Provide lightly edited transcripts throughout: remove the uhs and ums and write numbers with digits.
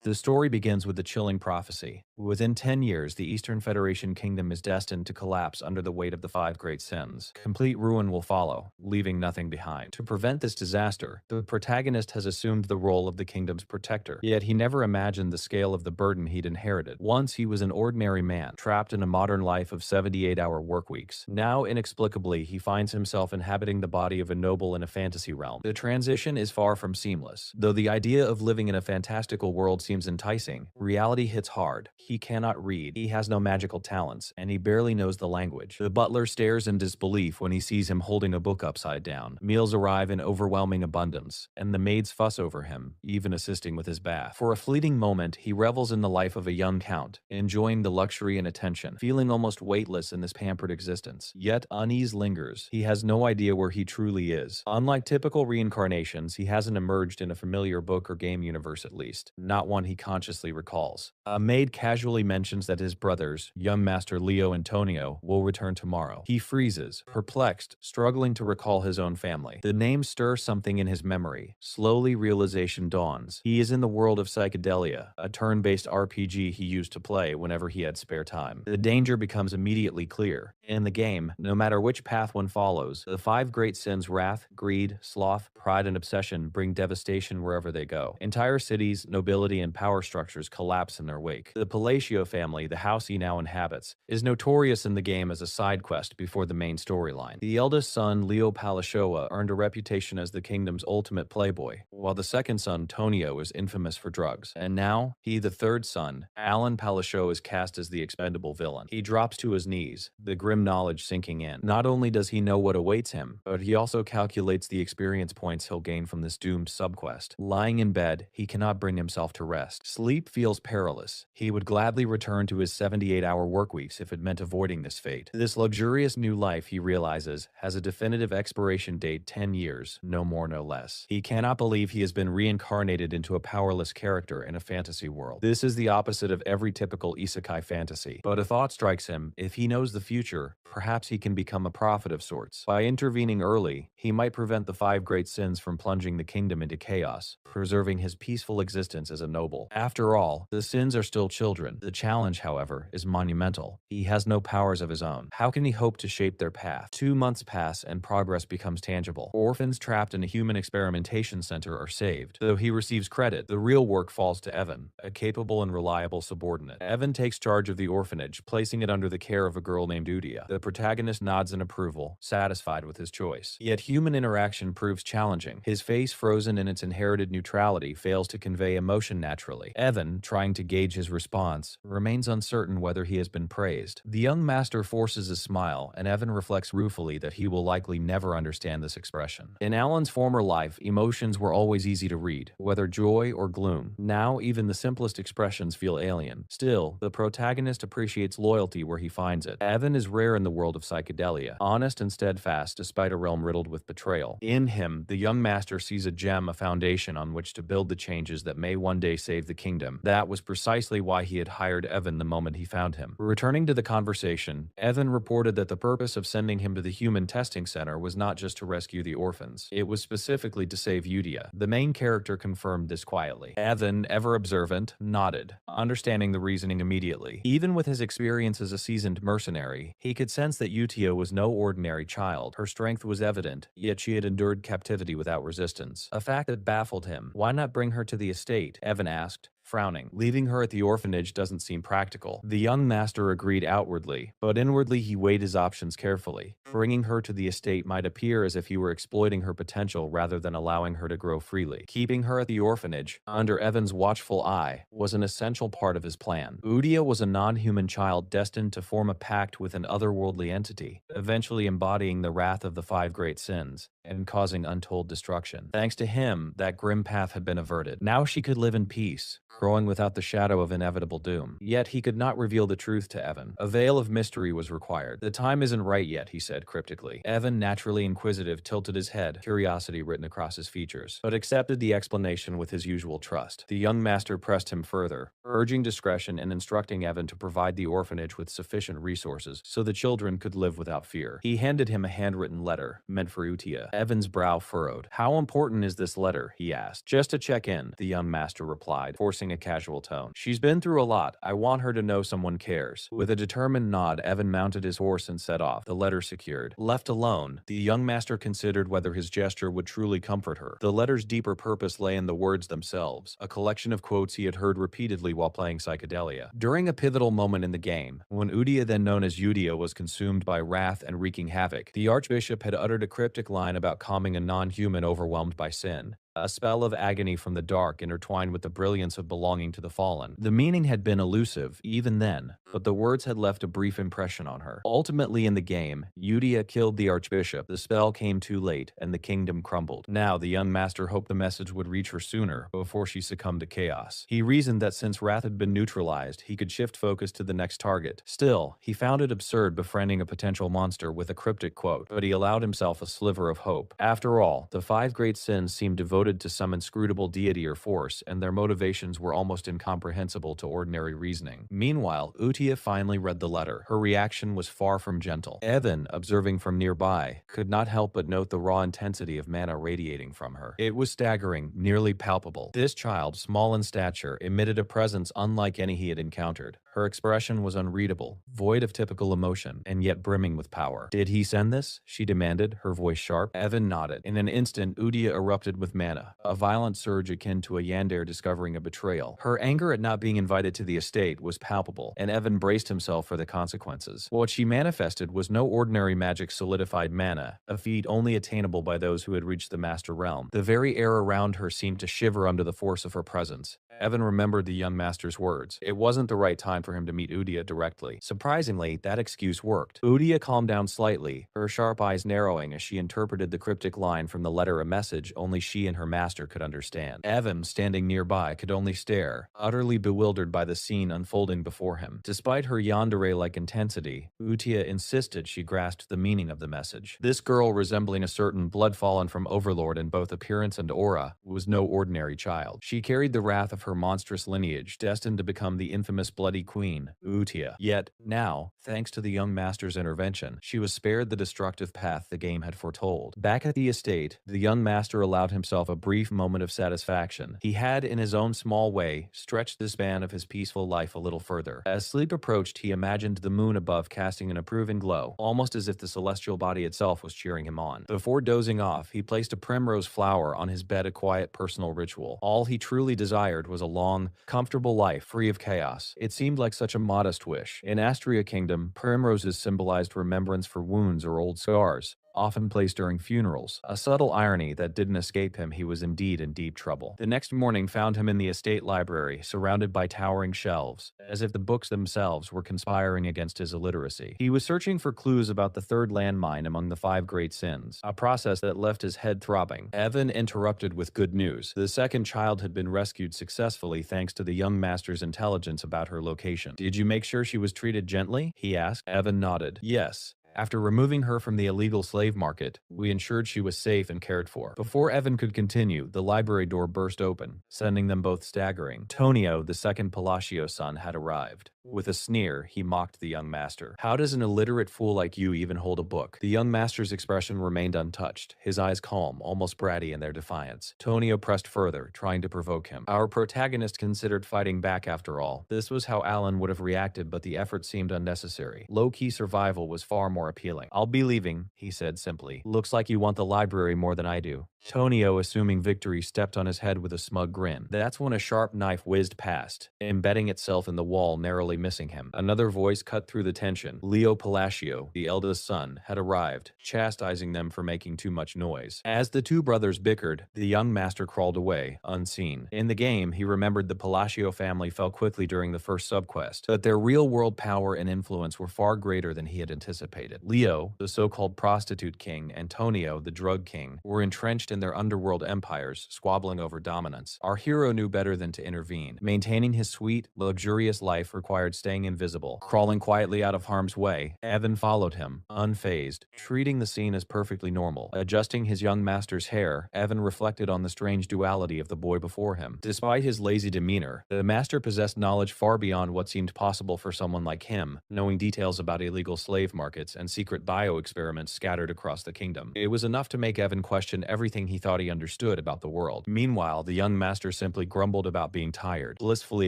The story begins with the chilling prophecy. Within 10 years, the Eastern Federation Kingdom is destined to collapse under the weight of the five great sins. Complete ruin will follow, leaving nothing behind. To prevent this disaster, the protagonist has assumed the role of the kingdom's protector. Yet he never imagined the scale of the burden he'd inherited. Once he was an ordinary man, trapped in a modern life of 78-hour workweeks. Now, inexplicably, he finds himself inhabiting the body of a noble in a fantasy realm. The transition is far from seamless. Though the idea of living in a fantastical world seems enticing, reality hits hard. He cannot read, he has no magical talents, and he barely knows the language. The butler stares in disbelief when he sees him holding a book upside down. Meals arrive in overwhelming abundance, and the maids fuss over him, even assisting with his bath. For a fleeting moment, he revels in the life of a young count, enjoying the luxury and attention, feeling almost weightless in this pampered existence. Yet unease lingers. He has no idea where he truly is. Unlike typical reincarnations, he hasn't emerged in a familiar book or game universe at least, not one he consciously recalls. A maid casually mentions that his brothers, young Master Leo and Tonio, will return tomorrow. He freezes, perplexed, struggling to recall his own family. The names stir something in his memory. Slowly, realization dawns. He is in the world of Psychedelia, a turn-based RPG he used to play whenever he had spare time. The danger becomes immediately clear. In the game, no matter which path one follows, the five great sins wrath, greed, sloth, pride, and obsession bring devastation wherever they go. Entire cities, nobility, and power structures collapse in their wake. The Palacio family, the house he now inhabits, is notorious in the game as a side quest before the main storyline. The eldest son, Leo Palashoa, earned a reputation as the kingdom's ultimate playboy, while the second son, Tonio, is infamous for drugs. And now, he, the third son, Alan Palashoa, is cast as the expendable villain. He drops to his knees, the grim knowledge sinking in. Not only does he know what awaits him, but he also calculates the experience points he'll gain from this doomed subquest. Lying in bed, he cannot bring himself to rest. Sleep feels perilous. He would gladly return to his 78-hour workweeks if it meant avoiding this fate. This luxurious new life, he realizes, has a definitive expiration date: 10 years, no more no less. He cannot believe he has been reincarnated into a powerless character in a fantasy world. This is the opposite of every typical isekai fantasy. But a thought strikes him: if he knows the future, perhaps he can become a prophet of sorts. By intervening early, he might prevent the five great sins from plunging the kingdom into chaos, preserving his peaceful existence as a noble. After all, the sins are still children. The challenge, however, is monumental. He has no powers of his own. How can he hope to shape their path? 2 months pass and progress becomes tangible. Orphans trapped in a human experimentation center are saved. Though he receives credit, the real work falls to Evan, a capable and reliable subordinate. Evan takes charge of the orphanage, placing it under the care of a girl named Udia. The protagonist nods in approval, satisfied with his choice. Yet human interaction proves challenging. His face, frozen in its inherited neutrality, fails to convey emotion naturally. Evan, trying to gauge his response, remains uncertain whether he has been praised. The young master forces a smile, and Evan reflects ruefully that he will likely never understand this expression. In Alan's former life, emotions were always easy to read, whether joy or gloom. Now, even the simplest expressions feel alien. Still, the protagonist appreciates loyalty where he finds it. Evan is rare in the world of Psychedelia, honest and steadfast despite a realm riddled with betrayal. In him, the young master sees a gem, a foundation on which to build the changes that may one day save the kingdom. That was precisely why he had hired Evan the moment he found him. Returning to the conversation, Evan reported that the purpose of sending him to the human testing center was not just to rescue the orphans. It was specifically to save Udia. The main character confirmed this quietly. Evan, ever observant, nodded, understanding the reasoning immediately. Even with his experience as a seasoned mercenary, he could sense that Utia was no ordinary child. Her strength was evident, yet she had endured captivity without resistance, a fact that baffled him. Why not bring her to the estate? Evan asked, frowning. Leaving her at the orphanage doesn't seem practical. The young master agreed outwardly, but inwardly he weighed his options carefully. Bringing her to the estate might appear as if he were exploiting her potential rather than allowing her to grow freely. Keeping her at the orphanage, under Evan's watchful eye, was an essential part of his plan. Udia was a non-human child destined to form a pact with an otherworldly entity, eventually embodying the wrath of the five great sins and causing untold destruction. Thanks to him, that grim path had been averted. Now she could live in peace, growing without the shadow of inevitable doom. Yet he could not reveal the truth to Evan. A veil of mystery was required. The time isn't right yet, he said cryptically. Evan, naturally inquisitive, tilted his head, curiosity written across his features, but accepted the explanation with his usual trust. The young master pressed him further, urging discretion and instructing Evan to provide the orphanage with sufficient resources so the children could live without fear. He handed him a handwritten letter, meant for Utia. Evan's brow furrowed. How important is this letter? He asked. Just to check in, the young master replied, forcing a casual tone. She's been through a lot. I want her to know someone cares. With a determined nod, Evan mounted his horse and set off, the letter secured. Left alone, the young master considered whether his gesture would truly comfort her. The letter's deeper purpose lay in the words themselves, a collection of quotes he had heard repeatedly while playing Psychedelia. During a pivotal moment in the game, when Udia, then known as Udia, was consumed by wrath and wreaking havoc, the Archbishop had uttered a cryptic line about calming a non-human overwhelmed by sin. A spell of agony from the dark intertwined with the brilliance of belonging to the fallen. The meaning had been elusive, even then, but the words had left a brief impression on her. Ultimately in the game, Udia killed the Archbishop, the spell came too late, and the kingdom crumbled. Now, the young master hoped the message would reach her sooner, before she succumbed to chaos. He reasoned that since wrath had been neutralized, he could shift focus to the next target. Still, he found it absurd befriending a potential monster with a cryptic quote, but he allowed himself a sliver of hope. After all, the 5 great sins seemed devoted to some inscrutable deity or force, and their motivations were almost incomprehensible to ordinary reasoning. Meanwhile, Utia finally read the letter. Her reaction was far from gentle. Evan, observing from nearby, could not help but note the raw intensity of mana radiating from her. It was staggering, nearly palpable. This child, small in stature, emitted a presence unlike any he had encountered. Her expression was unreadable, void of typical emotion, and yet brimming with power. "Did he send this?" she demanded, her voice sharp. Evan nodded. In an instant, Udia erupted with mana, a violent surge akin to a yandere discovering a betrayal. Her anger at not being invited to the estate was palpable, and Evan braced himself for the consequences. What she manifested was no ordinary magic solidified mana, a feat only attainable by those who had reached the Master Realm. The very air around her seemed to shiver under the force of her presence. Evan remembered the young master's words. It wasn't the right time for him to meet Udia directly. Surprisingly, that excuse worked. Udia calmed down slightly, her sharp eyes narrowing as she interpreted the cryptic line from the letter a message only she and her master could understand. Evan, standing nearby, could only stare, utterly bewildered by the scene unfolding before him. Despite her yandere-like intensity, Udia insisted she grasped the meaning of the message. This girl, resembling a certain blood fallen from Overlord in both appearance and aura, was no ordinary child. She carried the wrath of her monstrous lineage, destined to become the infamous Bloody Queen, Utia. Yet, now, thanks to the young master's intervention, she was spared the destructive path the game had foretold. Back at the estate, the young master allowed himself a brief moment of satisfaction. He had, in his own small way, stretched the span of his peaceful life a little further. As sleep approached, he imagined the moon above casting an approving glow, almost as if the celestial body itself was cheering him on. Before dozing off, he placed a primrose flower on his bed, a quiet personal ritual. All he truly desired was a long, comfortable life free of chaos. It seemed like such a modest wish. In Astria Kingdom, primroses symbolized remembrance for wounds or old scars, often placed during funerals. A subtle irony that didn't escape him. He was indeed in deep trouble. The next morning found him in the estate library, surrounded by towering shelves, as if the books themselves were conspiring against his illiteracy. He was searching for clues about the 3rd landmine among the 5 great sins, a process that left his head throbbing. Evan interrupted with good news. The 2nd child had been rescued successfully thanks to the young master's intelligence about her location. "Did you make sure she was treated gently?" he asked. Evan nodded. "Yes. After removing her from the illegal slave market, we ensured she was safe and cared for." Before Evan could continue, the library door burst open, sending them both staggering. Tonio, the 2nd Palaccio's son, had arrived. With a sneer, he mocked the young master. "How does an illiterate fool like you even hold a book?" The young master's expression remained untouched, his eyes calm, almost bratty in their defiance. Tonio pressed further, trying to provoke him. "Our protagonist considered fighting back after all." This was how Alan would have reacted, but the effort seemed unnecessary. Low-key survival was far more appealing. "I'll be leaving," he said simply. "Looks like you want the library more than I do." Tonio, assuming victory, stepped on his head with a smug grin. That's when a sharp knife whizzed past, embedding itself in the wall, narrowly missing him. Another voice cut through the tension. Leo Palacio, the eldest son, had arrived, chastising them for making too much noise. As the 2 brothers bickered, the young master crawled away, unseen. In the game, he remembered the Palacio family fell quickly during the first subquest, but their real-world power and influence were far greater than he had anticipated. Leo, the so-called prostitute king, and Tonio, the drug king, were entrenched in their underworld empires, squabbling over dominance. Our hero knew better than to intervene. Maintaining his sweet, luxurious life required staying invisible. Crawling quietly out of harm's way, Evan followed him, unfazed, treating the scene as perfectly normal. Adjusting his young master's hair, Evan reflected on the strange duality of the boy before him. Despite his lazy demeanor, the master possessed knowledge far beyond what seemed possible for someone like him, knowing details about illegal slave markets and secret bio-experiments scattered across the kingdom. It was enough to make Evan question everything everything he thought he understood about the world. Meanwhile, the young master simply grumbled about being tired, blissfully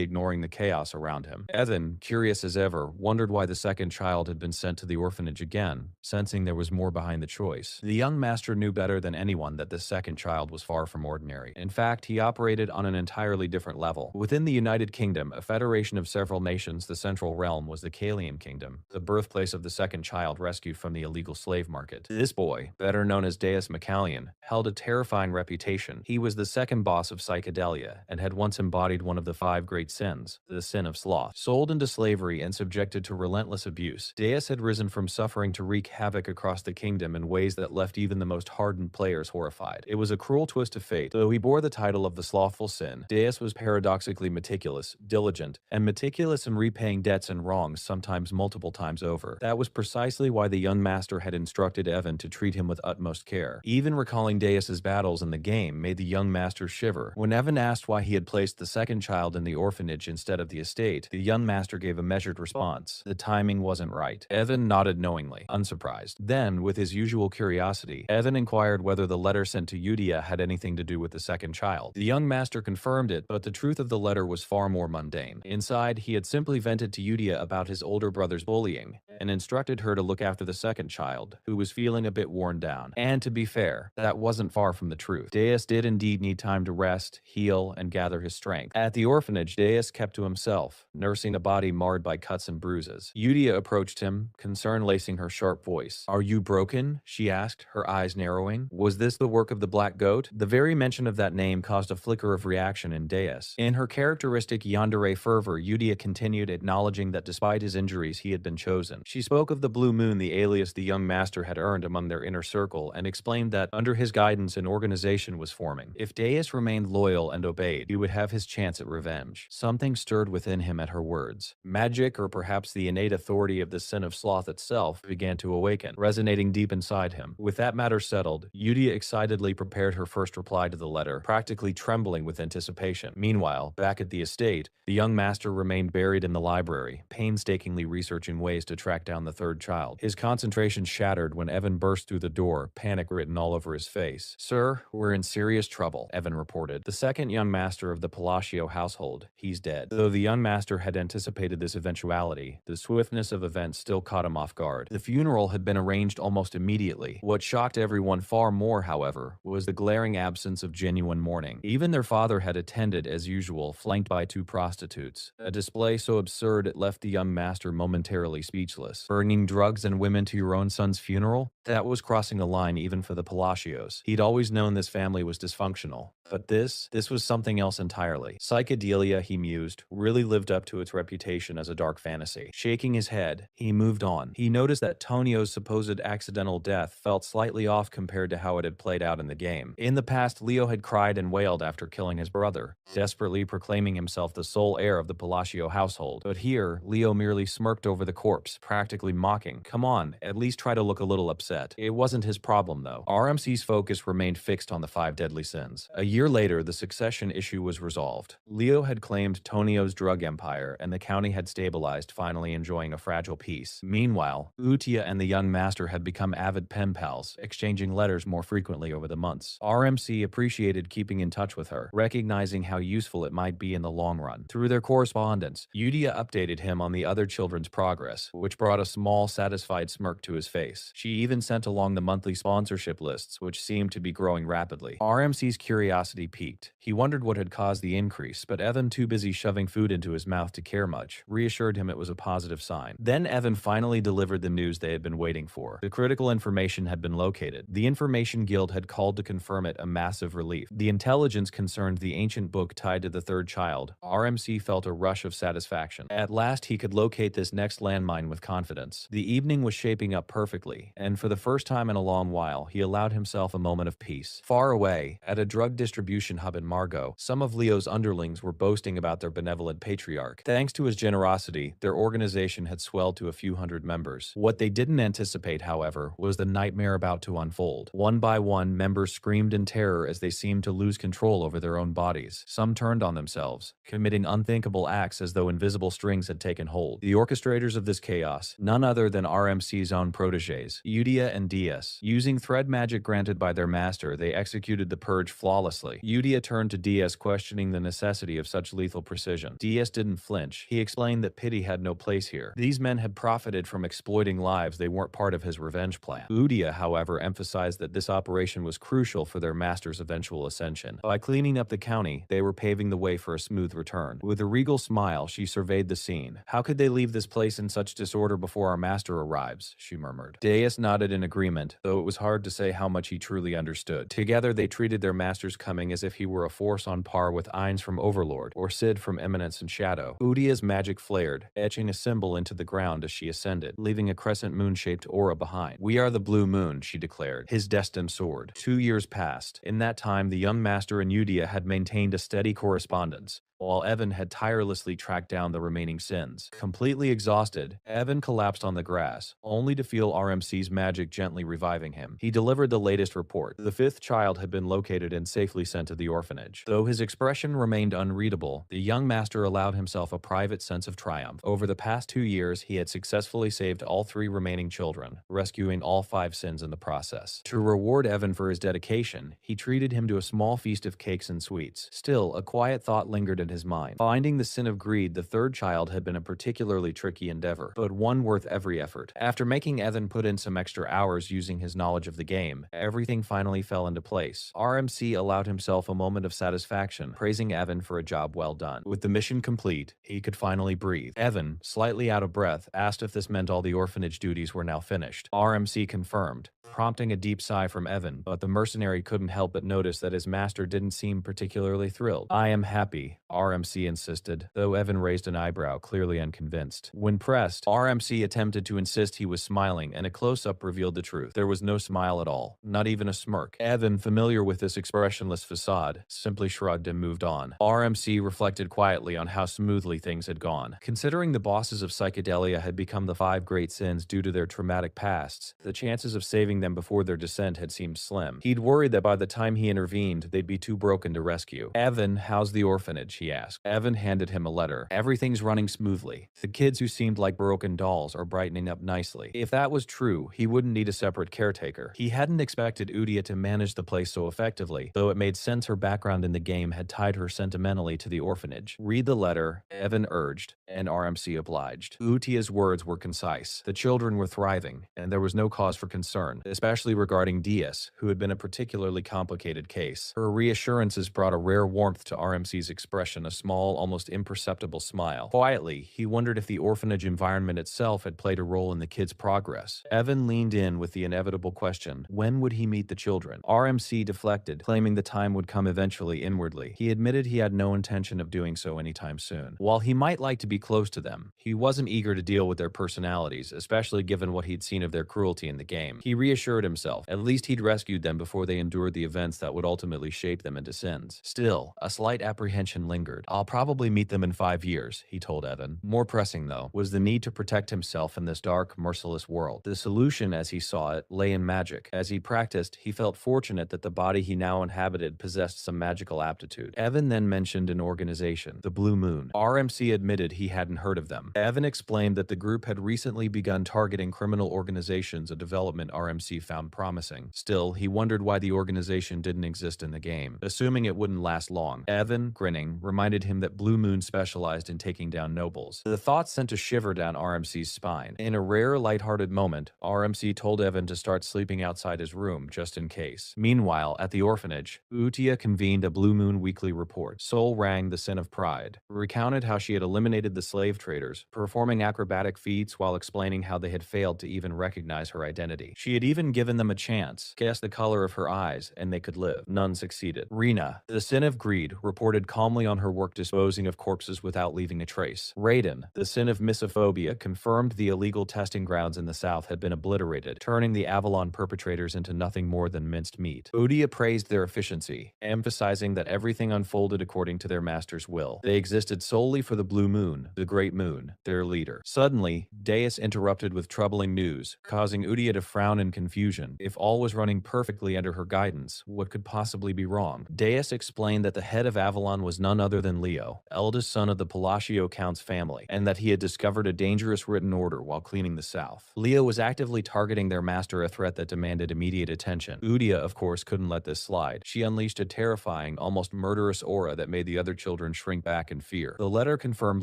ignoring the chaos around him. Evan, curious as ever, wondered why the second child had been sent to the orphanage again, sensing there was more behind the choice. The young master knew better than anyone that this second child was far from ordinary. In fact, he operated on an entirely different level. Within the United Kingdom, a federation of several nations, the central realm was the Kalian Kingdom, the birthplace of the second child rescued from the illegal slave market. This boy, better known as Deus McCallion, held a terrifying reputation. He was the second boss of psychedelia and had once embodied one of the five great sins, the sin of sloth. Sold into slavery and subjected to relentless abuse, Deus had risen from suffering to wreak havoc across the kingdom in ways that left even the most hardened players horrified. It was a cruel twist of fate. Though he bore the title of the slothful sin, Deus was paradoxically meticulous, diligent, and meticulous in repaying debts and wrongs, sometimes multiple times over. That was precisely why the young master had instructed Evan to treat him with utmost care. Even recalling Deus's battles in the game made the young master shiver. When Evan asked why he had placed the second child in the orphanage instead of the estate, the young master gave a measured response. The timing wasn't right. Evan nodded knowingly, unsurprised. Then, with his usual curiosity, Evan inquired whether the letter sent to Udia had anything to do with the second child. The young master confirmed it, but the truth of the letter was far more mundane. Inside, he had simply vented to Udia about his older brother's bullying, and instructed her to look after the second child, who was feeling a bit worn down. And to be fair, that wasn't far from the truth. Deus did indeed need time to rest, heal, and gather his strength. At the orphanage, Deus kept to himself, nursing a body marred by cuts and bruises. Udia approached him, concern lacing her sharp voice. "Are you broken?" she asked, her eyes narrowing. Was this the work of the Black Goat? The very mention of that name caused a flicker of reaction in Deus. In her characteristic yandere fervor, Udia continued, acknowledging that despite his injuries, he had been chosen. She spoke of the Blue Moon, the alias the young master had earned among their inner circle, and explained that, under his guidance, an organization was forming. If Deus remained loyal and obeyed, he would have his chance at revenge. Something stirred within him at her words. Magic, or perhaps the innate authority of the sin of sloth itself, began to awaken, resonating deep inside him. With that matter settled, Udia excitedly prepared her first reply to the letter, practically trembling with anticipation. Meanwhile, back at the estate, the young master remained buried in the library, painstakingly researching ways to track down the third child. His concentration shattered when Evan burst through the door, panic written all over his face. "Sir, we're in serious trouble," Evan reported. "The second young master of the Palacio household. He's dead." Though the young master had anticipated this eventuality, the swiftness of events still caught him off guard. The funeral had been arranged almost immediately. What shocked everyone far more, however, was the glaring absence of genuine mourning. Even their father had attended as usual, flanked by two prostitutes. A display so absurd it left the young master momentarily speechless. Bringing drugs and women to your own son's funeral? That was crossing a line even for the Palacios. He'd always known this family was dysfunctional. But this was something else entirely. Psychedelia, he mused, really lived up to its reputation as a dark fantasy. Shaking his head, he moved on. He noticed that Tonio's supposed accidental death felt slightly off compared to how it had played out in the game. In the past, Leo had cried and wailed after killing his brother, desperately proclaiming himself the sole heir of the Palacio household. But here, Leo merely smirked over the corpse, practically mocking. Come on, at least try to look a little upset. It wasn't his problem, though. RMC's focus remained fixed on the five deadly sins. A year later, the succession issue was resolved. Leo had claimed Tonio's drug empire, and the county had stabilized, finally enjoying a fragile peace. Meanwhile, Utia and the young master had become avid pen pals, exchanging letters more frequently over the months. RMC appreciated keeping in touch with her, recognizing how useful it might be in the long run. Through their correspondence, Udia updated him on the other children's progress, which brought a small, satisfied smirk to his face. She even sent along the monthly sponsorship lists, which seemed to be growing rapidly. RMC's curiosity piqued. He wondered what had caused the increase, but Evan, too busy shoving food into his mouth to care much, reassured him it was a positive sign. Then Evan finally delivered the news they had been waiting for. The critical information had been located. The Information Guild had called to confirm it, a massive relief. The intelligence concerned the ancient book tied to the third child. RMC felt a rush of satisfaction. At last he could locate this next landmine with confidence. The evening was shaping up perfectly, and for the first time in a long while, he allowed himself a moment of peace. Far away, at a drug distribution hub in Margot, some of Leo's underlings were boasting about their benevolent patriarch. Thanks to his generosity, their organization had swelled to a few hundred members. What they didn't anticipate, however, was the nightmare about to unfold. One by one, members screamed in terror as they seemed to lose control over their own bodies. Some turned on themselves, committing unthinkable acts as though invisible strings had taken hold. The orchestrators of this chaos, none other than RMC's own protégés, Udia and Diaz, using thread magic granted by their master, they executed the purge flawlessly. Udia turned to DS, questioning the necessity of such lethal precision. DS didn't flinch. He explained that pity had no place here. These men had profited from exploiting lives, they weren't part of his revenge plan. Udia, however, emphasized that this operation was crucial for their master's eventual ascension. By cleaning up the county, they were paving the way for a smooth return. With a regal smile, she surveyed the scene. How could they leave this place in such disorder before our master arrives? She murmured. Deus nodded in agreement, though it was hard to say how much he truly understood. Together, they treated their master's coming as if he were a force on par with Ainz from Overlord or Sid from Eminence and Shadow. Udia's magic flared, etching a symbol into the ground as she ascended, leaving a crescent moon-shaped aura behind. We are the Blue Moon, she declared, his destined sword. 2 years passed. In that time, the young master and Udia had maintained a steady correspondence, while Evan had tirelessly tracked down the remaining sins. Completely exhausted, Evan collapsed on the grass, only to feel RMC's magic gently reviving him. He delivered the latest report. The 5th child had been located and safely sent to the orphanage. Though his expression remained unreadable, the young master allowed himself a private sense of triumph. Over the past 2 years, he had successfully saved all 3 remaining children, rescuing all 5 sins in the process. To reward Evan for his dedication, he treated him to a small feast of cakes and sweets. Still, a quiet thought lingered in his mind. Finding the sin of greed, the 3rd child had been a particularly tricky endeavor, but one worth every effort. After making Evan put in some extra hours using his knowledge of the game, everything finally fell into place. RMC allowed himself a moment of satisfaction, praising Evan for a job well done. With the mission complete, he could finally breathe. Evan, slightly out of breath, asked if this meant all the orphanage duties were now finished. RMC confirmed, prompting a deep sigh from Evan, but the mercenary couldn't help but notice that his master didn't seem particularly thrilled. I am happy, RMC insisted, though Evan raised an eyebrow, clearly unconvinced. When pressed, RMC attempted to insist he was smiling, and a close-up revealed the truth. There was no smile at all, not even a smirk. Evan, familiar with this expressionless facade, simply shrugged and moved on. RMC reflected quietly on how smoothly things had gone. Considering the bosses of Psychedelia had become the 5 great sins due to their traumatic pasts, the chances of saving them before their descent had seemed slim. He'd worried that by the time he intervened, they'd be too broken to rescue. Evan, how's the orphanage? He asked. Evan handed him a letter. Everything's running smoothly. The kids who seemed like broken dolls are brightening up nicely. If that was true, he wouldn't need a separate caretaker. He hadn't expected Udia to manage the place so effectively, though it made sense her background in the game had tied her sentimentally to the orphanage. Read the letter, Evan urged, and RMC obliged. Utia's words were concise. The children were thriving, and there was no cause for concern, especially regarding Diaz, who had been a particularly complicated case. Her reassurances brought a rare warmth to RMC's expression, a small, almost imperceptible smile. Quietly, he wondered if the orphanage environment itself had played a role in the kids' progress. Evan leaned in with the inevitable question, when would he meet the children? RMC deflected, claiming the time would come eventually inwardly. He admitted he had no intention of doing so anytime soon. While he might like to be close to them, he wasn't eager to deal with their personalities, especially given what he'd seen of their cruelty in the game. He reassured himself, at least he'd rescued them before they endured the events that would ultimately shape them into sins. Still, a slight apprehension lingered. I'll probably meet them in 5 years, he told Evan. More pressing, though, was the need to protect himself in this dark, merciless world. The solution, as he saw it, lay in magic. As he practiced, he felt fortunate that the body he now inhabited possessed some magical aptitude. Evan then mentioned an organization, the Blue Moon. RMC admitted he hadn't heard of them. Evan explained that the group had recently begun targeting criminal organizations, a development RMC found promising. Still, he wondered why the organization didn't exist in the game, assuming it wouldn't last long. Evan, grinning, reminded him that Blue Moon specialized in taking down nobles. The thought sent a shiver down RMC's spine. In a rare, lighthearted moment, RMC told Evan to start sleeping outside his room, just in case. Meanwhile, at the orphanage, Utia convened a Blue Moon weekly report. Sol rang the sin of pride, recounted how she had eliminated the slave traders, performing acrobatic feats while explaining how they had failed to even recognize her identity. She had even given them a chance, guess the color of her eyes, and they could live. None succeeded. Rena, the sin of greed, reported calmly on her work disposing of corpses without leaving a trace. Raiden, the sin of misophobia, confirmed the illegal testing grounds in the South had been obliterated, turning the Avalon perpetrators into nothing more than minced meat. Udia praised their efficiency, emphasizing that everything unfolded according to their master's will. They existed solely for the Blue Moon, the Great Moon, their leader. Suddenly, Deus interrupted with troubling news, causing Udia to frown in confusion. If all was running perfectly under her guidance, what could possibly be wrong? Deus explained that the head of Avalon was none other other than Leo, eldest son of the Palacio Count's family, and that he had discovered a dangerous written order while cleaning the south. Leo was actively targeting their master, a threat that demanded immediate attention. Udia, of course, couldn't let this slide. She unleashed a terrifying, almost murderous aura that made the other children shrink back in fear. The letter confirmed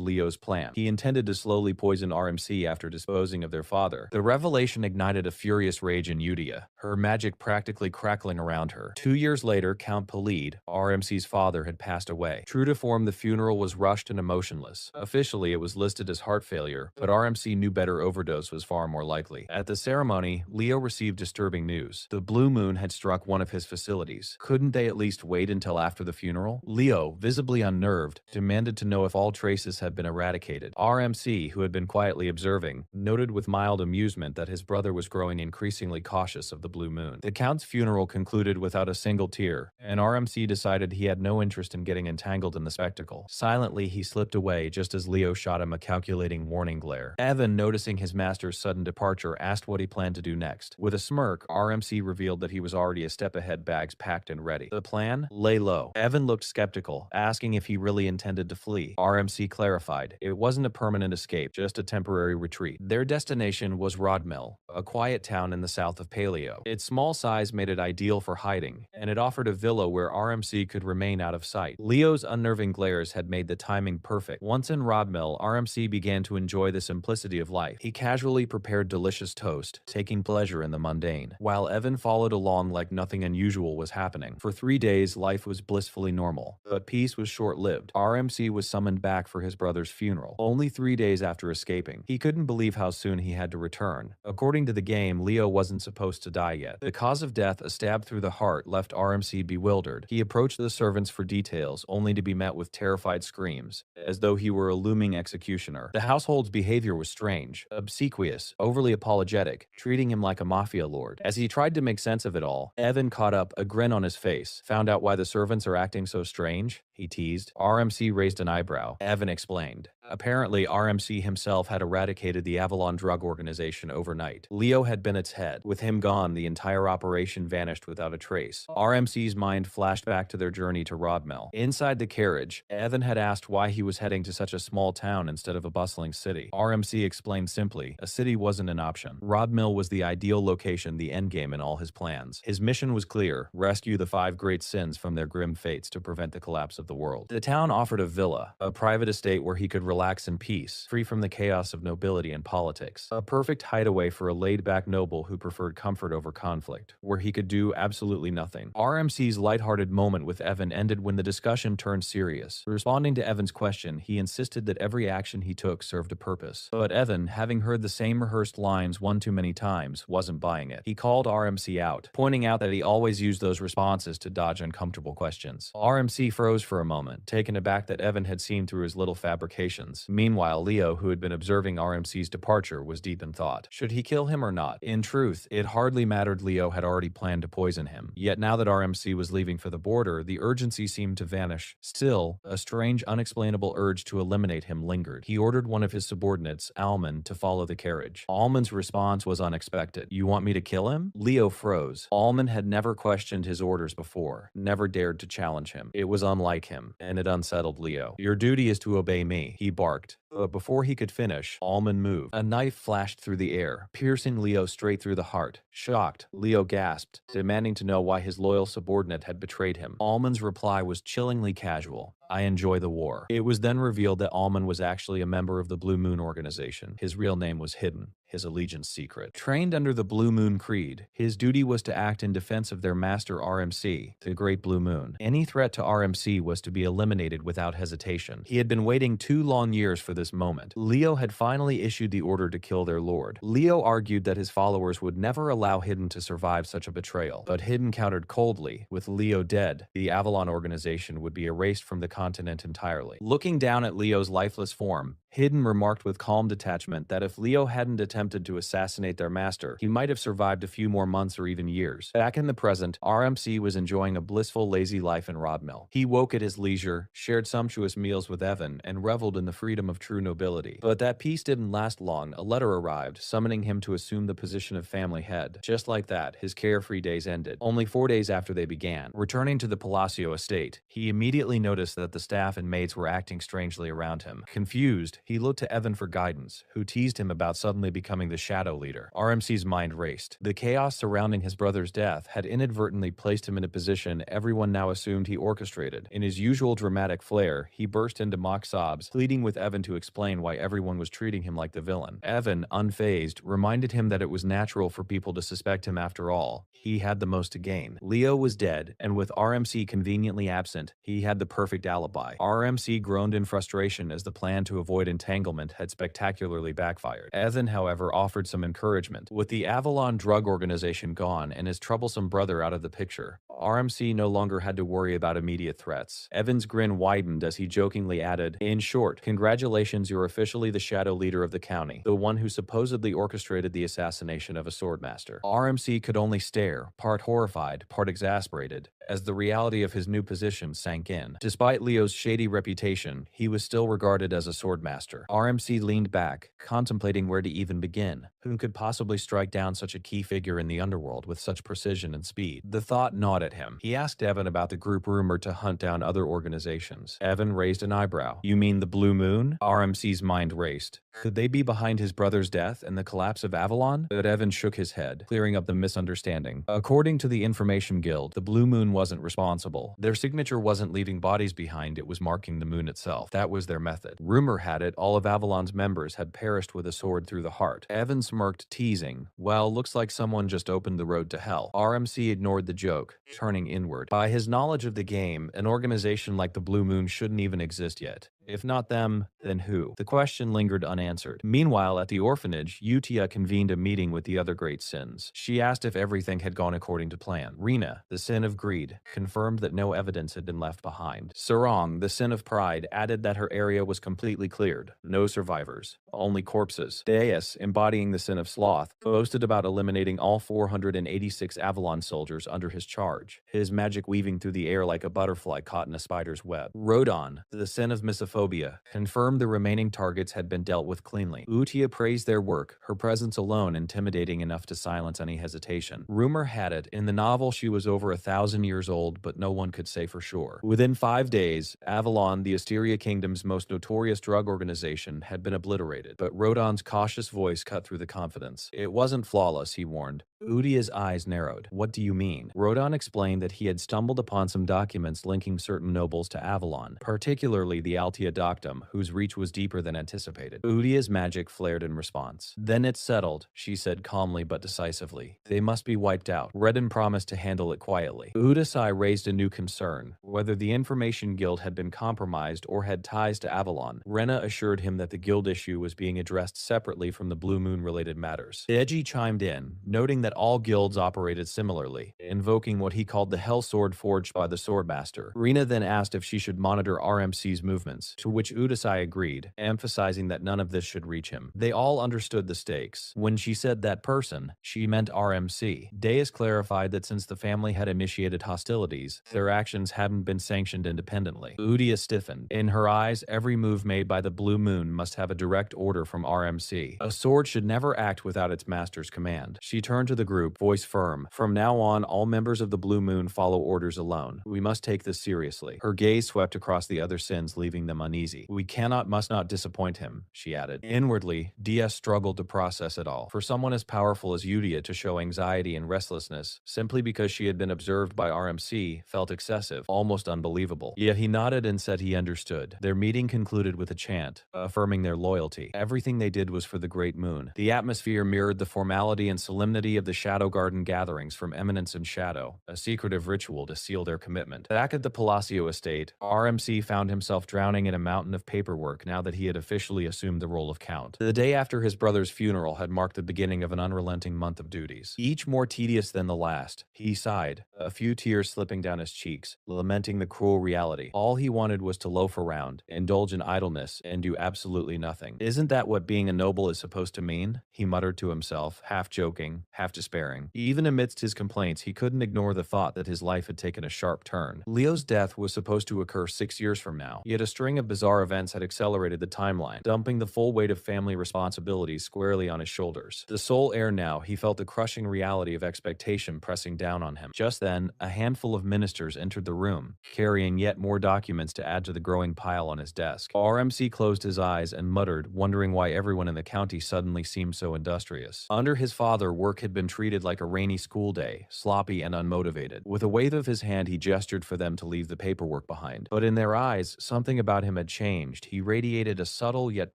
Leo's plan. He intended to slowly poison RMC after disposing of their father. The revelation ignited a furious rage in Udia, her magic practically crackling around her. 2 years later, Count Palid, RMC's father, had passed away. True to form, the funeral was rushed and emotionless. Officially, it was listed as heart failure, but RMC knew better. Overdose was far more likely. At the ceremony, Leo received disturbing news. The blue moon had struck one of his facilities. Couldn't they at least wait until after the funeral? Leo, visibly unnerved, demanded to know if all traces had been eradicated. RMC, who had been quietly observing, noted with mild amusement that his brother was growing increasingly cautious of the blue moon. The Count's funeral concluded without a single tear, and RMC decided he had no interest in getting entangled in the spectacle. Silently, he slipped away just as Leo shot him a calculating warning glare. Evan, noticing his master's sudden departure, asked what he planned to do next. With a smirk, RMC revealed that he was already a step ahead, bags packed and ready. The plan? Lay low. Evan looked skeptical, asking if he really intended to flee. RMC clarified, it wasn't a permanent escape, just a temporary retreat. Their destination was Rodmel, a quiet town in the south of Paleo. Its small size made it ideal for hiding, and it offered a villa where RMC could remain out of sight. Leo's unnerving glares had made the timing perfect. Once in Rodmel, RMC began to enjoy the simplicity of life. He casually prepared delicious toast, taking pleasure in the mundane, while Evan followed along like nothing unusual was happening. For 3 days, life was blissfully normal, but peace was short-lived. RMC was summoned back for his brother's funeral, only 3 days after escaping. He couldn't believe how soon he had to return. According to the game, Leo wasn't supposed to die yet. The cause of death, a stab through the heart, left RMC bewildered. He approached the servants for details, only to be met with terrified screams, as though he were a looming executioner. The household's behavior was strange, obsequious, overly apologetic, treating him like a mafia lord. As he tried to make sense of it all, Evan caught up, a grin on his face. Found out why the servants are acting so strange? He teased. RMC raised an eyebrow. Evan explained. Apparently, RMC himself had eradicated the Avalon drug organization overnight. Leo had been its head. With him gone, the entire operation vanished without a trace. RMC's mind flashed back to their journey to Rodmel. Inside the carriage, Evan had asked why he was heading to such a small town instead of a bustling city. RMC explained simply, a city wasn't an option. Rodmel was the ideal location, the endgame in all his plans. His mission was clear, rescue the 5 great sins from their grim fates to prevent the collapse of the world. The town offered a villa, a private estate where he could relax in peace, free from the chaos of nobility and politics. A perfect hideaway for a laid-back noble who preferred comfort over conflict, where he could do absolutely nothing. RMC's lighthearted moment with Evan ended when the discussion turned serious. Responding to Evan's question, he insisted that every action he took served a purpose. But Evan, having heard the same rehearsed lines one too many times, wasn't buying it. He called RMC out, pointing out that he always used those responses to dodge uncomfortable questions. RMC froze for a moment, taken aback that Evan had seen through his little fabrications. Meanwhile, Leo, who had been observing RMC's departure, was deep in thought. Should he kill him or not? In truth, it hardly mattered. Leo had already planned to poison him. Yet now that RMC was leaving for the border, the urgency seemed to vanish. Still, a strange, unexplainable urge to eliminate him lingered. He ordered one of his subordinates, Alman, to follow the carriage. Alman's response was unexpected. You want me to kill him? Leo froze. Alman had never questioned his orders before, never dared to challenge him. It was unlike him, and it unsettled Leo. Your duty is to obey me, he barked. But before he could finish, Alman moved. A knife flashed through the air, piercing Leo straight through the heart. Shocked, Leo gasped, demanding to know why his loyal subordinate had betrayed him. Alman's reply was chillingly casual. I enjoy the war. It was then revealed that Alman was actually a member of the Blue Moon organization. His real name was hidden, his allegiance secret. Trained under the Blue Moon Creed, his duty was to act in defense of their master RMC, the Great Blue Moon. Any threat to RMC was to be eliminated without hesitation. He had been waiting 2 long years for this moment. Leo had finally issued the order to kill their lord. Leo argued that his followers would never allow Hidden to survive such a betrayal, but Hidden countered coldly. With Leo dead, the Avalon organization would be erased from the continent entirely. Looking down at Leo's lifeless form, Hidden remarked with calm detachment that if Leo hadn't attempted to assassinate their master, he might have survived a few more months or even years. Back in the present, RMC was enjoying a blissful, lazy life in Rodmill. He woke at his leisure, shared sumptuous meals with Evan, and reveled in the freedom of true nobility. But that peace didn't last long. A letter arrived, summoning him to assume the position of family head. Just like that, his carefree days ended. Only 4 days after they began. Returning to the Palacio estate, he immediately noticed that the staff and maids were acting strangely around him. Confused, he looked to Evan for guidance, who teased him about suddenly becoming the shadow leader. RMC's mind raced. The chaos surrounding his brother's death had inadvertently placed him in a position everyone now assumed he orchestrated. In his usual dramatic flair, he burst into mock sobs, pleading with Evan to explain why everyone was treating him like the villain. Evan, unfazed, reminded him that it was natural for people to suspect him after all. He had the most to gain. Leo was dead, and with RMC conveniently absent, he had the perfect alibi. RMC groaned in frustration as the plan to avoid entanglement had spectacularly backfired. Evan, however, offered some encouragement. With the Avalon drug organization gone and his troublesome brother out of the picture, RMC no longer had to worry about immediate threats. Evan's grin widened as he jokingly added, "In short, congratulations, you're officially the shadow leader of the county, the one who supposedly orchestrated the assassination of a swordmaster." RMC could only stare, part horrified, part exasperated, as the reality of his new position sank in. Despite Leo's shady reputation, he was still regarded as a swordmaster. RMC leaned back, contemplating where to even begin. Who could possibly strike down such a key figure in the underworld with such precision and speed? The thought gnawed at him. He asked Evan about the group rumored to hunt down other organizations. Evan raised an eyebrow. "You mean the Blue Moon?" RMC's mind raced. Could they be behind his brother's death and the collapse of Avalon? But Evan shook his head, clearing up the misunderstanding. According to the Information Guild, the Blue Moon wasn't responsible. Their signature wasn't leaving bodies behind, it was marking the moon itself. That was their method. Rumor had it all of Avalon's members had perished with a sword through the heart. Evan smirked, teasing, "Well, looks like someone just opened the road to hell." RMC ignored the joke, turning inward. By his knowledge of the game, an organization like the Blue Moon shouldn't even exist yet. If not them, then who? The question lingered unanswered. Meanwhile, at the orphanage, Utia convened a meeting with the other great sins. She asked if everything had gone according to plan. Rena, the sin of greed, confirmed that no evidence had been left behind. Sarong, the sin of pride, added that her area was completely cleared. No survivors. Only corpses. Deus, embodying the sin of sloth, boasted about eliminating all 486 Avalon soldiers under his charge, his magic weaving through the air like a butterfly caught in a spider's web. Rodon, the sin of misophonia, confirmed the remaining targets had been dealt with cleanly. Utia praised their work, her presence alone intimidating enough to silence any hesitation. Rumor had it, in the novel she was over 1,000 years old, but no one could say for sure. Within 5 days, Avalon, the Asteria Kingdom's most notorious drug organization, had been obliterated, but Rodon's cautious voice cut through the confidence. "It wasn't flawless," he warned. Utia's eyes narrowed. "What do you mean?" Rodon explained that he had stumbled upon some documents linking certain nobles to Avalon, particularly the Altia Doctum, whose reach was deeper than anticipated. Utia's magic flared in response. "Then it's settled," she said calmly but decisively. "They must be wiped out." Redden promised to handle it quietly. Udasai raised a new concern, whether the Information Guild had been compromised or had ties to Avalon. Rena assured him that the guild issue was being addressed separately from the Blue Moon-related matters. Eiji chimed in, noting that all guilds operated similarly, invoking what he called the Hell Sword forged by the Swordmaster. Rena then asked if she should monitor RMC's movements, to which Udasai agreed, emphasizing that none of this should reach him. They all understood the stakes. When she said that person, she meant RMC. Deus clarified that since the family had initiated hostilities, their actions hadn't been sanctioned independently. Udia stiffened. In her eyes, every move made by the Blue Moon must have a direct order from RMC. A sword should never act without its master's command. She turned to the group, voice firm. "From now on, all members of the Blue Moon follow orders alone. We must take this seriously." Her gaze swept across the other sins, leaving them uneasy. "We must not disappoint him," she added. Inwardly, DS struggled to process it all. For someone as powerful as Udia to show anxiety and restlessness, simply because she had been observed by RMC, felt excessive, almost unbelievable. Yet he nodded and said he understood. Their meeting concluded with a chant, affirming their loyalty. Everything they did was for the Great Moon. The atmosphere mirrored the formality and solemnity of of the Shadow Garden gatherings from Eminence and Shadow, a secretive ritual to seal their commitment. Back at the Palacio estate, RMC found himself drowning in a mountain of paperwork now that he had officially assumed the role of Count. The day after his brother's funeral had marked the beginning of an unrelenting month of duties, each more tedious than the last. He sighed, a few tears slipping down his cheeks, lamenting the cruel reality. All he wanted was to loaf around, indulge in idleness, and do absolutely nothing. Isn't that what being a noble is supposed to mean? He muttered to himself, half joking, half despairing. Even amidst his complaints, he couldn't ignore the thought that his life had taken a sharp turn. Leo's death was supposed to occur 6 years from now, yet a string of bizarre events had accelerated the timeline, dumping the full weight of family responsibilities squarely on his shoulders. The sole heir now, he felt the crushing reality of expectation pressing down on him. Just then, a handful of ministers entered the room, carrying yet more documents to add to the growing pile on his desk. RMC closed his eyes and muttered, wondering why everyone in the county suddenly seemed so industrious. Under his father, work had been treated like a rainy school day, sloppy and unmotivated. With a wave of his hand, he gestured for them to leave the paperwork behind. But in their eyes, something about him had changed. He radiated a subtle yet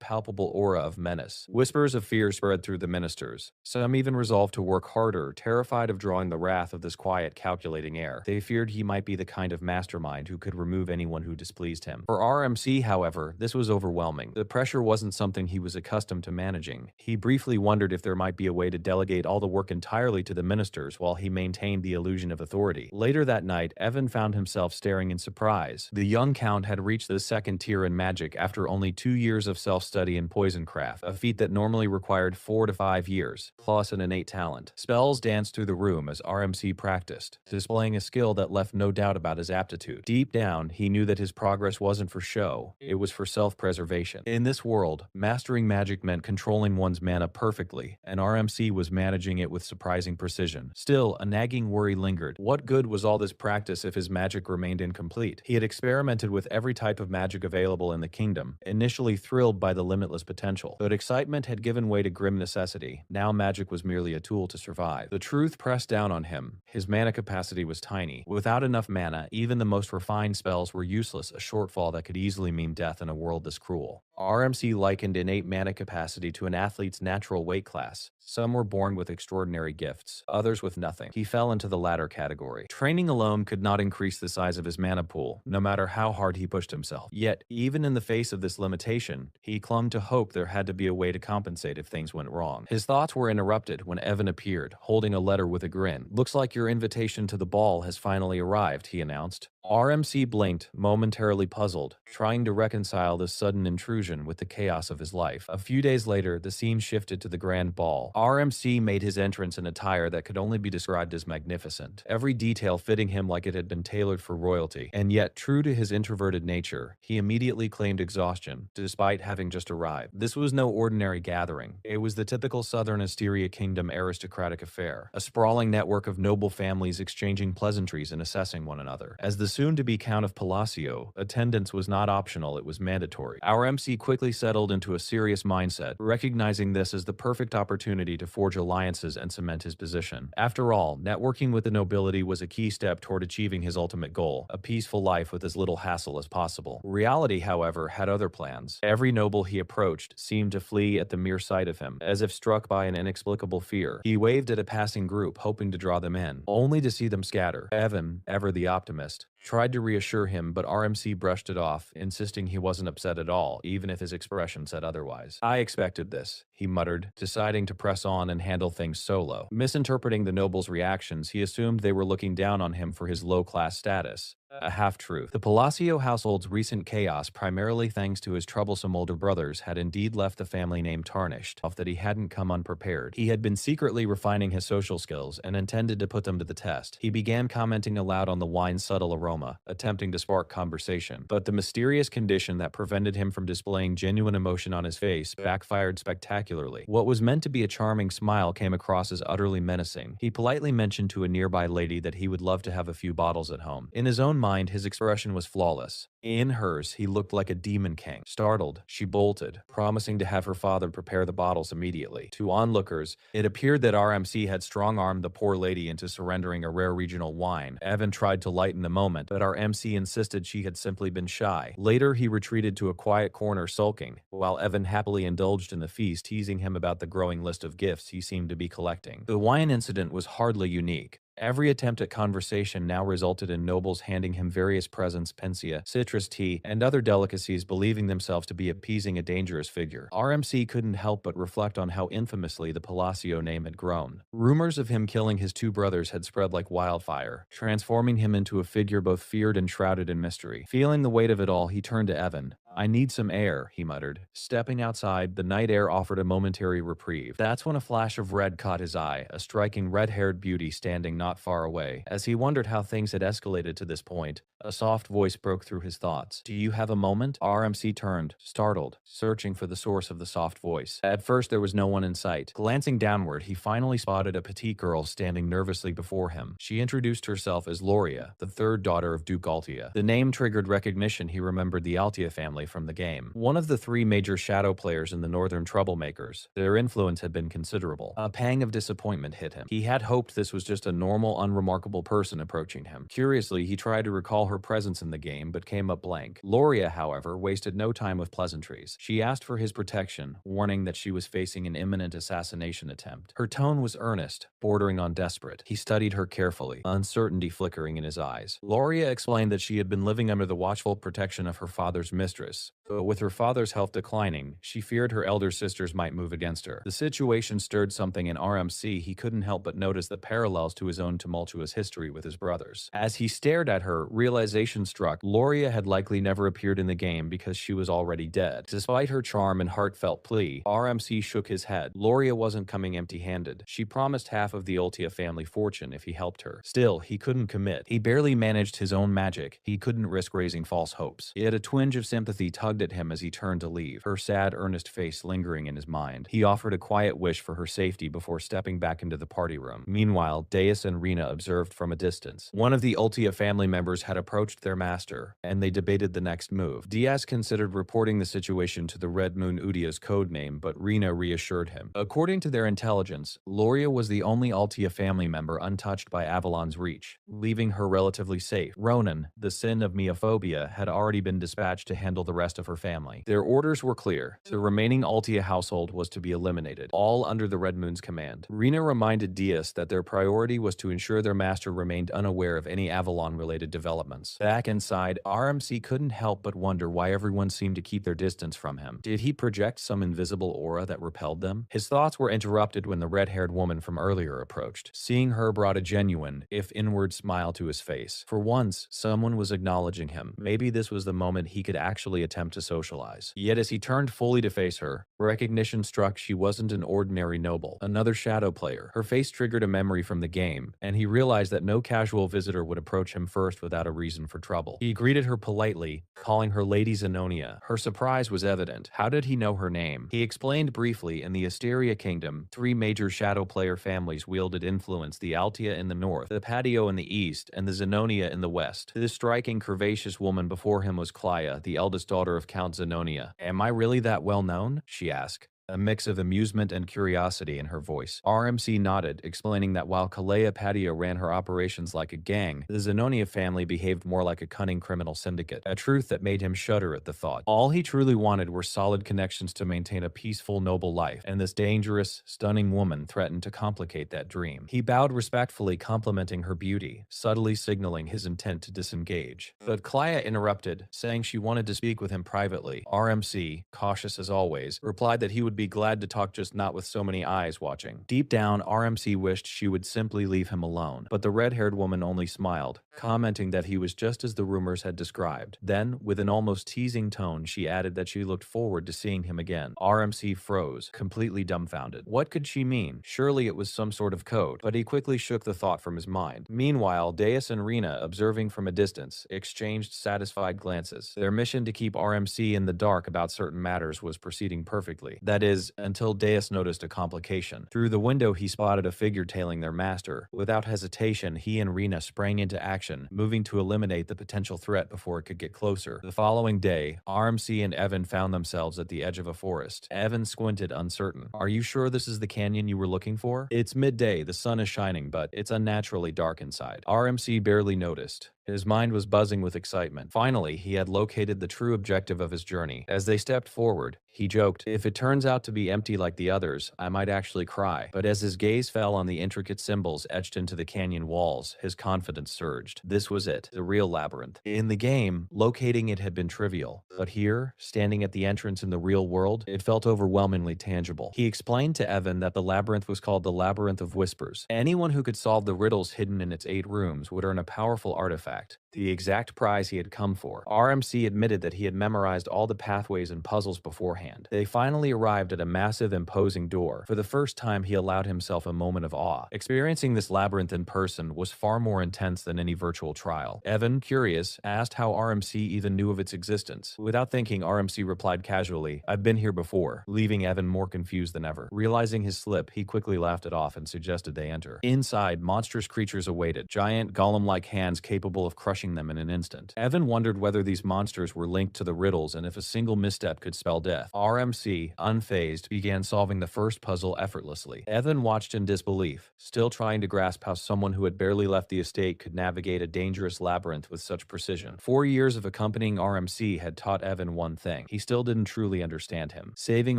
palpable aura of menace. Whispers of fear spread through the ministers. Some even resolved to work harder, terrified of drawing the wrath of this quiet, calculating heir. They feared he might be the kind of mastermind who could remove anyone who displeased him. For RMC, however, this was overwhelming. The pressure wasn't something he was accustomed to managing. He briefly wondered if there might be a way to delegate all the work entirely to the ministers while he maintained the illusion of authority. Later that night, Evan found himself staring in surprise. The young count had reached the second tier in magic after only 2 years of self-study in poisoncraft, a feat that normally required 4 to 5 years, plus an innate talent. Spells danced through the room as RMC practiced, displaying a skill that left no doubt about his aptitude. Deep down, he knew that his progress wasn't for show, it was for self-preservation. In this world, mastering magic meant controlling one's mana perfectly, and RMC was managing it with surprising precision. Still, a nagging worry lingered. What good was all this practice if his magic remained incomplete? He had experimented with every type of magic available in the kingdom, initially thrilled by the limitless potential. But excitement had given way to grim necessity. Now magic was merely a tool to survive. The truth pressed down on him. His mana capacity was tiny. Without enough mana, even the most refined spells were useless, a shortfall that could easily mean death in a world this cruel. RMC likened innate mana capacity to an athlete's natural weight class. Some were born with extraordinary gifts, others with nothing. He fell into the latter category. Training alone could not increase the size of his mana pool, no matter how hard he pushed himself. Yet, even in the face of this limitation, he clung to hope there had to be a way to compensate if things went wrong. His thoughts were interrupted when Evan appeared, holding a letter with a grin. "Looks like your invitation to the ball has finally arrived," he announced. RMC blinked, momentarily puzzled, trying to reconcile this sudden intrusion with the chaos of his life. A few days later, the scene shifted to the grand ball. RMC made his entrance in attire that could only be described as magnificent, every detail fitting him like it had been tailored for royalty. And yet, true to his introverted nature, he immediately claimed exhaustion, despite having just arrived. This was no ordinary gathering. It was the typical Southern Asteria Kingdom aristocratic affair, a sprawling network of noble families exchanging pleasantries and assessing one another. As the soon-to-be Count of Palacio, attendance was not optional, it was mandatory. Our MC quickly settled into a serious mindset, recognizing this as the perfect opportunity to forge alliances and cement his position. After all, networking with the nobility was a key step toward achieving his ultimate goal, a peaceful life with as little hassle as possible. Reality, however, had other plans. Every noble he approached seemed to flee at the mere sight of him, as if struck by an inexplicable fear. He waved at a passing group, hoping to draw them in, only to see them scatter. Evan, ever the optimist, tried to reassure him, but RMC brushed it off, insisting he wasn't upset at all, even if his expression said otherwise. "I expected this," he muttered, deciding to press on and handle things solo. Misinterpreting the noble's reactions, he assumed they were looking down on him for his low-class status. A half-truth. The Palacio household's recent chaos, primarily thanks to his troublesome older brothers, had indeed left the family name tarnished, off that he hadn't come unprepared. He had been secretly refining his social skills and intended to put them to the test. He began commenting aloud on the wine's subtle aroma, attempting to spark conversation. But the mysterious condition that prevented him from displaying genuine emotion on his face backfired spectacularly. What was meant to be a charming smile came across as utterly menacing. He politely mentioned to a nearby lady that he would love to have a few bottles at home. In his own mind, his expression was flawless. In hers, he looked like a demon king. Startled, she bolted, promising to have her father prepare the bottles immediately. To onlookers, it appeared that RMC had strong-armed the poor lady into surrendering a rare regional wine. Evan tried to lighten the moment, but our MC insisted she had simply been shy. Later, he retreated to a quiet corner sulking, while Evan happily indulged in the feast, teasing him about the growing list of gifts he seemed to be collecting. The wine incident was hardly unique. Every attempt at conversation now resulted in nobles handing him various presents, pensia, citrus tea, and other delicacies, believing themselves to be appeasing a dangerous figure. RMC couldn't help but reflect on how infamously the Palacio name had grown. Rumors of him killing his two brothers had spread like wildfire, transforming him into a figure both feared and shrouded in mystery. Feeling the weight of it all, he turned to Evan. "I need some air," he muttered. Stepping outside, the night air offered a momentary reprieve. That's when a flash of red caught his eye, a striking red-haired beauty standing not far away. As he wondered how things had escalated to this point, a soft voice broke through his thoughts. "Do you have a moment?" RMC turned, startled, searching for the source of the soft voice. At first, there was no one in sight. Glancing downward, he finally spotted a petite girl standing nervously before him. She introduced herself as Loria, the third daughter of Duke Altia. The name triggered recognition. He remembered the Altia family from the game. One of the three major shadow players in the Northern Troublemakers. Their influence had been considerable. A pang of disappointment hit him. He had hoped this was just a normal, unremarkable person approaching him. Curiously, he tried to recall her presence in the game, but came up blank. Loria, however, wasted no time with pleasantries. She asked for his protection, warning that she was facing an imminent assassination attempt. Her tone was earnest, bordering on desperate. He studied her carefully, uncertainty flickering in his eyes. Loria explained that she had been living under the watchful protection of her father's mistress, but with her father's health declining, she feared her elder sisters might move against her. The situation stirred something in RMC. He couldn't help but notice the parallels to his own tumultuous history with his brothers. As he stared at her, realization struck. Loria had likely never appeared in the game because she was already dead. Despite her charm and heartfelt plea, RMC shook his head. Loria wasn't coming empty-handed. She promised half of the Ultia family fortune if he helped her. Still, he couldn't commit. He barely managed his own magic. He couldn't risk raising false hopes. Yet a twinge of sympathy tugged at him as he turned to leave, her sad, earnest face lingering in his mind. He offered a quiet wish for her safety before stepping back into the party room. Meanwhile, Deus and Rena observed from a distance. One of the Ultia family members had approached their master, and they debated the next move. Diaz considered reporting the situation to the Red Moon Udia's code name, but Rena reassured him. According to their intelligence, Loria was the only Ultia family member untouched by Avalon's reach, leaving her relatively safe. Ronan, the sin of Miophobia, had already been dispatched to handle the rest of her family. Their orders were clear. The remaining Ultia household was to be eliminated, all under the Red Moon's command. Rena reminded Diaz that their priority was to ensure their master remained unaware of any Avalon-related developments. Back inside, RMC couldn't help but wonder why everyone seemed to keep their distance from him. Did he project some invisible aura that repelled them? His thoughts were interrupted when the red-haired woman from earlier approached. Seeing her brought a genuine, if inward, smile to his face. For once, someone was acknowledging him. Maybe this was the moment he could actually attempt to socialize. Yet as he turned fully to face her, recognition struck. She wasn't an ordinary noble, another shadow player. Her face triggered a memory from the game, and he realized that no casual visitor would approach him first without a reason for trouble. He greeted her politely, calling her Lady Zenonia. Her surprise was evident. How did he know her name? He explained briefly. In the Asteria Kingdom, three major shadow player families wielded influence: the Altia in the north, the Patio in the east, and the Zenonia in the west. The striking, curvaceous woman before him was Clea, the eldest daughter of Count Zenonia. "Am I really that well known?" she asked, a mix of amusement and curiosity in her voice. RMC nodded, explaining that while Kalea Patio ran her operations like a gang, the Zenonia family behaved more like a cunning criminal syndicate, a truth that made him shudder at the thought. All he truly wanted were solid connections to maintain a peaceful, noble life, and this dangerous, stunning woman threatened to complicate that dream. He bowed respectfully, complimenting her beauty, subtly signaling his intent to disengage. But Clea interrupted, saying she wanted to speak with him privately. RMC, cautious as always, replied that he would be glad to talk, just not with so many eyes watching. Deep down, RMC wished she would simply leave him alone, but the red-haired woman only smiled, commenting that he was just as the rumors had described. Then, with an almost teasing tone, she added that she looked forward to seeing him again. RMC froze, completely dumbfounded. What could she mean? Surely it was some sort of code, but he quickly shook the thought from his mind. Meanwhile, Deus and Rena, observing from a distance, exchanged satisfied glances. Their mission to keep RMC in the dark about certain matters was proceeding perfectly. That is, until Deus noticed a complication. Through the window he spotted a figure tailing their master. Without hesitation, he and Rena sprang into action, moving to eliminate the potential threat before it could get closer. The following day, RMC and Evan found themselves at the edge of a forest. Evan squinted, uncertain. "Are you sure this is the canyon you were looking for?" "It's midday, the sun is shining, but it's unnaturally dark inside." RMC barely noticed. His mind was buzzing with excitement. Finally, he had located the true objective of his journey. As they stepped forward, he joked, "If it turns out to be empty like the others, I might actually cry." But as his gaze fell on the intricate symbols etched into the canyon walls, his confidence surged. This was it, the real labyrinth. In the game, locating it had been trivial. But here, standing at the entrance in the real world, it felt overwhelmingly tangible. He explained to Evan that the labyrinth was called the Labyrinth of Whispers. Anyone who could solve the riddles hidden in its 8 rooms would earn a powerful artifact, the exact prize he had come for. RMC admitted that he had memorized all the pathways and puzzles beforehand. They finally arrived at a massive, imposing door. For the first time, he allowed himself a moment of awe. Experiencing this labyrinth in person was far more intense than any virtual trial. Evan, curious, asked how RMC even knew of its existence. Without thinking, RMC replied casually, "I've been here before," leaving Evan more confused than ever. Realizing his slip, he quickly laughed it off and suggested they enter. Inside, monstrous creatures awaited, giant golem-like hands capable of crushing them in an instant. Evan wondered whether these monsters were linked to the riddles and if a single misstep could spell death. RMC, unfazed, began solving the first puzzle effortlessly. Evan watched in disbelief, still trying to grasp how someone who had barely left the estate could navigate a dangerous labyrinth with such precision. 4 years of accompanying RMC had taught Evan one thing. He still didn't truly understand him. Saving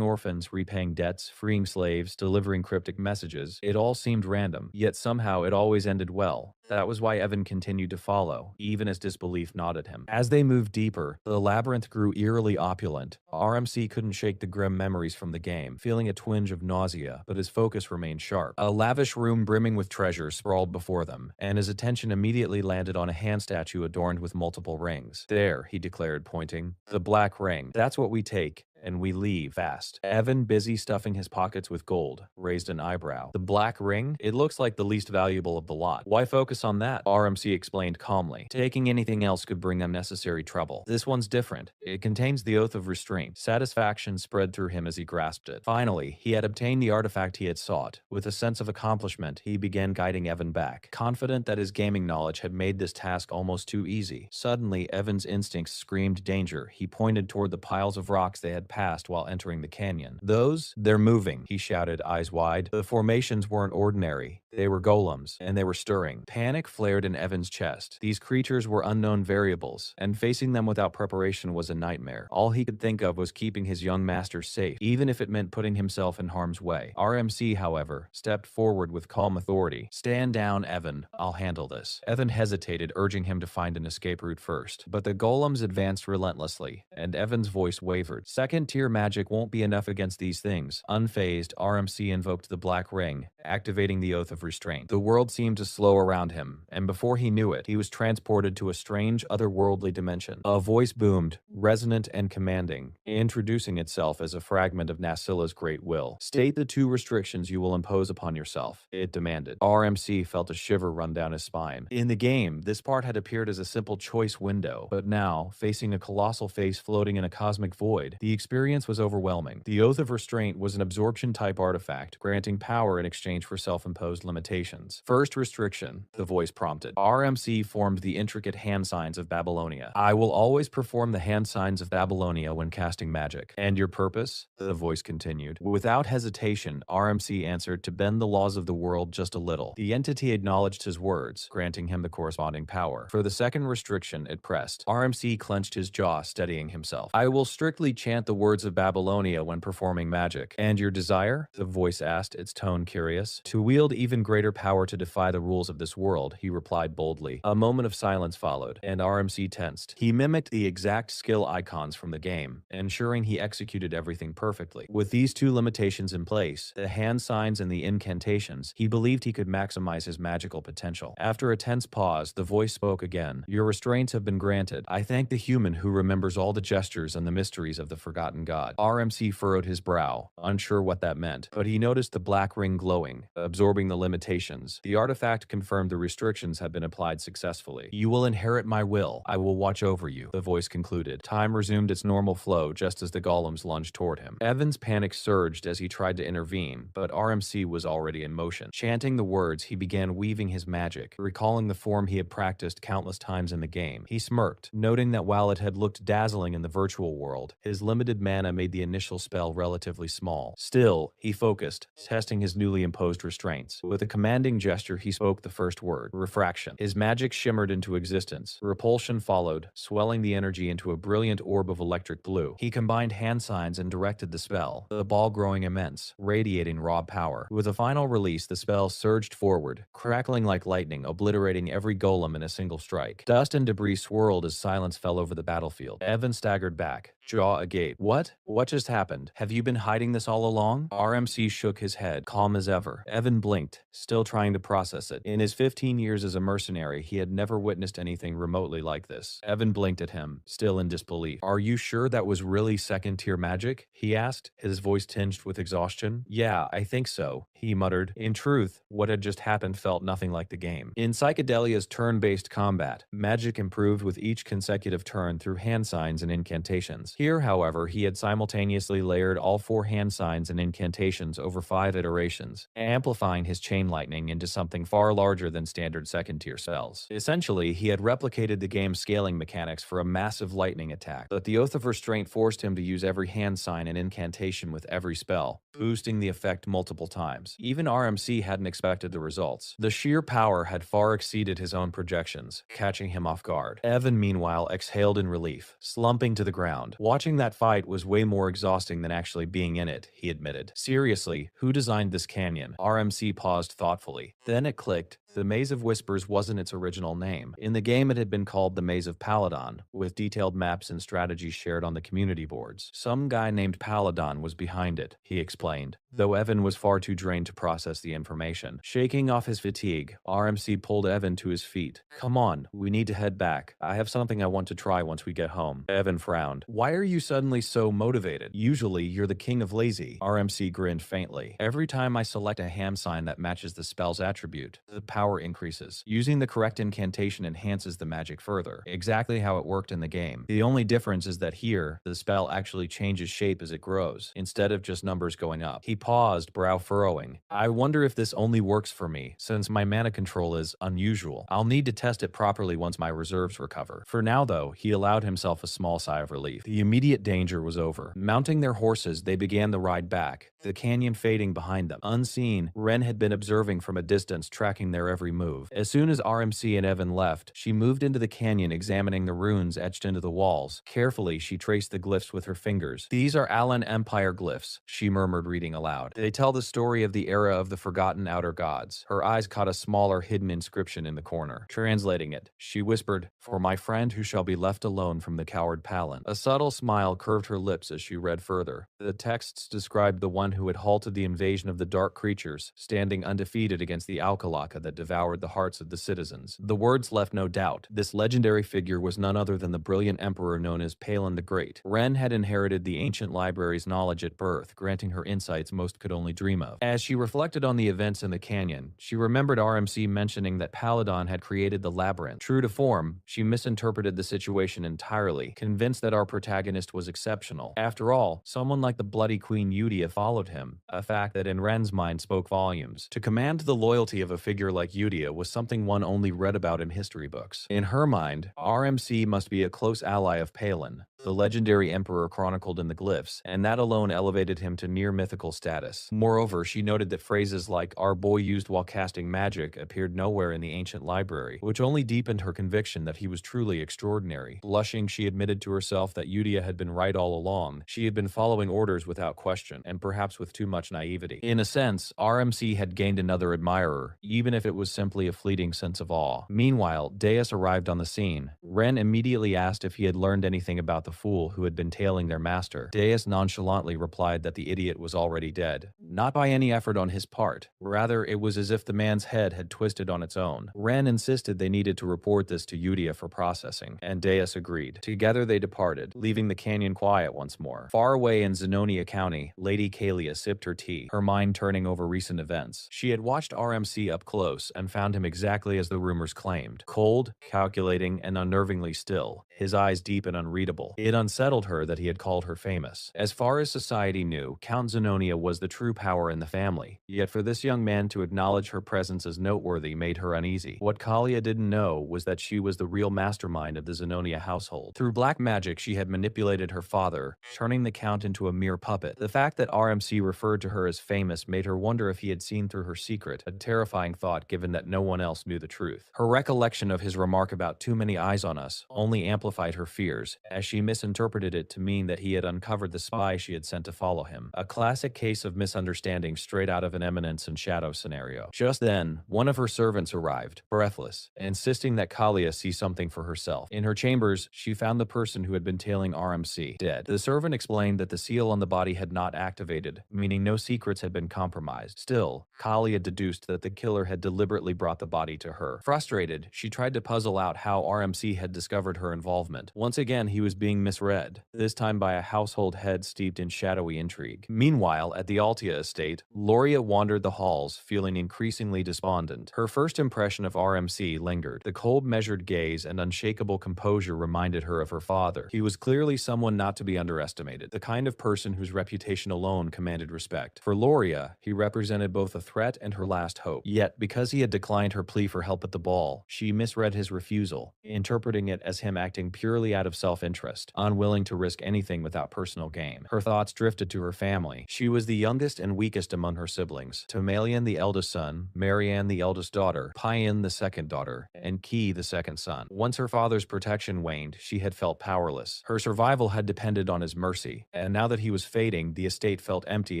orphans, repaying debts, freeing slaves, delivering cryptic messages, it all seemed random, yet somehow it always ended well. That was why Evan continued to follow, even as disbelief gnawed him. As they moved deeper, the labyrinth grew eerily opulent. RMC couldn't shake the grim memories from the game, feeling a twinge of nausea, but his focus remained sharp. A lavish room brimming with treasure sprawled before them, and his attention immediately landed on a hand statue adorned with multiple rings. "There," he declared, pointing. "The black ring. That's what we take. And we leave fast." Evan, busy stuffing his pockets with gold, raised an eyebrow. "The black ring? It looks like the least valuable of the lot. Why focus on that?" RMC explained calmly. "Taking anything else could bring unnecessary trouble. This one's different. It contains the oath of restraint." Satisfaction spread through him as he grasped it. Finally, he had obtained the artifact he had sought. With a sense of accomplishment, he began guiding Evan back, confident that his gaming knowledge had made this task almost too easy. Suddenly, Evan's instincts screamed danger. He pointed toward the piles of rocks they had passed while entering the canyon. "They're moving," he shouted, eyes wide. The formations weren't ordinary. They were golems, and they were stirring. Panic flared in Evan's chest. These creatures were unknown variables, and facing them without preparation was a nightmare. All he could think of was keeping his young master safe, even if it meant putting himself in harm's way. RMC, however, stepped forward with calm authority. "Stand down, Evan. I'll handle this." Evan hesitated, urging him to find an escape route first. But the golems advanced relentlessly, and Evan's voice wavered. "Second-tier magic won't be enough against these things." Unfazed, RMC invoked the black ring, activating the oath of restraint. The world seemed to slow around him, and before he knew it, he was transported to a strange, otherworldly dimension. A voice boomed, resonant and commanding, introducing itself as a fragment of Nasila's great will. "State the 2 restrictions you will impose upon yourself," it demanded. RMC felt a shiver run down his spine. In the game, this part had appeared as a simple choice window, but now, facing a colossal face floating in a cosmic void, the experience was overwhelming. The Oath of Restraint was an absorption-type artifact, granting power in exchange for self-imposed limitations. "First restriction," the voice prompted. RMC formed the intricate hand signs of Babylonia. "I will always perform the hand signs of Babylonia when casting magic." "And your purpose?" the voice continued. Without hesitation, RMC answered, "To bend the laws of the world just a little." The entity acknowledged his words, granting him the corresponding power. For the second restriction, it pressed. RMC clenched his jaw, steadying himself. "I will strictly chant the words of Babylonia when performing magic." "And your desire?" the voice asked, its tone curious. "To wield even greater power to defy the rules of this world," he replied boldly. A moment of silence followed, and RMC tensed. He mimicked the exact skill icons from the game, ensuring he executed everything perfectly. With these 2 limitations in place, the hand signs and the incantations, he believed he could maximize his magical potential. After a tense pause, the voice spoke again. "Your restraints have been granted. I thank the human who remembers all the gestures and the mysteries of the forgotten forgotten god. RMC furrowed his brow, unsure what that meant, but he noticed the black ring glowing, absorbing the limitations. The artifact confirmed the restrictions had been applied successfully. You will inherit my will. I will watch over you, the voice concluded. Time resumed its normal flow just as the golems lunged toward him. Evan's panic surged as he tried to intervene, but RMC was already in motion. Chanting the words, he began weaving his magic, recalling the form he had practiced countless times in the game. He smirked, noting that while it had looked dazzling in the virtual world, his limited mana made the initial spell relatively small. Still, he focused, testing his newly imposed restraints. With a commanding gesture, he spoke the first word, refraction. His magic shimmered into existence. Repulsion followed, swelling the energy into a brilliant orb of electric blue. He combined hand signs and directed the spell, the ball growing immense, radiating raw power. With a final release, the spell surged forward, crackling like lightning, obliterating every golem in a single strike. Dust and debris swirled as silence fell over the battlefield. Evan staggered back, jaw agape. What? What just happened? Have you been hiding this all along? RMC shook his head, calm as ever. Evan blinked, still trying to process it. In his 15 years as a mercenary, he had never witnessed anything remotely like this. Evan blinked at him, still in disbelief. Are you sure that was really second-tier magic? He asked, his voice tinged with exhaustion. Yeah, I think so, he muttered. In truth, what had just happened felt nothing like the game. In Psychedelia's turn-based combat, magic improved with each consecutive turn through hand signs and incantations. Here, however, he had simultaneously layered all 4 hand signs and incantations over 5 iterations, amplifying his chain lightning into something far larger than standard second-tier spells. Essentially, he had replicated the game's scaling mechanics for a massive lightning attack, but the Oath of Restraint forced him to use every hand sign and incantation with every spell, boosting the effect multiple times. Even RMC hadn't expected the results. The sheer power had far exceeded his own projections, catching him off guard. Evan, meanwhile, exhaled in relief, slumping to the ground. Watching that fight was way more exhausting than actually being in it, he admitted. Seriously, who designed this canyon? RMC paused thoughtfully. Then it clicked. The Maze of Whispers wasn't its original name. In the game, it had been called the Maze of Paladon, with detailed maps and strategies shared on the community boards. Some guy named Paladon was behind it, he explained, though Evan was far too drained to process the information. Shaking off his fatigue, RMC pulled Evan to his feet. Come on, we need to head back. I have something I want to try once we get home. Evan frowned. Why are you suddenly so motivated? Usually, you're the king of lazy. RMC grinned faintly. Every time I select a hand sign that matches the spell's attribute, the power increases. Using the correct incantation enhances the magic further, exactly how it worked in the game. The only difference is that here, the spell actually changes shape as it grows, instead of just numbers going up. He paused, brow furrowing. I wonder if this only works for me, since my mana control is unusual. I'll need to test it properly once my reserves recover. For now, though, he allowed himself a small sigh of relief. The immediate danger was over. Mounting their horses, they began the ride back, the canyon fading behind them. Unseen, Ren had been observing from a distance, tracking their every move. As soon as RMC and Evan left, she moved into the canyon, examining the runes etched into the walls. Carefully, she traced the glyphs with her fingers. These are Alan Empire glyphs, she murmured, reading aloud. They tell the story of the era of the forgotten outer gods. Her eyes caught a smaller, hidden inscription in the corner. Translating it, she whispered, "For my friend who shall be left alone from the coward Palin." A subtle smile curved her lips as she read further. The texts described the one who had halted the invasion of the dark creatures, standing undefeated against the Alkalaka that devoured the hearts of the citizens. The words left no doubt. This legendary figure was none other than the brilliant emperor known as Palin the Great. Ren had inherited the ancient library's knowledge at birth, granting her insights most could only dream of. As she reflected on the events in the canyon, she remembered RMC mentioning that Paladon had created the labyrinth. True to form, she misinterpreted the situation entirely, convinced that our protagonist was exceptional. After all, someone like the bloody Queen Eudia followed him, a fact that in Ren's mind spoke volumes. To command the loyalty of a figure like Eudia was something one only read about in history books. In her mind, RMC must be a close ally of Palin, the legendary emperor chronicled in the glyphs, and that alone elevated him to near mythical status. Moreover, she noted that phrases like "our boy used while casting magic" appeared nowhere in the ancient library, which only deepened her conviction that he was truly extraordinary. Blushing, she admitted to herself that Eudia had been right all along. She had been following orders without question, and perhaps with too much naivety. In a sense, RMC had gained another admirer, even if it was simply a fleeting sense of awe. Meanwhile, Deus arrived on the scene. Ren immediately asked if he had learned anything about the the fool who had been tailing their master. Deus nonchalantly replied that the idiot was already dead, not by any effort on his part. Rather, it was as if the man's head had twisted on its own. Ren insisted they needed to report this to Yudia for processing, and Deus agreed. Together they departed, leaving the canyon quiet once more. Far away in Zenonia County, Lady Kalia sipped her tea, her mind turning over recent events. She had watched RMC up close and found him exactly as the rumors claimed. Cold, calculating, and unnervingly still, his eyes deep and unreadable. It unsettled her that he had called her famous. As far as society knew, Count Zenonia was the true power in the family, yet for this young man to acknowledge her presence as noteworthy made her uneasy. What Kalia didn't know was that she was the real mastermind of the Zenonia household. Through black magic, she had manipulated her father, turning the Count into a mere puppet. The fact that RMC referred to her as famous made her wonder if he had seen through her secret, a terrifying thought given that no one else knew the truth. Her recollection of his remark about too many eyes on us only amplified her fears, as she misinterpreted it to mean that he had uncovered the spy she had sent to follow him. A classic case of misunderstanding straight out of an Eminence and Shadow scenario. Just then, one of her servants arrived, breathless, insisting that Kalia see something for herself. In her chambers, she found the person who had been tailing RMC dead. The servant explained that the seal on the body had not activated, meaning no secrets had been compromised. Still, Kalia deduced that the killer had deliberately brought the body to her. Frustrated, she tried to puzzle out how RMC had discovered her involvement. Once again, he was being misread, this time by a household head steeped in shadowy intrigue. Meanwhile, at the Altia estate, Loria wandered the halls, feeling increasingly despondent. Her first impression of RMC lingered. The cold, measured gaze and unshakable composure reminded her of her father. He was clearly someone not to be underestimated, the kind of person whose reputation alone commanded respect. For Loria, he represented both a threat and her last hope. Yet, because he had declined her plea for help at the ball, she misread his refusal, interpreting it as him acting purely out of self-interest, unwilling to risk anything without personal gain. Her thoughts drifted to her family. She was the youngest and weakest among her siblings. Tomalian, the eldest son, Marianne, the eldest daughter, Payan, the second daughter, and Ki, the second son. Once her father's protection waned, she had felt powerless. Her survival had depended on his mercy, and now that he was fading, the estate felt empty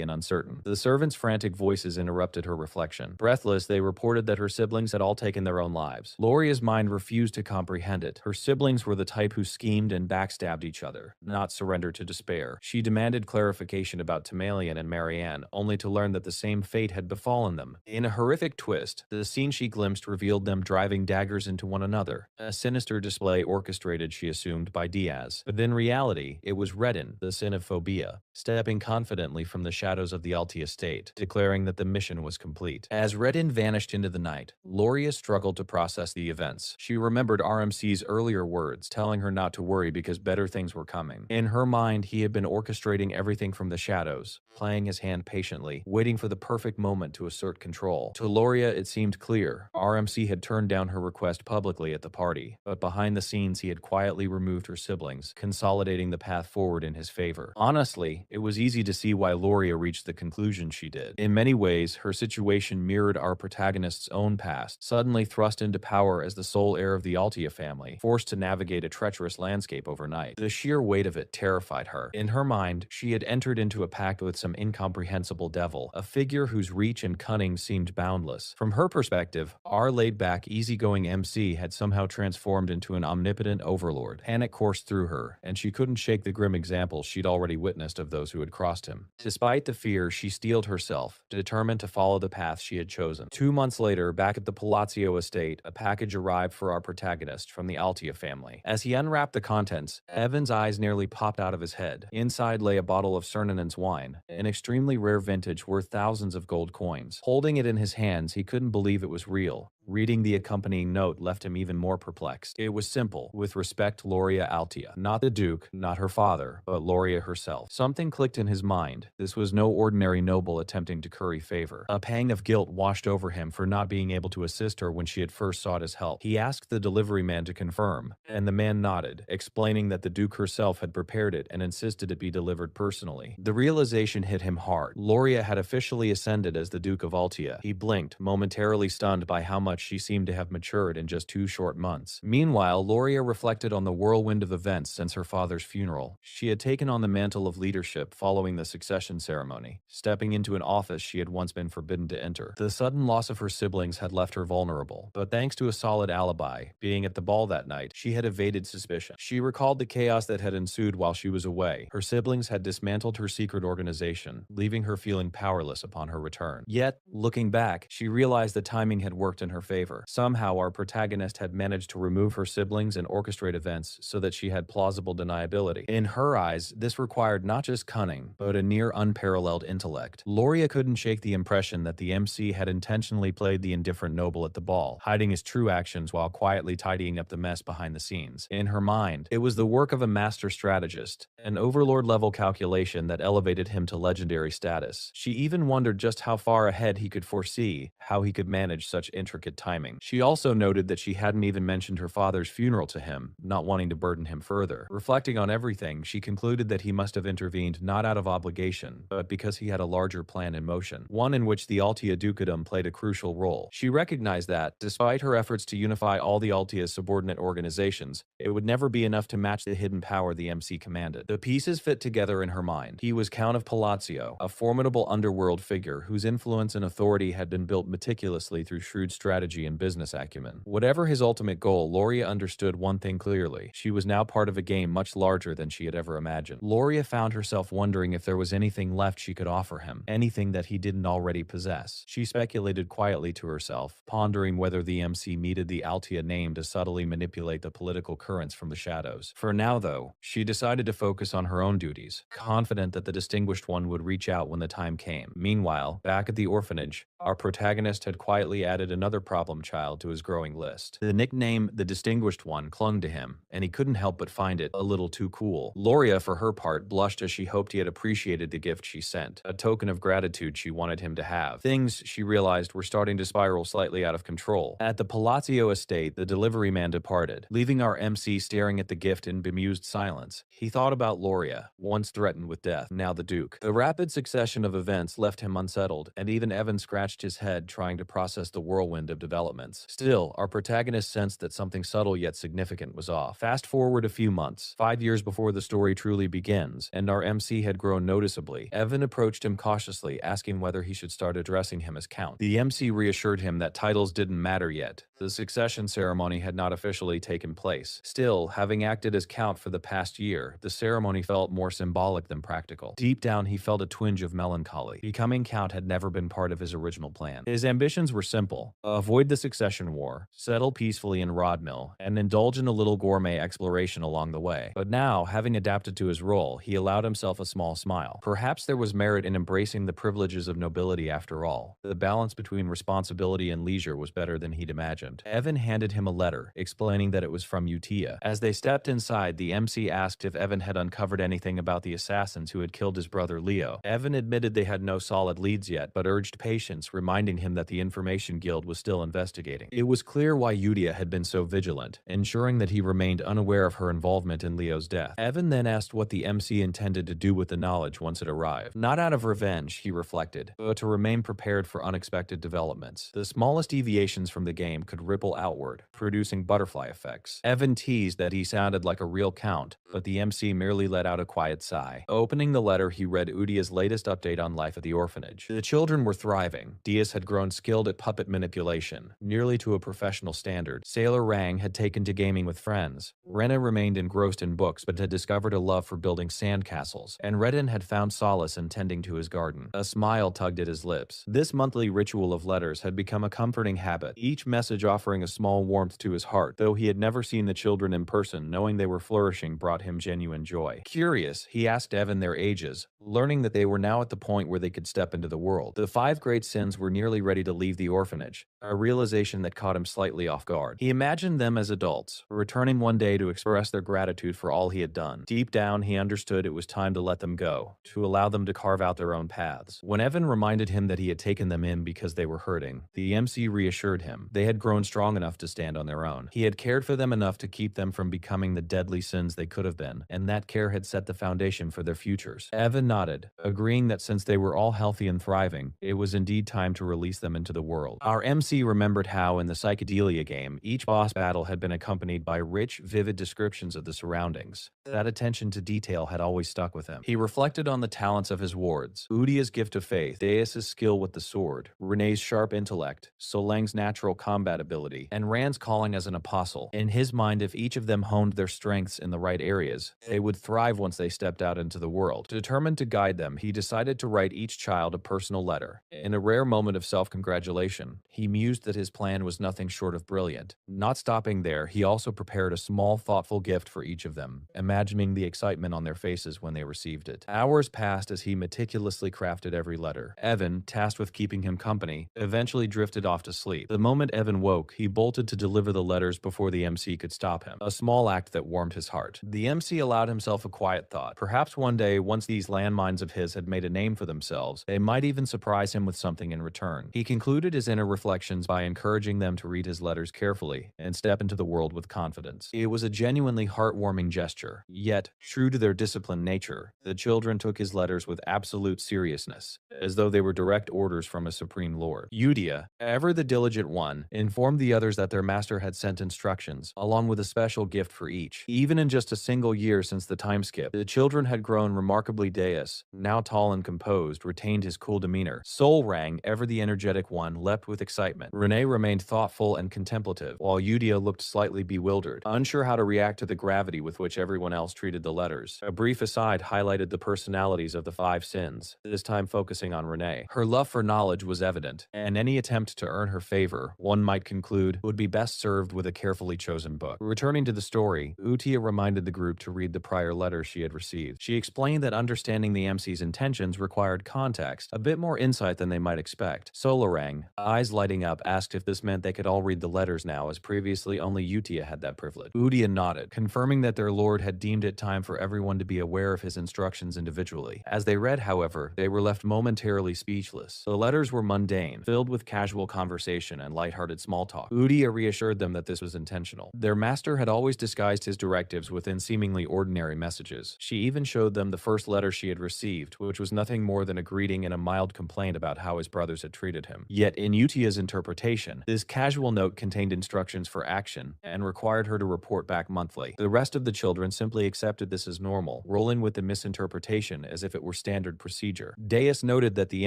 and uncertain. The servants' frantic voices interrupted her reflection. Breathless, they reported that her siblings had all taken their own lives. Loria's mind refused to comprehend it. Her siblings were the type who schemed and backstabbed each other, not surrendered to despair. She demanded clarification about Tomalian and Marianne, only to learn that the same fate had befallen them. In a horrific twist, the scene she glimpsed revealed them driving daggers into one another, a sinister display orchestrated, she assumed, by Diaz. But in reality, it was Redden, the sin of phobia, stepping confidently from the shadows of the Alti estate, declaring that the mission was complete. As Redden vanished into the night, Loria struggled to process the events. She remembered RMC's earlier words, telling her not to worry because better things were coming. In her mind, he had been orchestrating everything from the shadows, playing his hand patiently, waiting for the perfect moment to assert control. To Loria, it seemed clear. RMC had turned down her request publicly at the party, but behind the scenes he had quietly removed her siblings, consolidating the path forward in his favor. Honestly, it was easy to see why Loria reached the conclusion she did. In many ways, her situation mirrored our protagonist's own past, suddenly thrust into power as the sole heir of the Altia family, forced to navigate a treacherous landscape overnight. The sheer weight of it terrified her. In her mind, she had entered into a pact with some incomprehensible devil, a figure whose reach and cunning seemed boundless. From her perspective, our laid-back, easygoing MC had somehow transformed into an omnipotent overlord. Panic coursed through her, and she couldn't shake the grim examples she'd already witnessed of those who had crossed him. Despite the fear, she steeled herself, determined to follow the path she had chosen. 2 months later, back at the Palazzo estate, a package arrived for our protagonist from the Altia family. As he unwrapped the contents, Evan's eyes nearly popped out of his head. Inside lay a bottle of Cernanon's wine, an extremely rare vintage worth thousands of gold coins. Holding it in his hands, he couldn't believe it was real. Reading the accompanying note left him even more perplexed. It was simple: with respect, Loria Altia. Not the Duke, not her father, but Loria herself. Something clicked in his mind. This was no ordinary noble attempting to curry favor. A pang of guilt washed over him for not being able to assist her when she had first sought his help. He asked the delivery man to confirm, and the man nodded, explaining that the Duke herself had prepared it and insisted it be delivered personally. The realization hit him hard. Loria had officially ascended as the Duke of Altia. He blinked, momentarily stunned by how much much she seemed to have matured in just 2 short months. Meanwhile, Loria reflected on the whirlwind of events since her father's funeral. She had taken on the mantle of leadership following the succession ceremony, stepping into an office she had once been forbidden to enter. The sudden loss of her siblings had left her vulnerable, but thanks to a solid alibi, being at the ball that night, she had evaded suspicion. She recalled the chaos that had ensued while she was away. Her siblings had dismantled her secret organization, leaving her feeling powerless upon her return. Yet, looking back, she realized the timing had worked in her favor. Somehow, our protagonist had managed to remove her siblings and orchestrate events so that she had plausible deniability. In her eyes, this required not just cunning, but a near unparalleled intellect. Loria couldn't shake the impression that the MC had intentionally played the indifferent noble at the ball, hiding his true actions while quietly tidying up the mess behind the scenes. In her mind, it was the work of a master strategist, an overlord-level calculation that elevated him to legendary status. She even wondered just how far ahead he could foresee, how he could manage such intricate timing. She also noted that she hadn't even mentioned her father's funeral to him, not wanting to burden him further. Reflecting on everything, she concluded that he must have intervened not out of obligation, but because he had a larger plan in motion, one in which the Altia Dukedom played a crucial role. She recognized that, despite her efforts to unify all the Altia's subordinate organizations, it would never be enough to match the hidden power the MC commanded. The pieces fit together in her mind. He was Count of Palazzo, a formidable underworld figure whose influence and authority had been built meticulously through shrewd strategy and business acumen. Whatever his ultimate goal, Loria understood one thing clearly. She was now part of a game much larger than she had ever imagined. Loria found herself wondering if there was anything left she could offer him, anything that he didn't already possess. She speculated quietly to herself, pondering whether the MC needed the Altia name to subtly manipulate the political currents from the shadows. For now, though, she decided to focus on her own duties, confident that the Distinguished One would reach out when the time came. Meanwhile, back at the orphanage, our protagonist had quietly added another problem child to his growing list. The nickname The Distinguished One clung to him, and he couldn't help but find it a little too cool. Loria, for her part, blushed as she hoped he had appreciated the gift she sent, a token of gratitude she wanted him to have. Things, she realized, were starting to spiral slightly out of control. At the Palazzo estate, the delivery man departed, leaving our MC staring at the gift in bemused silence. He thought about Loria, once threatened with death, now the Duke. The rapid succession of events left him unsettled, and even Evan scratched his head trying to process the whirlwind of developments. Still, our protagonist sensed that something subtle yet significant was off. Fast forward a few months, 5 years before the story truly begins, and our MC had grown noticeably. Evan approached him cautiously, asking whether he should start addressing him as Count. The MC reassured him that titles didn't matter yet. The succession ceremony had not officially taken place. Still, having acted as Count for the past year, the ceremony felt more symbolic than practical. Deep down, he felt a twinge of melancholy. Becoming Count had never been part of his original plan. His ambitions were simple: avoid the succession war, settle peacefully in Rodmill, and indulge in a little gourmet exploration along the way. But now, having adapted to his role, he allowed himself a small smile. Perhaps there was merit in embracing the privileges of nobility after all. The balance between responsibility and leisure was better than he'd imagined. Evan handed him a letter, explaining that it was from Utia. As they stepped inside, the MC asked if Evan had uncovered anything about the assassins who had killed his brother Leo. Evan admitted they had no solid leads yet, but urged patience, reminding him that the Information Guild was still investigating. It was clear why Utia had been so vigilant, ensuring that he remained unaware of her involvement in Leo's death. Evan then asked what the MC intended to do with the knowledge once it arrived. Not out of revenge, he reflected, but to remain prepared for unexpected developments. The smallest deviations from the game could ripple outward, producing butterfly effects. Evan teased that he sounded like a real Count, but the MC merely let out a quiet sigh. Opening the letter, he read Udia's latest update on life at the orphanage. The children were thriving. Diaz had grown skilled at puppet manipulation, nearly to a professional standard. Sailor Rang had taken to gaming with friends. Rena remained engrossed in books but had discovered a love for building sandcastles, and Redden had found solace in tending to his garden. A smile tugged at his lips. This monthly ritual of letters had become a comforting habit, each message offering a small warmth to his heart. Though he had never seen the children in person, knowing they were flourishing brought him genuine joy. Curious, he asked Evan their ages, learning that they were now at the point where they could step into the world. The 5 great sins were nearly ready to leave the orphanage, a realization that caught him slightly off guard. He imagined them as adults, returning one day to express their gratitude for all he had done. Deep down, he understood it was time to let them go, to allow them to carve out their own paths. When Evan reminded him that he had taken them in because they were hurting, the MC reassured him they had grown strong enough to stand on their own. He had cared for them enough to keep them from becoming the deadly sins they could have been, and that care had set the foundation for their futures. Evan nodded, agreeing that since they were all healthy and thriving, it was indeed time to release them into the world. Our MC MC remembered how, in the psychedelia game, each boss battle had been accompanied by rich, vivid descriptions of the surroundings. That attention to detail had always stuck with him. He reflected on the talents of his wards: Udia's gift of faith, Deus's skill with the sword, Renee's sharp intellect, Solang's natural combat ability, and Rand's calling as an apostle. In his mind, if each of them honed their strengths in the right areas, they would thrive once they stepped out into the world. Determined to guide them, he decided to write each child a personal letter. In a rare moment of self-congratulation, he mused that his plan was nothing short of brilliant. Not stopping there, he also prepared a small, thoughtful gift for each of them, imagining the excitement on their faces when they received it. Hours passed as he meticulously crafted every letter. Evan, tasked with keeping him company, eventually drifted off to sleep. The moment Evan woke, he bolted to deliver the letters before the MC could stop him, a small act that warmed his heart. The MC allowed himself a quiet thought. Perhaps one day, once these landmines of his had made a name for themselves, they might even surprise him with something in return. He concluded his inner reflections by encouraging them to read his letters carefully and step into the world with confidence. It was a genuinely heartwarming gesture. Yet, true to their disciplined nature, the children took his letters with absolute seriousness, as though they were direct orders from a supreme lord. Udia, ever the diligent one, informed the others that their master had sent instructions, along with a special gift for each. Even in just a single year since the time skip, the children had grown remarkably. Deus, now tall and composed, retained his cool demeanor. Solrang, ever the energetic one, leapt with excitement. Renee remained thoughtful and contemplative, while Udia looked slightly bewildered, unsure how to react to the gravity with which everyone else treated the letters. A brief aside highlighted the personalities of the five sins, this time focusing on Renee. Her love for knowledge was evident, and any attempt to earn her favor, one might conclude, would be best served with a carefully chosen book. Returning to the story, Utia reminded the group to read the prior letter she had received. She explained that understanding the MC's intentions required context, a bit more insight than they might expect. Solarang, eyes lighting up, asked if this meant they could all read the letters now, as previously only Utia had that privilege. Udia nodded, confirming that their lord had deemed it time for everyone to be aware of his instructions individually. As they read, however, they were left momentarily speechless. The letters were mundane, filled with casual conversation and lighthearted small talk. Udia reassured them that this was intentional. Their master had always disguised his directives within seemingly ordinary messages. She even showed them the first letter she had received, which was nothing more than a greeting and a mild complaint about how his brothers had treated him. Yet, in Utia's interpretation, this casual note contained instructions for action and required her to report back monthly. The rest of the children simply accepted this as normal, rolling with the misinterpretation as if it were standard procedure. Deus noted that the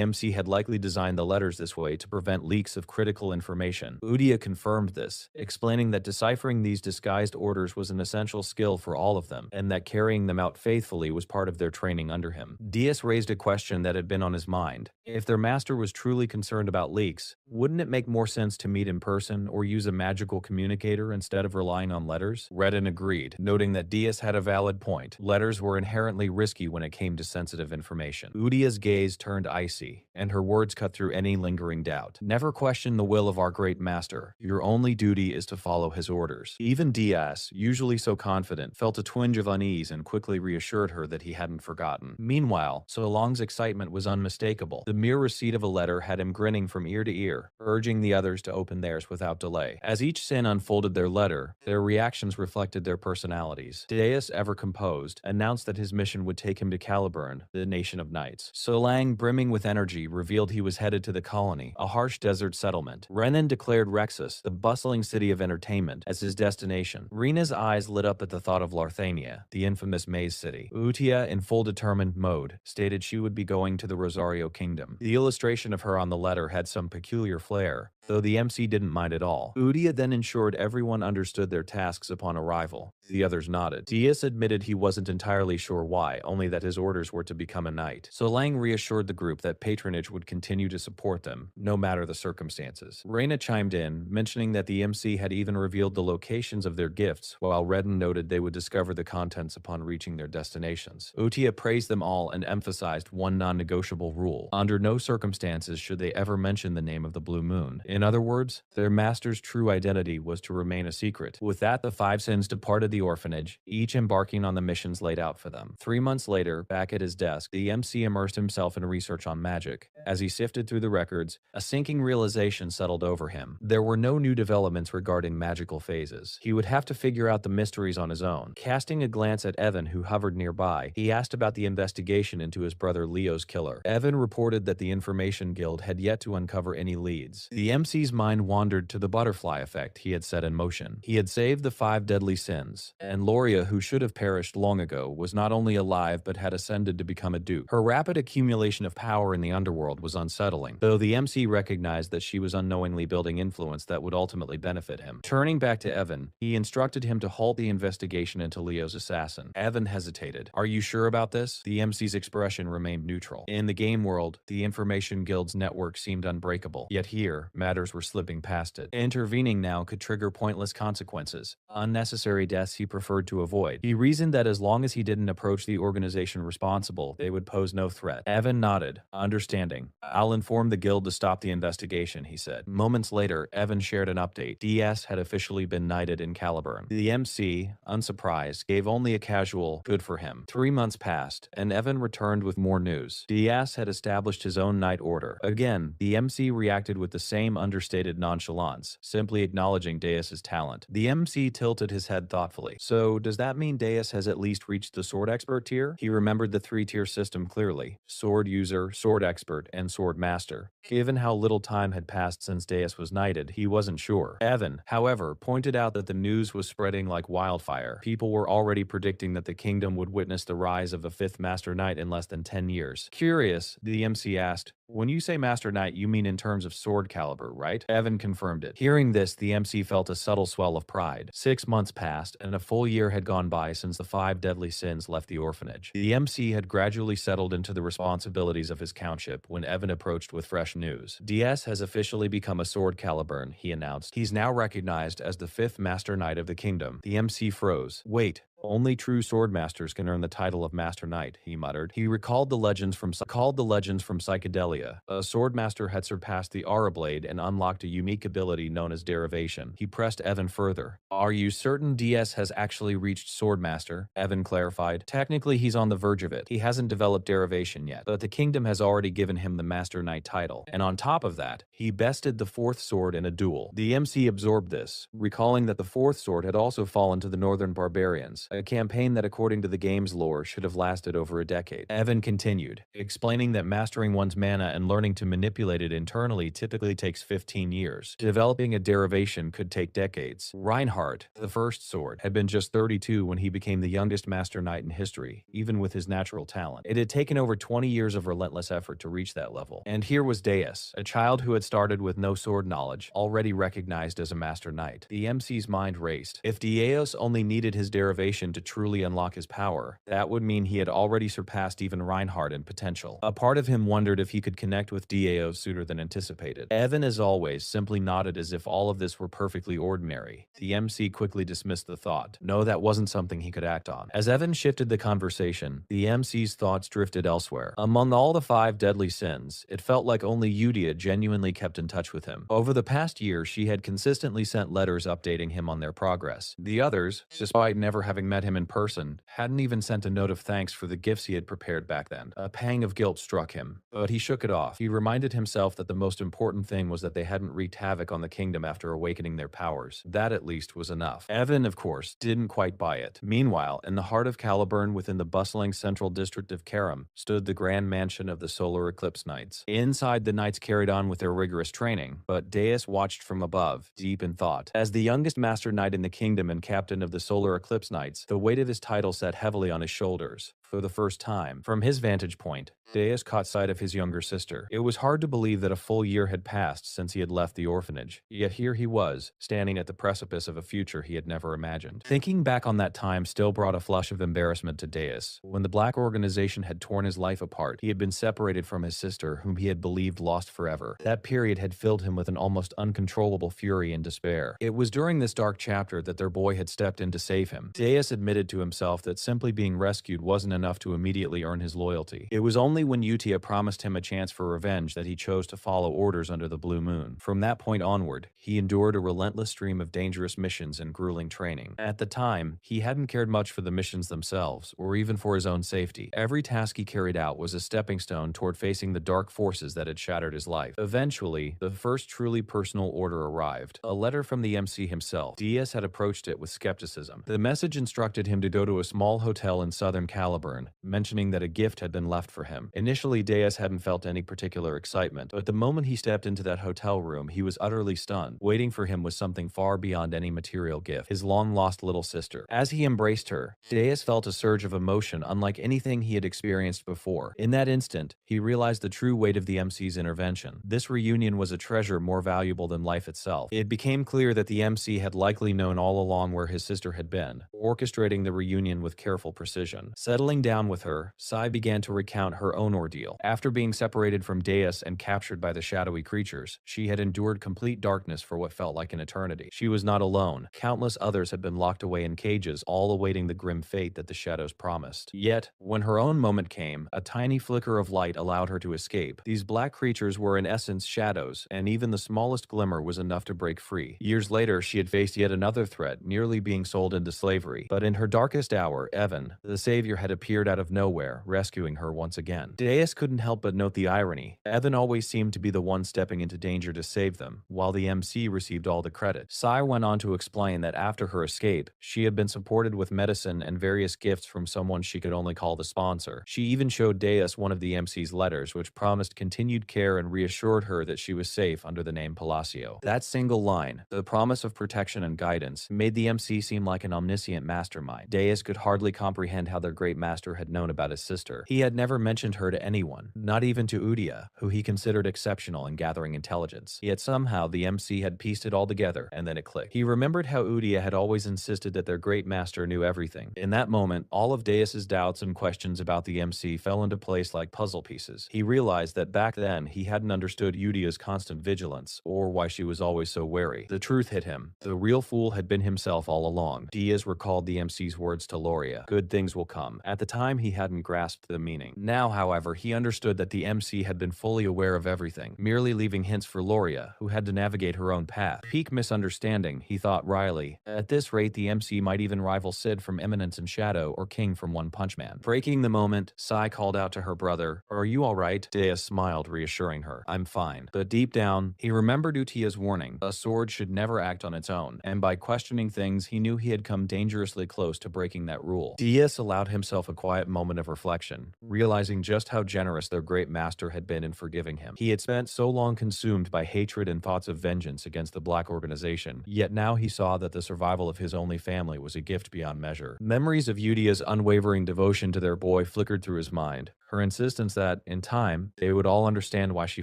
MC had likely designed the letters this way to prevent leaks of critical information. Udia confirmed this, explaining that deciphering these disguised orders was an essential skill for all of them, and that carrying them out faithfully was part of their training under him. Deus raised a question that had been on his mind. If their master was truly concerned about leaks, wouldn't it make more sense to meet in person or use a magical communicator instead of relying on letters? Redden agreed, noting that Deus had a valid point. Letters were inherently risky when it came to sensitive information. Udia's gaze turned icy, and her words cut through any lingering doubt. Never question the will of our great master. Your only duty is to follow his orders. Even Diaz, usually so confident, felt a twinge of unease and quickly reassured her that he hadn't forgotten. Meanwhile, Solong's excitement was unmistakable. The mere receipt of a letter had him grinning from ear to ear, urging the others to open theirs without delay. As each sin unfolded their letter, their reactions reflected their personalities. Deus, ever composed, announced that his mission would take him to Caliburn, the nation of knights. Solang, brimming with energy, revealed he was headed to the colony, a harsh desert settlement. Renan declared Rexus, the bustling city of entertainment, as his destination. Rena's eyes lit up at the thought of Larthania, the infamous maze city. Utia, in full determined mode, stated she would be going to the Rosario Kingdom. The illustration of her on the letter had some peculiar flair, though the MC didn't mind at all. Udia then ensured everyone understood their tasks upon arrival. The others nodded. Diaz admitted he wasn't entirely sure why, only that his orders were to become a knight. Solang reassured the group that patronage would continue to support them, no matter the circumstances. Reina chimed in, mentioning that the MC had even revealed the locations of their gifts, while Redden noted they would discover the contents upon reaching their destinations. Utia praised them all and emphasized one non-negotiable rule. Under no circumstances should they ever mention the name of the Blue Moon. In other words, their master's true identity was to remain a secret. With that, the five sins departed the orphanage, each embarking on the missions laid out for them. 3 months later, back at his desk, the MC immersed himself in research on magic. As he sifted through the records, a sinking realization settled over him. There were no new developments regarding magical phases. He would have to figure out the mysteries on his own. Casting a glance at Evan, who hovered nearby, he asked about the investigation into his brother Leo's killer. Evan reported that the Information Guild had yet to uncover any leads. The MC's mind wandered to the butterfly effect he had set in motion. He had saved the 5 deadly sins, and Loria, who should have perished long ago, was not only alive but had ascended to become a duke. Her rapid accumulation of power in the underworld was unsettling, though the MC recognized that she was unknowingly building influence that would ultimately benefit him. Turning back to Evan, he instructed him to halt the investigation into Leo's assassin. Evan hesitated. "Are you sure about this?" The MC's expression remained neutral. In the game world, the Information Guild's network seemed unbreakable, yet here, matters were slipping past it. Intervening now could trigger pointless consequences, unnecessary deaths he preferred to avoid. He reasoned that as long as he didn't approach the organization responsible, they would pose no threat. Evan nodded, understanding. "I'll inform the guild to stop the investigation," he said. Moments later, Evan shared an update. DS had officially been knighted in Caliburn. The MC, unsurprised, gave only a casual, "good for him." 3 months passed, and Evan returned with more news. Diaz had established his own knight order. Again, the MC reacted with the same understated nonchalance, simply acknowledging Deus's talent. The MC tilted his head thoughtfully. "So, does that mean Deus has at least reached the sword expert tier?" He remembered the 3-tier system clearly: sword user, sword expert, and sword master. Given how little time had passed since Deus was knighted, he wasn't sure. Evan, however, pointed out that the news was spreading like wildfire. People were already predicting that the kingdom would witness the rise of a 5th Master Knight in less than 10 years. Curious, the MC asked, "When you say Master Knight, you mean in terms of sword caliber, right?" Evan confirmed it. Hearing this, the MC felt a subtle swell of pride. 6 months passed, and a full year had gone by since the 5 deadly sins left the orphanage. The MC had gradually settled into the responsibilities of his countship when Evan approached with fresh news. "DS has officially become a sword Caliburn," he announced. "He's now recognized as the 5th Master Knight of the kingdom." The MC froze. "Wait. Only true swordmasters can earn the title of Master Knight," he muttered. He recalled the legends from Psychedelia. A swordmaster had surpassed the Aura Blade and unlocked a unique ability known as derivation. He pressed Evan further. "Are you certain DS has actually reached Swordmaster?" Evan clarified. "Technically, he's on the verge of it. He hasn't developed derivation yet, but the kingdom has already given him the Master Knight title. And on top of that, he bested the 4th sword in a duel." The MC absorbed this, recalling that the 4th sword had also fallen to the Northern Barbarians, a campaign that according to the game's lore should have lasted over a decade. Evan continued, explaining that mastering one's mana and learning to manipulate it internally typically takes 15 years. Developing a derivation could take decades. Reinhardt, the 1st sword, had been just 32 when he became the youngest Master Knight in history, even with his natural talent. It had taken over 20 years of relentless effort to reach that level. And here was Deus, a child who had started with no sword knowledge, already recognized as a Master Knight. The MC's mind raced. If Deus only needed his derivation to truly unlock his power, that would mean he had already surpassed even Reinhardt in potential. A part of him wondered if he could connect with Deus sooner than anticipated. Evan, as always, simply nodded as if all of this were perfectly ordinary. The MC quickly dismissed the thought. No, that wasn't something he could act on. As Evan shifted the conversation, the MC's thoughts drifted elsewhere. Among all the 5 deadly sins, it felt like only Yudia genuinely kept in touch with him. Over the past year, she had consistently sent letters updating him on their progress. The others, despite never having met him in person, hadn't even sent a note of thanks for the gifts he had prepared back then. A pang of guilt struck him, but he shook it off. He reminded himself that the most important thing was that they hadn't wreaked havoc on the kingdom after awakening their powers. That at least was enough. Evan, of course, didn't quite buy it. Meanwhile, in the heart of Caliburn, within the bustling central district of Karam, stood the grand mansion of the Solar Eclipse Knights. Inside, the knights carried on with their rigorous training, but Deus watched from above, deep in thought. As the youngest Master Knight in the kingdom and captain of the Solar Eclipse Knights, the weight of his title sat heavily on his shoulders. For the first time, from his vantage point, Deus caught sight of his younger sister. It was hard to believe that a full year had passed since he had left the orphanage, yet here he was, standing at the precipice of a future he had never imagined. Thinking back on that time still brought a flush of embarrassment to Deus. When the Black Organization had torn his life apart, he had been separated from his sister, whom he had believed lost forever. That period had filled him with an almost uncontrollable fury and despair. It was during this dark chapter that their boy had stepped in to save him. Deus admitted to himself that simply being rescued wasn't enough to immediately earn his loyalty. It was only when Utia promised him a chance for revenge that he chose to follow orders under the blue moon. From that point onward, he endured a relentless stream of dangerous missions and grueling training. At the time, he hadn't cared much for the missions themselves, or even for his own safety. Every task he carried out was a stepping stone toward facing the dark forces that had shattered his life. Eventually, the first truly personal order arrived. A letter from the MC himself. Diaz had approached it with skepticism. The message instructed him to go to a small hotel in southern Caliburn Caliburn, mentioning that a gift had been left for him. Initially, Deus hadn't felt any particular excitement, but the moment he stepped into that hotel room, he was utterly stunned. Waiting for him was something far beyond any material gift, his long-lost little sister. As he embraced her, Deus felt a surge of emotion unlike anything he had experienced before. In that instant, he realized the true weight of the MC's intervention. This reunion was a treasure more valuable than life itself. It became clear that the MC had likely known all along where his sister had been, orchestrating the reunion with careful precision. Settling down with her, Sai began to recount her own ordeal. After being separated from Deus and captured by the shadowy creatures, she had endured complete darkness for what felt like an eternity. She was not alone. Countless others had been locked away in cages, all awaiting the grim fate that the shadows promised. Yet, when her own moment came, a tiny flicker of light allowed her to escape. These black creatures were in essence shadows, and even the smallest glimmer was enough to break free. Years later, she had faced yet another threat, nearly being sold into slavery. But in her darkest hour, Evan, the savior, had appeared out of nowhere, rescuing her once again. Deus couldn't help but note the irony. Evan always seemed to be the one stepping into danger to save them, while the MC received all the credit. Sai went on to explain that after her escape, she had been supported with medicine and various gifts from someone she could only call the sponsor. She even showed Deus one of the MC's letters, which promised continued care and reassured her that she was safe under the name Palacio. That single line, the promise of protection and guidance, made the MC seem like an omniscient mastermind. Deus could hardly comprehend how their great master had known about his sister. He had never mentioned her to anyone, not even to Udia, who he considered exceptional in gathering intelligence. Yet somehow the MC had pieced it all together, and then it clicked. He remembered how Udia had always insisted that their great master knew everything. In that moment, all of Deus's doubts and questions about the MC fell into place like puzzle pieces. He realized that back then he hadn't understood Udia's constant vigilance, or why she was always so wary. The truth hit him. The real fool had been himself all along. Diaz recalled the MC's words to Loria. Good things will come. At the time, he hadn't grasped the meaning. Now, however, he understood that the MC had been fully aware of everything, merely leaving hints for Loria, who had to navigate her own path. Peak misunderstanding, he thought wryly. At this rate, the MC might even rival Sid from Eminence and Shadow or King from One Punch Man. Breaking the moment, Sai called out to her brother, "Are you alright?" Deus smiled, reassuring her, "I'm fine." But deep down, he remembered Utia's warning. A sword should never act on its own, and by questioning things, he knew he had come dangerously close to breaking that rule. Deus allowed himself a quiet moment of reflection, realizing just how generous their great master had been in forgiving him. He had spent so long consumed by hatred and thoughts of vengeance against the Black Organization, yet now he saw that the survival of his only family was a gift beyond measure. Memories of Utia's unwavering devotion to their boy flickered through his mind. Her insistence that, in time, they would all understand why she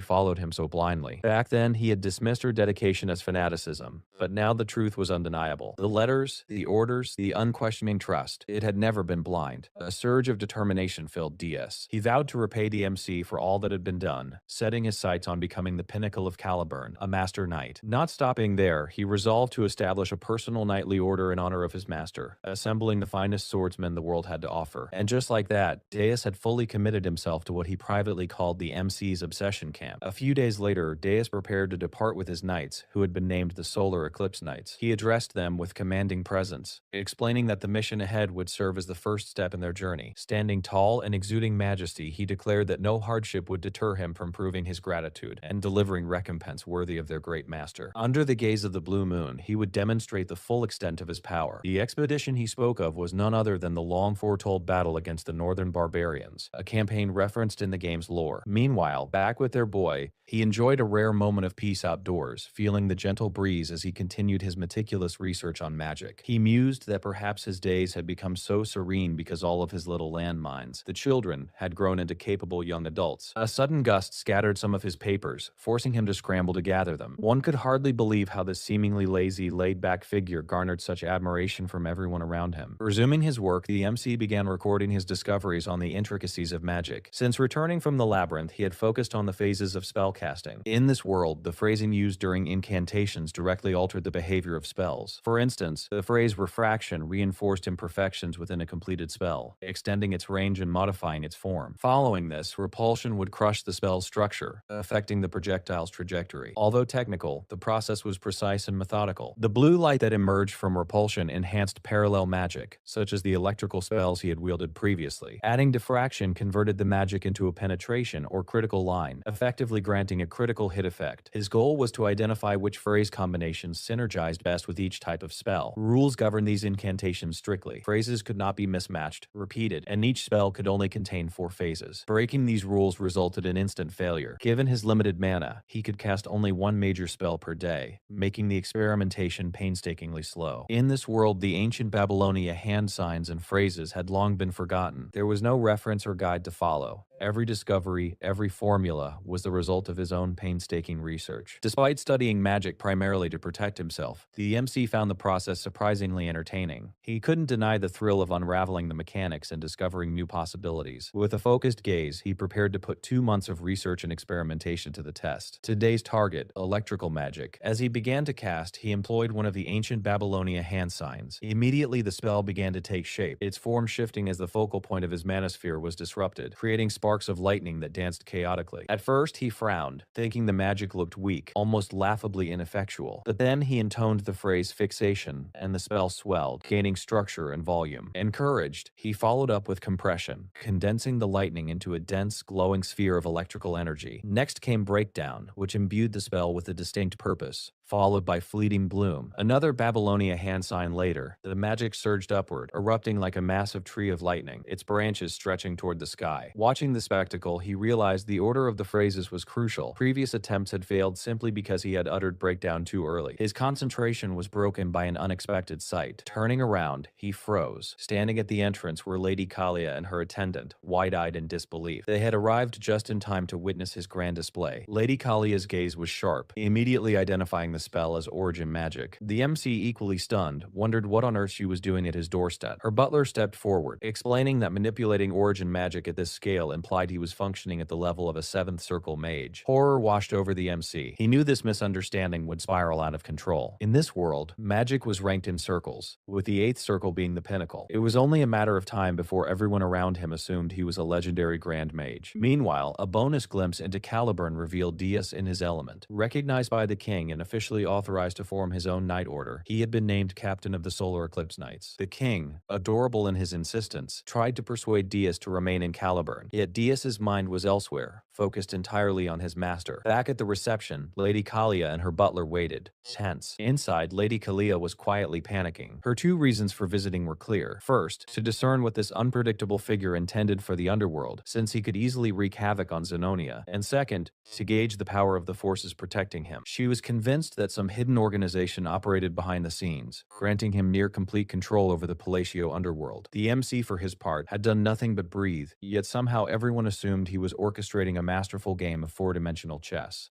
followed him so blindly. Back then, he had dismissed her dedication as fanaticism, but now the truth was undeniable. The letters, the orders, the unquestioning trust. It had never been blind. A surge of determination filled Diaz. He vowed to repay the MC for all that had been done, setting his sights on becoming the pinnacle of Caliburn, a master knight. Not stopping there, he resolved to establish a personal knightly order in honor of his master, assembling the finest swordsmen the world had to offer. And just like that, Deus had fully committed himself to what he privately called the MC's obsession camp. A few days later, Deus prepared to depart with his knights, who had been named the Solar Eclipse Knights. He addressed them with commanding presence, explaining that the mission ahead would serve as the first step in their journey. Standing tall and exuding majesty, he declared that no hardship would deter him from proving his gratitude and delivering recompense worthy of their great master. Under the gaze of the blue moon, he would demonstrate the full extent of his power. The expedition he spoke of was none other than the long-foretold battle against the northern barbarians, a campaign referenced in the game's lore. Meanwhile, back with their boy, he enjoyed a rare moment of peace outdoors, feeling the gentle breeze as he continued his meticulous research on magic. He mused that perhaps his days had become so serene because all of his little landmines, the children, had grown into capable young adults. A sudden gust scattered some of his papers, forcing him to scramble to gather them. One could hardly believe how this seemingly lazy, laid-back figure garnered such admiration from everyone around him. Resuming his work, the MC began recording his discoveries on the intricacies of magic. Since returning from the labyrinth, he had focused on the phases of spellcasting. In this world, the phrasing used during incantations directly altered the behavior of spells. For instance, the phrase refraction reinforced imperfections within a completed spell, extending its range and modifying its form. Following this, repulsion would crush the spell's structure, affecting the projectile's trajectory. Although technical, the process was precise and methodical. The blue light that emerged from repulsion enhanced parallel magic, such as the electrical spells he had wielded previously. Adding diffraction converted the magic into a penetration or critical line, effectively granting a critical hit effect. His goal was to identify which phrase combinations synergized best with each type of spell. Rules governed these incantations strictly. Phrases could not be mismatched, repeated, and each spell could only contain 4 phases. Breaking these rules resulted in instant failure. Given his limited mana, he could cast only one major spell per day, making the experimentation painstakingly slow. In this world, the ancient Babylonia hand signs and phrases had long been forgotten. There was no reference or guide to follow. Every discovery, every formula, was the result of his own painstaking research. Despite studying magic primarily to protect himself, the MC found the process surprisingly entertaining. He couldn't deny the thrill of unraveling the mechanics and discovering new possibilities. With a focused gaze, he prepared to put 2 months of research and experimentation to the test. Today's target, electrical magic. As he began to cast, he employed one of the ancient Babylonia hand signs. Immediately, the spell began to take shape, its form shifting as the focal point of his manosphere was disrupted, creating sparks of lightning that danced chaotically. At first, he frowned, thinking the magic looked weak, almost laughably ineffectual. But then he intoned the phrase fixation, and the spell swelled, gaining structure and volume. Encouraged, he followed up with compression, condensing the lightning into a dense, glowing sphere of electrical energy. Next came breakdown, which imbued the spell with a distinct purpose, followed by fleeting bloom. Another Babylonia hand sign later, the magic surged upward, erupting like a massive tree of lightning, its branches stretching toward the sky. Watching the spectacle, he realized the order of the phrases was crucial. Previous attempts had failed simply because he had uttered breakdown too early. His concentration was broken by an unexpected sight. Turning around, he froze, standing at the entrance were Lady Kalia and her attendant, wide-eyed in disbelief. They had arrived just in time to witness his grand display. Lady Kalia's gaze was sharp, immediately identifying the spell as origin magic. The MC, equally stunned, wondered what on earth she was doing at his doorstep. Her butler stepped forward, explaining that manipulating origin magic at this scale implied he was functioning at the level of a 7th circle mage. Horror washed over the MC. He knew this misunderstanding would spiral out of control. In this world, magic was ranked in circles, with the 8th circle being the pinnacle. It was only a matter of time before everyone around him assumed he was a legendary grand mage. Meanwhile, a bonus glimpse into Caliburn revealed Diaz in his element. Recognized by the king and officially authorized to form his own Knight Order, he had been named captain of the Solar Eclipse Knights. The king, adorable in his insistence, tried to persuade Diaz to remain in Caliburn, yet Diaz's mind was elsewhere, focused entirely on his master. Back at the reception, Lady Kalia and her butler waited, tense. Inside, Lady Kalia was quietly panicking. Her 2 reasons for visiting were clear. First, to discern what this unpredictable figure intended for the underworld, since he could easily wreak havoc on Zenonia, and second, to gauge the power of the forces protecting him. She was convinced that some hidden organization operated behind the scenes, granting him near complete control over the Palatial underworld. The MC, for his part, had done nothing but breathe, yet somehow everyone assumed he was orchestrating a masterful game of 4-dimensional chess.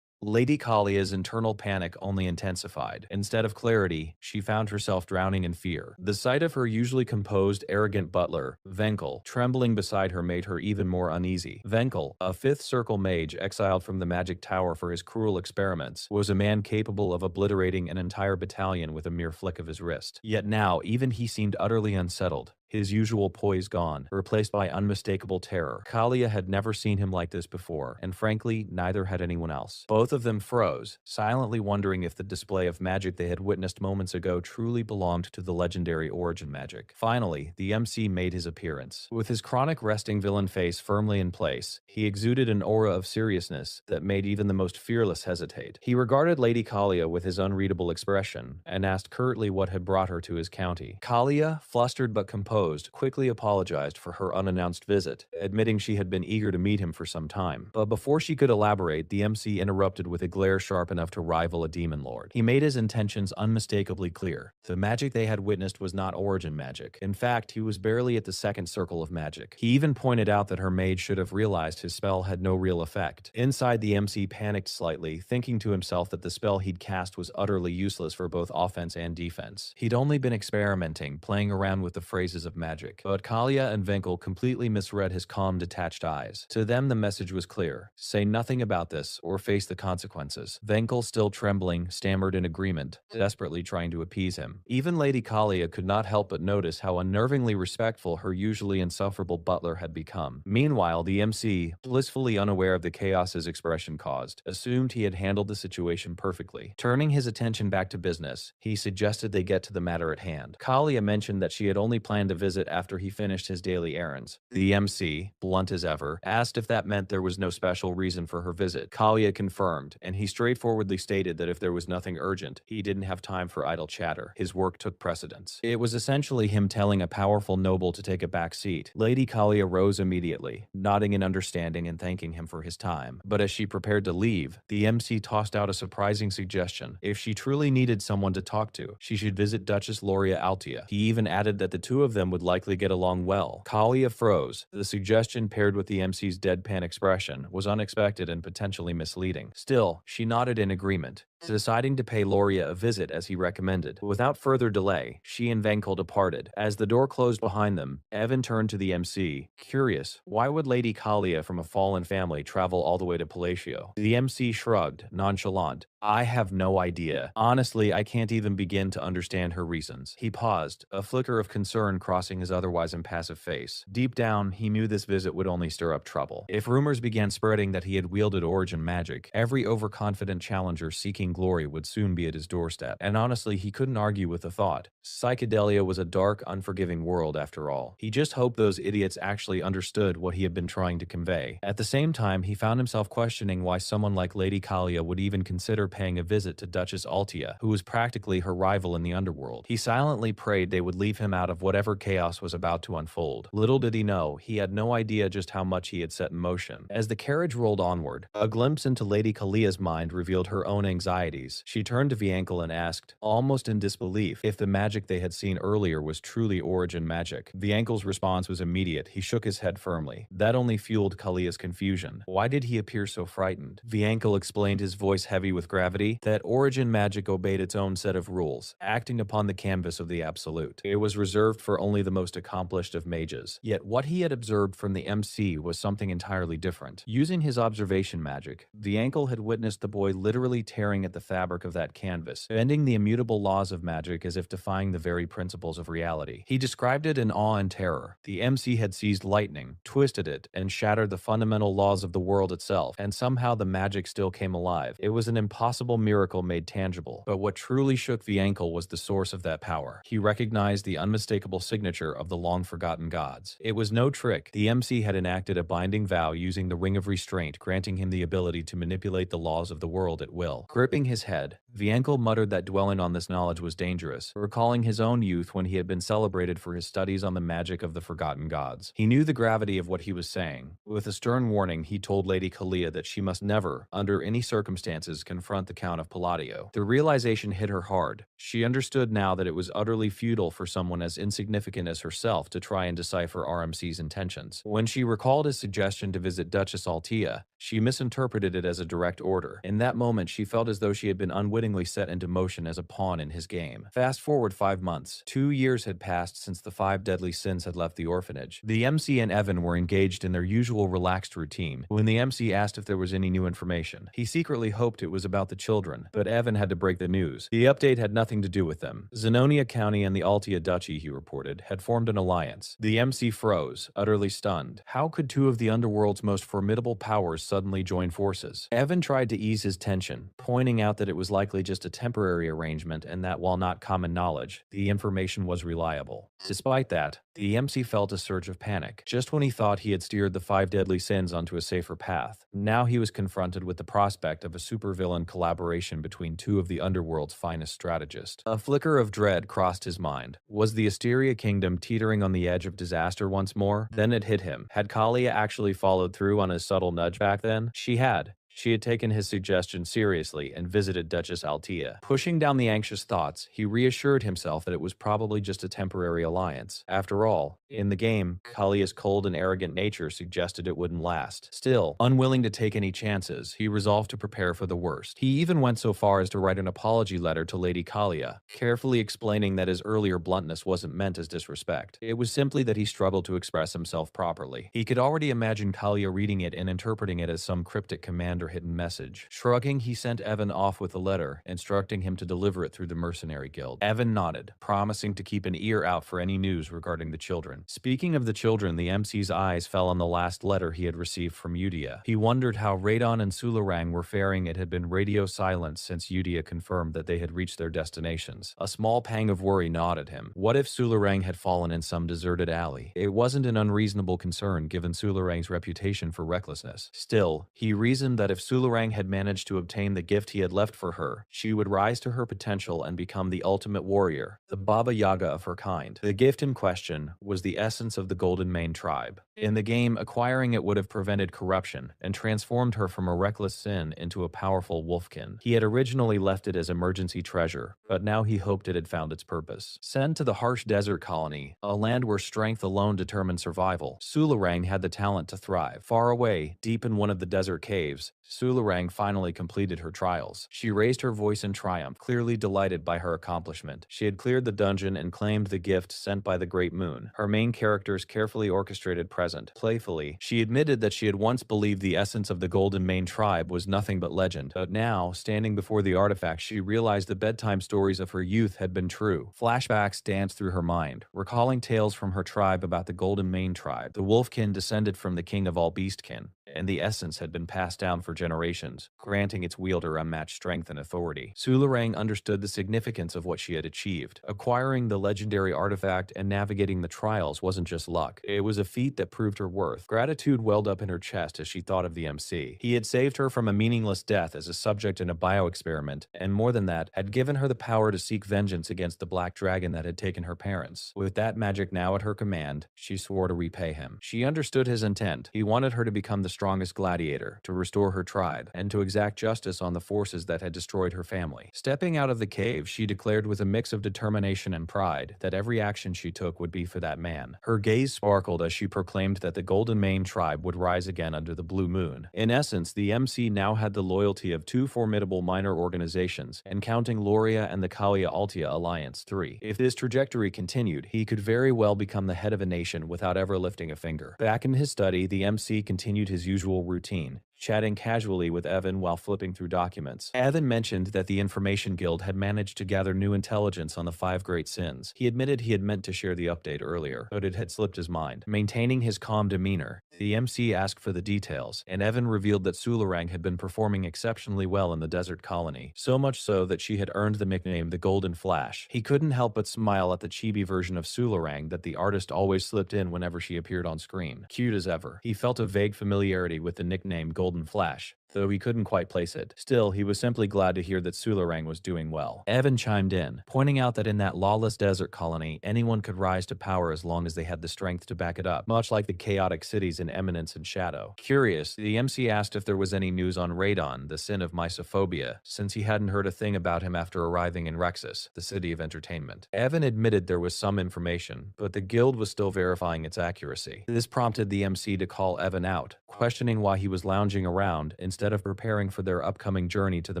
Lady Kalia's internal panic only intensified. Instead of clarity, she found herself drowning in fear. The sight of her usually composed, arrogant butler, Venkel, trembling beside her made her even more uneasy. Venkel, a 5th circle mage exiled from the magic tower for his cruel experiments, was a man capable of obliterating an entire battalion with a mere flick of his wrist. Yet now, even he seemed utterly unsettled, his usual poise gone, replaced by unmistakable terror. Kalia had never seen him like this before, and frankly, neither had anyone else. Both of them froze, silently wondering if the display of magic they had witnessed moments ago truly belonged to the legendary origin magic. Finally, the MC made his appearance. With his chronic resting villain face firmly in place, he exuded an aura of seriousness that made even the most fearless hesitate. He regarded Lady Kalia with his unreadable expression, and asked curtly what had brought her to his county. Kalia, flustered but composed, quickly apologized for her unannounced visit, admitting she had been eager to meet him for some time. But before she could elaborate, the MC interrupted with a glare sharp enough to rival a demon lord. He made his intentions unmistakably clear. The magic they had witnessed was not origin magic. In fact, he was barely at the 2nd circle of magic. He even pointed out that her mage should have realized his spell had no real effect. Inside, the MC panicked slightly, thinking to himself that the spell he'd cast was utterly useless for both offense and defense. He'd only been experimenting, playing around with the phrases of magic. But Kalia and Venkel completely misread his calm, detached eyes. To them, the message was clear. Say nothing about this, or face the consequences. Venkel, still trembling, stammered in agreement, desperately trying to appease him. Even Lady Kalia could not help but notice how unnervingly respectful her usually insufferable butler had become. Meanwhile, the MC, blissfully unaware of the chaos his expression caused, assumed he had handled the situation perfectly. Turning his attention back to business, he suggested they get to the matter at hand. Kalia mentioned that she had only planned to visit after he finished his daily errands. The MC, blunt as ever, asked if that meant there was no special reason for her visit. Kalia confirmed, and he straightforwardly stated that if there was nothing urgent, he didn't have time for idle chatter. His work took precedence. It was essentially him telling a powerful noble to take a back seat. Lady Kalia rose immediately, nodding in understanding and thanking him for his time. But as she prepared to leave, the MC tossed out a surprising suggestion. If she truly needed someone to talk to, she should visit Duchess Loria Altia. He even added that the two of them would likely get along well. Kalia froze. The suggestion, paired with the MC's deadpan expression, was unexpected and potentially misleading. Still, she nodded in agreement, deciding to pay Loria a visit as he recommended. Without further delay, she and Venkel departed. As the door closed behind them, Evan turned to the MC, curious, why would Lady Kalia from a fallen family travel all the way to Palatio? The MC shrugged, nonchalant. I have no idea. Honestly, I can't even begin to understand her reasons. He paused, a flicker of concern crossing his otherwise impassive face. Deep down, he knew this visit would only stir up trouble. If rumors began spreading that he had wielded origin magic, every overconfident challenger seeking glory would soon be at his doorstep. And honestly, he couldn't argue with the thought. Psychedelia was a dark, unforgiving world after all. He just hoped those idiots actually understood what he had been trying to convey. At the same time, he found himself questioning why someone like Lady Kalia would even consider paying a visit to Duchess Altia, who was practically her rival in the underworld. He silently prayed they would leave him out of whatever chaos was about to unfold. Little did he know, he had no idea just how much he had set in motion. As the carriage rolled onward, a glimpse into Lady Kalia's mind revealed her own anxieties. She turned to Viankel and asked, almost in disbelief, if the magic they had seen earlier was truly origin magic. Viankel's response was immediate. He shook his head firmly. That only fueled Kalia's confusion. Why did he appear so frightened? Viankel explained, his voice heavy with gravity, that origin magic obeyed its own set of rules, acting upon the canvas of the absolute. It was reserved for only the most accomplished of mages. Yet what he had observed from the MC was something entirely different. Using his observation magic, Viankel had witnessed the boy literally tearing at the fabric of that canvas, bending the immutable laws of magic as if defying the very principles of reality. He described it in awe and terror. The MC had seized lightning, twisted it, and shattered the fundamental laws of the world itself, and somehow the magic still came alive. It was an impossible miracle made tangible. But what truly shook Viankel was the source of that power. He recognized the unmistakable signature of the long-forgotten gods. It was no trick. The MC had enacted a binding vow using the Ring of Restraint, granting him the ability to manipulate the laws of the world at will. Gripping his head, Viankel muttered that dwelling on this knowledge was dangerous, recalling his own youth when he had been celebrated for his studies on the magic of the forgotten gods. He knew the gravity of what he was saying. With a stern warning, he told Lady Kalia that she must never, under any circumstances, confront the Count of Palladio. The realization hit her hard. She understood now that it was utterly futile for someone as insignificant as herself to try and decipher RMC's intentions. When she recalled his suggestion to visit Duchess Altia, she misinterpreted it as a direct order. In that moment, she felt as though she had been unwittingly set into motion as a pawn in his game. Fast forward 5 months. 2 years had passed since the 5 deadly sins had left the orphanage. The MC and Evan were engaged in their usual relaxed routine when the MC asked if there was any new information. He secretly hoped it was about the children, but Evan had to break the news. The update had nothing to do with them. Zenonia County and the Altia Duchy, he reported, had formed an alliance. The MC froze, utterly stunned. How could two of the underworld's most formidable powers suddenly join forces? Evan tried to ease his tension, pointing out that it was likely just a temporary arrangement and that while not common knowledge, the information was reliable. Despite that, the MC felt a surge of panic. Just when he thought he had steered the 5 deadly sins onto a safer path, now he was confronted with the prospect of a supervillain collaboration between two of the underworld's finest strategists. A flicker of dread crossed his mind. Was the Asteria Kingdom teetering on the edge of disaster once more? Then it hit him. Had Kalia actually followed through on his subtle nudge back then? She had. She had taken his suggestion seriously and visited Duchess Altia. Pushing down the anxious thoughts, he reassured himself that it was probably just a temporary alliance. After all, in the game, Kalia's cold and arrogant nature suggested it wouldn't last. Still, unwilling to take any chances, he resolved to prepare for the worst. He even went so far as to write an apology letter to Lady Kalia, carefully explaining that his earlier bluntness wasn't meant as disrespect. It was simply that he struggled to express himself properly. He could already imagine Kalia reading it and interpreting it as some cryptic command send her hidden message. Shrugging, he sent Evan off with a letter, instructing him to deliver it through the mercenary guild. Evan nodded, promising to keep an ear out for any news regarding the children. Speaking of the children, the MC's eyes fell on the last letter he had received from Udia. He wondered how Radon and Sularang were faring. It had been radio silence since Udia confirmed that they had reached their destinations. A small pang of worry gnawed at him. What if Sularang had fallen in some deserted alley? It wasn't an unreasonable concern given Sularang's reputation for recklessness. Still, he reasoned that if Sularang had managed to obtain the gift he had left for her, she would rise to her potential and become the ultimate warrior, the Baba Yaga of her kind. The gift in question was the essence of the Golden Mane tribe. In the game, acquiring it would have prevented corruption and transformed her from a reckless sin into a powerful wolfkin. He had originally left it as emergency treasure, but now he hoped it had found its purpose. Sent to the harsh desert colony, a land where strength alone determined survival, Sularang had the talent to thrive. Far away, deep in one of the desert caves, Sularang finally completed her trials. She raised her voice in triumph, clearly delighted by her accomplishment. She had cleared the dungeon and claimed the gift sent by the Great Moon. Her main character's carefully orchestrated present. Playfully, she admitted that she had once believed the essence of the Golden Mane tribe was nothing but legend, but now, standing before the artifact, she realized the bedtime stories of her youth had been true. Flashbacks danced through her mind, recalling tales from her tribe about the Golden Mane tribe. The wolfkin descended from the king of all beastkin, and the essence had been passed down for generations, granting its wielder unmatched strength and authority. Sularang understood the significance of what she had achieved. Acquiring the legendary artifact and navigating the trials wasn't just luck. It was a feat that proved her worth. Gratitude welled up in her chest as she thought of the MC. He had saved her from a meaningless death as a subject in a bioexperiment, and more than that, had given her the power to seek vengeance against the black dragon that had taken her parents. With that magic now at her command, she swore to repay him. She understood his intent. He wanted her to become the strongest gladiator, to restore her tribe, and to exact justice on the forces that had destroyed her family. Stepping out of the cave, she declared with a mix of determination and pride that every action she took would be for that man. Her gaze sparkled as she proclaimed that the Golden Mane tribe would rise again under the blue moon. In essence, the MC now had the loyalty of two formidable minor organizations, and counting Loria and the Kalia Altia Alliance, 3. If this trajectory continued, he could very well become the head of a nation without ever lifting a finger. Back in his study, the MC continued his usual routine, chatting casually with Evan while flipping through documents. Evan mentioned that the Information Guild had managed to gather new intelligence on the 5 great sins. He admitted he had meant to share the update earlier, but it had slipped his mind. Maintaining his calm demeanor, the MC asked for the details, and Evan revealed that Sularang had been performing exceptionally well in the desert colony, so much so that she had earned the nickname the Golden Flash. He couldn't help but smile at the chibi version of Sularang that the artist always slipped in whenever she appeared on screen. Cute as ever. He felt a vague familiarity with the nickname Golden Flash, though he couldn't quite place it. Still, he was simply glad to hear that Sularang was doing well. Evan chimed in, pointing out that in that lawless desert colony, anyone could rise to power as long as they had the strength to back it up, much like the chaotic cities in Eminence and Shadow. Curious, the MC asked if there was any news on Radon, the sin of mysophobia, since he hadn't heard a thing about him after arriving in Rexus, the city of entertainment. Evan admitted there was some information, but the guild was still verifying its accuracy. This prompted the MC to call Evan out, questioning why he was lounging around instead of preparing for their upcoming journey to the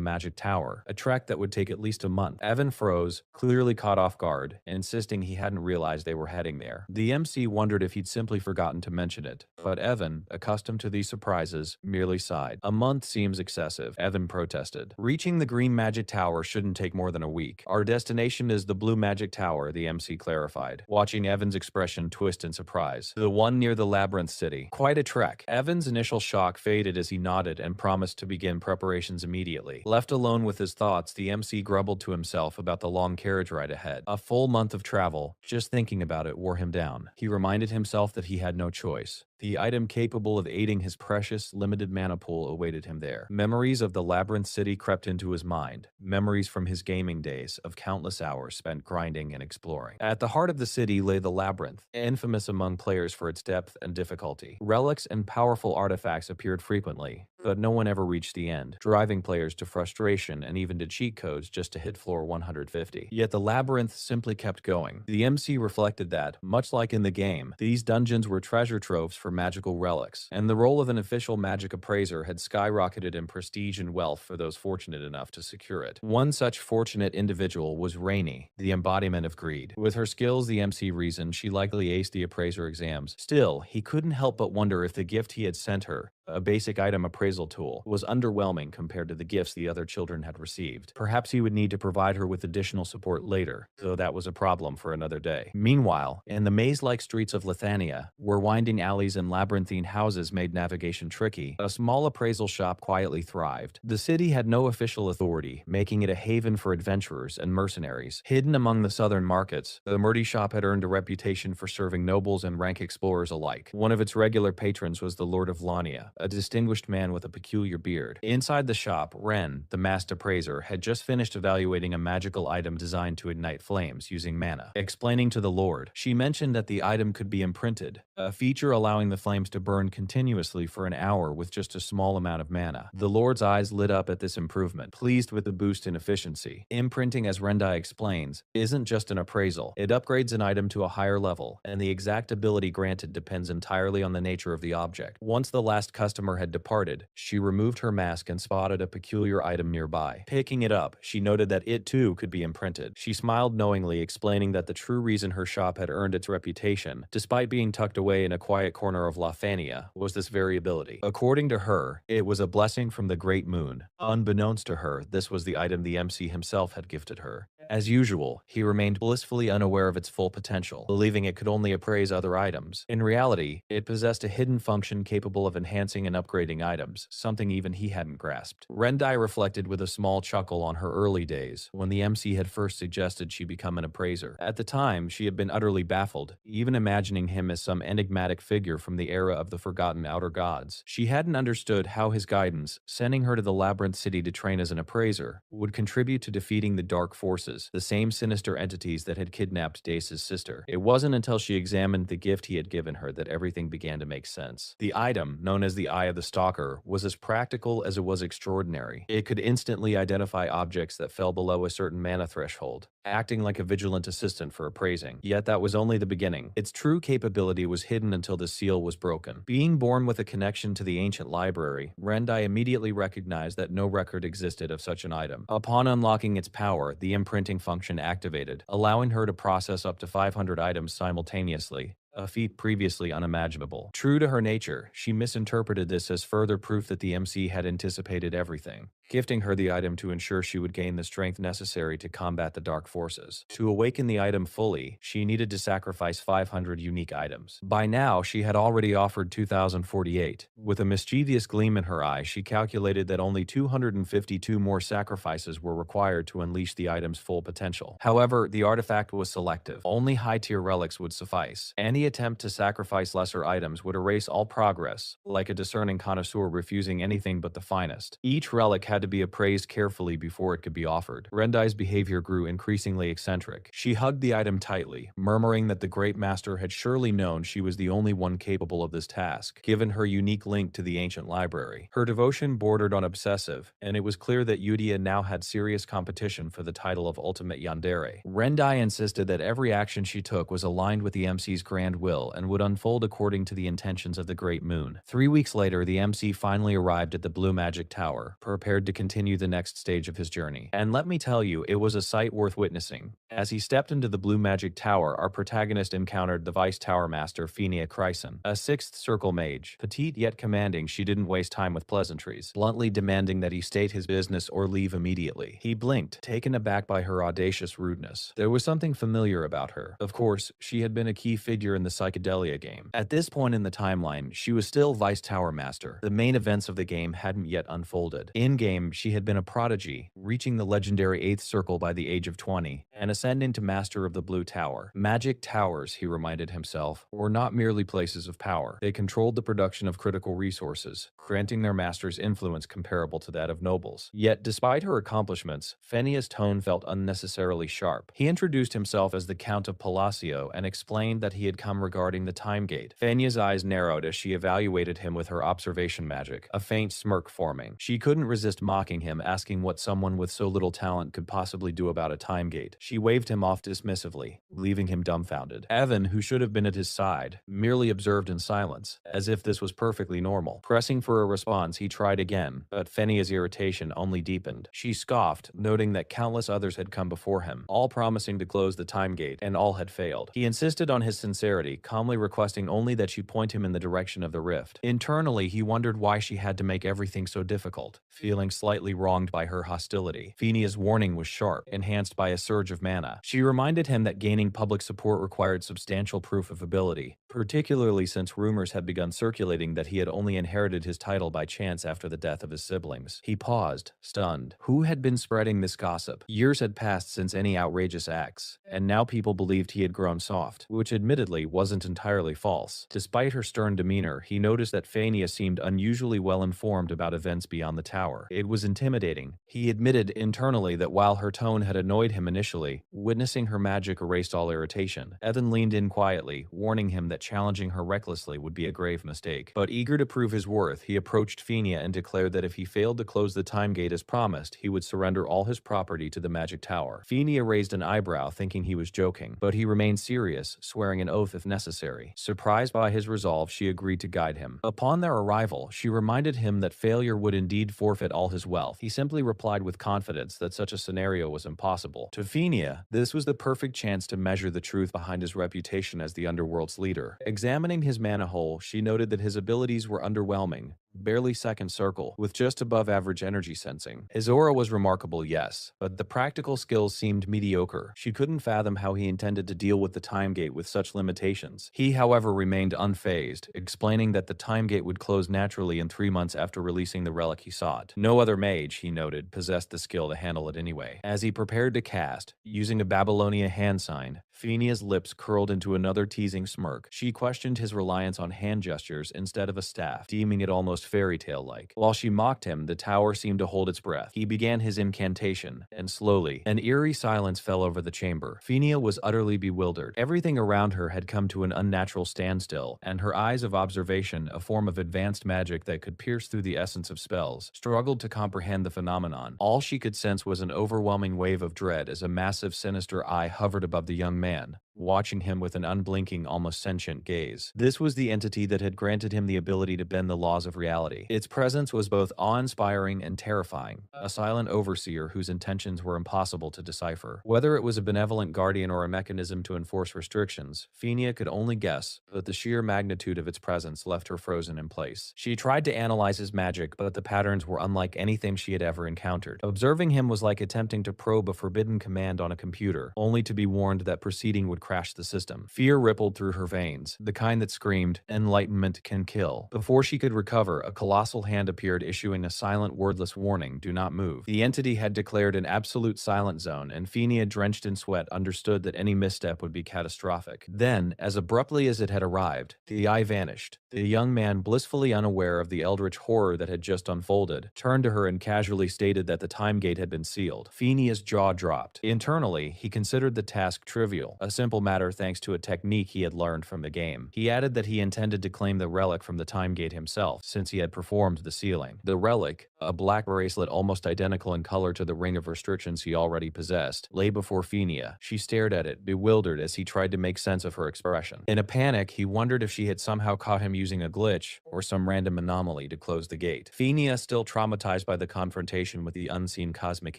Magic Tower, a trek that would take at least a month. Evan froze, clearly caught off guard, insisting he hadn't realized they were heading there. The MC wondered if he'd simply forgotten to mention it, but Evan, accustomed to these surprises, merely sighed. A month seems excessive, Evan protested. Reaching the Green Magic Tower shouldn't take more than a week. Our destination is the Blue Magic Tower, the MC clarified, watching Evan's expression twist in surprise. The one near the Labyrinth City. Quite a trek. Evan's initial shock faded as he nodded and promised to begin preparations immediately. Left alone with his thoughts, the MC grumbled to himself about the long carriage ride ahead. A full month of travel, just thinking about it wore him down. He reminded himself that he had no choice. The item capable of aiding his precious, limited mana pool awaited him there. Memories of the Labyrinth City crept into his mind. Memories from his gaming days, of countless hours spent grinding and exploring. At the heart of the city lay the Labyrinth, infamous among players for its depth and difficulty. Relics and powerful artifacts appeared frequently, but no one ever reached the end, driving players to frustration and even to cheat codes just to hit floor 150. Yet the Labyrinth simply kept going. The MC reflected that, much like in the game, these dungeons were treasure troves for magical relics, and the role of an official magic appraiser had skyrocketed in prestige and wealth for those fortunate enough to secure it. One such fortunate individual was Rainey, the embodiment of greed. With her skills, the MC reasoned she likely aced the appraiser exams. Still, he couldn't help but wonder if the gift he had sent her a basic item appraisal tool, was underwhelming compared to the gifts the other children had received. Perhaps he would need to provide her with additional support later, though that was a problem for another day. Meanwhile, in the maze-like streets of Lithuania, where winding alleys and labyrinthine houses made navigation tricky, a small appraisal shop quietly thrived. The city had no official authority, making it a haven for adventurers and mercenaries. Hidden among the southern markets, the Murdy shop had earned a reputation for serving nobles and rank explorers alike. One of its regular patrons was the Lord of Lania, a distinguished man with a peculiar beard. Inside the shop, Ren, the masked appraiser, had just finished evaluating a magical item designed to ignite flames using mana. Explaining to the Lord, she mentioned that the item could be imprinted, a feature allowing the flames to burn continuously for an hour with just a small amount of mana. The Lord's eyes lit up at this improvement, pleased with the boost in efficiency. Imprinting, as Rendai explains, isn't just an appraisal. It upgrades an item to a higher level, and the exact ability granted depends entirely on the nature of the object. Once the last customer had departed, she removed her mask and spotted a peculiar item nearby. Picking it up, she noted that it too could be imprinted. She smiled knowingly, explaining that the true reason her shop had earned its reputation, despite being tucked away in a quiet corner of Lafania, was this variability. According to her, it was a blessing from the Great Moon. Unbeknownst to her, this was the item the MC himself had gifted her. As usual, he remained blissfully unaware of its full potential, believing it could only appraise other items. In reality, it possessed a hidden function capable of enhancing and upgrading items, something even he hadn't grasped. Rendai reflected with a small chuckle on her early days, when the MC had first suggested she become an appraiser. At the time, she had been utterly baffled, even imagining him as some enigmatic figure from the era of the forgotten outer gods. She hadn't understood how his guidance, sending her to the Labyrinth City to train as an appraiser, would contribute to defeating the dark forces, the same sinister entities that had kidnapped Dace's sister. It wasn't until she examined the gift he had given her that everything began to make sense. The item, known as the Eye of the Stalker, was as practical as it was extraordinary. It could instantly identify objects that fell below a certain mana threshold, acting like a vigilant assistant for appraising. Yet that was only the beginning. Its true capability was hidden until the seal was broken. Being born with a connection to the ancient library, Rendai immediately recognized that no record existed of such an item. Upon unlocking its power, the imprinting function activated, allowing her to process up to 500 items simultaneously, a feat previously unimaginable. True to her nature, she misinterpreted this as further proof that the MC had anticipated everything, gifting her the item to ensure she would gain the strength necessary to combat the dark forces. To awaken the item fully, she needed to sacrifice 500 unique items. By now, she had already offered 2,048. With a mischievous gleam in her eye, she calculated that only 252 more sacrifices were required to unleash the item's full potential. However, the artifact was selective. Only high-tier relics would suffice. Any attempt to sacrifice lesser items would erase all progress, like a discerning connoisseur refusing anything but the finest. Each relic had to be appraised carefully before it could be offered. Rendai's behavior grew increasingly eccentric. She hugged the item tightly, murmuring that the Great Master had surely known she was the only one capable of this task, given her unique link to the ancient library. Her devotion bordered on obsessive, and it was clear that Yudia now had serious competition for the title of Ultimate Yandere. Rendai insisted that every action she took was aligned with the MC's grand will and would unfold according to the intentions of the Great Moon. 3 weeks later, the MC finally arrived at the Blue Magic Tower, prepared to continue the next stage of his journey. And let me tell you, it was a sight worth witnessing. As he stepped into the Blue Magic Tower, our protagonist encountered the Vice Tower Master, Phenia Chryson, a 6th Circle mage. Petite yet commanding, she didn't waste time with pleasantries, bluntly demanding that he state his business or leave immediately. He blinked, taken aback by her audacious rudeness. There was something familiar about her. Of course, she had been a key figure in the Psychedelia game. At this point in the timeline, she was still Vice Tower Master. The main events of the game hadn't yet unfolded. In-game, she had been a prodigy, reaching the legendary 8th Circle by the age of 20, and ascending to Master of the Blue Tower. Magic towers, he reminded himself, were not merely places of power. They controlled the production of critical resources, granting their masters influence comparable to that of nobles. Yet, despite her accomplishments, Phenia's tone felt unnecessarily sharp. He introduced himself as the Count of Palacio and explained that he had come regarding the Time Gate. Phenia's eyes narrowed as she evaluated him with her observation magic, a faint smirk forming. She couldn't resist mocking him, asking what someone with so little talent could possibly do about a time gate. She waved him off dismissively, leaving him dumbfounded. Evan, who should have been at his side, merely observed in silence, as if this was perfectly normal. Pressing for a response, he tried again, but Fenia's irritation only deepened. She scoffed, noting that countless others had come before him, all promising to close the time gate, and all had failed. He insisted on his sincerity, calmly requesting only that she point him in the direction of the rift. Internally, he wondered why she had to make everything so difficult, feeling slightly wronged by her hostility. Fenia's warning was sharp, enhanced by a surge of mana. She reminded him that gaining public support required substantial proof of ability, particularly since rumors had begun circulating that he had only inherited his title by chance after the death of his siblings. He paused, stunned. Who had been spreading this gossip? Years had passed since any outrageous acts, and now people believed he had grown soft, which admittedly wasn't entirely false. Despite her stern demeanor, he noticed that Fania seemed unusually well informed about events beyond the tower. It was intimidating. He admitted internally that while her tone had annoyed him initially, witnessing her magic erased all irritation. Evan leaned in quietly, warning him that challenging her recklessly would be a grave mistake. But eager to prove his worth, he approached Fenia and declared that if he failed to close the time gate as promised, he would surrender all his property to the magic tower. Fenia raised an eyebrow, thinking he was joking, but he remained serious, swearing an oath if necessary. Surprised by his resolve, she agreed to guide him. Upon their arrival, she reminded him that failure would indeed forfeit all his wealth. He simply replied with confidence that such a scenario was impossible. To Fenia, this was the perfect chance to measure the truth behind his reputation as the underworld's leader. Examining his mana hole, she noted that his abilities were underwhelming, barely second circle, with just above average energy sensing. His aura was remarkable, yes, but the practical skills seemed mediocre. She couldn't fathom how he intended to deal with the time gate with such limitations. He, however, remained unfazed, explaining that the time gate would close naturally in 3 months after releasing the relic he sought. No other mage, he noted, possessed the skill to handle it anyway. As he prepared to cast, using a Babylonia hand sign, Fenia's lips curled into another teasing smirk. She questioned his reliance on hand gestures instead of a staff, deeming it almost fairy tale-like. While she mocked him, the tower seemed to hold its breath. He began his incantation, and slowly, an eerie silence fell over the chamber. Fenia was utterly bewildered. Everything around her had come to an unnatural standstill, and her eyes of observation, a form of advanced magic that could pierce through the essence of spells, struggled to comprehend the phenomenon. All she could sense was an overwhelming wave of dread as a massive, sinister eye hovered above the young man, watching him with an unblinking, almost sentient gaze. This was the entity that had granted him the ability to bend the laws of reality. Its presence was both awe-inspiring and terrifying, a silent overseer whose intentions were impossible to decipher. Whether it was a benevolent guardian or a mechanism to enforce restrictions, Fenia could only guess, but the sheer magnitude of its presence left her frozen in place. She tried to analyze his magic, but the patterns were unlike anything she had ever encountered. Observing him was like attempting to probe a forbidden command on a computer, only to be warned that proceeding would crash the system. Fear rippled through her veins, the kind that screamed, "Enlightenment can kill." Before she could recover, a colossal hand appeared, issuing a silent, wordless warning, "Do not move." The entity had declared an absolute silent zone, and Fenia, drenched in sweat, understood that any misstep would be catastrophic. Then, as abruptly as it had arrived, the eye vanished. The young man, blissfully unaware of the eldritch horror that had just unfolded, turned to her and casually stated that the time gate had been sealed. Fenia's jaw dropped. Internally, he considered the task trivial, a simple matter thanks to a technique he had learned from the game. He added that he intended to claim the relic from the time gate himself, since he had performed the sealing. The relic, a black bracelet almost identical in color to the ring of restrictions he already possessed, lay before Fenia. She stared at it, bewildered as he tried to make sense of her expression. In a panic, he wondered if she had somehow caught him using a glitch or some random anomaly to close the gate. Fenia, still traumatized by the confrontation with the unseen cosmic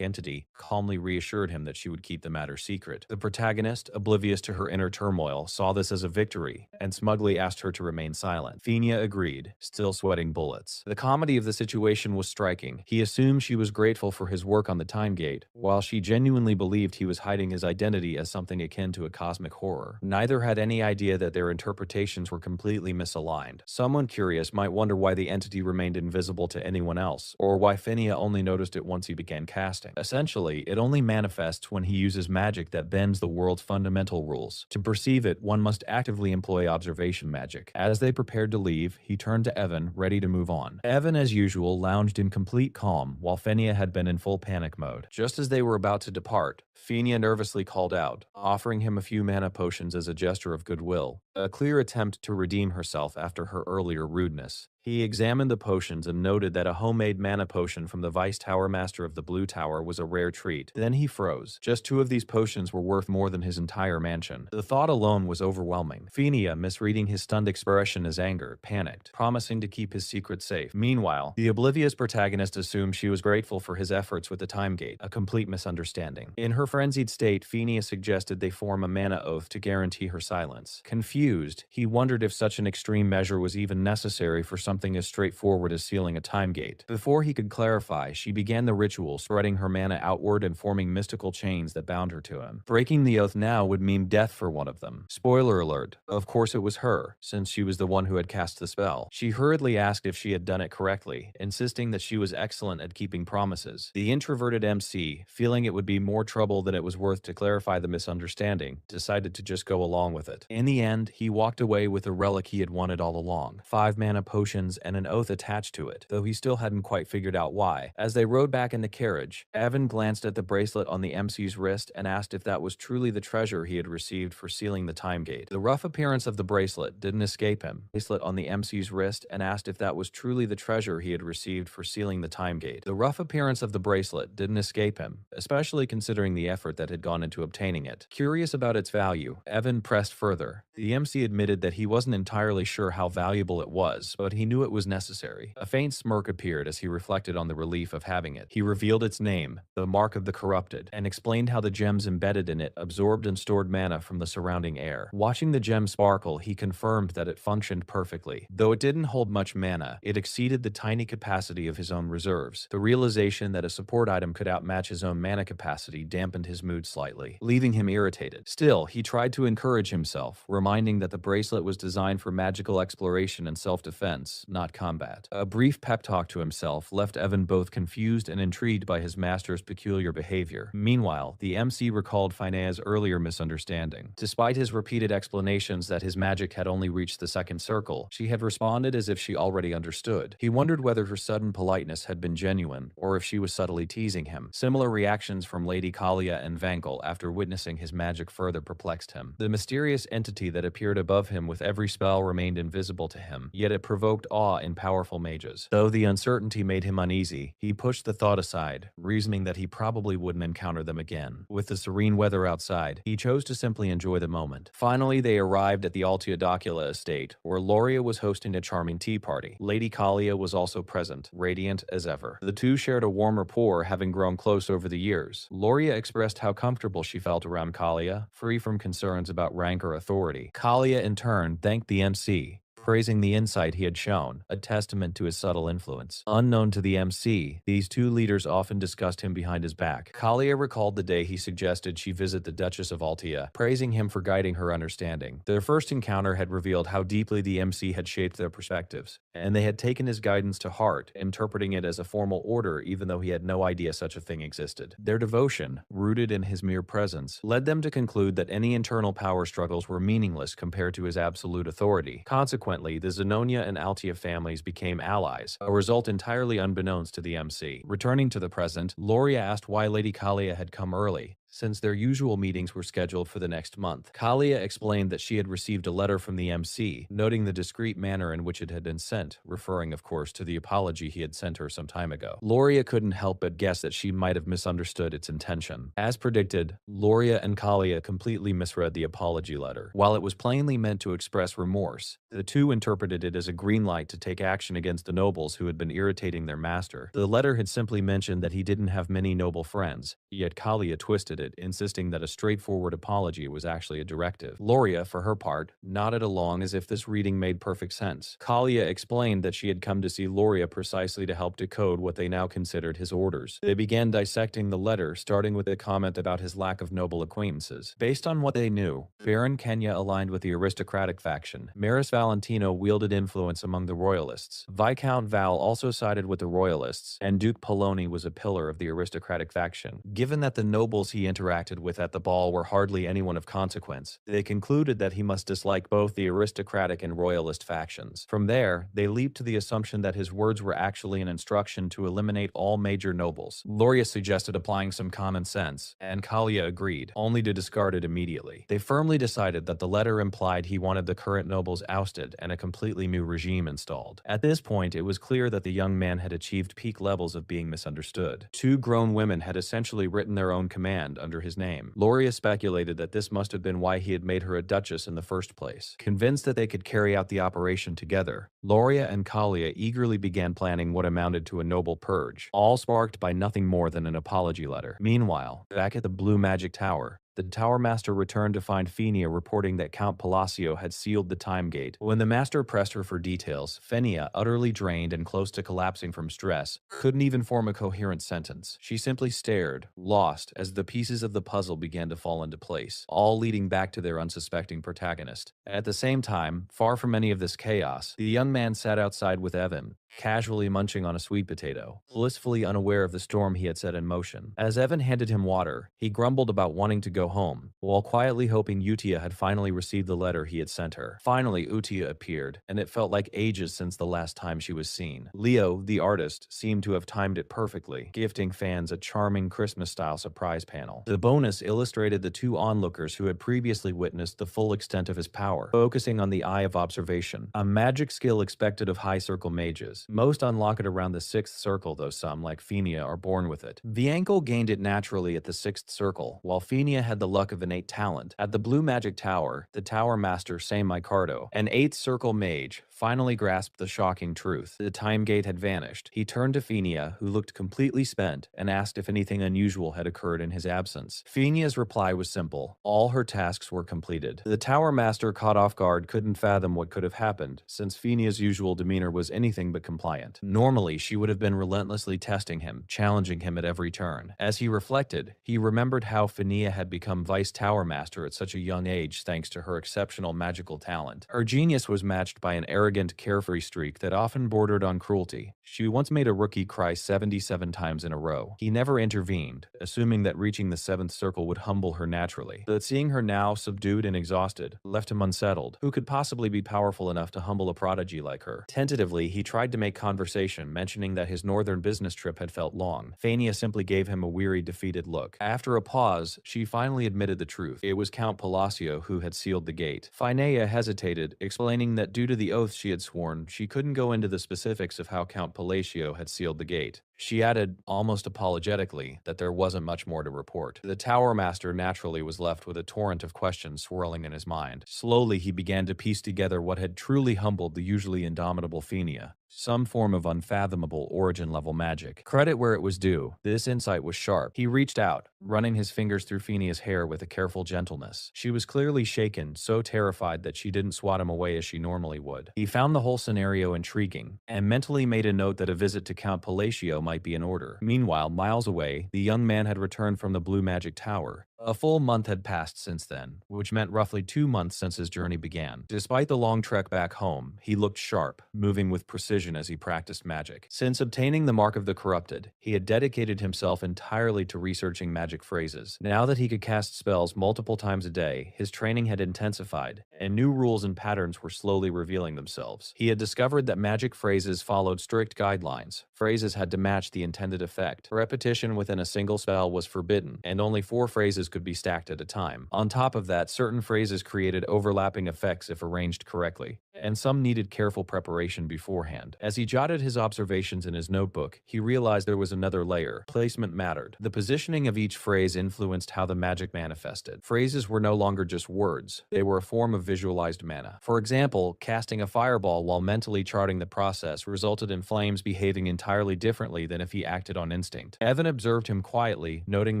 entity, calmly reassured him that she would keep the matter secret. The protagonist, oblivious to her inner turmoil, saw this as a victory and smugly asked her to remain silent. Fenia agreed, still sweating bullets. The comedy of the situation was striking. He assumed she was grateful for his work on the time gate, while she genuinely believed he was hiding his identity as something akin to a cosmic horror. Neither had any idea that their interpretations were completely misaligned. Someone curious might wonder why the entity remained invisible to anyone else, or why Fenia only noticed it once he began casting. Essentially, it only manifests when he uses magic that bends the world's fundamental rules. To perceive it, one must actively employ observation magic. As they prepared to leave, he turned to Evan, ready to move on. Evan, as usual, lounged in complete calm, while Fenia had been in full panic mode. Just as they were about to depart, Fenia nervously called out, offering him a few mana potions as a gesture of goodwill, a clear attempt to redeem herself after her earlier rudeness. He examined the potions and noted that a homemade mana potion from the Vice Tower Master of the Blue Tower was a rare treat. Then he froze. Just 2 of these potions were worth more than his entire mansion. The thought alone was overwhelming. Phinia, misreading his stunned expression as anger, panicked, promising to keep his secret safe. Meanwhile, the oblivious protagonist assumed she was grateful for his efforts with the time gate, a complete misunderstanding. In her frenzied state, Phinia suggested they form a mana oath to guarantee her silence. Confused, he wondered if such an extreme measure was even necessary for something as straightforward as sealing a time gate. Before he could clarify, she began the ritual, spreading her mana outward and forming mystical chains that bound her to him. Breaking the oath now would mean death for one of them. Spoiler alert, of course it was her, since she was the one who had cast the spell. She hurriedly asked if she had done it correctly, insisting that she was excellent at keeping promises. The introverted MC, feeling it would be more trouble than it was worth to clarify the misunderstanding, decided to just go along with it. In the end, he walked away with the relic he had wanted all along, 5 mana potions and an oath attached to it, though he still hadn't quite figured out why. As they rode back in the carriage, Evan glanced at the bracelet on the MC's wrist and asked if that was truly the treasure he had received for sealing the time gate. The rough appearance of the bracelet didn't escape him. Bracelet on the MC's wrist and asked if that was truly the treasure he had received for sealing the time gate. The rough appearance of the bracelet didn't escape him, especially considering the effort that had gone into obtaining it. Curious about its value, Evan pressed further. The MC admitted that he wasn't entirely sure how valuable it was, but he knew it was necessary. A faint smirk appeared as he reflected on the relief of having it. He revealed its name, the Mark of the Corrupted, and explained how the gems embedded in it absorbed and stored mana from the surrounding air. Watching the gem sparkle, he confirmed that it functioned perfectly. Though it didn't hold much mana, it exceeded the tiny capacity of his own reserves. The realization that a support item could outmatch his own mana capacity dampened his mood slightly, leaving him irritated. Still, he tried to encourage himself, reminding that the bracelet was designed for magical exploration and self-defense, not combat. A brief pep talk to himself left Evan both confused and intrigued by his master's peculiar behavior. Meanwhile, the MC recalled Phinea's earlier misunderstanding. Despite his repeated explanations that his magic had only reached the second circle, she had responded as if she already understood. He wondered whether her sudden politeness had been genuine, or if she was subtly teasing him. Similar reactions from Lady Kalia and Vankel after witnessing his magic further perplexed him. The mysterious entity that appeared above him with every spell remained invisible to him, yet it provoked awe in powerful mages. Though the uncertainty made him uneasy, he pushed the thought aside, reasoning that he probably wouldn't encounter them again. With the serene weather outside, he chose to simply enjoy the moment. Finally, they arrived at the Altiodocula estate, where Loria was hosting a charming tea party. Lady Kalia was also present, radiant as ever. The two shared a warm rapport, having grown close over the years. Loria expressed how comfortable she felt around Kalia, free from concerns about rank or authority. Kalia, in turn, thanked the MC, praising the insight he had shown, a testament to his subtle influence. Unknown to the MC, these two leaders often discussed him behind his back. Kalia recalled the day he suggested she visit the Duchess of Altia, praising him for guiding her understanding. Their first encounter had revealed how deeply the MC had shaped their perspectives, and they had taken his guidance to heart, interpreting it as a formal order even though he had no idea such a thing existed. Their devotion, rooted in his mere presence, led them to conclude that any internal power struggles were meaningless compared to his absolute authority. Consequently, the Zenonia and Altia families became allies, a result entirely unbeknownst to the MC. Returning to the present, Loria asked why Lady Kalia had come early, since their usual meetings were scheduled for the next month. Kalia explained that she had received a letter from the MC, noting the discreet manner in which it had been sent, referring, of course, to the apology he had sent her some time ago. Loria couldn't help but guess that she might have misunderstood its intention. As predicted, Loria and Kalia completely misread the apology letter. While it was plainly meant to express remorse, the two interpreted it as a green light to take action against the nobles who had been irritating their master. The letter had simply mentioned that he didn't have many noble friends, yet Kalia twisted it, insisting that a straightforward apology was actually a directive. Loria, for her part, nodded along as if this reading made perfect sense. Kalia explained that she had come to see Loria precisely to help decode what they now considered his orders. They began dissecting the letter, starting with a comment about his lack of noble acquaintances. Based on what they knew, Baron Kenya aligned with the aristocratic faction. Maris Valentino wielded influence among the royalists. Viscount Val also sided with the royalists, and Duke Poloni was a pillar of the aristocratic faction. Given that the nobles he interacted with at the ball were hardly anyone of consequence, they concluded that he must dislike both the aristocratic and royalist factions. From there, they leaped to the assumption that his words were actually an instruction to eliminate all major nobles. Loria suggested applying some common sense, and Kalia agreed, only to discard it immediately. They firmly decided that the letter implied he wanted the current nobles ousted and a completely new regime installed. At this point, it was clear that the young man had achieved peak levels of being misunderstood. Two grown women had essentially written their own command under his name. Loria speculated that this must have been why he had made her a duchess in the first place. Convinced that they could carry out the operation together, Loria and Kalia eagerly began planning what amounted to a noble purge, all sparked by nothing more than an apology letter. Meanwhile, back at the Blue Magic Tower, the Tower Master returned to find Fenia reporting that Count Palacio had sealed the time gate. When the Master pressed her for details, Fenia, utterly drained and close to collapsing from stress, couldn't even form a coherent sentence. She simply stared, lost, as the pieces of the puzzle began to fall into place, all leading back to their unsuspecting protagonist. At the same time, far from any of this chaos, the young man sat outside with Evan, casually munching on a sweet potato, blissfully unaware of the storm he had set in motion. As Evan handed him water, he grumbled about wanting to go home, while quietly hoping Utia had finally received the letter he had sent her. Finally, Utia appeared, and it felt like ages since the last time she was seen. Leo, the artist, seemed to have timed it perfectly, gifting fans a charming Christmas-style surprise panel. The bonus illustrated the two onlookers who had previously witnessed the full extent of his power, focusing on the Eye of Observation, a magic skill expected of high-circle mages. Most unlock it around the 6th circle, though some, like Fenia, are born with it. Vianco gained it naturally at the 6th circle, while Fenia had the luck of innate talent. At the Blue Magic Tower, the Tower Master Micardo, an 8th circle mage, finally grasped the shocking truth. The time gate had vanished. He turned to Fenia, who looked completely spent, and asked if anything unusual had occurred in his absence. Fenia's reply was simple. All her tasks were completed. The Tower Master, caught off guard, couldn't fathom what could have happened, since Fenia's usual demeanor was anything but compliant. Normally, she would have been relentlessly testing him, challenging him at every turn. As he reflected, he remembered how Fenia had become Vice Tower Master at such a young age thanks to her exceptional magical talent. Her genius was matched by an arrogant, carefree streak that often bordered on cruelty. She once made a rookie cry 77 times in a row. He never intervened, assuming that reaching the 7th circle would humble her naturally. But seeing her now subdued and exhausted left him unsettled. Who could possibly be powerful enough to humble a prodigy like her? Tentatively, he tried to make conversation, mentioning that his northern business trip had felt long. Fania simply gave him a weary, defeated look. After a pause, she finally admitted the truth. It was Count Palacio who had sealed the gate. Finea hesitated, explaining that due to the oath she had sworn, she couldn't go into the specifics of how Count Palacio had sealed the gate. She added, almost apologetically, that there wasn't much more to report. The Tower Master naturally was left with a torrent of questions swirling in his mind. Slowly, he began to piece together what had truly humbled the usually indomitable Fenia. Some form of unfathomable origin-level magic. Credit where it was due, this insight was sharp. He reached out, running his fingers through Fenia's hair with a careful gentleness. She was clearly shaken, so terrified that she didn't swat him away as she normally would. He found the whole scenario intriguing, and mentally made a note that a visit to Count Palacio might be in order. Meanwhile, miles away, the young man had returned from the Blue Magic Tower. A full month had passed since then, which meant roughly 2 months since his journey began. Despite the long trek back home, he looked sharp, moving with precision as he practiced magic. Since obtaining the Mark of the Corrupted, he had dedicated himself entirely to researching magic phrases. Now that he could cast spells multiple times a day, his training had intensified, and new rules and patterns were slowly revealing themselves. He had discovered that magic phrases followed strict guidelines. Phrases had to match the intended effect. Repetition within a single spell was forbidden, and only 4 phrases could be stacked at a time. On top of that, certain phrases created overlapping effects if arranged correctly, and some needed careful preparation beforehand. As he jotted his observations in his notebook, he realized there was another layer. Placement mattered. The positioning of each phrase influenced how the magic manifested. Phrases were no longer just words. They were a form of visualized mana. For example, casting a fireball while mentally charting the process resulted in flames behaving entirely differently than if he acted on instinct. Evan observed him quietly, noting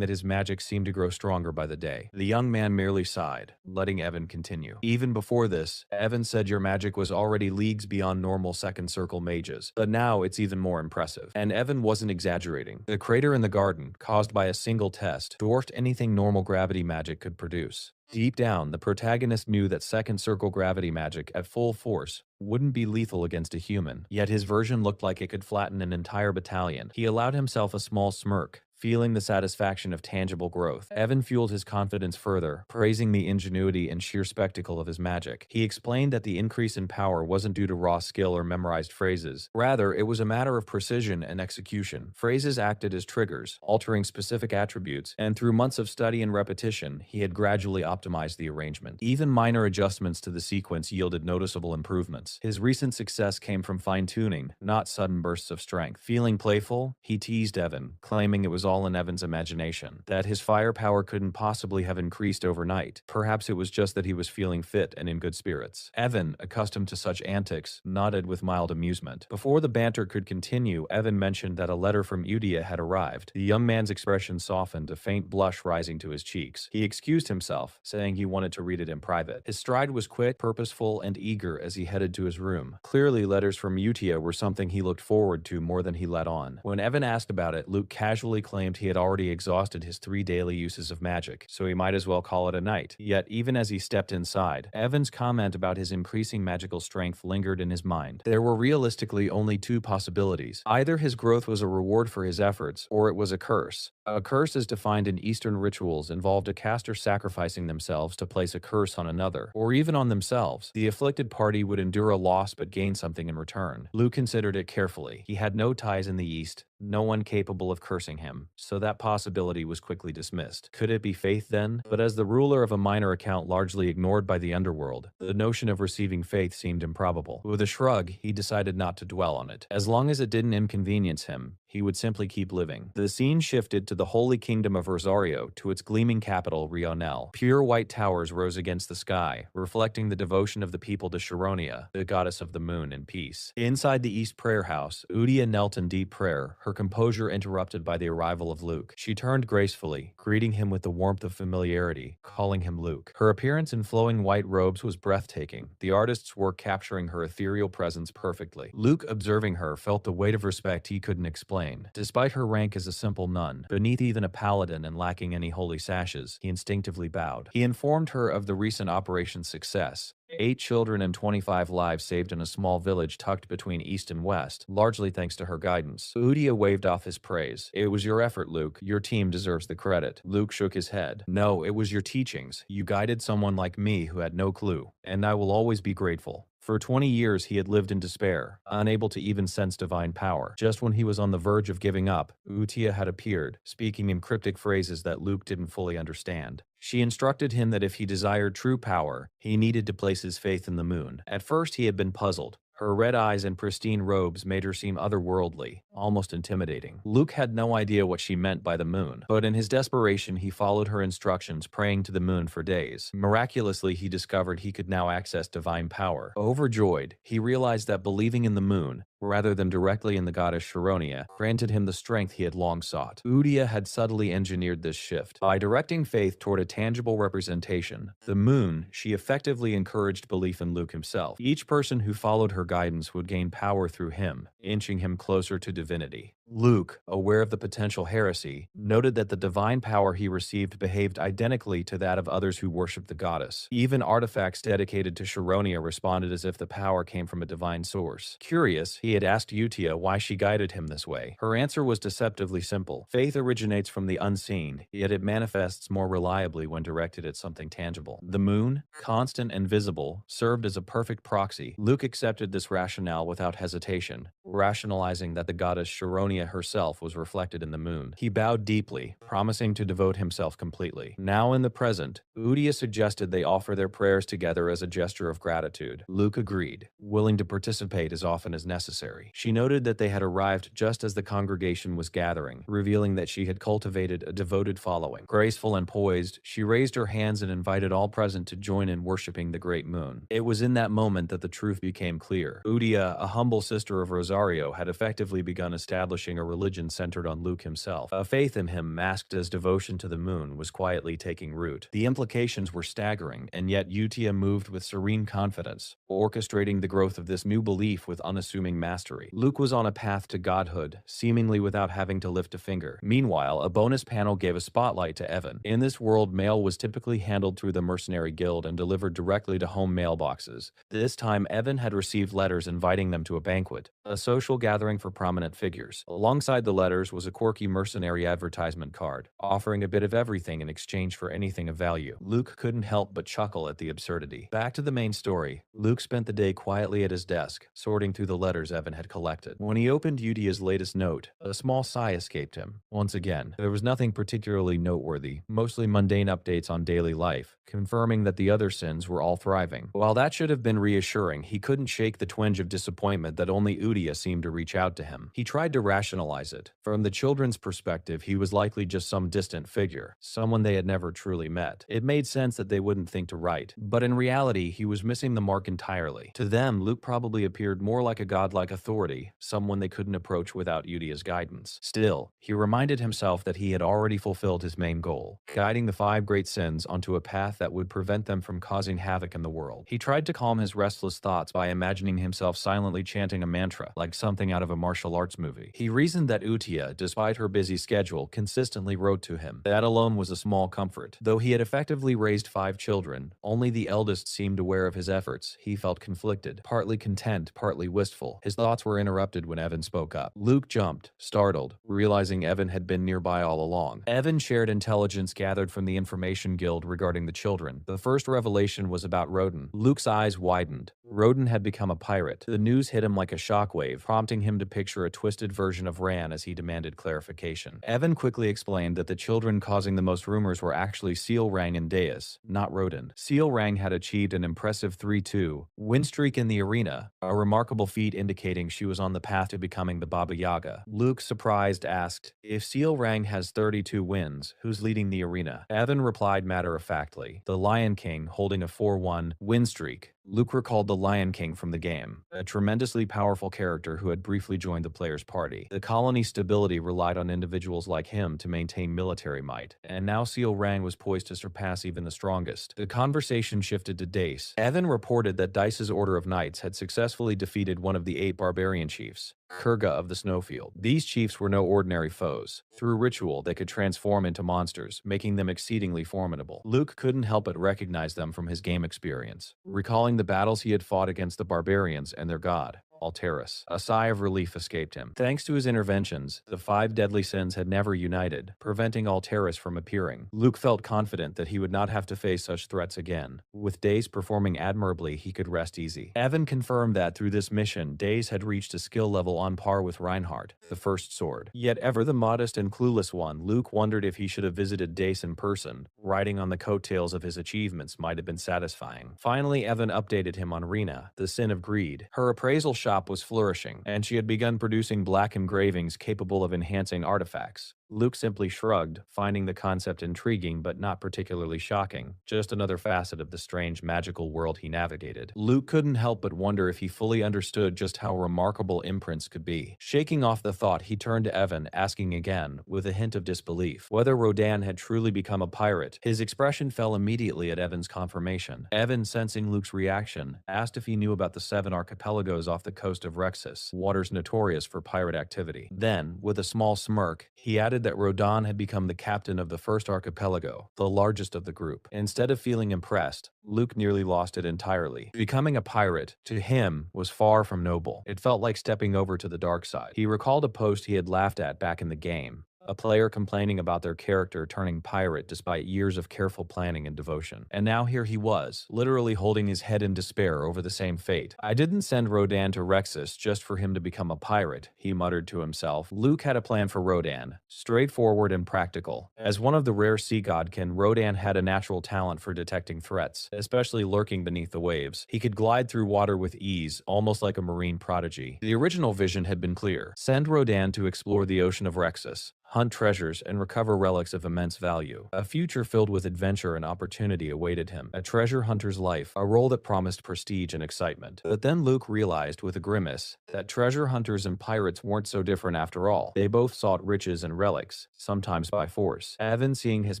that his magic seemed to grow stronger by the day. The young man merely sighed, letting Evan continue. Even before this, Evan said your magic was already leagues beyond normal 2nd circle mages, but now it's even more impressive. And Evan wasn't exaggerating. The crater in the garden, caused by a single test, dwarfed anything normal gravity magic could produce. Deep down, the protagonist knew that 2nd circle gravity magic, at full force, wouldn't be lethal against a human, yet his version looked like it could flatten an entire battalion. He allowed himself a small smirk, Feeling the satisfaction of tangible growth, Evan fueled his confidence further, praising the ingenuity and sheer spectacle of his magic. He explained that the increase in power wasn't due to raw skill or memorized phrases. Rather, it was a matter of precision and execution. Phrases acted as triggers, altering specific attributes, and through months of study and repetition, he had gradually optimized the arrangement. Even minor adjustments to the sequence yielded noticeable improvements. His recent success came from fine-tuning, not sudden bursts of strength. Feeling playful, he teased Evan, claiming it was all in Evan's imagination, that his firepower couldn't possibly have increased overnight. Perhaps it was just that he was feeling fit and in good spirits. Evan, accustomed to such antics, nodded with mild amusement. Before the banter could continue, Evan mentioned that a letter from Udia had arrived. The young man's expression softened, a faint blush rising to his cheeks. He excused himself, saying he wanted to read it in private. His stride was quick, purposeful, and eager as he headed to his room. Clearly, letters from Utia were something he looked forward to more than he let on. When Evan asked about it, Luke casually claimed he had already exhausted his 3 daily uses of magic, so he might as well call it a night. Yet, even as he stepped inside, Evan's comment about his increasing magical strength lingered in his mind. There were realistically only 2 possibilities. Either his growth was a reward for his efforts, or it was a curse. A curse, as defined in Eastern rituals, involved a caster sacrificing themselves to place a curse on another, or even on themselves. The afflicted party would endure a loss but gain something in return. Luke considered it carefully. He had no ties in the East, no one capable of cursing him, so that possibility was quickly dismissed. Could it be faith then? But as the ruler of a minor account largely ignored by the underworld, the notion of receiving faith seemed improbable. With a shrug, he decided not to dwell on it. As long as it didn't inconvenience him, he would simply keep living. The scene shifted to the holy kingdom of Rosario, to its gleaming capital, Rionel. Pure white towers rose against the sky, reflecting the devotion of the people to Sharonia, the goddess of the moon and peace. Inside the East Prayer House, Udia knelt in deep prayer, her composure interrupted by the arrival of Luke. She turned gracefully, greeting him with the warmth of familiarity, calling him Luke. Her appearance in flowing white robes was breathtaking, the artist's work capturing her ethereal presence perfectly. Luke, observing her, felt the weight of respect he couldn't explain. Despite her rank as a simple nun, beneath even a paladin and lacking any holy sashes, he instinctively bowed. He informed her of the recent operation's success. 8 children and 25 lives saved in a small village tucked between east and west, largely thanks to her guidance. Udia waved off his praise. "It was your effort, Luke. Your team deserves the credit." Luke shook his head. "No, it was your teachings. You guided someone like me who had no clue, and I will always be grateful." For 20 years, he had lived in despair, unable to even sense divine power. Just when he was on the verge of giving up, Utia had appeared, speaking in cryptic phrases that Luke didn't fully understand. She instructed him that if he desired true power, he needed to place his faith in the moon. At first, he had been puzzled. Her red eyes and pristine robes made her seem otherworldly, almost intimidating. Luke had no idea what she meant by the moon, but in his desperation he followed her instructions, praying to the moon for days. Miraculously, he discovered he could now access divine power. Overjoyed, he realized that believing in the moon, rather than directly in the goddess Sharonia, granted him the strength he had long sought. Udia had subtly engineered this shift. By directing faith toward a tangible representation, the moon, she effectively encouraged belief in Luke himself. Each person who followed her guidance would gain power through him, inching him closer to divinity. Luke, aware of the potential heresy, noted that the divine power he received behaved identically to that of others who worshipped the goddess. Even artifacts dedicated to Sharonia responded as if the power came from a divine source. Curious, he had asked Utia why she guided him this way. Her answer was deceptively simple. Faith originates from the unseen, yet it manifests more reliably when directed at something tangible. The moon, constant and visible, served as a perfect proxy. Luke accepted this rationale without hesitation, rationalizing that the goddess Sharonia herself was reflected in the moon. He bowed deeply, promising to devote himself completely. Now in the present, Udia suggested they offer their prayers together as a gesture of gratitude. Luke agreed, willing to participate as often as necessary. She noted that they had arrived just as the congregation was gathering, revealing that she had cultivated a devoted following. Graceful and poised, she raised her hands and invited all present to join in worshiping the great moon. It was in that moment that the truth became clear. Udia, a humble sister of Rosario, had effectively begun establishing a religion centered on Luke himself. A faith in him masked as devotion to the moon was quietly taking root. The implications were staggering, and yet Utia moved with serene confidence, orchestrating the growth of this new belief with unassuming mastery. Luke was on a path to godhood, seemingly without having to lift a finger. Meanwhile, a bonus panel gave a spotlight to Evan. In this world, mail was typically handled through the Mercenary Guild and delivered directly to home mailboxes. This time, Evan had received letters inviting them to a banquet, a social gathering for prominent figures. Alongside the letters was a quirky mercenary advertisement card, offering a bit of everything in exchange for anything of value. Luke couldn't help but chuckle at the absurdity. Back to the main story. Luke spent the day quietly at his desk, sorting through the letters Evan had collected. When he opened Udia's latest note, a small sigh escaped him. Once again, there was nothing particularly noteworthy, mostly mundane updates on daily life, confirming that the other sins were all thriving. While that should have been reassuring, he couldn't shake the twinge of disappointment that only Udia seemed to reach out to him. He tried to rationalize it. From the children's perspective, he was likely just some distant figure, someone they had never truly met. It made sense that they wouldn't think to write, but in reality, he was missing the mark entirely. To them, Luke probably appeared more like a godlike authority, someone they couldn't approach without Udia's guidance. Still, he reminded himself that he had already fulfilled his main goal, guiding the five great sins onto a path that would prevent them from causing havoc in the world. He tried to calm his restless thoughts by imagining himself silently chanting a mantra, like something out of a martial arts movie. He reasoned that Utia, despite her busy schedule, consistently wrote to him. That alone was a small comfort. Though he had effectively raised 5 children, only the eldest seemed aware of his efforts. He felt conflicted, partly content, partly wistful. His thoughts were interrupted when Evan spoke up. Luke jumped, startled, realizing Evan had been nearby all along. Evan shared intelligence gathered from the Information Guild regarding the children. The first revelation was about Roden. Luke's eyes widened. Roden had become a pirate. The news hit him like a shockwave, prompting him to picture a twisted version of Ran as he demanded clarification. Evan quickly explained that the children causing the most rumors were actually Seal Rang and Deus, not Roden. Seal Rang had achieved an impressive 3-2 win streak in the arena, a remarkable feat indicating she was on the path to becoming the Baba Yaga. Luke, surprised, asked, "If Seal Rang has 32 wins, who's leading the arena?" Evan replied matter-of-factly, "The Lion King, holding a 4-1 win streak." Luke recalled the Lion King from the game, a tremendously powerful character who had briefly joined the player's party. The colony's stability relied on individuals like him to maintain military might, and now Seal Rang was poised to surpass even the strongest. The conversation shifted to Dace. Evan reported that Dice's Order of Knights had successfully defeated one of the 8 barbarian chiefs, Kurga of the Snowfield. These chiefs were no ordinary foes. Through ritual, they could transform into monsters, making them exceedingly formidable. Luke couldn't help but recognize them from his game experience, recalling the battles he had fought against the barbarians and their god, Alterus. A sigh of relief escaped him. Thanks to his interventions, the 5 deadly sins had never united, preventing Alterus from appearing. Luke felt confident that he would not have to face such threats again. With Dace performing admirably, he could rest easy. Evan confirmed that through this mission, Dace had reached a skill level on par with Reinhardt, the first sword. Yet ever the modest and clueless one, Luke wondered if he should have visited Dace in person. Riding on the coattails of his achievements might have been satisfying. Finally, Evan updated him on Rena, the sin of greed. Her appraisal shop was flourishing, and she had begun producing black engravings capable of enhancing artifacts. Luke simply shrugged, finding the concept intriguing but not particularly shocking, just another facet of the strange magical world he navigated. Luke couldn't help but wonder if he fully understood just how remarkable imprints could be. Shaking off the thought, he turned to Evan, asking again, with a hint of disbelief, whether Rodan had truly become a pirate. His expression fell immediately at Evan's confirmation. Evan, sensing Luke's reaction, asked if he knew about the 7 archipelagos off the coast of Rexus, waters notorious for pirate activity. Then, with a small smirk, he added that Rodan had become the captain of the first archipelago, the largest of the group. Instead of feeling impressed, Luke nearly lost it entirely. Becoming a pirate, to him, was far from noble. It felt like stepping over to the dark side. He recalled a post he had laughed at back in the game. A player complaining about their character turning pirate despite years of careful planning and devotion. And now here he was, literally holding his head in despair over the same fate. "I didn't send Rodan to Rexus just for him to become a pirate," he muttered to himself. Luke had a plan for Rodan, straightforward and practical. As one of the rare sea godkin, Rodan had a natural talent for detecting threats, especially lurking beneath the waves. He could glide through water with ease, almost like a marine prodigy. The original vision had been clear. Send Rodan to explore the ocean of Rexus, hunt treasures, and recover relics of immense value. A future filled with adventure and opportunity awaited him. A treasure hunter's life, a role that promised prestige and excitement. But then Luke realized, with a grimace, that treasure hunters and pirates weren't so different after all. They both sought riches and relics, sometimes by force. Evan, seeing his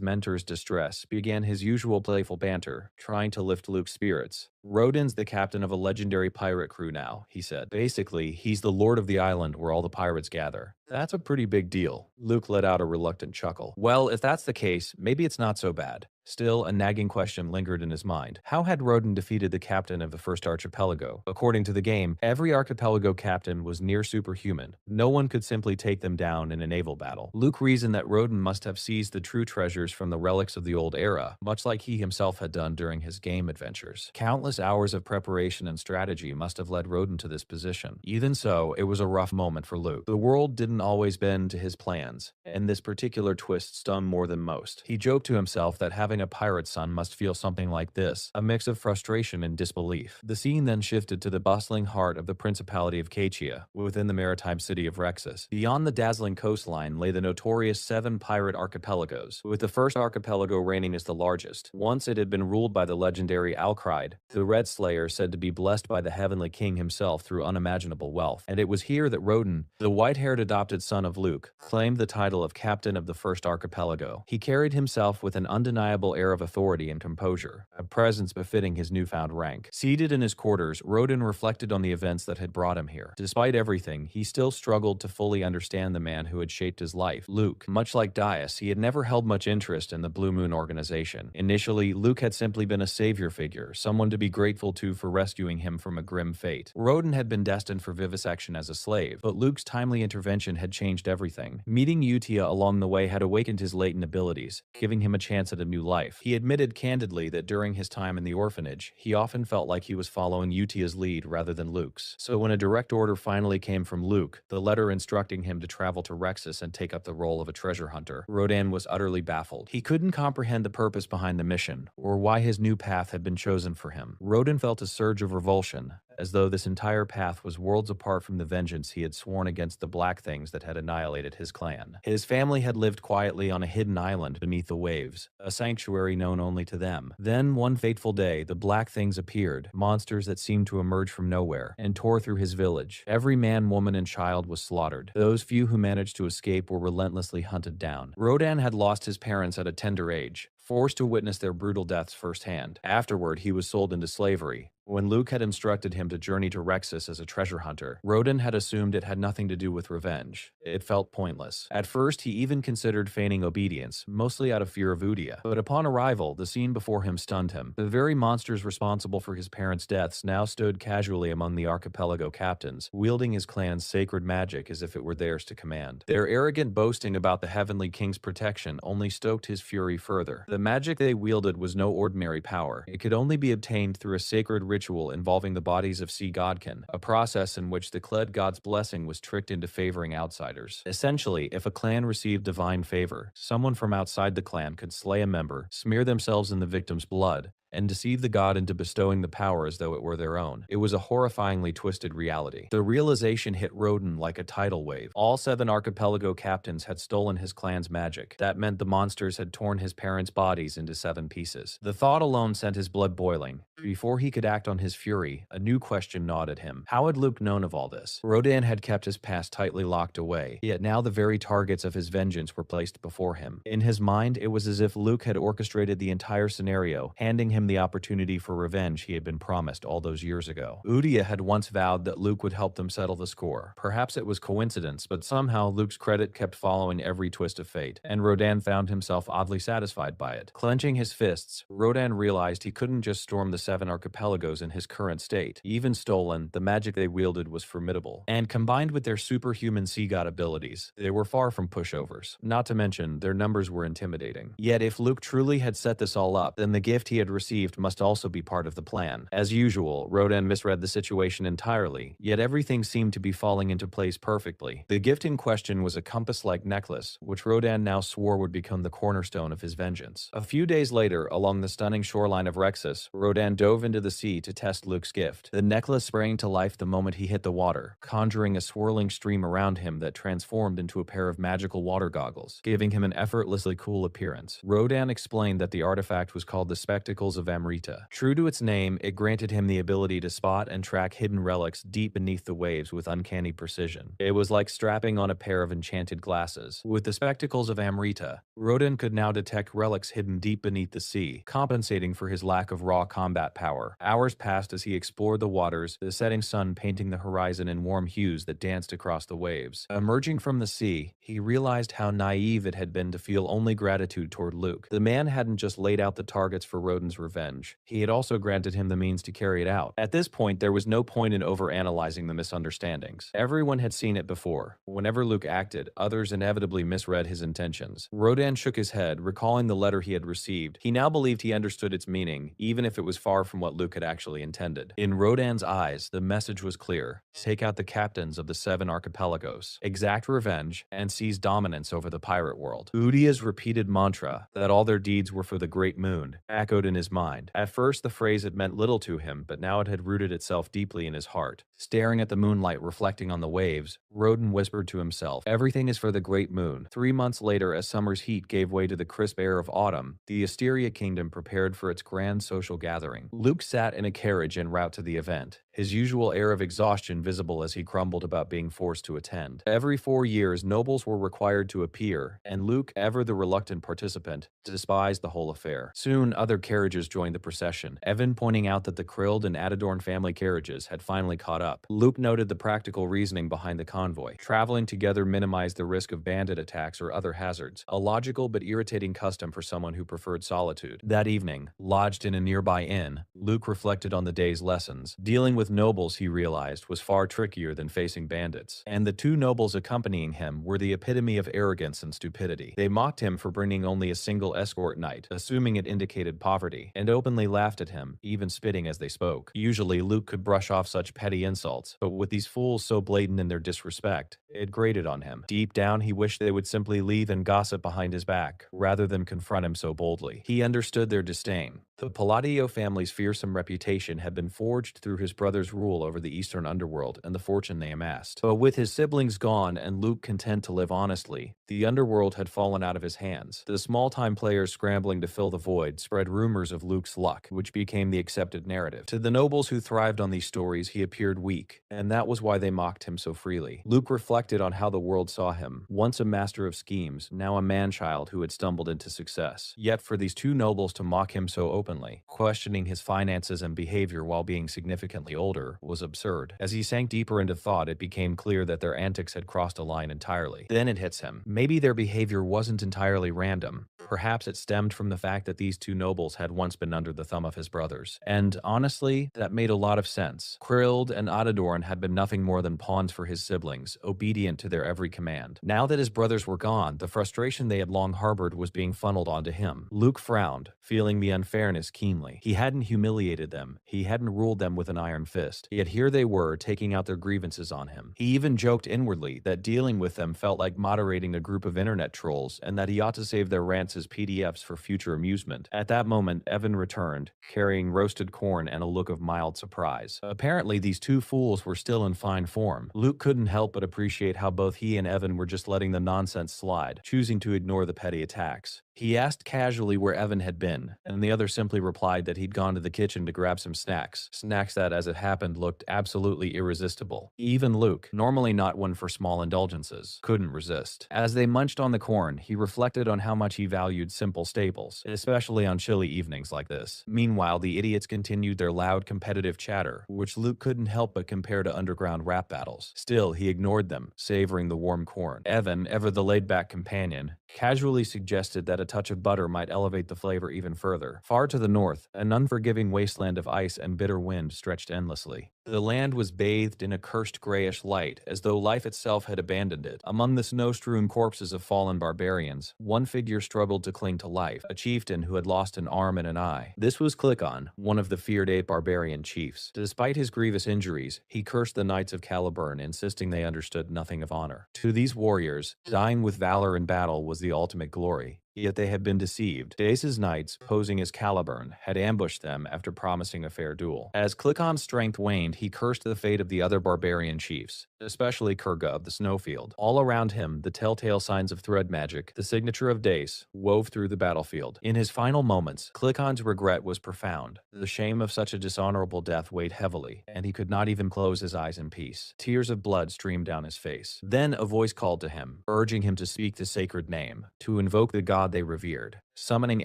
mentor's distress, began his usual playful banter, trying to lift Luke's spirits. "Rodan's the captain of a legendary pirate crew now," he said. "Basically, he's the lord of the island where all the pirates gather." "That's a pretty big deal." Luke let out a reluctant chuckle. "Well, if that's the case, maybe it's not so bad. Still, a nagging question lingered in his mind. How had Rodan defeated the captain of the first archipelago? According to the game, every archipelago captain was near superhuman. No one could simply take them down in a naval battle. Luke reasoned that Rodan must have seized the true treasures from the relics of the old era, much like he himself had done during his game adventures. Countless hours of preparation and strategy must have led Rodan to this position. Even so, it was a rough moment for Luke. The world didn't always bend to his plans, and this particular twist stung more than most. He joked to himself that having a pirate son must feel something like this, a mix of frustration and disbelief. The scene then shifted to the bustling heart of the Principality of Kachia, within the maritime city of Rexus. Beyond the dazzling coastline lay the notorious 7 pirate archipelagos, with the first archipelago reigning as the largest. Once it had been ruled by the legendary Alcride, the Red Slayer said to be blessed by the Heavenly King himself through unimaginable wealth, and it was here that Rodan, the white-haired adopted son of Luke, claimed the title of captain of the first archipelago. He carried himself with an undeniable air of authority and composure, a presence befitting his newfound rank. Seated in his quarters, Rodan reflected on the events that had brought him here. Despite everything, he still struggled to fully understand the man who had shaped his life. Luke, much like Dias, he had never held much interest in the Blue Moon organization. Initially, Luke had simply been a savior figure, someone to be grateful to for rescuing him from a grim fate. Rodan had been destined for vivisection as a slave, but Luke's timely intervention had changed everything. Meeting Utia along the way had awakened his latent abilities, giving him a chance at a new life. He admitted candidly that during his time in the orphanage, he often felt like he was following Utia's lead rather than Luke's. So when a direct order finally came from Luke, the letter instructing him to travel to Rexus and take up the role of a treasure hunter, Rodan was utterly baffled. He couldn't comprehend the purpose behind the mission, or why his new path had been chosen for him. Rodan felt a surge of revulsion, as though this entire path was worlds apart from the vengeance he had sworn against the black things that had annihilated his clan. His family had lived quietly on a hidden island beneath the waves, a sanctuary known only to them. Then, one fateful day, the black things appeared, monsters that seemed to emerge from nowhere, and tore through his village. Every man, woman, and child was slaughtered. Those few who managed to escape were relentlessly hunted down. Rodan had lost his parents at a tender age, forced to witness their brutal deaths firsthand. Afterward, he was sold into slavery. When Luke had instructed him to journey to Rexus as a treasure hunter, Rodan had assumed it had nothing to do with revenge. It felt pointless. At first, he even considered feigning obedience, mostly out of fear of Udia. But upon arrival, the scene before him stunned him. The very monsters responsible for his parents' deaths now stood casually among the archipelago captains, wielding his clan's sacred magic as if it were theirs to command. Their arrogant boasting about the Heavenly King's protection only stoked his fury further. The magic they wielded was no ordinary power. It could only be obtained through a sacred ritual involving the bodies of sea godkin, a process in which the Kled god's blessing was tricked into favoring outsiders. Essentially, if a clan received divine favor, someone from outside the clan could slay a member, smear themselves in the victim's blood, and deceive the god into bestowing the power as though it were their own. It was a horrifyingly twisted reality. The realization hit Rodan like a tidal wave. All 7 archipelago captains had stolen his clan's magic. That meant the monsters had torn his parents' bodies into 7 pieces. The thought alone sent his blood boiling. Before he could act on his fury, a new question gnawed at him. How had Luke known of all this? Rodan had kept his past tightly locked away, yet now the very targets of his vengeance were placed before him. In his mind, it was as if Luke had orchestrated the entire scenario, handing him the opportunity for revenge he had been promised all those years ago. Udia had once vowed that Luke would help them settle the score. Perhaps it was coincidence, but somehow Luke's credit kept following every twist of fate, and Rodan found himself oddly satisfied by it. Clenching his fists, Rodan realized he couldn't just storm the 7 archipelagos in his current state. Even stolen, the magic they wielded was formidable, and combined with their superhuman sea god abilities, they were far from pushovers. Not to mention, their numbers were intimidating. Yet if Luke truly had set this all up, then the gift he had received must also be part of the plan. As usual, Rodan misread the situation entirely, yet everything seemed to be falling into place perfectly. The gift in question was a compass-like necklace, which Rodan now swore would become the cornerstone of his vengeance. A few days later, along the stunning shoreline of Rexus, Rodan dove into the sea to test Luke's gift. The necklace sprang to life the moment he hit the water, conjuring a swirling stream around him that transformed into a pair of magical water goggles, giving him an effortlessly cool appearance. Rodan explained that the artifact was called the Spectacles Spectacles of Amrita. True to its name, it granted him the ability to spot and track hidden relics deep beneath the waves with uncanny precision. It was like strapping on a pair of enchanted glasses. With the Spectacles of Amrita, Rodan could now detect relics hidden deep beneath the sea, compensating for his lack of raw combat power. Hours passed as he explored the waters, the setting sun painting the horizon in warm hues that danced across the waves. Emerging from the sea, he realized how naive it had been to feel only gratitude toward Luke. The man hadn't just laid out the targets for Rodan's revenge, he had also granted him the means to carry it out. At this point, there was no point in overanalyzing the misunderstandings. Everyone had seen it before. Whenever Luke acted, others inevitably misread his intentions. Rodan shook his head, recalling the letter he had received. He now believed he understood its meaning, even if it was far from what Luke had actually intended. In Rodan's eyes, the message was clear. Take out the captains of the 7 archipelagos, exact revenge, and seize dominance over the pirate world. Udia's repeated mantra, that all their deeds were for the great moon, echoed in his mind. At first, the phrase had meant little to him, but now it had rooted itself deeply in his heart. Staring at the moonlight reflecting on the waves, Rodan whispered to himself, everything is for the great moon. 3 months later, as summer's heat gave way to the crisp air of autumn, the Asteria kingdom prepared for its grand social gathering. Luke sat in a carriage en route to the event, his usual air of exhaustion visible as he grumbled about being forced to attend. Every 4 years, nobles were required to appear, and Luke, ever the reluctant participant, despised the whole affair. Soon, other carriages joined the procession, Evan pointing out that the Krilled and Adadorn family carriages had finally caught up. Luke noted the practical reasoning behind the convoy. Traveling together minimized the risk of bandit attacks or other hazards, a logical but irritating custom for someone who preferred solitude. That evening, lodged in a nearby inn, Luke reflected on the day's lessons. Dealing with nobles, he realized, was far trickier than facing bandits. And the 2 nobles accompanying him were the epitome of arrogance and stupidity. They mocked him for bringing only a single escort knight, assuming it indicated poverty, and openly laughed at him, even spitting as they spoke. Usually, Luke could brush off such petty insults, but with these fools so blatant in their disrespect, it grated on him. Deep down, he wished they would simply leave and gossip behind his back, rather than confront him so boldly. He understood their disdain. The Palladio family's fearsome reputation had been forged through his brother's rule over the eastern underworld and the fortune they amassed. But with his siblings gone and Luke content to live honestly, the underworld had fallen out of his hands. The small-time players scrambling to fill the void spread rumors of Luke's luck, which became the accepted narrative. To the nobles who thrived on these stories, he appeared weak, and that was why they mocked him so freely. Luke reflected on how the world saw him, once a master of schemes, now a man-child who had stumbled into success. Yet for these 2 nobles to mock him so openly, questioning his finances and behavior while being significantly older, was absurd. As he sank deeper into thought, it became clear that their antics had crossed a line entirely. Then it hits him. Maybe their behavior wasn't entirely random. Perhaps it stemmed from the fact that these 2 nobles had once been under the thumb of his brothers. And honestly, that made a lot of sense. Krilled and Adadorn had been nothing more than pawns for his siblings, obedient to their every command. Now that his brothers were gone, the frustration they had long harbored was being funneled onto him. Luke frowned, feeling the unfairness keenly. He hadn't humiliated them. He hadn't ruled them with an iron fist. Yet here they were, taking out their grievances on him. He even joked inwardly that dealing with them felt like moderating a group of internet trolls, and that he ought to save their rants as PDFs for future amusement. At that moment, Evan returned, carrying roasted corn and a look of mild surprise. Apparently, these 2 fools were still in fine form. Luke couldn't help but appreciate how both he and Evan were just letting the nonsense slide, choosing to ignore the petty attacks. He asked casually where Evan had been, and the other simply replied that he'd gone to the kitchen to grab some snacks. Snacks that, as it happened, looked absolutely irresistible. Even Luke, normally not one for small indulgences, couldn't resist. As they munched on the corn, he reflected on how much he valued simple staples, especially on chilly evenings like this. Meanwhile, the idiots continued their loud competitive chatter, which Luke couldn't help but compare to underground rap battles. Still, he ignored them, savoring the warm corn. Evan, ever the laid-back companion, casually suggested that a touch of butter might elevate the flavor even further. Far to the north, an unforgiving wasteland of ice and bitter wind stretched endlessly. The land was bathed in a cursed grayish light, as though life itself had abandoned it. Among the snow-strewn corpses of fallen barbarians, one figure struggled to cling to life, a chieftain who had lost an arm and an eye. This was Clickon, one of the feared 8 barbarian chiefs. Despite his grievous injuries, he cursed the Knights of Caliburn, insisting they understood nothing of honor. To these warriors, dying with valor in battle was the ultimate glory. Yet they had been deceived. Dace's knights, posing as Caliburn, had ambushed them after promising a fair duel. As Clickon's strength waned, he cursed the fate of the other barbarian chiefs, especially Kurga of the Snowfield. All around him, the telltale signs of thread magic, the signature of Dace, wove through the battlefield. In his final moments, Clickon's regret was profound. The shame of such a dishonorable death weighed heavily, and he could not even close his eyes in peace. Tears of blood streamed down his face. Then a voice called to him, urging him to speak the sacred name, to invoke the god they revered. Summoning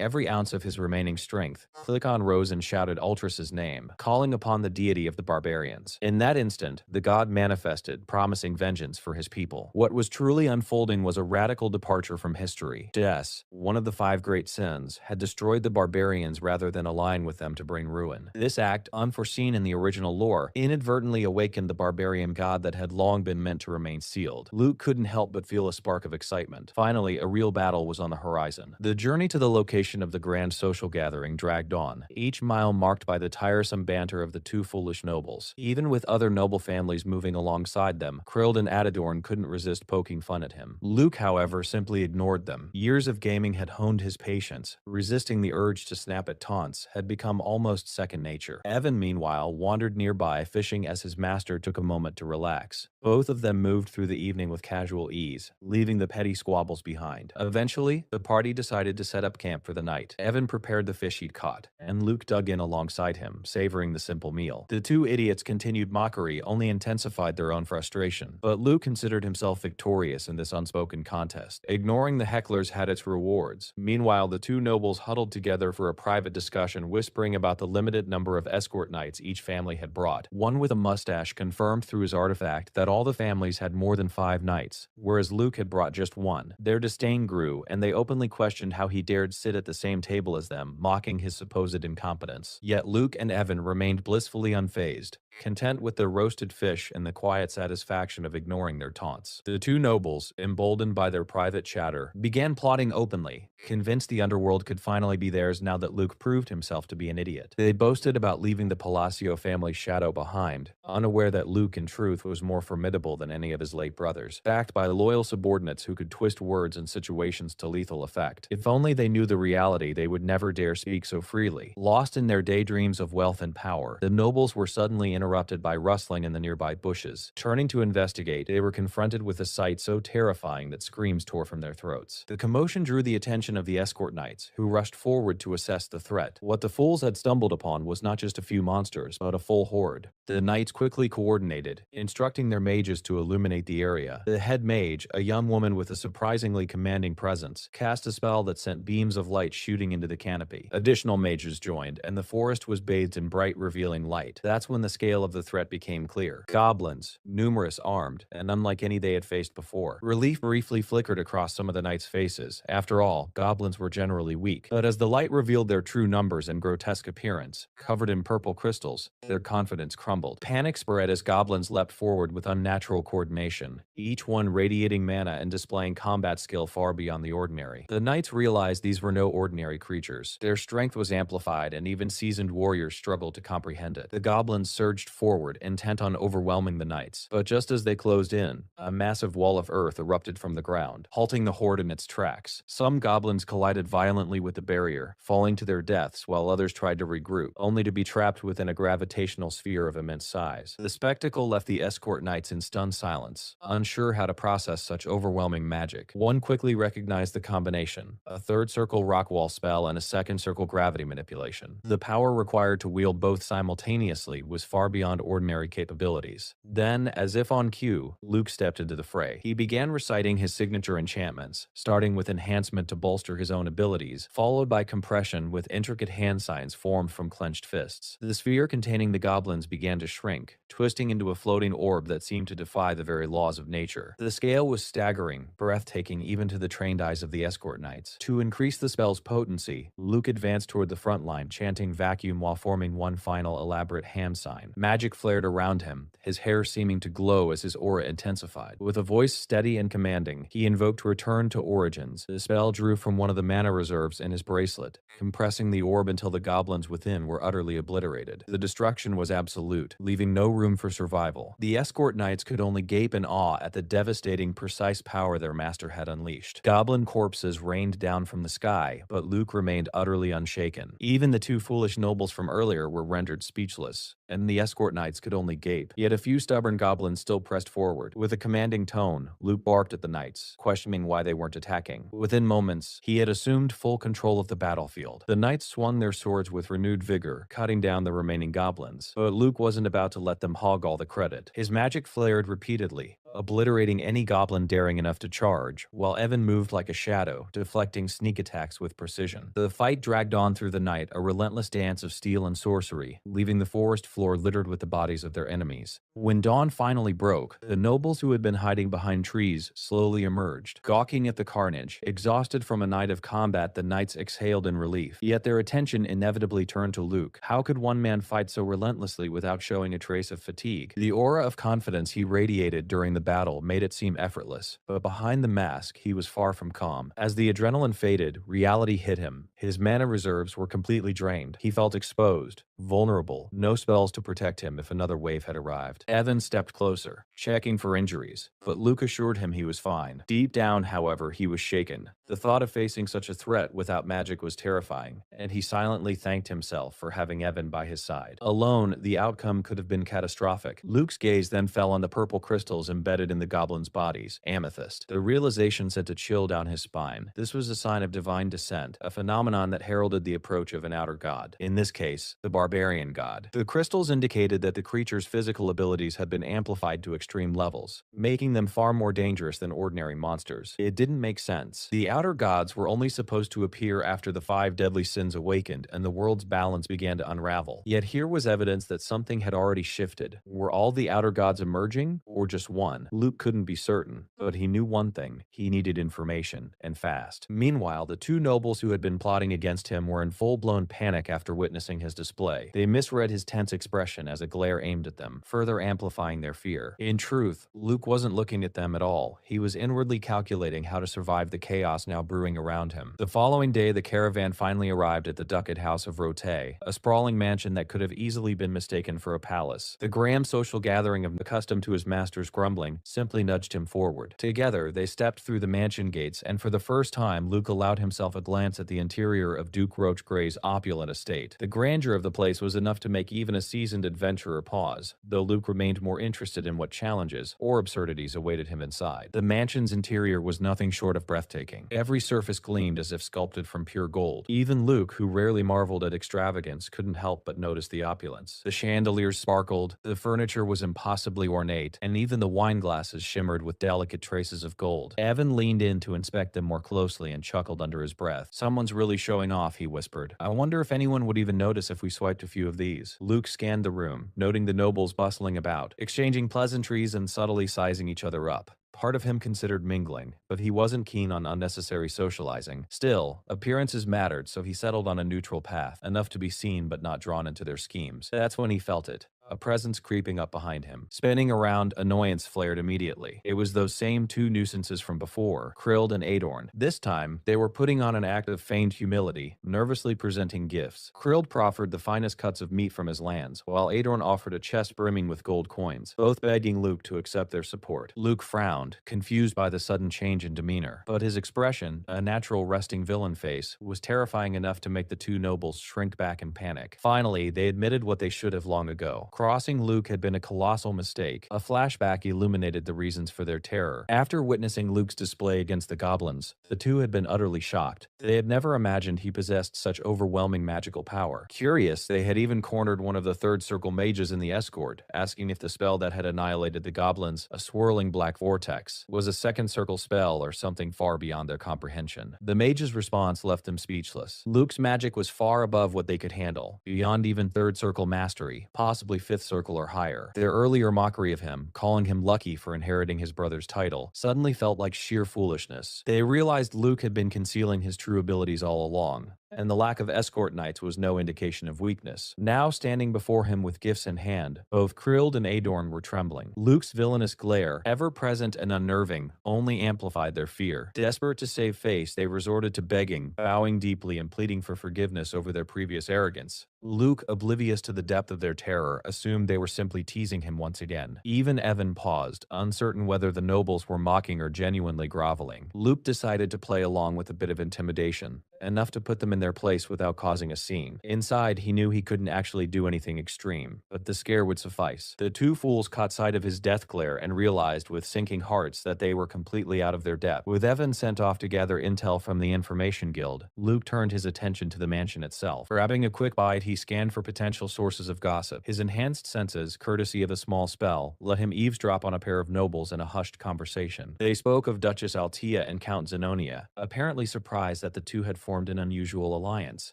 every ounce of his remaining strength, Clickon rose and shouted Ultras's name, calling upon the deity of the barbarians. In that instant, the god manifested, promising vengeance for his people. What was truly unfolding was a radical departure from history. Des, one of the five great sins, had destroyed the barbarians rather than align with them to bring ruin. This act, unforeseen in the original lore, inadvertently awakened the barbarian god that had long been meant to remain sealed. Luke couldn't help but feel a spark of excitement. Finally, a real battle was on the horizon. The journey to the location of the grand social gathering dragged on, each mile marked by the tiresome banter of the two foolish nobles. Even with other noble families moving alongside them, Krill and Adadorn couldn't resist poking fun at him. Luke, however, simply ignored them. Years of gaming had honed his patience. Resisting the urge to snap at taunts had become almost second nature. Evan, meanwhile, wandered nearby, fishing as his master took a moment to relax. Both of them moved through the evening with casual ease, leaving the petty squabbles behind. Eventually, the party decided to set up camp for the night. Evan prepared the fish he'd caught, and Luke dug in alongside him, savoring the simple meal. The two idiots' continued mockery only intensified their own frustration, but Luke considered himself victorious in this unspoken contest. Ignoring the hecklers had its rewards. Meanwhile, the two nobles huddled together for a private discussion, whispering about the limited number of escort knights each family had brought. One with a mustache confirmed through his artifact that all the families had more than 5 knights, whereas Luke had brought just one. Their disdain grew, and they openly questioned how he dared sit at the same table as them, mocking his supposed incompetence. Yet Luke and Evan remained blissfully unfazed, content with their roasted fish and the quiet satisfaction of ignoring their taunts. The two nobles, emboldened by their private chatter, began plotting openly, convinced the underworld could finally be theirs now that Luke proved himself to be an idiot. They boasted about leaving the Palacio family's shadow behind, unaware that Luke in truth was more formidable than any of his late brothers, backed by loyal subordinates who could twist words and situations to lethal effect. If only they knew the reality, they would never dare speak so freely. Lost in their daydreams of wealth and power, the nobles were suddenly interrupted by rustling in the nearby bushes. Turning to investigate, they were confronted with a sight so terrifying that screams tore from their throats. The commotion drew the attention of the escort knights, who rushed forward to assess the threat. What the fools had stumbled upon was not just a few monsters, but a full horde. The knights quickly coordinated, instructing their mages to illuminate the area. The head mage, a young woman with a surprisingly commanding presence, cast a spell that sent beams of light shooting into the canopy. Additional mages joined, and the forest was bathed in bright, revealing light. That's when the scale of the threat became clear. Goblins, numerous, armed, and unlike any they had faced before. Relief briefly flickered across some of the knights' faces. After all, goblins were generally weak. But as the light revealed their true numbers and grotesque appearance, covered in purple crystals, their confidence crumbled. Panic spread as goblins leapt forward with unnatural coordination, each one radiating mana and displaying combat skill far beyond the ordinary. The knights realized these were no ordinary creatures. Their strength was amplified, and even seasoned warriors struggled to comprehend it. The goblins surged forward, intent on overwhelming the knights. But just as they closed in, a massive wall of earth erupted from the ground, halting the horde in its tracks. Some goblins collided violently with the barrier, falling to their deaths, while others tried to regroup, only to be trapped within a gravitational sphere of immense size. The spectacle left the escort knights in stunned silence, unsure how to process such overwhelming magic. One quickly recognized the combination: a third circle rock wall spell and a second circle gravity manipulation. The power required to wield both simultaneously was far beyond ordinary capabilities. Then, as if on cue, Luke stepped into the fray. He began reciting his signature enchantments, starting with enhancement to bolster his own abilities, followed by compression with intricate hand signs formed from clenched fists. The sphere containing the goblins began to shrink, twisting into a floating orb that seemed to defy the very laws of nature. The scale was staggering, breathtaking even to the trained eyes of the escort knights. To increase the spell's potency, Luke advanced toward the front line, chanting vacuum while forming one final elaborate hand sign. Magic flared around him, his hair seeming to glow as his aura intensified. With a voice steady and commanding, he invoked Return to Origins. The spell drew from one of the mana reserves in his bracelet, compressing the orb until the goblins within were utterly obliterated. The destruction was absolute, leaving no room for survival. The escort knights could only gape in awe at the devastating, precise power their master had unleashed. Goblin corpses rained down from the sky, but Luke remained utterly unshaken. Even the two foolish nobles from earlier were rendered speechless. and the escort knights could only gape. Yet a few stubborn goblins still pressed forward. With a commanding tone, Luke barked at the knights, questioning why they weren't attacking. Within moments, he had assumed full control of the battlefield. The knights swung their swords with renewed vigor, cutting down the remaining goblins. But Luke wasn't about to let them hog all the credit. His magic flared repeatedly, obliterating any goblin daring enough to charge, while Evan moved like a shadow, deflecting sneak attacks with precision. The fight dragged on through the night, a relentless dance of steel and sorcery, leaving the forest floor littered with the bodies of their enemies. When dawn finally broke, the nobles who had been hiding behind trees slowly emerged, gawking at the carnage. Exhausted from a night of combat, the knights exhaled in relief, yet their attention inevitably turned to Luke. How could one man fight so relentlessly without showing a trace of fatigue? The aura of confidence he radiated during the battle made it seem effortless, but behind the mask, he was far from calm. As the adrenaline faded, reality hit him. His mana reserves were completely drained. He felt exposed, vulnerable, no spells to protect him if another wave had arrived. Evan stepped closer, checking for injuries, but Luke assured him he was fine. Deep down, however, he was shaken. The thought of facing such a threat without magic was terrifying, and he silently thanked himself for having Evan by his side. Alone, the outcome could have been catastrophic. Luke's gaze then fell on the purple crystals embedded in the goblins' bodies, amethyst. The realization sent a chill down his spine. This was a sign of divine descent, a phenomenon that heralded the approach of an outer god. In this case, the barbarian god. The crystals indicated that the creature's physical abilities had been amplified to extreme levels, making them far more dangerous than ordinary monsters. It didn't make sense. The outer gods were only supposed to appear after the 5 deadly sins awakened and the world's balance began to unravel. Yet here was evidence that something had already shifted. Were all the outer gods emerging, or just one? Luke couldn't be certain, but he knew one thing. He needed information, and fast. Meanwhile, the 2 nobles who had been plotting against him were in full-blown panic after witnessing his display. They misread his tense expression as a glare aimed at them, further amplifying their fear. In truth, Luke wasn't looking at them at all. He was inwardly calculating how to survive the chaos now brewing around him. The following day, the caravan finally arrived at the ducat house of Rote, a sprawling mansion that could have easily been mistaken for a palace. The Graham social gathering, of accustomed to his master's grumbling, simply nudged him forward. Together, they stepped through the mansion gates, and for the first time, Luke allowed himself a glance at the interior of Duke Roach Grey's opulent estate. The grandeur of the place was enough to make even a seasoned adventurer pause, though Luke remained more interested in what challenges or absurdities awaited him inside. The mansion's interior was nothing short of breathtaking. Every surface gleamed as if sculpted from pure gold. Even Luke, who rarely marveled at extravagance, couldn't help but notice the opulence. The chandeliers sparkled, the furniture was impossibly ornate, and even the wine glasses shimmered with delicate traces of gold. Evan leaned in to inspect them more closely and chuckled under his breath. "Someone's really showing off," he whispered. "I wonder if anyone would even notice if we swiped a few of these." Luke scanned the room, noting the nobles bustling about, exchanging pleasantries and subtly sizing each other up. Part of him considered mingling, but he wasn't keen on unnecessary socializing. Still, appearances mattered, so he settled on a neutral path, enough to be seen but not drawn into their schemes. That's when he felt it. A presence creeping up behind him. Spinning around, annoyance flared immediately. It was those same 2 nuisances from before, Krill and Adorn. This time, they were putting on an act of feigned humility, nervously presenting gifts. Krill proffered the finest cuts of meat from his lands, while Adorn offered a chest brimming with gold coins, both begging Luke to accept their support. Luke frowned, confused by the sudden change in demeanor, but his expression, a natural resting villain face, was terrifying enough to make the 2 nobles shrink back in panic. Finally, they admitted what they should have long ago. Crossing Luke had been a colossal mistake. A flashback illuminated the reasons for their terror. After witnessing Luke's display against the goblins, the 2 had been utterly shocked. They had never imagined he possessed such overwhelming magical power. Curious, they had even cornered one of the 3rd Circle mages in the escort, asking if the spell that had annihilated the goblins, a swirling black vortex, was a 2nd Circle spell or something far beyond their comprehension. The mage's response left them speechless. Luke's magic was far above what they could handle, beyond even 3rd Circle mastery, possibly 5th Circle or higher. Their earlier mockery of him, calling him lucky for inheriting his brother's title, suddenly felt like sheer foolishness. They realized Luke had been concealing his true abilities all along, and the lack of escort knights was no indication of weakness. Now standing before him with gifts in hand, both Krill and Adorn were trembling. Luke's villainous glare, ever present and unnerving, only amplified their fear. Desperate to save face, they resorted to begging, bowing deeply and pleading for forgiveness over their previous arrogance. Luke, oblivious to the depth of their terror, assumed they were simply teasing him once again. Even Evan paused, uncertain whether the nobles were mocking or genuinely groveling. Luke decided to play along with a bit of intimidation. enough to put them in their place without causing a scene. Inside, he knew he couldn't actually do anything extreme, but the scare would suffice. The two fools caught sight of his death glare and realized with sinking hearts that they were completely out of their depth. With Evan sent off to gather intel from the Information Guild, Luke turned his attention to the mansion itself. Grabbing a quick bite, he scanned for potential sources of gossip. His enhanced senses, courtesy of a small spell, let him eavesdrop on a pair of nobles in a hushed conversation. They spoke of Duchess Altea and Count Zenonia, apparently surprised that the two had formed an unusual alliance.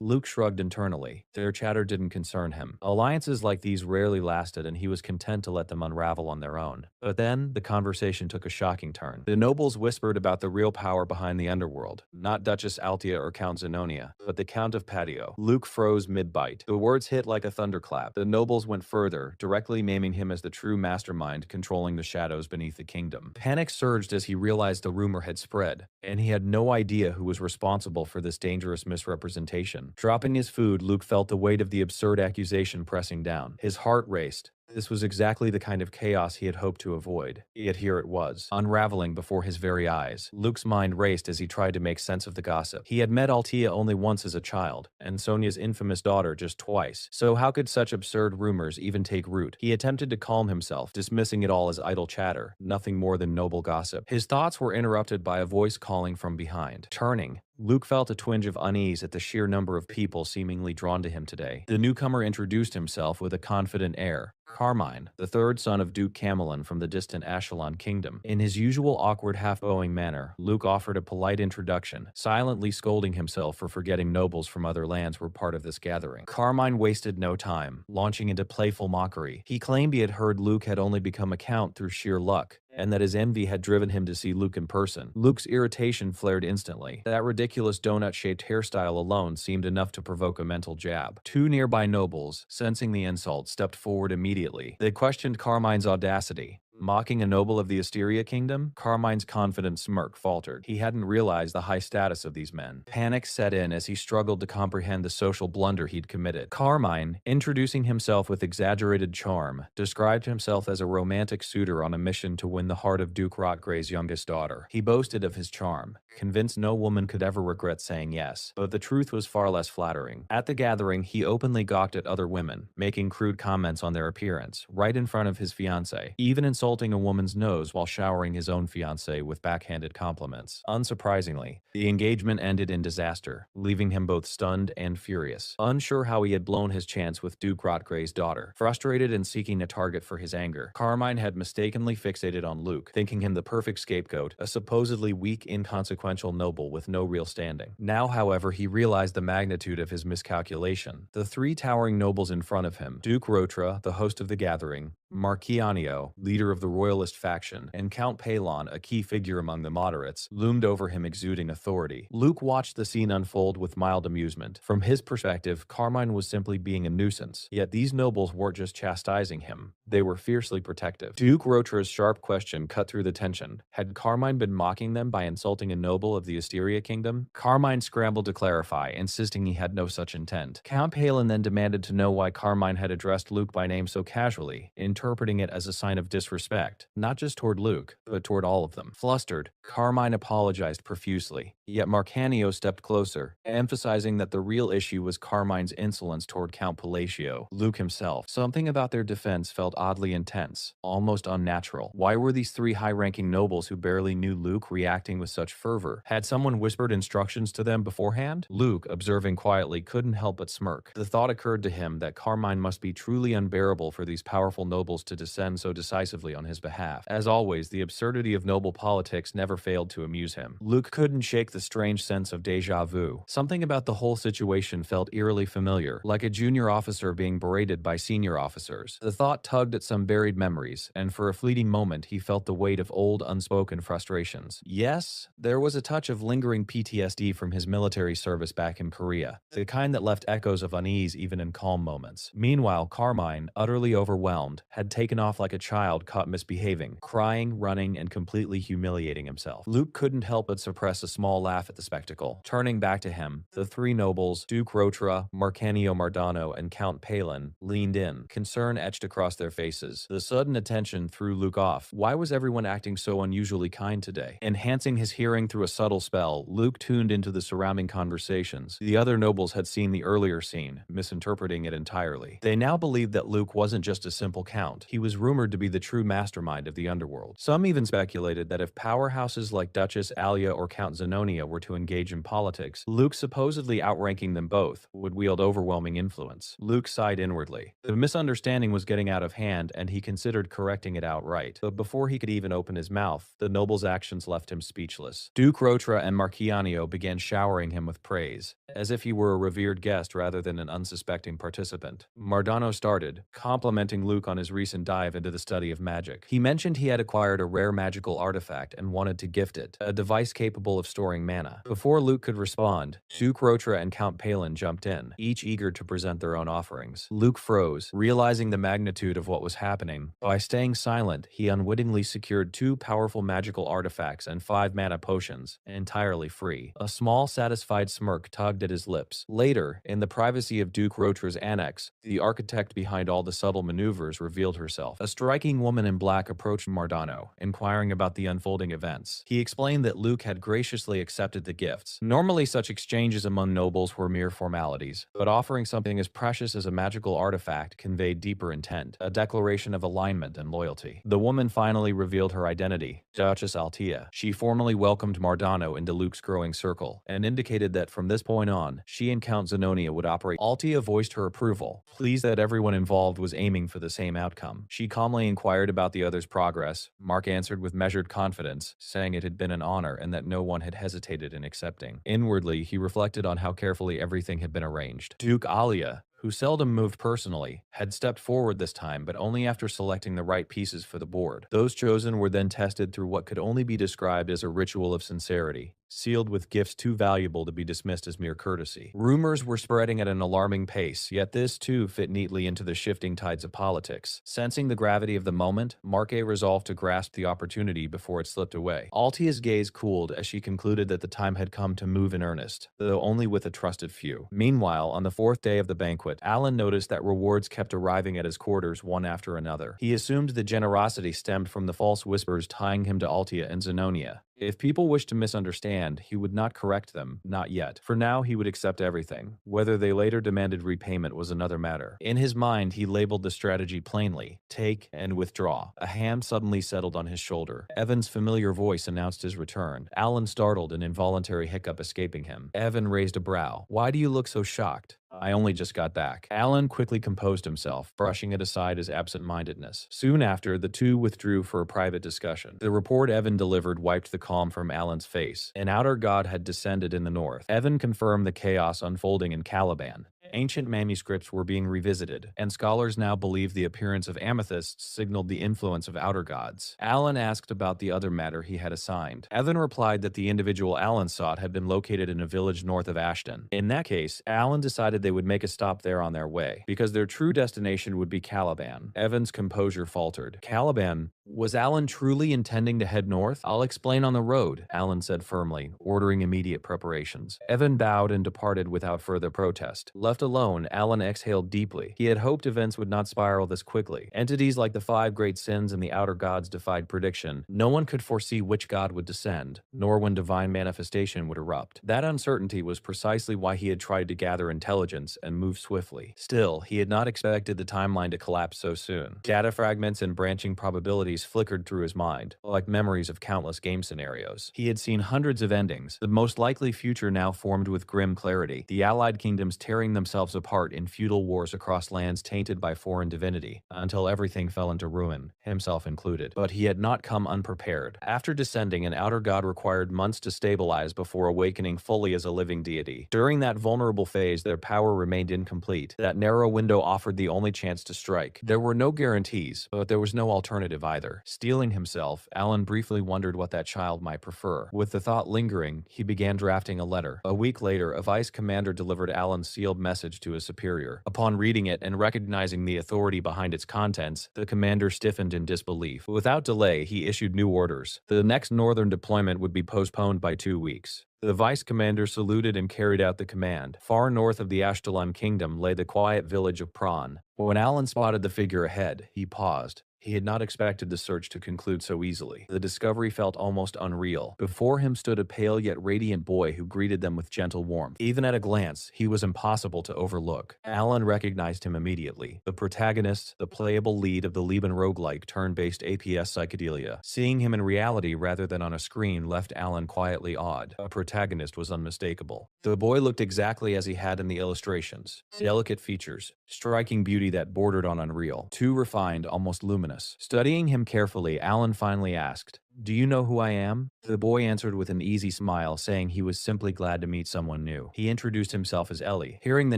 Luke shrugged internally. Their chatter didn't concern him. Alliances like these rarely lasted, and he was content to let them unravel on their own. But then, the conversation took a shocking turn. The nobles whispered about the real power behind the underworld. Not Duchess Altea or Count Zenonia, but the Count of Patio. Luke froze mid-bite. The words hit like a thunderclap. The nobles went further, directly naming him as the true mastermind controlling the shadows beneath the kingdom. Panic surged as he realized the rumor had spread, and he had no idea who was responsible for this dangerous misrepresentation. Dropping his food, Luke felt the weight of the absurd accusation pressing down. His heart raced. This was exactly the kind of chaos he had hoped to avoid. Yet here it was, unraveling before his very eyes. Luke's mind raced as he tried to make sense of the gossip. He had met Altea only once as a child, and Sonia's infamous daughter just twice. So how could such absurd rumors even take root? He attempted to calm himself, dismissing it all as idle chatter, nothing more than noble gossip. His thoughts were interrupted by a voice calling from behind. Turning, Luke felt a twinge of unease at the sheer number of people seemingly drawn to him today. The newcomer introduced himself with a confident air. Carmine, the third son of Duke Camelon from the distant Ashelon kingdom. In his usual awkward half-bowing manner, Luke offered a polite introduction, silently scolding himself for forgetting nobles from other lands were part of this gathering. Carmine wasted no time, launching into playful mockery. He claimed he had heard Luke had only become a count through sheer luck, and that his envy had driven him to see Luke in person. Luke's irritation flared instantly. That ridiculous donut-shaped hairstyle alone seemed enough to provoke a mental jab. Two nearby nobles, sensing the insult, stepped forward immediately. They questioned Carmine's audacity. Mocking a noble of the Asteria kingdom? Carmine's confident smirk faltered. He hadn't realized the high status of these men. Panic set in as he struggled to comprehend the social blunder he'd committed. Carmine, introducing himself with exaggerated charm, described himself as a romantic suitor on a mission to win the heart of Duke Rotgray's youngest daughter. He boasted of his charm, convinced no woman could ever regret saying yes, but the truth was far less flattering. At the gathering, he openly gawked at other women, making crude comments on their appearance, right in front of his fiancée, even insulting a woman's nose while showering his own fiancée with backhanded compliments. Unsurprisingly, the engagement ended in disaster, leaving him both stunned and furious, unsure how he had blown his chance with Duke Rotgray's daughter. Frustrated and seeking a target for his anger, Carmine had mistakenly fixated on Luke, thinking him the perfect scapegoat, a supposedly weak, inconsequential noble with no real standing. Now, however, he realized the magnitude of his miscalculation. The three towering nobles in front of him, Duke Rotra, the host of the gathering, Marchianio, leader of the royalist faction, and Count Palon, a key figure among the moderates, loomed over him exuding authority. Luke watched the scene unfold with mild amusement. From his perspective, Carmine was simply being a nuisance, yet these nobles weren't just chastising him. They were fiercely protective. Duke Rotra's sharp question cut through the tension. Had Carmine been mocking them by insulting a noble of the Asteria kingdom? Carmine scrambled to clarify, insisting he had no such intent. Count Palon then demanded to know why Carmine had addressed Luke by name so casually, interpreting it as a sign of disrespect, not just toward Luke, but toward all of them. Flustered, Carmine apologized profusely, yet Marcanio stepped closer, emphasizing that the real issue was Carmine's insolence toward Count Palatio, Luke himself. Something about their defense felt oddly intense, almost unnatural. Why were these three high-ranking nobles who barely knew Luke reacting with such fervor? Had someone whispered instructions to them beforehand? Luke, observing quietly, couldn't help but smirk. The thought occurred to him that Carmine must be truly unbearable for these powerful nobles to descend so decisively on his behalf. As always, the absurdity of noble politics never failed to amuse him. Luke couldn't shake the strange sense of déjà vu. Something about the whole situation felt eerily familiar, like a junior officer being berated by senior officers. The thought tugged at some buried memories, and for a fleeting moment he felt the weight of old, unspoken frustrations. Yes, there was a touch of lingering PTSD from his military service back in Korea, the kind that left echoes of unease even in calm moments. Meanwhile, Carmine, utterly overwhelmed, had taken off like a child caught misbehaving, crying, running, and completely humiliating himself. Luke couldn't help but suppress a small laugh at the spectacle. Turning back to him, the three nobles, Duke Rotra, Marcanio Mardano, and Count Palin, leaned in, concern etched across their faces. The sudden attention threw Luke off. Why was everyone acting so unusually kind today? Enhancing his hearing through a subtle spell, Luke tuned into the surrounding conversations. The other nobles had seen the earlier scene, misinterpreting it entirely. They now believed that Luke wasn't just a simple count. He was rumored to be the true mastermind of the underworld. Some even speculated that if powerhouses like Duchess Alia or Count Zenonia were to engage in politics, Luke, supposedly outranking them both, would wield overwhelming influence. Luke sighed inwardly. The misunderstanding was getting out of hand, and he considered correcting it outright. But before he could even open his mouth, the noble's actions left him speechless. Duke Rotra and Marcianio began showering him with praise, as if he were a revered guest rather than an unsuspecting participant. Mardano started, complimenting Luke on his recent dive into the study of magic. He mentioned he had acquired a rare magical artifact and wanted to gift it, a device capable of storing mana. Before Luke could respond, Duke Rotra and Count Palin jumped in, each eager to present their own offerings. Luke froze, realizing the magnitude of what was happening. By staying silent, he unwittingly secured 2 powerful magical artifacts and 5 mana potions, entirely free. A small, satisfied smirk tugged at his lips. Later, in the privacy of Duke Rotra's annex, the architect behind all the subtle maneuvers revealed herself. A striking woman in black approached Mardano, inquiring about the unfolding events. He explained that Luke had graciously accepted the gifts. Normally, such exchanges among nobles were mere formalities, but offering something as precious as a magical artifact conveyed deeper intent, a declaration of alignment and loyalty. The woman finally revealed her identity, Duchess Altia. She formally welcomed Mardano into Luke's growing circle, and indicated that from this point on, she and Count Zenonia would operate. Altia voiced her approval, pleased that everyone involved was aiming for the same outcome. She calmly inquired about the other's progress. Mark answered with measured confidence, saying it had been an honor and that no one had hesitated in accepting. Inwardly, he reflected on how carefully everything had been arranged. Duke Alia, who seldom moved personally, had stepped forward this time, but only after selecting the right pieces for the board. Those chosen were then tested through what could only be described as a ritual of sincerity, sealed with gifts too valuable to be dismissed as mere courtesy. Rumors were spreading at an alarming pace, yet this too fit neatly into the shifting tides of politics. Sensing the gravity of the moment, Marque resolved to grasp the opportunity before it slipped away. Altia's gaze cooled as she concluded that the time had come to move in earnest, though only with a trusted few. Meanwhile, on the 4th day of the banquet, Alan noticed that rewards kept arriving at his quarters one after another. He assumed the generosity stemmed from the false whispers tying him to Altia and Zenonia. If people wished to misunderstand, he would not correct them, not yet. For now, he would accept everything. Whether they later demanded repayment was another matter. In his mind, he labeled the strategy plainly: take and withdraw. A hand suddenly settled on his shoulder. Evan's familiar voice announced his return. Alan startled, an involuntary hiccup escaping him. Evan raised a brow. "Why do you look so shocked?" "I only just got back." Alan quickly composed himself, brushing it aside as absent-mindedness. Soon after, the two withdrew for a private discussion. The report Evan delivered wiped the calm from Alan's face. An outer god had descended in the north. Evan confirmed the chaos unfolding in Caliban. Ancient manuscripts were being revisited, and scholars now believe the appearance of amethysts signaled the influence of outer gods. Alan asked about the other matter he had assigned. Evan replied that the individual Alan sought had been located in a village north of Ashton. In that case, Alan decided they would make a stop there on their way, because their true destination would be Caliban. Evan's composure faltered. Caliban? Was Alan truly intending to head north? "I'll explain on the road," Alan said firmly, ordering immediate preparations. Evan bowed and departed without further protest. Left alone, Alan exhaled deeply. He had hoped events would not spiral this quickly. Entities like the 5 great sins and the outer gods defied prediction. No one could foresee which god would descend, nor when divine manifestation would erupt. That uncertainty was precisely why he had tried to gather intelligence and move swiftly. Still, he had not expected the timeline to collapse so soon. Data fragments and branching probabilities flickered through his mind, like memories of countless game scenarios. He had seen hundreds of endings. The most likely future now formed with grim clarity. The allied kingdoms tearing themselves apart in feudal wars across lands tainted by foreign divinity, until everything fell into ruin, himself included. But he had not come unprepared. After descending, an outer god required months to stabilize before awakening fully as a living deity. During that vulnerable phase, their power remained incomplete. That narrow window offered the only chance to strike. There were no guarantees, but there was no alternative either. Steeling himself, Alan briefly wondered what that child might prefer. With the thought lingering, he began drafting a letter. A week later, a vice commander delivered Alan's sealed message message to his superior. Upon reading it and recognizing the authority behind its contents, the commander stiffened in disbelief. Without delay, he issued new orders. The next northern deployment would be postponed by 2 weeks. The vice commander saluted and carried out the command. Far north of the Ashtalan kingdom lay the quiet village of Prawn. When Alan spotted the figure ahead, he paused. He had not expected the search to conclude so easily. The discovery felt almost unreal. Before him stood a pale yet radiant boy who greeted them with gentle warmth. Even at a glance, he was impossible to overlook. Alan recognized him immediately. The protagonist, the playable lead of the Liban roguelike turn-based APS Psychedelia. Seeing him in reality rather than on a screen left Alan quietly awed. A protagonist was unmistakable. The boy looked exactly as he had in the illustrations. Delicate features, striking beauty that bordered on unreal. Too refined, almost luminous. Studying him carefully, Alan finally asked, "Do you know who I am?" The boy answered with an easy smile, saying he was simply glad to meet someone new. He introduced himself as Ellie. Hearing the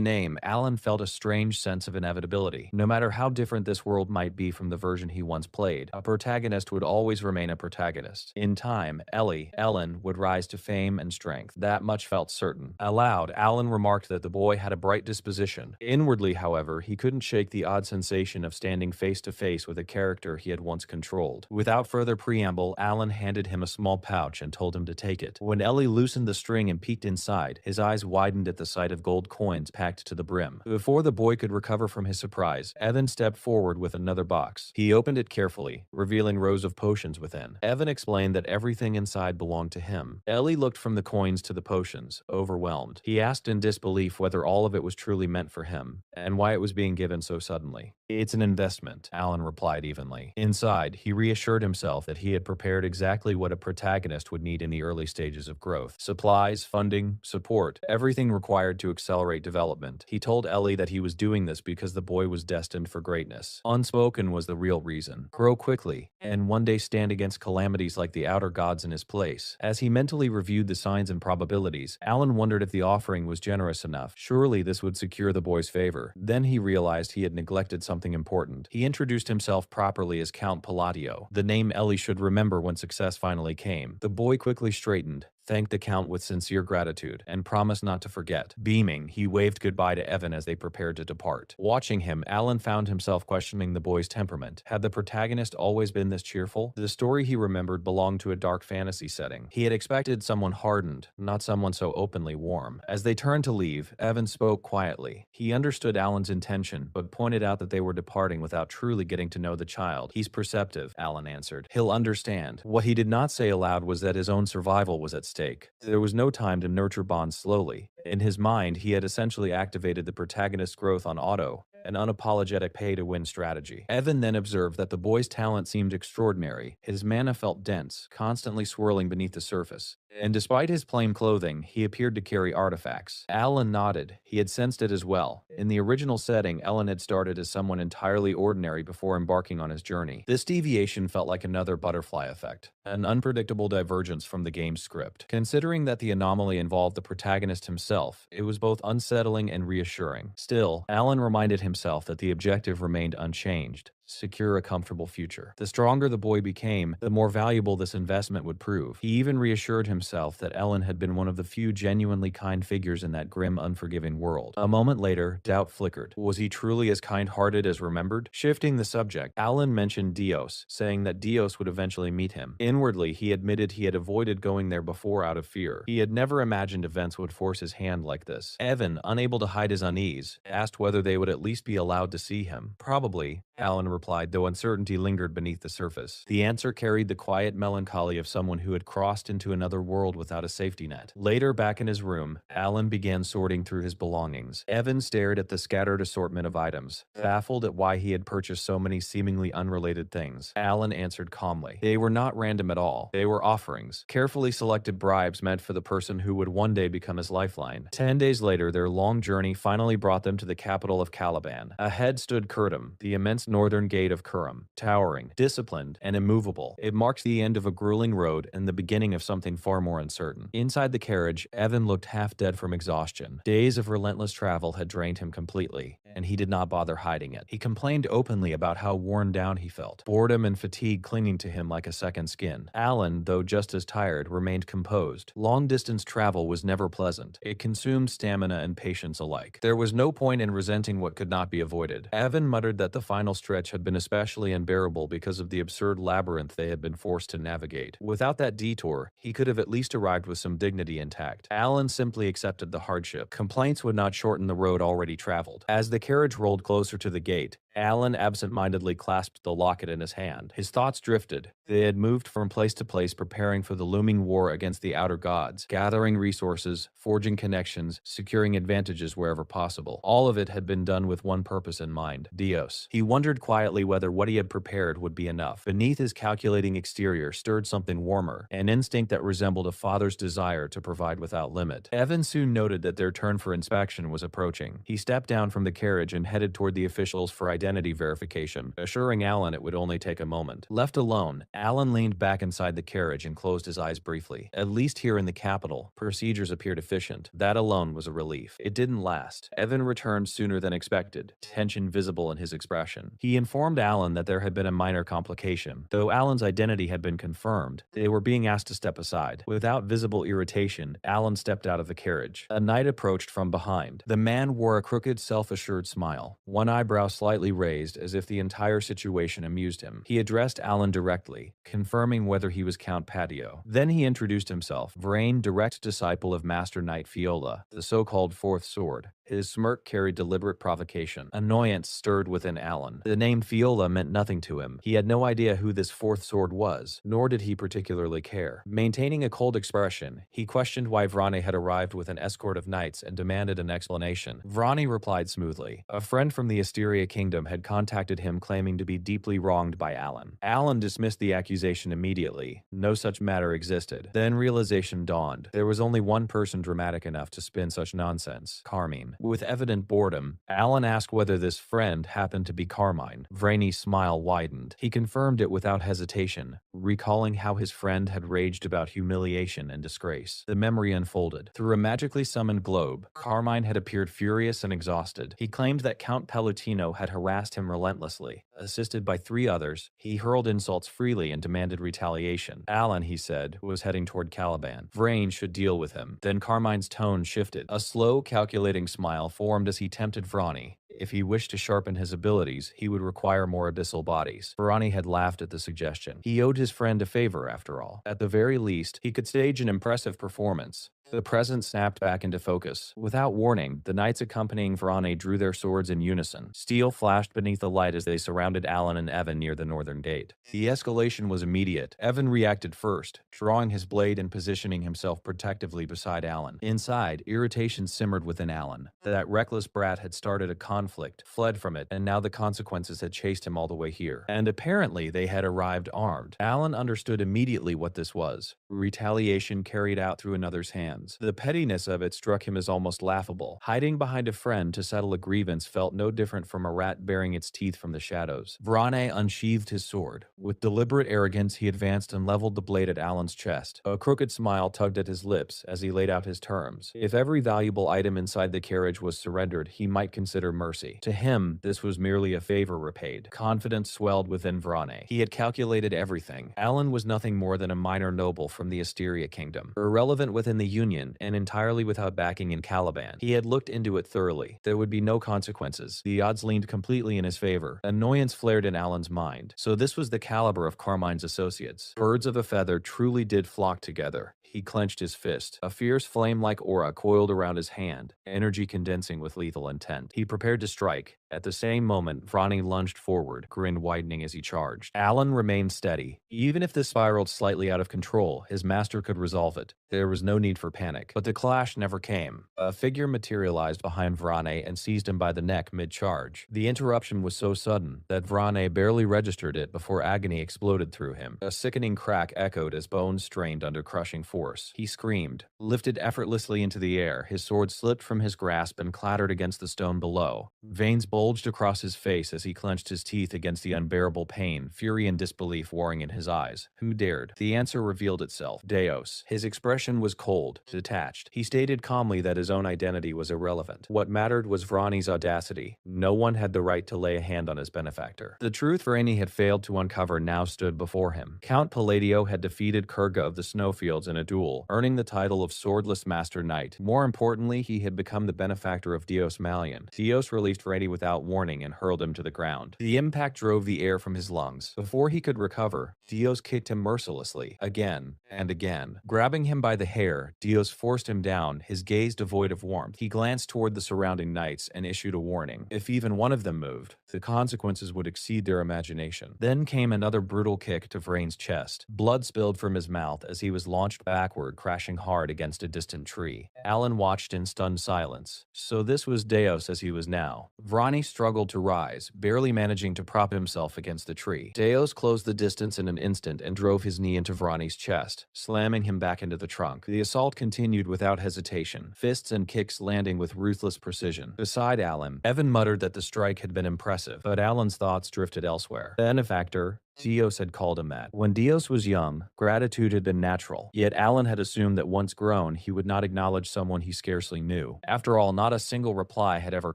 name, Alan felt a strange sense of inevitability. No matter how different this world might be from the version he once played, a protagonist would always remain a protagonist. In time, Ellen, would rise to fame and strength. That much felt certain. Aloud, Alan remarked that the boy had a bright disposition. Inwardly, however, he couldn't shake the odd sensation of standing face to face with a character he had once controlled. Without further preamble, Alan handed him a small pouch and told him to take it. When Ellie loosened the string and peeked inside, his eyes widened at the sight of gold coins packed to the brim. Before the boy could recover from his surprise, Evan stepped forward with another box. He opened it carefully, revealing rows of potions within. Evan explained that everything inside belonged to him. Ellie looked from the coins to the potions, overwhelmed. He asked in disbelief whether all of it was truly meant for him, and why it was being given so suddenly. "It's an investment," Alan replied evenly. Inside, he reassured himself that he had prepared exactly what a protagonist would need in the early stages of growth. Supplies, funding, support, everything required to accelerate development. He told Ellie that he was doing this because the boy was destined for greatness. Unspoken was the real reason. Grow quickly, and one day stand against calamities like the outer gods in his place. As he mentally reviewed the signs and probabilities, Alan wondered if the offering was generous enough. Surely this would secure the boy's favor. Then he realized he had neglected something important. He introduced himself properly as Count Palladio, the name Ellie should remember when success finally came. The boy quickly straightened, thanked the Count with sincere gratitude, and promised not to forget. Beaming, he waved goodbye to Evan as they prepared to depart. Watching him, Alan found himself questioning the boy's temperament. Had the protagonist always been this cheerful? The story he remembered belonged to a dark fantasy setting. He had expected someone hardened, not someone so openly warm. As they turned to leave, Evan spoke quietly. He understood Alan's intention, but pointed out that they were departing without truly getting to know the child. "He's perceptive," Alan answered. "He'll understand." What he did not say aloud was that his own survival was at stake. There was no time to nurture bonds slowly. In his mind, he had essentially activated the protagonist's growth on auto, an unapologetic pay-to-win strategy. Evan then observed that the boy's talent seemed extraordinary. His mana felt dense, constantly swirling beneath the surface. And despite his plain clothing, he appeared to carry artifacts. Alan nodded. He had sensed it as well. In the original setting, Ellen had started as someone entirely ordinary before embarking on his journey. This deviation felt like another butterfly effect, an unpredictable divergence from the game's script. Considering that the anomaly involved the protagonist himself, it was both unsettling and reassuring. Still, Alan reminded himself that the objective remained unchanged: secure a comfortable future. The stronger the boy became, the more valuable this investment would prove. He even reassured himself that Ellen had been one of the few genuinely kind figures in that grim, unforgiving world. A moment later, doubt flickered. Was he truly as kind-hearted as remembered? Shifting the subject, Alan mentioned Dios, saying that Dios would eventually meet him. Inwardly, he admitted he had avoided going there before out of fear. He had never imagined events would force his hand like this. Evan, unable to hide his unease, asked whether they would at least be allowed to see him. "Probably," Alan replied, though uncertainty lingered beneath the surface. The answer carried the quiet melancholy of someone who had crossed into another world without a safety net. Later, back in his room, Alan began sorting through his belongings. Evan stared at the scattered assortment of items, baffled at why he had purchased so many seemingly unrelated things. Alan answered calmly. They were not random at all. They were offerings, carefully selected bribes meant for the person who would one day become his lifeline. 10 days later, their long journey finally brought them to the capital of Caliban. Ahead stood Kurtum, the immense northern gate of Kurum, towering, disciplined, and immovable. It marks the end of a grueling road and the beginning of something far more uncertain. Inside the carriage, Evan looked half dead from exhaustion. Days of relentless travel had drained him completely, and he did not bother hiding it. He complained openly about how worn down he felt, boredom and fatigue clinging to him like a second skin. Alan, though just as tired, remained composed. Long-distance travel was never pleasant. It consumed stamina and patience alike. There was no point in resenting what could not be avoided. Evan muttered that the final stretch had been especially unbearable because of the absurd labyrinth they had been forced to navigate. Without that detour, he could have at least arrived with some dignity intact. Alan simply accepted the hardship. Complaints would not shorten the road already traveled. As the carriage rolled closer to the gate, Alan absent-mindedly clasped the locket in his hand. His thoughts drifted. They had moved from place to place preparing for the looming war against the outer gods, gathering resources, forging connections, securing advantages wherever possible. All of it had been done with one purpose in mind: Dios. He wondered quietly whether what he had prepared would be enough. Beneath his calculating exterior stirred something warmer, an instinct that resembled a father's desire to provide without limit. Evan soon noted that their turn for inspection was approaching. He stepped down from the carriage and headed toward the officials for identity verification, assuring Alan it would only take a moment. Left alone, Alan leaned back inside the carriage and closed his eyes briefly. At least here in the capital, procedures appeared efficient. That alone was a relief. It didn't last. Evan returned sooner than expected, tension visible in his expression. He informed Alan that there had been a minor complication. Though Alan's identity had been confirmed, they were being asked to step aside. Without visible irritation, Alan stepped out of the carriage. A knight approached from behind. The man wore a crooked, self-assured smile, one eyebrow slightly raised as if the entire situation amused him. He addressed Alan directly, confirming whether he was Count Patio. Then he introduced himself, Vrain, direct disciple of Master Knight Fiola, the so-called Fourth Sword. His smirk carried deliberate provocation. Annoyance stirred within Alan. The name Fiola meant nothing to him. He had no idea who this Fourth Sword was, nor did he particularly care. Maintaining a cold expression, he questioned why Vrane had arrived with an escort of knights and demanded an explanation. Vrane replied smoothly. A friend from the Asteria Kingdom had contacted him claiming to be deeply wronged by Alan. Alan dismissed the accusation immediately. No such matter existed. Then realization dawned. There was only one person dramatic enough to spin such nonsense: Carmine. With evident boredom, Alan asked whether this friend happened to be Carmine. Vrainey's smile widened. He confirmed it without hesitation, recalling how his friend had raged about humiliation and disgrace. The memory unfolded. Through a magically summoned globe, Carmine had appeared furious and exhausted. He claimed that Count Palutino had harassed him relentlessly. Assisted by 3 others, he hurled insults freely and demanded retaliation. Alan, he said, was heading toward Caliban. Vrain should deal with him. Then Carmine's tone shifted. A slow, calculating smile formed as he tempted Vrani. If he wished to sharpen his abilities, he would require more abyssal bodies. Vrani had laughed at the suggestion. He owed his friend a favor, after all. At the very least, he could stage an impressive performance. The present snapped back into focus. Without warning, the knights accompanying Vrane drew their swords in unison. Steel flashed beneath the light as they surrounded Alan and Evan near the northern gate. The escalation was immediate. Evan reacted first, drawing his blade and positioning himself protectively beside Alan. Inside, irritation simmered within Alan. That reckless brat had started a conflict, fled from it, and now the consequences had chased him all the way here. And apparently they had arrived armed. Alan understood immediately what this was: retaliation carried out through another's hands. The pettiness of it struck him as almost laughable. Hiding behind a friend to settle a grievance felt no different from a rat baring its teeth from the shadows. Vrane unsheathed his sword. With deliberate arrogance, he advanced and leveled the blade at Alan's chest. A crooked smile tugged at his lips as he laid out his terms. If every valuable item inside the carriage was surrendered, he might consider mercy. To him, this was merely a favor repaid. Confidence swelled within Vrane. He had calculated everything. Alan was nothing more than a minor noble from the Asteria Kingdom, irrelevant within the Union and entirely without backing in Caliban. He had looked into it thoroughly. There would be no consequences. The odds leaned completely in his favor. Annoyance flared in Alan's mind. So this was the caliber of Carmine's associates. Birds of a feather truly did flock together. He clenched his fist. A fierce flame-like aura coiled around his hand, energy condensing with lethal intent. He prepared to strike. At the same moment, Vrani lunged forward, grin widening as he charged. Alan remained steady. Even if this spiraled slightly out of control, his master could resolve it. There was no need for panic. But the clash never came. A figure materialized behind Vrane and seized him by the neck mid-charge. The interruption was so sudden that Vrane barely registered it before agony exploded through him. A sickening crack echoed as bones strained under crushing force. He screamed, lifted effortlessly into the air. His sword slipped from his grasp and clattered against the stone below. Veins bulged across his face as he clenched his teeth against the unbearable pain, fury and disbelief warring in his eyes. Who dared? The answer revealed itself. Deos. His expression was cold, detached. He stated calmly that his own identity was irrelevant. What mattered was Vrani's audacity. No one had the right to lay a hand on his benefactor. The truth Vrani had failed to uncover now stood before him. Count Palladio had defeated Kurga of the Snowfields in a duel, earning the title of Swordless Master Knight. More importantly, he had become the benefactor of Dios Malian. Dios released Vrani without warning and hurled him to the ground. The impact drove the air from his lungs. Before he could recover, Dios kicked him mercilessly, again and again. Grabbing him by the hair, Dios forced him down, his gaze devoid of warmth. He glanced toward the surrounding knights and issued a warning. If even one of them moved, the consequences would exceed their imagination. Then came another brutal kick to Vrain's chest. Blood spilled from his mouth as he was launched backward, crashing hard against a distant tree. Alan watched in stunned silence. So this was Deos as he was now. Vrani struggled to rise, barely managing to prop himself against the tree. Deos closed the distance in an instant and drove his knee into Vrani's chest, slamming him back into the trunk. The assault continued without hesitation, fists and kicks landing with ruthless precision. Beside Alan, Evan muttered that the strike had been impressive, but Alan's thoughts drifted elsewhere. Benefactor, Dios had called him that. When Dios was young, gratitude had been natural, yet Alan had assumed that once grown, he would not acknowledge someone he scarcely knew. After all, not a single reply had ever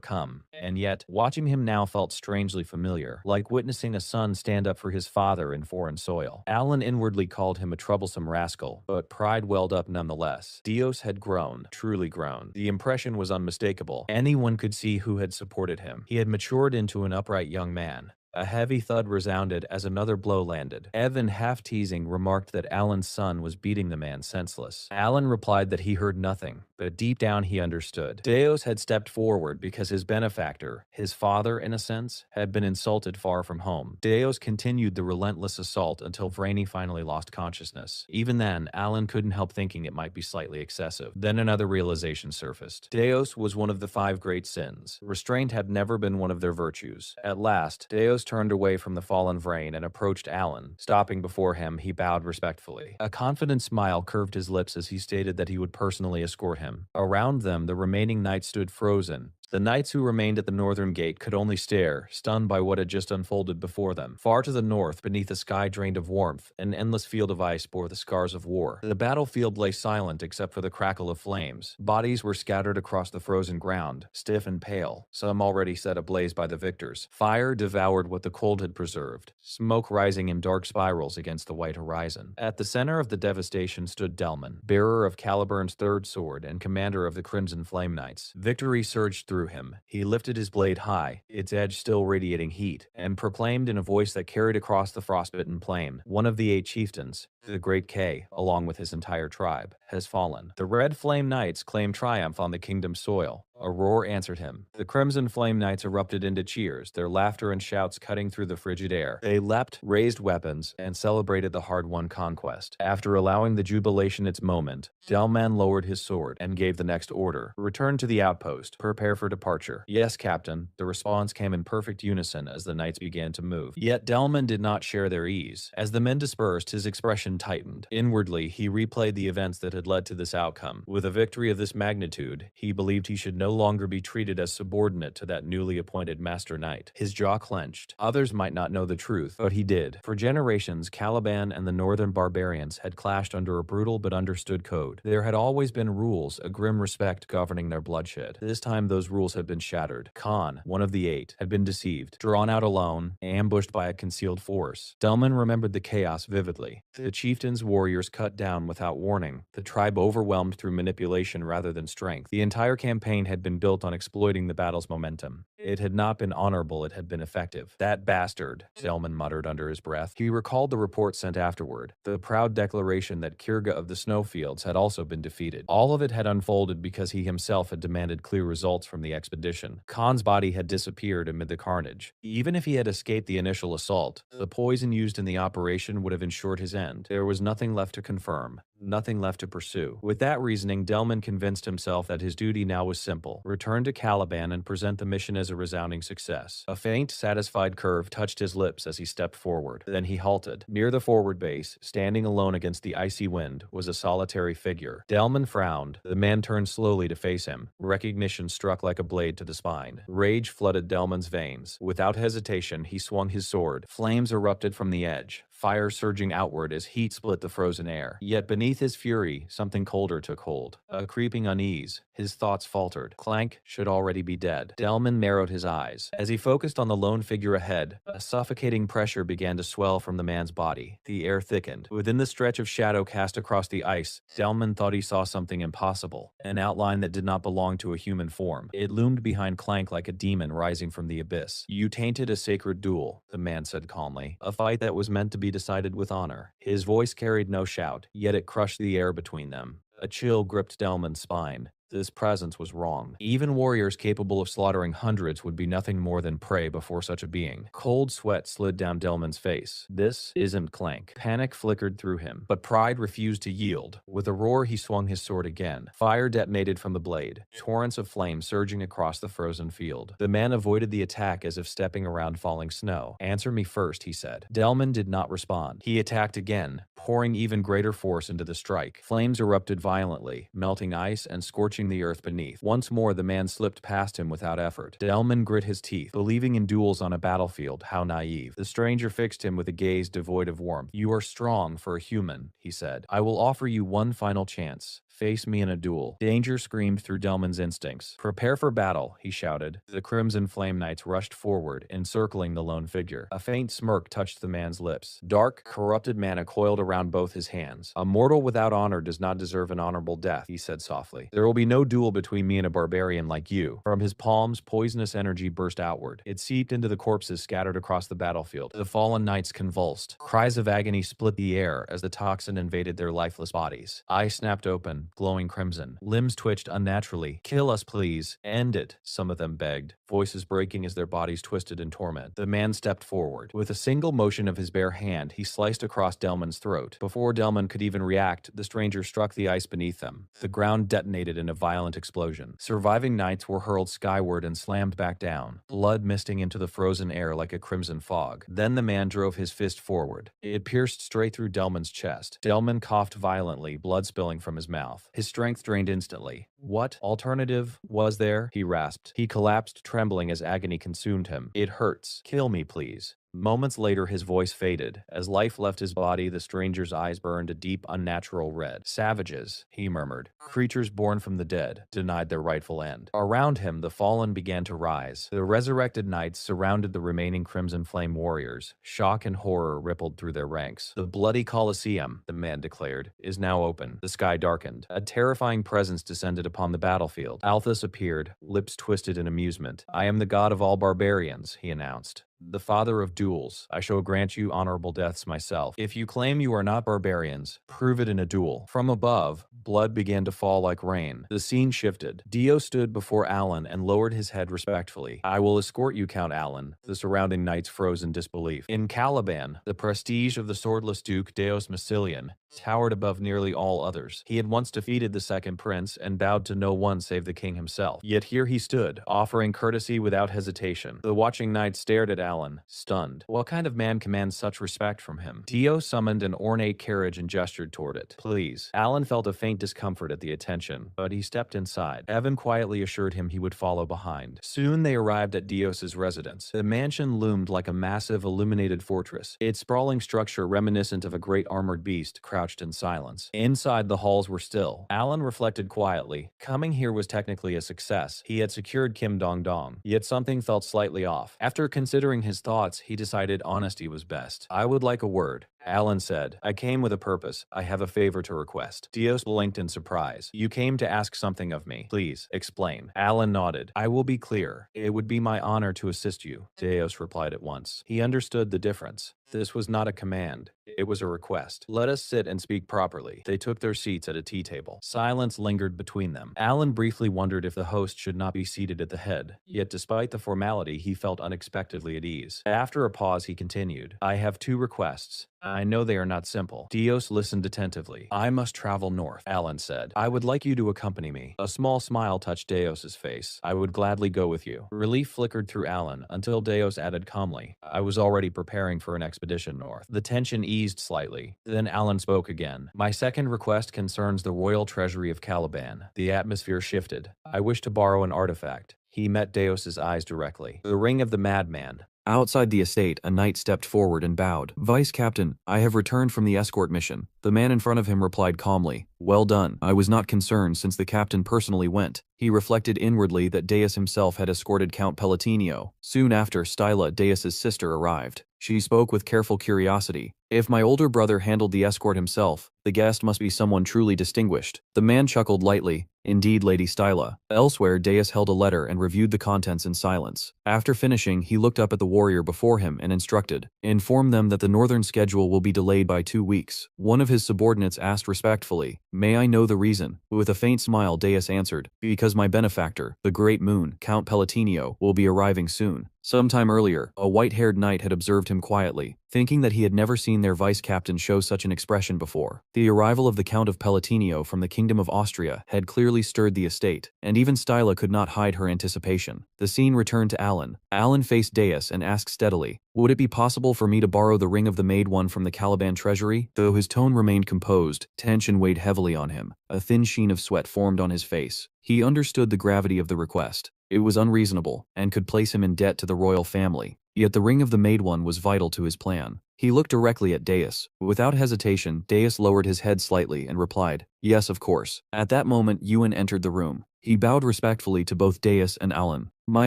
come, and yet, watching him now felt strangely familiar, like witnessing a son stand up for his father in foreign soil. Alan inwardly called him a troublesome rascal, but pride welled up nonetheless. Dios had grown, truly grown. The impression was unmistakable. Anyone could see who had supported him. He had matured into an upright young man. A heavy thud resounded as another blow landed. Evan, half-teasing, remarked that Alan's son was beating the man senseless. Alan replied that he heard nothing, but deep down he understood. Deos had stepped forward because his benefactor, his father in a sense, had been insulted far from home. Deos continued the relentless assault until Vrani finally lost consciousness. Even then, Alan couldn't help thinking it might be slightly excessive. Then another realization surfaced. Deos was one of the 5 great sins. Restraint had never been one of their virtues. At last, Deos turned away from the fallen Vrain and approached Alan. Stopping before him, he bowed respectfully. A confident smile curved his lips as he stated that he would personally escort him. Around them, the remaining knights stood frozen. The knights who remained at the northern gate could only stare, stunned by what had just unfolded before them. Far to the north, beneath a sky drained of warmth, an endless field of ice bore the scars of war. The battlefield lay silent except for the crackle of flames. Bodies were scattered across the frozen ground, stiff and pale, some already set ablaze by the victors. Fire devoured what the cold had preserved, smoke rising in dark spirals against the white horizon. At the center of the devastation stood Delman, bearer of Caliburn's third sword and commander of the Crimson Flame Knights. Victory surged through him. He lifted his blade high, its edge still radiating heat, and proclaimed in a voice that carried across the frostbitten plain, "One of the 8 chieftains, the Great K, along with his entire tribe, has fallen." The Red Flame Knights claimed triumph on the kingdom's soil. A roar answered him. The Crimson Flame Knights erupted into cheers, their laughter and shouts cutting through the frigid air. They leapt, raised weapons, and celebrated the hard-won conquest. After allowing the jubilation its moment, Delman lowered his sword and gave the next order. "Return to the outpost. Prepare for departure." "Yes, Captain." The response came in perfect unison as the knights began to move. Yet Delman did not share their ease. As the men dispersed, his expression tightened. Inwardly, he replayed the events that had led to this outcome. With a victory of this magnitude, he believed he should no longer be treated as subordinate to that newly appointed Master Knight. His jaw clenched. Others might not know the truth, but he did. For generations, Caliban and the northern barbarians had clashed under a brutal but understood code. There had always been rules, a grim respect governing their bloodshed. This time those rules had been shattered. Khan, one of the 8, had been deceived, drawn out alone, ambushed by a concealed force. Delman remembered the chaos vividly. The chieftain's warriors cut down without warning, the tribe overwhelmed through manipulation rather than strength. The entire campaign had been built on exploiting the battle's momentum. It had not been honorable, it had been effective. "That bastard," Delman muttered under his breath. He recalled the report sent afterward, the proud declaration that Kirga of the Snowfields had also been defeated. All of it had unfolded because he himself had demanded clear results from the expedition. Khan's body had disappeared amid the carnage. Even if he had escaped the initial assault, the poison used in the operation would have ensured his end. There was nothing left to confirm, nothing left to pursue. With that reasoning, Delman convinced himself that his duty now was simple: return to Caliban and present the mission as a resounding success. A faint, satisfied curve touched his lips as he stepped forward. Then he halted. Near the forward base, standing alone against the icy wind, was a solitary figure. Delman frowned. The man turned slowly to face him. Recognition struck like a blade to the spine. Rage flooded Delman's veins. Without hesitation, he swung his sword. Flames erupted from the edge, fire surging outward as heat split the frozen air. Yet beneath his fury, something colder took hold. A creeping unease. His thoughts faltered. Clank should already be dead. Delman narrowed his eyes. As he focused on the lone figure ahead, a suffocating pressure began to swell from the man's body. The air thickened. Within the stretch of shadow cast across the ice, Delman thought he saw something impossible. An outline that did not belong to a human form. It loomed behind Clank like a demon rising from the abyss. "You tainted a sacred duel," the man said calmly. "A fight that was meant to be decided with honor." His voice carried no shout, yet it crushed the air between them. A chill gripped Delman's spine. This presence was wrong. Even warriors capable of slaughtering hundreds would be nothing more than prey before such a being. Cold sweat slid down Delman's face. This isn't Clank. Panic flickered through him, but pride refused to yield. With a roar, he swung his sword again. Fire detonated from the blade, torrents of flame surging across the frozen field. The man avoided the attack as if stepping around falling snow. "Answer me first," he said. Delman did not respond. He attacked again, pouring even greater force into the strike. Flames erupted violently, melting ice and scorching the earth beneath. Once more, the man slipped past him without effort. Delman grit his teeth, believing in duels on a battlefield. How naive. The stranger fixed him with a gaze devoid of warmth. "You are strong for a human," he said. "I will offer you one final chance. Face me in a duel." Danger screamed through Delman's instincts. "Prepare for battle," he shouted. The crimson flame knights rushed forward, encircling the lone figure. A faint smirk touched the man's lips. Dark, corrupted mana coiled around both his hands. "A mortal without honor does not deserve an honorable death," he said softly. "There will be no duel between me and a barbarian like you." From his palms, poisonous energy burst outward. It seeped into the corpses scattered across the battlefield. The fallen knights convulsed. Cries of agony split the air as the toxin invaded their lifeless bodies. Eyes snapped open, glowing crimson. Limbs twitched unnaturally. "Kill us, please. End it," some of them begged, voices breaking as their bodies twisted in torment. The man stepped forward. With a single motion of his bare hand, he sliced across Delman's throat. Before Delman could even react, the stranger struck the ice beneath them. The ground detonated in a violent explosion. Surviving knights were hurled skyward and slammed back down, blood misting into the frozen air like a crimson fog. Then the man drove his fist forward. It pierced straight through Delman's chest. Delman coughed violently, blood spilling from his mouth. His strength drained instantly. What alternative was there? He rasped. He collapsed, trembling as agony consumed him. "It hurts. Kill me, please." Moments later, his voice faded. As life left his body, the stranger's eyes burned a deep, unnatural red. "Savages," he murmured. "Creatures born from the dead, denied their rightful end." Around him, the fallen began to rise. The resurrected knights surrounded the remaining Crimson Flame warriors. Shock and horror rippled through their ranks. "The bloody Colosseum," the man declared, "is now open." The sky darkened. A terrifying presence descended upon the battlefield. Althus appeared, lips twisted in amusement. "I am the god of all barbarians," he announced. "The father of duels. I shall grant you honorable deaths myself. If you claim you are not barbarians, prove it in a duel." From above, blood began to fall like rain. The scene shifted. Dio stood before Alan and lowered his head respectfully. "I will escort you, Count Alan." The surrounding knights froze in disbelief. In Caliban, the prestige of the swordless Duke Deos Massilian towered above nearly all others. He had once defeated the second prince and bowed to no one save the king himself. Yet here he stood, offering courtesy without hesitation. The watching knights stared at Alan, stunned. What kind of man commands such respect from him? Dio summoned an ornate carriage and gestured toward it. "Please." Alan felt a faint discomfort at the attention, but he stepped inside. Evan quietly assured him he would follow behind. Soon they arrived at Dios's residence. The mansion loomed like a massive, illuminated fortress, its sprawling structure reminiscent of a great armored beast crouched in silence. Inside, the halls were still. Alan reflected quietly. Coming here was technically a success. He had secured Kim Dong Dong, yet something felt slightly off. After considering his thoughts, he decided honesty was best. "I would like a word," Alan said. "I came with a purpose. I have a favor to request." Dios blinked in surprise. "You came to ask something of me. Please, explain." Alan nodded. "I will be clear. It would be my honor to assist you," Dios replied at once. He understood the difference. This was not a command. It was a request. "Let us sit and speak properly." They took their seats at a tea table. Silence lingered between them. Alan briefly wondered if the host should not be seated at the head. Yet despite the formality, he felt unexpectedly at ease. After a pause, he continued. "I have two requests. I know they are not simple. Dios listened attentively. I must travel north, Alan said. I would like you to accompany me. A small smile touched Deos's face. I would gladly go with you. Relief flickered through Alan until Deos added calmly, I was already preparing for an expedition north. The tension eased slightly. Then Alan spoke again. My second request concerns the royal treasury of Caliban. The atmosphere shifted. I wish to borrow an artifact. He met Deos's eyes directly. The ring of the madman. Outside the estate, a knight stepped forward and bowed. Vice Captain, I have returned from the escort mission. The man in front of him replied calmly, well done. I was not concerned since the captain personally went. He reflected inwardly that Deus himself had escorted Count Palatinio. Soon after, Styla, Deus's sister, arrived. She spoke with careful curiosity. If my older brother handled the escort himself, the guest must be someone truly distinguished. The man chuckled lightly. Indeed, Lady Styla. Elsewhere, Deus held a letter and reviewed the contents in silence. After finishing, he looked up at the warrior before him and instructed, inform them that the northern schedule will be delayed by 2 weeks. One of his subordinates asked respectfully, may I know the reason? With a faint smile, Deus answered, because my benefactor, the great moon, Count Palatinio, will be arriving soon. Sometime earlier, a white-haired knight had observed him quietly, thinking that he had never seen their vice-captain show such an expression before. The arrival of the Count of Palatinio from the Kingdom of Austria had clearly stirred the estate, and even Styla could not hide her anticipation. The scene returned to Alan. Alan faced Deus and asked steadily, would it be possible for me to borrow the ring of the Maid One from the Caliban treasury? Though his tone remained composed, tension weighed heavily on him. A thin sheen of sweat formed on his face. He understood the gravity of the request. It was unreasonable, and could place him in debt to the royal family. Yet the ring of the Maid One was vital to his plan. He looked directly at Deus. Without hesitation, Deus lowered his head slightly and replied, yes, of course. At that moment, Ewan entered the room. He bowed respectfully to both Deus and Alan. My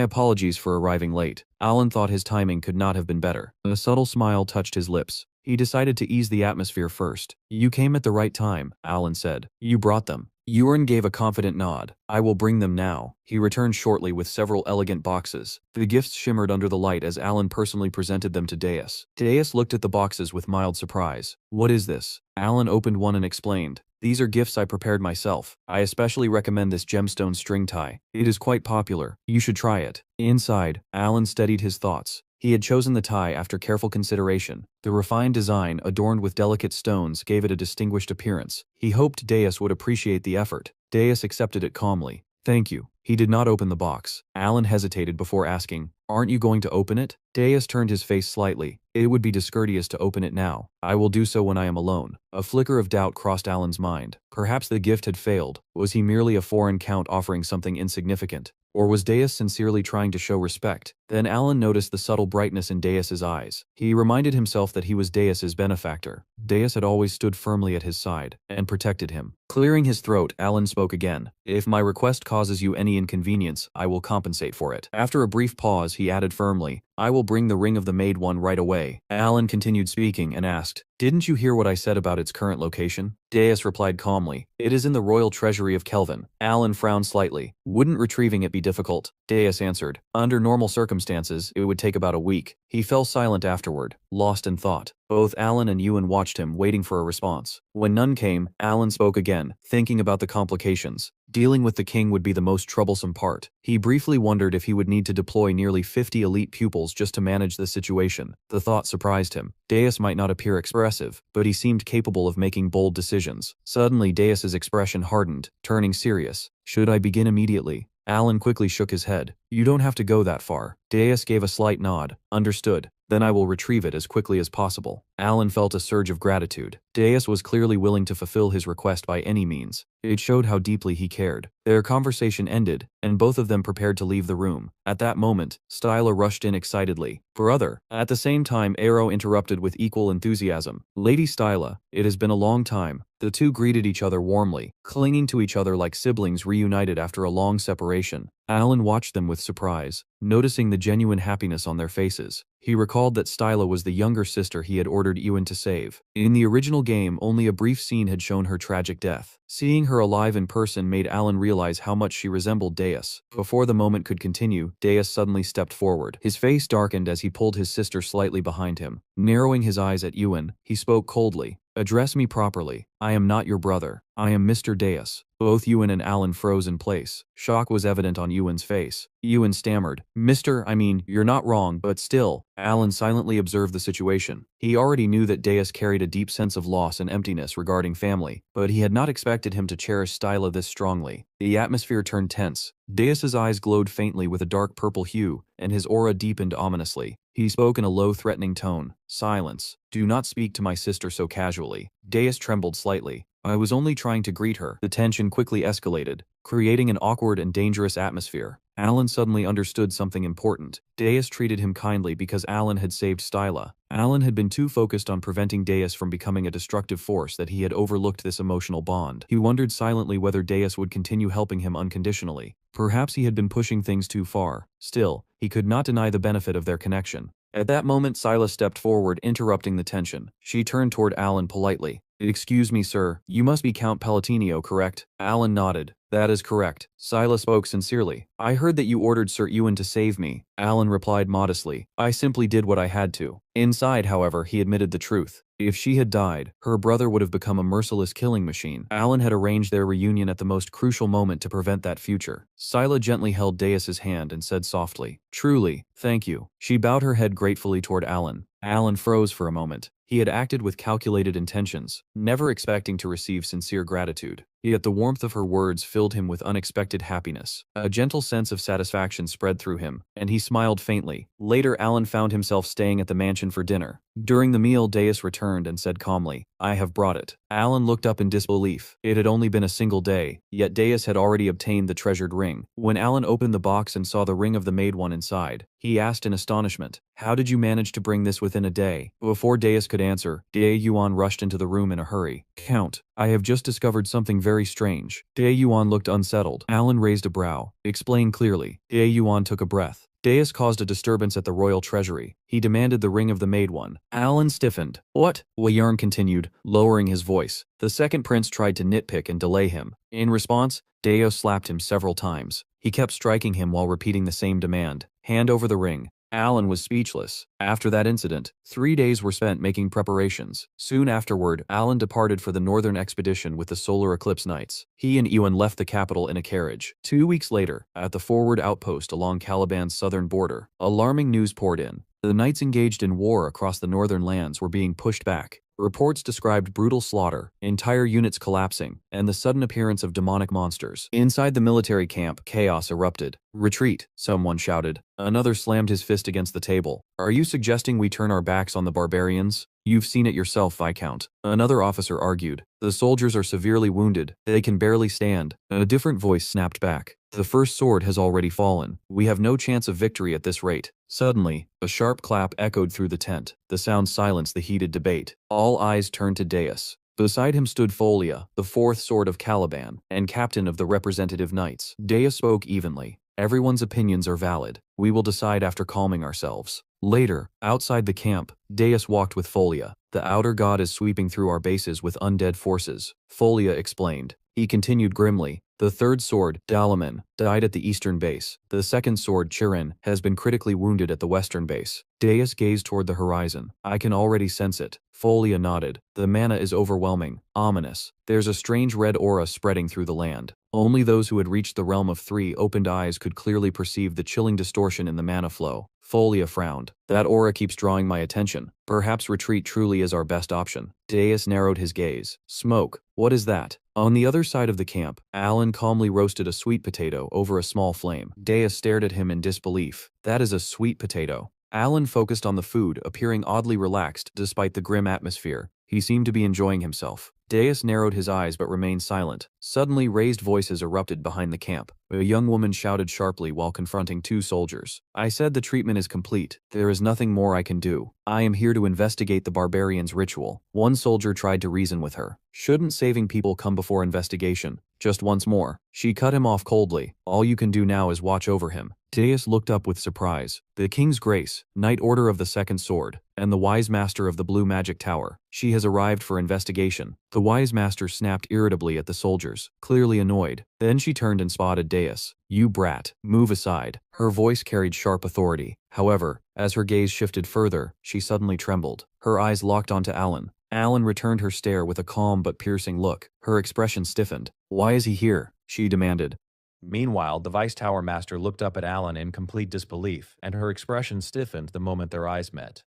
apologies for arriving late. Alan thought his timing could not have been better. A subtle smile touched his lips. He decided to ease the atmosphere first. You came at the right time, Alan said. You brought them. Ewan gave a confident nod. I will bring them now. He returned shortly with several elegant boxes. The gifts shimmered under the light as Alan personally presented them to Deus. Deus looked at the boxes with mild surprise. What is this? Alan opened one and explained. These are gifts I prepared myself. I especially recommend this gemstone string tie. It is quite popular. You should try it. Inside, Alan steadied his thoughts. He had chosen the tie after careful consideration. The refined design, adorned with delicate stones, gave it a distinguished appearance. He hoped Deus would appreciate the effort. Deus accepted it calmly. Thank you. He did not open the box. Alan hesitated before asking, aren't you going to open it? Deus turned his face slightly. It would be discourteous to open it now. I will do so when I am alone. A flicker of doubt crossed Alan's mind. Perhaps the gift had failed. Was he merely a foreign count offering something insignificant? Or was Deus sincerely trying to show respect? Then Alan noticed the subtle brightness in Deus's eyes. He reminded himself that he was Deus's benefactor. Deus had always stood firmly at his side and protected him. Clearing his throat, Alan spoke again. If my request causes you any inconvenience, I will compensate for it. After a brief pause, he added firmly, I will bring the ring of the Maid One right away. Alan continued speaking and asked, didn't you hear what I said about its current location? Deus replied calmly, it is in the royal treasury of Kelvin. Alan frowned slightly. Wouldn't retrieving it be difficult? Deus answered, under normal circumstances, it would take about a week. He fell silent afterward, lost in thought. Both Alan and Ewan watched him, waiting for a response. When none came, Alan spoke again, thinking about the complications. Dealing with the king would be the most troublesome part. He briefly wondered if he would need to deploy nearly 50 elite pupils just to manage the situation. The thought surprised him. Deus might not appear expressive, but he seemed capable of making bold decisions. Suddenly, Deus's expression hardened, turning serious. Should I begin immediately? Alan quickly shook his head. You don't have to go that far. Deus gave a slight nod. Understood. Then I will retrieve it as quickly as possible. Alan felt a surge of gratitude. Deus was clearly willing to fulfill his request by any means. It showed how deeply he cared. Their conversation ended, and both of them prepared to leave the room. At that moment, Styla rushed in excitedly. Brother! At the same time, Arrow interrupted with equal enthusiasm. Lady Styla, it has been a long time. The two greeted each other warmly, clinging to each other like siblings reunited after a long separation. Alan watched them with surprise, noticing the genuine happiness on their faces. He recalled that Styla was the younger sister he had ordered Ewan to save. In the original game, only a brief scene had shown her tragic death. Seeing her alive in person made Alan realize how much she resembled Deus. Before the moment could continue, Deus suddenly stepped forward. His face darkened as he pulled his sister slightly behind him. Narrowing his eyes at Ewan, he spoke coldly. Address me properly. I am not your brother. I am Mr. Deus. Both Ewan and Alan froze in place. Shock was evident on Ewan's face. Ewan stammered, you're not wrong, but still. Alan silently observed the situation. He already knew that Deus carried a deep sense of loss and emptiness regarding family, but he had not expected him to cherish Styla this strongly. The atmosphere turned tense. Deus's eyes glowed faintly with a dark purple hue, and his aura deepened ominously. He spoke in a low, threatening tone. Silence. Do not speak to my sister so casually. Deus trembled slightly. I was only trying to greet her. The tension quickly escalated, creating an awkward and dangerous atmosphere. Alan suddenly understood something important. Deus treated him kindly because Alan had saved Styla. Alan had been too focused on preventing Deus from becoming a destructive force that he had overlooked this emotional bond. He wondered silently whether Deus would continue helping him unconditionally. Perhaps he had been pushing things too far. Still, he could not deny the benefit of their connection. At that moment, Silas stepped forward, interrupting the tension. She turned toward Alan politely. Excuse me, sir. You must be Count Palatinio, correct? Alan nodded. That is correct. Silas spoke sincerely. I heard that you ordered Sir Ewan to save me. Alan replied modestly. I simply did what I had to. Inside, however, he admitted the truth. If she had died, her brother would have become a merciless killing machine. Alan had arranged their reunion at the most crucial moment to prevent that future. Scylla gently held Deus's hand and said softly, Truly, thank you. She bowed her head gratefully toward Alan. Alan froze for a moment. He had acted with calculated intentions, never expecting to receive sincere gratitude. Yet the warmth of her words filled him with unexpected happiness. A gentle sense of satisfaction spread through him, and he smiled faintly. Later, Alan found himself staying at the mansion for dinner. During the meal, Deus returned and said calmly, I have brought it. Alan looked up in disbelief. It had only been a single day, yet Deus had already obtained the treasured ring. When Alan opened the box and saw the ring of the Maid One inside, he asked in astonishment, How did you manage to bring this within a day? Before Deus could answer, De Yuan rushed into the room in a hurry. Count, I have just discovered something very strange. De Yuan looked unsettled. Alan raised a brow. Explain clearly. De Yuan took a breath. Deus caused a disturbance at the royal treasury. He demanded the ring of the Maid One. Alan stiffened. What? Wayarn continued, lowering his voice. The second prince tried to nitpick and delay him. In response, Deus slapped him several times. He kept striking him while repeating the same demand. Hand over the ring. Alan was speechless. After that incident, 3 days were spent making preparations. Soon afterward, Alan departed for the northern expedition with the solar eclipse knights. He and Ewan left the capital in a carriage. 2 weeks later, at the forward outpost along Caliban's southern border, alarming news poured in. The knights engaged in war across the northern lands were being pushed back. Reports described brutal slaughter, entire units collapsing, and the sudden appearance of demonic monsters. Inside the military camp, chaos erupted. Retreat, someone shouted. Another slammed his fist against the table. Are you suggesting we turn our backs on the barbarians? You've seen it yourself, Viscount. Another officer argued. The soldiers are severely wounded. They can barely stand. A different voice snapped back. The first sword has already fallen. We have no chance of victory at this rate. Suddenly, a sharp clap echoed through the tent. The sound silenced the heated debate. All eyes turned to Deus. Beside him stood Folia, the fourth sword of Caliban, and captain of the representative knights. Deus spoke evenly. Everyone's opinions are valid. We will decide after calming ourselves. Later, outside the camp, Deus walked with Folia. The outer god is sweeping through our bases with undead forces, Folia explained. He continued grimly. The third sword, Dalaman, died at the eastern base. The second sword, Chirin, has been critically wounded at the western base. Deus gazed toward the horizon. I can already sense it. Folia nodded. The mana is overwhelming, ominous. There's a strange red aura spreading through the land. Only those who had reached the realm of 3 opened eyes could clearly perceive the chilling distortion in the mana flow. Folia frowned. That aura keeps drawing my attention. Perhaps retreat truly is our best option. Deus narrowed his gaze. Smoke. What is that? On the other side of the camp, Alan calmly roasted a sweet potato over a small flame. Deus stared at him in disbelief. That is a sweet potato. Alan focused on the food, appearing oddly relaxed despite the grim atmosphere. He seemed to be enjoying himself. Deus narrowed his eyes but remained silent. Suddenly, raised voices erupted behind the camp. A young woman shouted sharply while confronting 2 soldiers. I said the treatment is complete. There is nothing more I can do. I am here to investigate the barbarians' ritual. One soldier tried to reason with her. Shouldn't saving people come before investigation? Just once more. She cut him off coldly. All you can do now is watch over him. Deus looked up with surprise. The King's Grace, Knight Order of the Second Sword, and the Wise Master of the Blue Magic Tower. She has arrived for investigation. The Wise Master snapped irritably at the soldiers, clearly annoyed. Then she turned and spotted Deus. You brat, move aside. Her voice carried sharp authority. However, as her gaze shifted further, she suddenly trembled. Her eyes locked onto Alan. Alan returned her stare with a calm but piercing look. Her expression stiffened. "Why is he here?" she demanded. Meanwhile, the Vice Tower Master looked up at Alan in complete disbelief, and her expression stiffened the moment their eyes met.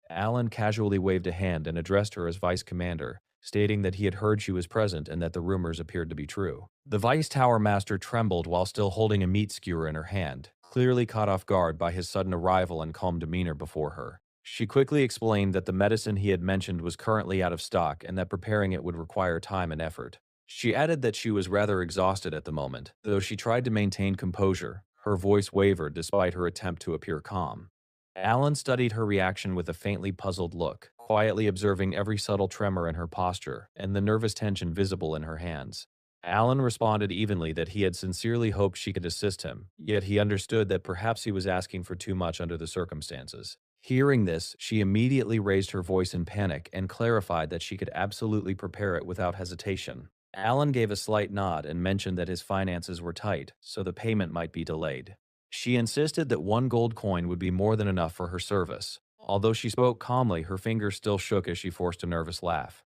Alan casually waved a hand and addressed her as Vice Commander, stating that he had heard she was present and that the rumors appeared to be true. The Vice Tower Master trembled while still holding a meat skewer in her hand, clearly caught off guard by his sudden arrival and calm demeanor before her. She quickly explained that the medicine he had mentioned was currently out of stock and that preparing it would require time and effort. She added that she was rather exhausted at the moment, though she tried to maintain composure. Her voice wavered despite her attempt to appear calm. Alan studied her reaction with a faintly puzzled look, quietly observing every subtle tremor in her posture and the nervous tension visible in her hands. Alan responded evenly that he had sincerely hoped she could assist him, yet he understood that perhaps he was asking for too much under the circumstances. Hearing this, she immediately raised her voice in panic and clarified that she could absolutely prepare it without hesitation. Alan gave a slight nod and mentioned that his finances were tight, so the payment might be delayed. She insisted that one gold coin would be more than enough for her service. Although she spoke calmly, her fingers still shook as she forced a nervous laugh.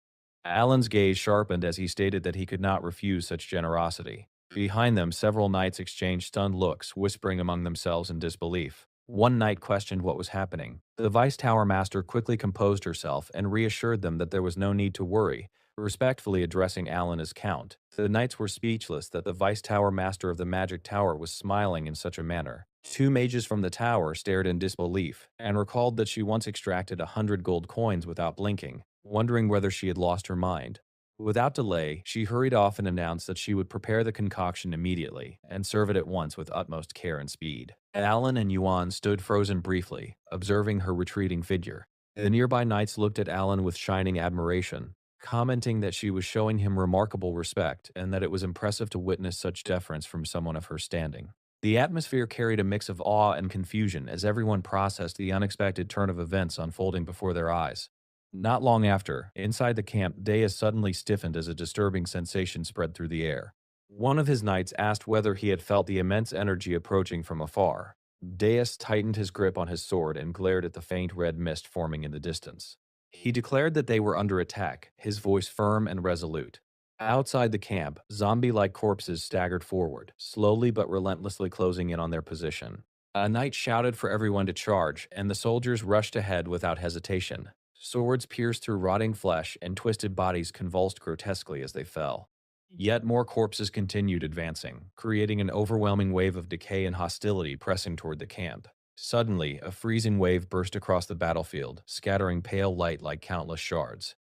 Alan's gaze sharpened as he stated that he could not refuse such generosity. Behind them, several knights exchanged stunned looks, whispering among themselves in disbelief. One knight questioned what was happening. The Vice Tower Master quickly composed herself and reassured them that there was no need to worry, respectfully addressing Alan as Count. The knights were speechless that the Vice Tower Master of the Magic Tower was smiling in such a manner. Two mages from the tower stared in disbelief and recalled that she once extracted 100 gold coins without blinking, wondering whether she had lost her mind. Without delay, she hurried off and announced that she would prepare the concoction immediately and serve it at once with utmost care and speed. Alan and Yuan stood frozen briefly, observing her retreating figure. The nearby knights looked at Alan with shining admiration, commenting that she was showing him remarkable respect and that it was impressive to witness such deference from someone of her standing. The atmosphere carried a mix of awe and confusion as everyone processed the unexpected turn of events unfolding before their eyes. Not long after, inside the camp, Deus suddenly stiffened as a disturbing sensation spread through the air. One of his knights asked whether he had felt the immense energy approaching from afar. Deus tightened his grip on his sword and glared at the faint red mist forming in the distance. He declared that they were under attack, his voice firm and resolute. Outside the camp, zombie-like corpses staggered forward, slowly but relentlessly closing in on their position. A knight shouted for everyone to charge, and the soldiers rushed ahead without hesitation. Swords pierced through rotting flesh, and twisted bodies convulsed grotesquely as they fell. Yet more corpses continued advancing, creating an overwhelming wave of decay and hostility pressing toward the camp. Suddenly, a freezing wave burst across the battlefield, scattering pale light like countless shards.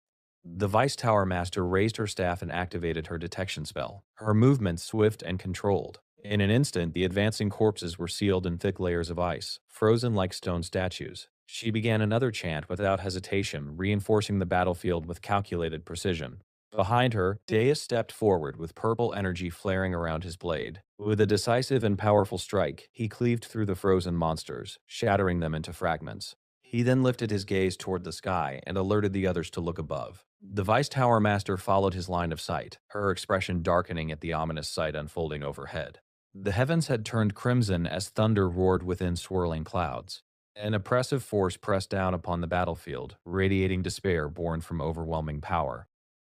The Vice Tower Master raised her staff and activated her detection spell, her movements swift and controlled. In an instant, the advancing corpses were sealed in thick layers of ice, frozen like stone statues. She began another chant without hesitation, reinforcing the battlefield with calculated precision. Behind her, Deus stepped forward with purple energy flaring around his blade. With a decisive and powerful strike, he cleaved through the frozen monsters, shattering them into fragments. He then lifted his gaze toward the sky and alerted the others to look above. The Vice Tower Master followed his line of sight, her expression darkening at the ominous sight unfolding overhead. The heavens had turned crimson as thunder roared within swirling clouds. An oppressive force pressed down upon the battlefield, radiating despair born from overwhelming power.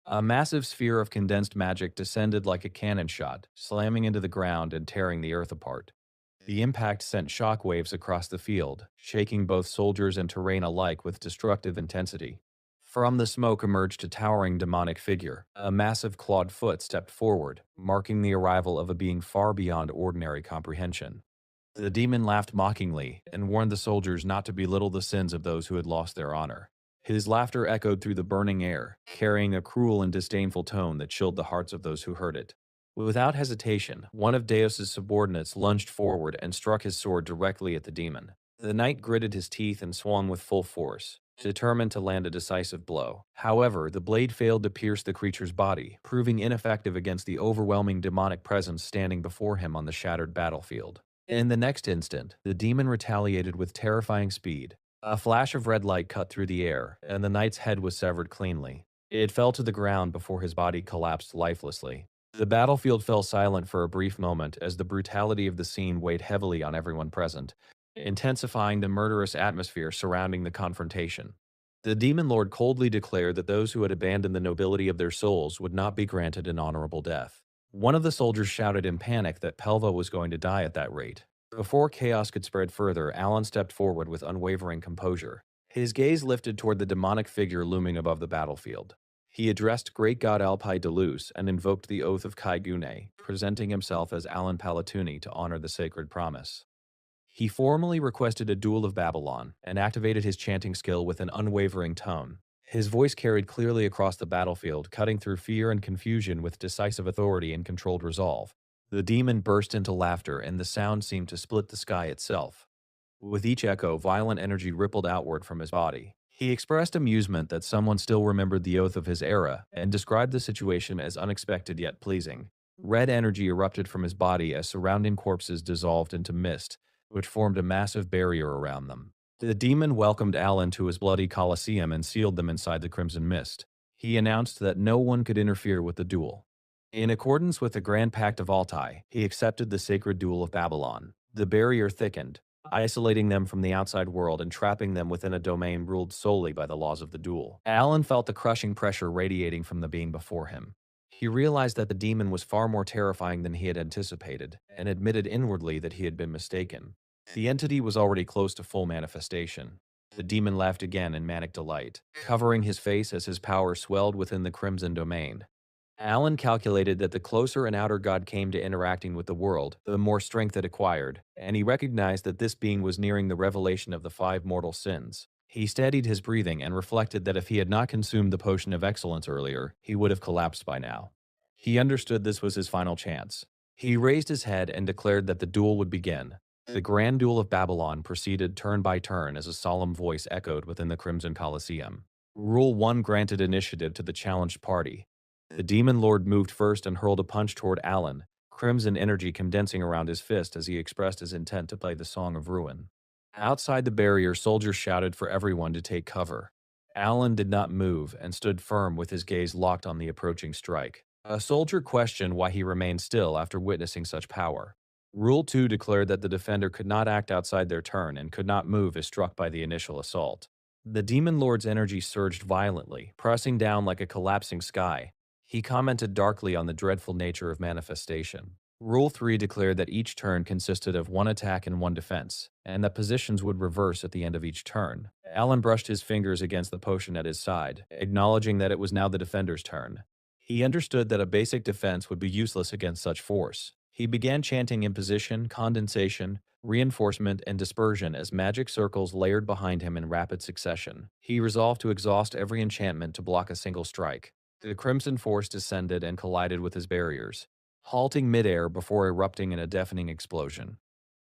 A massive sphere of condensed magic descended like a cannon shot, slamming into the ground and tearing the earth apart. The impact sent shockwaves across the field, shaking both soldiers and terrain alike with destructive intensity. From the smoke emerged a towering demonic figure. A massive clawed foot stepped forward, marking the arrival of a being far beyond ordinary comprehension. The demon laughed mockingly and warned the soldiers not to belittle the sins of those who had lost their honor. His laughter echoed through the burning air, carrying a cruel and disdainful tone that chilled the hearts of those who heard it. Without hesitation, one of Deus's subordinates lunged forward and struck his sword directly at the demon. The knight gritted his teeth and swung with full force, determined to land a decisive blow. However, the blade failed to pierce the creature's body, proving ineffective against the overwhelming demonic presence standing before him on the shattered battlefield. In the next instant, the demon retaliated with terrifying speed. A flash of red light cut through the air, and the knight's head was severed cleanly. It fell to the ground before his body collapsed lifelessly. The battlefield fell silent for a brief moment as the brutality of the scene weighed heavily on everyone present, intensifying the murderous atmosphere surrounding the confrontation. The demon lord coldly declared that those who had abandoned the nobility of their souls would not be granted an honorable death. One of the soldiers shouted in panic that Pelva was going to die at that rate. Before chaos could spread further, Alan stepped forward with unwavering composure. His gaze lifted toward the demonic figure looming above the battlefield. He addressed great god Alpai Delus and invoked the oath of Kai Gune, presenting himself as Alan Palatuni to honor the sacred promise. He formally requested a duel of Babylon and activated his chanting skill with an unwavering tone. His voice carried clearly across the battlefield, cutting through fear and confusion with decisive authority and controlled resolve. The demon burst into laughter, and the sound seemed to split the sky itself. With each echo, violent energy rippled outward from his body. He expressed amusement that someone still remembered the oath of his era and described the situation as unexpected yet pleasing. Red energy erupted from his body as surrounding corpses dissolved into mist, which formed a massive barrier around them. The demon welcomed Alan to his bloody coliseum and sealed them inside the crimson mist. He announced that no one could interfere with the duel. In accordance with the Grand Pact of Altai, he accepted the sacred duel of Babylon. The barrier thickened, isolating them from the outside world and trapping them within a domain ruled solely by the laws of the duel. Alan felt the crushing pressure radiating from the being before him. He realized that the demon was far more terrifying than he had anticipated, and admitted inwardly that he had been mistaken. The entity was already close to full manifestation. The demon laughed again in manic delight, covering his face as his power swelled within the crimson domain. Alan calculated that the closer an outer god came to interacting with the world, the more strength it acquired, and he recognized that this being was nearing the revelation of the five mortal sins. He steadied his breathing and reflected that if he had not consumed the potion of excellence earlier, he would have collapsed by now. He understood this was his final chance. He raised his head and declared that the duel would begin. The Grand Duel of Babylon proceeded turn by turn as a solemn voice echoed within the Crimson Colosseum. Rule 1 granted initiative to the challenged party. The demon lord moved first and hurled a punch toward Alan, crimson energy condensing around his fist as he expressed his intent to play the Song of Ruin. Outside the barrier, soldiers shouted for everyone to take cover. Alan did not move and stood firm with his gaze locked on the approaching strike. A soldier questioned why he remained still after witnessing such power. Rule 2 declared that the defender could not act outside their turn and could not move if struck by the initial assault. The demon lord's energy surged violently, pressing down like a collapsing sky. He commented darkly on the dreadful nature of manifestation. Rule 3 declared that each turn consisted of one attack and one defense, and that positions would reverse at the end of each turn. Alan brushed his fingers against the potion at his side, acknowledging that it was now the defender's turn. He understood that a basic defense would be useless against such force. He began chanting imposition, condensation, reinforcement, and dispersion as magic circles layered behind him in rapid succession. He resolved to exhaust every enchantment to block a single strike. The crimson force descended and collided with his barriers, halting midair before erupting in a deafening explosion.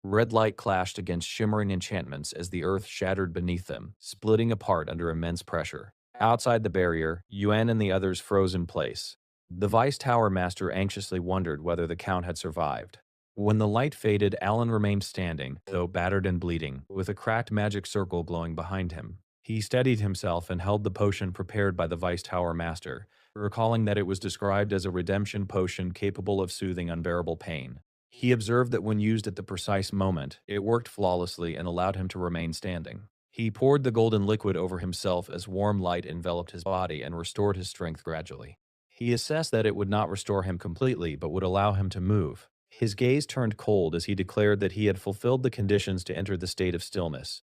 Red light clashed against shimmering enchantments as the earth shattered beneath them, splitting apart under immense pressure. Outside the barrier, Yuan and the others froze in place. The Vice Tower Master anxiously wondered whether the Count had survived. When the light faded, Alan remained standing, though battered and bleeding, with a cracked magic circle glowing behind him. He steadied himself and held the potion prepared by the Vice Tower Master, recalling that it was described as a redemption potion capable of soothing unbearable pain. He observed that when used at the precise moment, it worked flawlessly and allowed him to remain standing. He poured the golden liquid over himself as warm light enveloped his body and restored his strength gradually. He assessed that it would not restore him completely, but would allow him to move. His gaze turned cold as he declared that he had fulfilled the conditions to enter the state of stillness.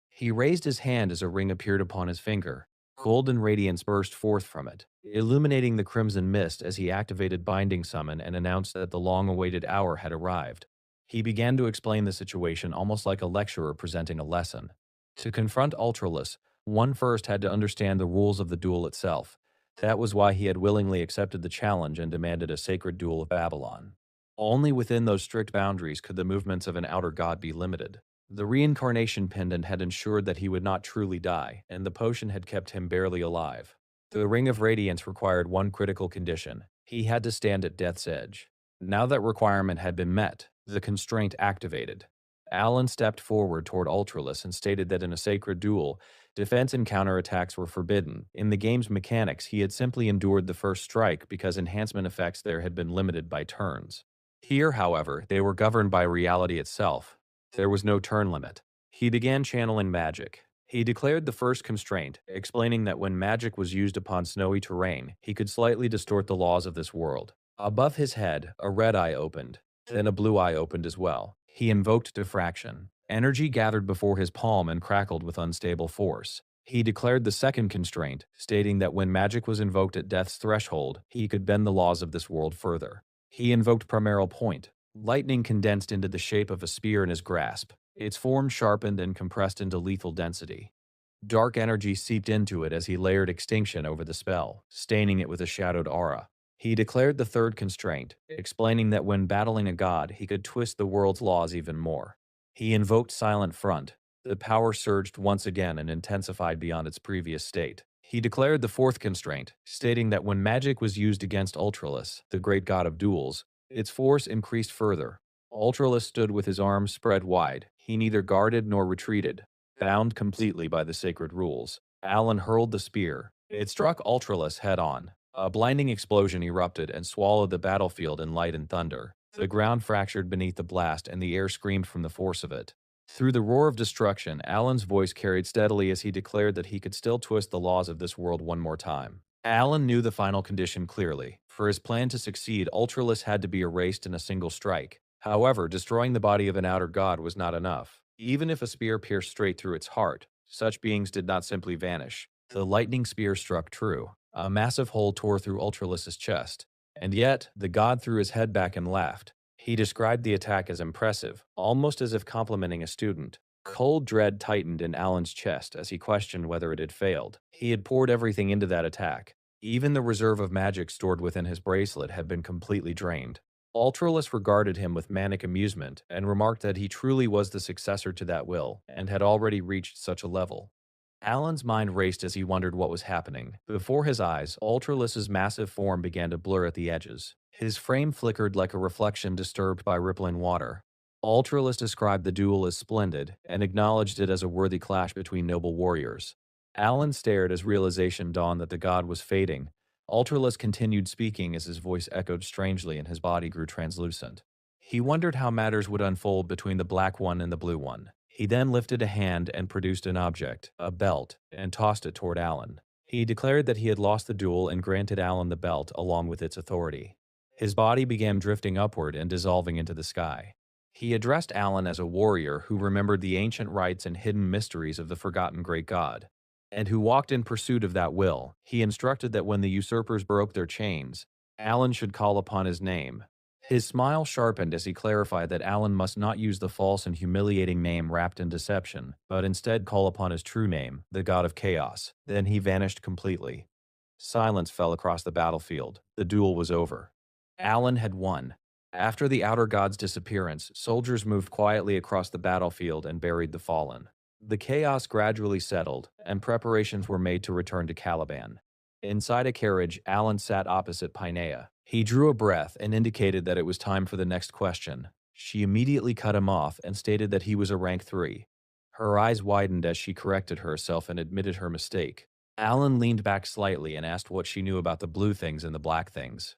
He raised his hand as a ring appeared upon his finger. Golden radiance burst forth from it, illuminating the crimson mist as he activated Binding Summon and announced that the long-awaited hour had arrived. He began to explain the situation almost like a lecturer presenting a lesson. To confront Ultralus, one first had to understand the rules of the duel itself. That was why he had willingly accepted the challenge and demanded a sacred duel of Babylon. Only within those strict boundaries could the movements of an outer god be limited. The reincarnation pendant had ensured that he would not truly die, and the potion had kept him barely alive. The Ring of Radiance required one critical condition. He had to stand at death's edge. Now that requirement had been met, the constraint activated. Alan stepped forward toward Ultralus and stated that in a sacred duel, defense and counterattacks were forbidden. In the game's mechanics, he had simply endured the first strike because enhancement effects there had been limited by turns. Here, however, they were governed by reality itself. There was no turn limit. He began channeling magic. He declared the first constraint, explaining that when magic was used upon snowy terrain, he could slightly distort the laws of this world. Above his head, a red eye opened. Then a blue eye opened as well. He invoked diffraction. Energy gathered before his palm and crackled with unstable force. He declared the second constraint, stating that when magic was invoked at death's threshold, he could bend the laws of this world further. He invoked primeval point. Lightning condensed into the shape of a spear in his grasp. Its form sharpened and compressed into lethal density. Dark energy seeped into it as he layered extinction over the spell, staining it with a shadowed aura. He declared the third constraint, explaining that when battling a god, he could twist the world's laws even more. He invoked Silent Front. The power surged once again and intensified beyond its previous state. He declared the fourth constraint, stating that when magic was used against Ultralis, the great god of duels, its force increased further. Ultralis stood with his arms spread wide. He neither guarded nor retreated, bound completely by the sacred rules. Alan hurled the spear. It struck Ultralis head on. A blinding explosion erupted and swallowed the battlefield in light and thunder. The ground fractured beneath the blast and the air screamed from the force of it. Through the roar of destruction, Alan's voice carried steadily as he declared that he could still twist the laws of this world one more time. Alan knew the final condition clearly. For his plan to succeed, Ultralis had to be erased in a single strike. However, destroying the body of an outer god was not enough. Even if a spear pierced straight through its heart, such beings did not simply vanish. The lightning spear struck true. A massive hole tore through Ultralis's chest. And yet, the god threw his head back and laughed. He described the attack as impressive, almost as if complimenting a student. Cold dread tightened in Alan's chest as he questioned whether it had failed. He had poured everything into that attack. Even the reserve of magic stored within his bracelet had been completely drained. Ultralis regarded him with manic amusement and remarked that he truly was the successor to that will and had already reached such a level. Alan's mind raced as he wondered what was happening. Before his eyes, Ultralis's massive form began to blur at the edges. His frame flickered like a reflection disturbed by rippling water. Ultralis described the duel as splendid and acknowledged it as a worthy clash between noble warriors. Alan stared as realization dawned that the god was fading. Ultralis continued speaking as his voice echoed strangely and his body grew translucent. He wondered how matters would unfold between the black one and the blue one. He then lifted a hand and produced an object, a belt, and tossed it toward Alan. He declared that he had lost the duel and granted Alan the belt along with its authority. His body began drifting upward and dissolving into the sky. He addressed Alan as a warrior who remembered the ancient rites and hidden mysteries of the forgotten great god, and who walked in pursuit of that will. He instructed that when the usurpers broke their chains, Alan should call upon his name. His smile sharpened as he clarified that Alan must not use the false and humiliating name wrapped in deception, but instead call upon his true name, the god of chaos. Then he vanished completely. Silence fell across the battlefield. The duel was over. Alan had won. After the outer god's disappearance, soldiers moved quietly across the battlefield and buried the fallen. The chaos gradually settled, and preparations were made to return to Caliban. Inside a carriage, Alan sat opposite Pinea. He drew a breath and indicated that it was time for the next question. She immediately cut him off and stated that he was a rank 3. Her eyes widened as she corrected herself and admitted her mistake. Alan leaned back slightly and asked what she knew about the blue things and the black things.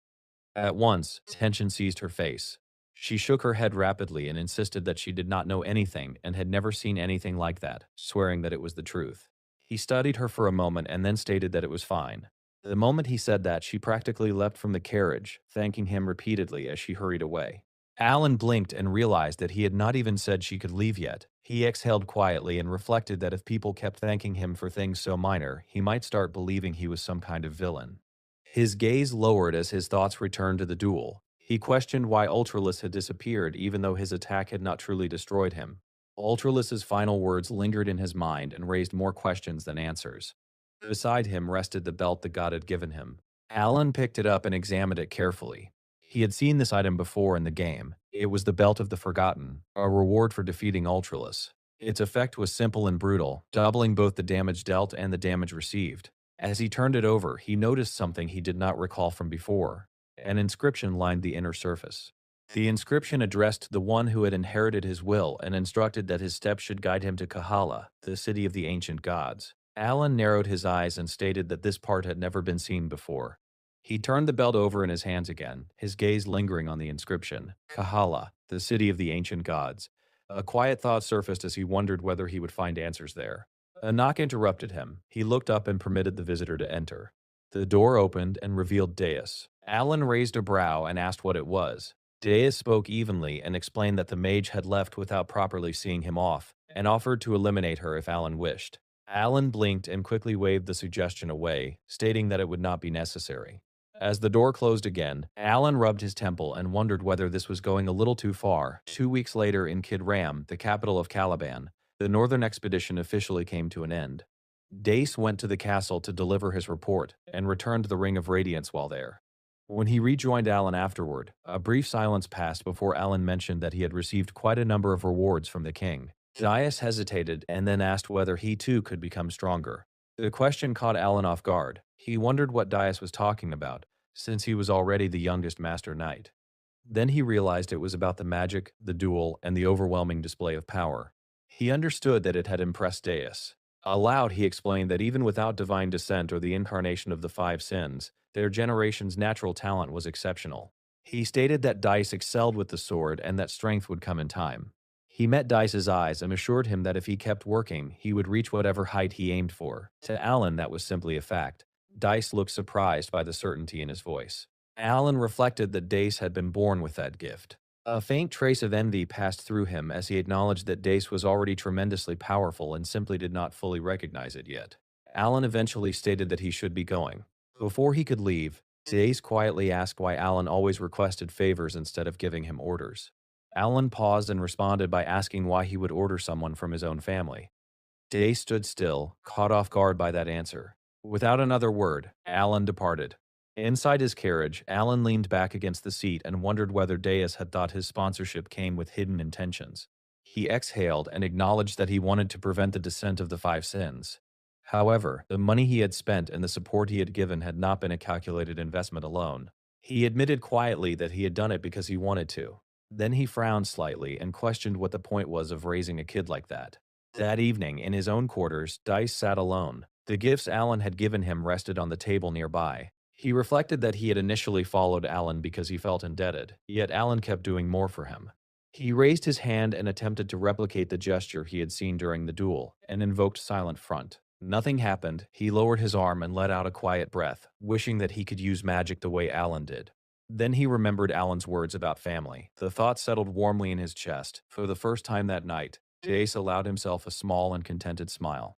At once, tension seized her face. She shook her head rapidly and insisted that she did not know anything and had never seen anything like that, swearing that it was the truth. He studied her for a moment and then stated that it was fine. The moment he said that, she practically leapt from the carriage, thanking him repeatedly as she hurried away. Alan blinked and realized that he had not even said she could leave yet. He exhaled quietly and reflected that if people kept thanking him for things so minor, he might start believing he was some kind of villain. His gaze lowered as his thoughts returned to the duel. He questioned why Ultralis had disappeared even though his attack had not truly destroyed him. Ultralis's final words lingered in his mind and raised more questions than answers. Beside him rested the belt the god had given him. Alan picked it up and examined it carefully. He had seen this item before in the game. It was the Belt of the Forgotten, a reward for defeating Ultralis. Its effect was simple and brutal, doubling both the damage dealt and the damage received. As he turned it over, he noticed something he did not recall from before. An inscription lined the inner surface. The inscription addressed the one who had inherited his will and instructed that his steps should guide him to Kahala, the city of the ancient gods. Alan narrowed his eyes and stated that this part had never been seen before. He turned the belt over in his hands again, his gaze lingering on the inscription. Kahala, the city of the ancient gods. A quiet thought surfaced as he wondered whether he would find answers there. A knock interrupted him. He looked up and permitted the visitor to enter. The door opened and revealed Deus. Alan raised a brow and asked what it was. Deus spoke evenly and explained that the mage had left without properly seeing him off, and offered to eliminate her if Alan wished. Alan blinked and quickly waved the suggestion away, stating that it would not be necessary. As the door closed again, Alan rubbed his temple and wondered whether this was going a little too far. 2 weeks later in Kid Ram, the capital of Caliban, the northern expedition officially came to an end. Dace went to the castle to deliver his report and returned the Ring of Radiance while there. When he rejoined Alan afterward, a brief silence passed before Alan mentioned that he had received quite a number of rewards from the king. Dias hesitated and then asked whether he too could become stronger. The question caught Alan off guard. He wondered what Dias was talking about, since he was already the youngest Master Knight. Then he realized it was about the magic, the duel, and the overwhelming display of power. He understood that it had impressed Deus. Aloud, he explained that even without divine descent or the incarnation of the five sins, their generation's natural talent was exceptional. He stated that Dice excelled with the sword and that strength would come in time. He met Dice's eyes and assured him that if he kept working, he would reach whatever height he aimed for. To Alan, that was simply a fact. Dice looked surprised by the certainty in his voice. Alan reflected that Dace had been born with that gift. A faint trace of envy passed through him as he acknowledged that Dace was already tremendously powerful and simply did not fully recognize it yet. Alan eventually stated that he should be going. Before he could leave, Dace quietly asked why Alan always requested favors instead of giving him orders. Alan paused and responded by asking why he would order someone from his own family. Dace stood still, caught off guard by that answer. Without another word, Alan departed. Inside his carriage, Alan leaned back against the seat and wondered whether Deus had thought his sponsorship came with hidden intentions. He exhaled and acknowledged that he wanted to prevent the descent of the five sins. However, the money he had spent and the support he had given had not been a calculated investment alone. He admitted quietly that he had done it because he wanted to. Then he frowned slightly and questioned what the point was of raising a kid like that. That evening, in his own quarters, Dice sat alone. The gifts Alan had given him rested on the table nearby. He reflected that he had initially followed Alan because he felt indebted, yet Alan kept doing more for him. He raised his hand and attempted to replicate the gesture he had seen during the duel, and invoked Silent Front. Nothing happened. He lowered his arm and let out a quiet breath, wishing that he could use magic the way Alan did. Then he remembered Alan's words about family. The thought settled warmly in his chest. For the first time that night, Jace allowed himself a small and contented smile.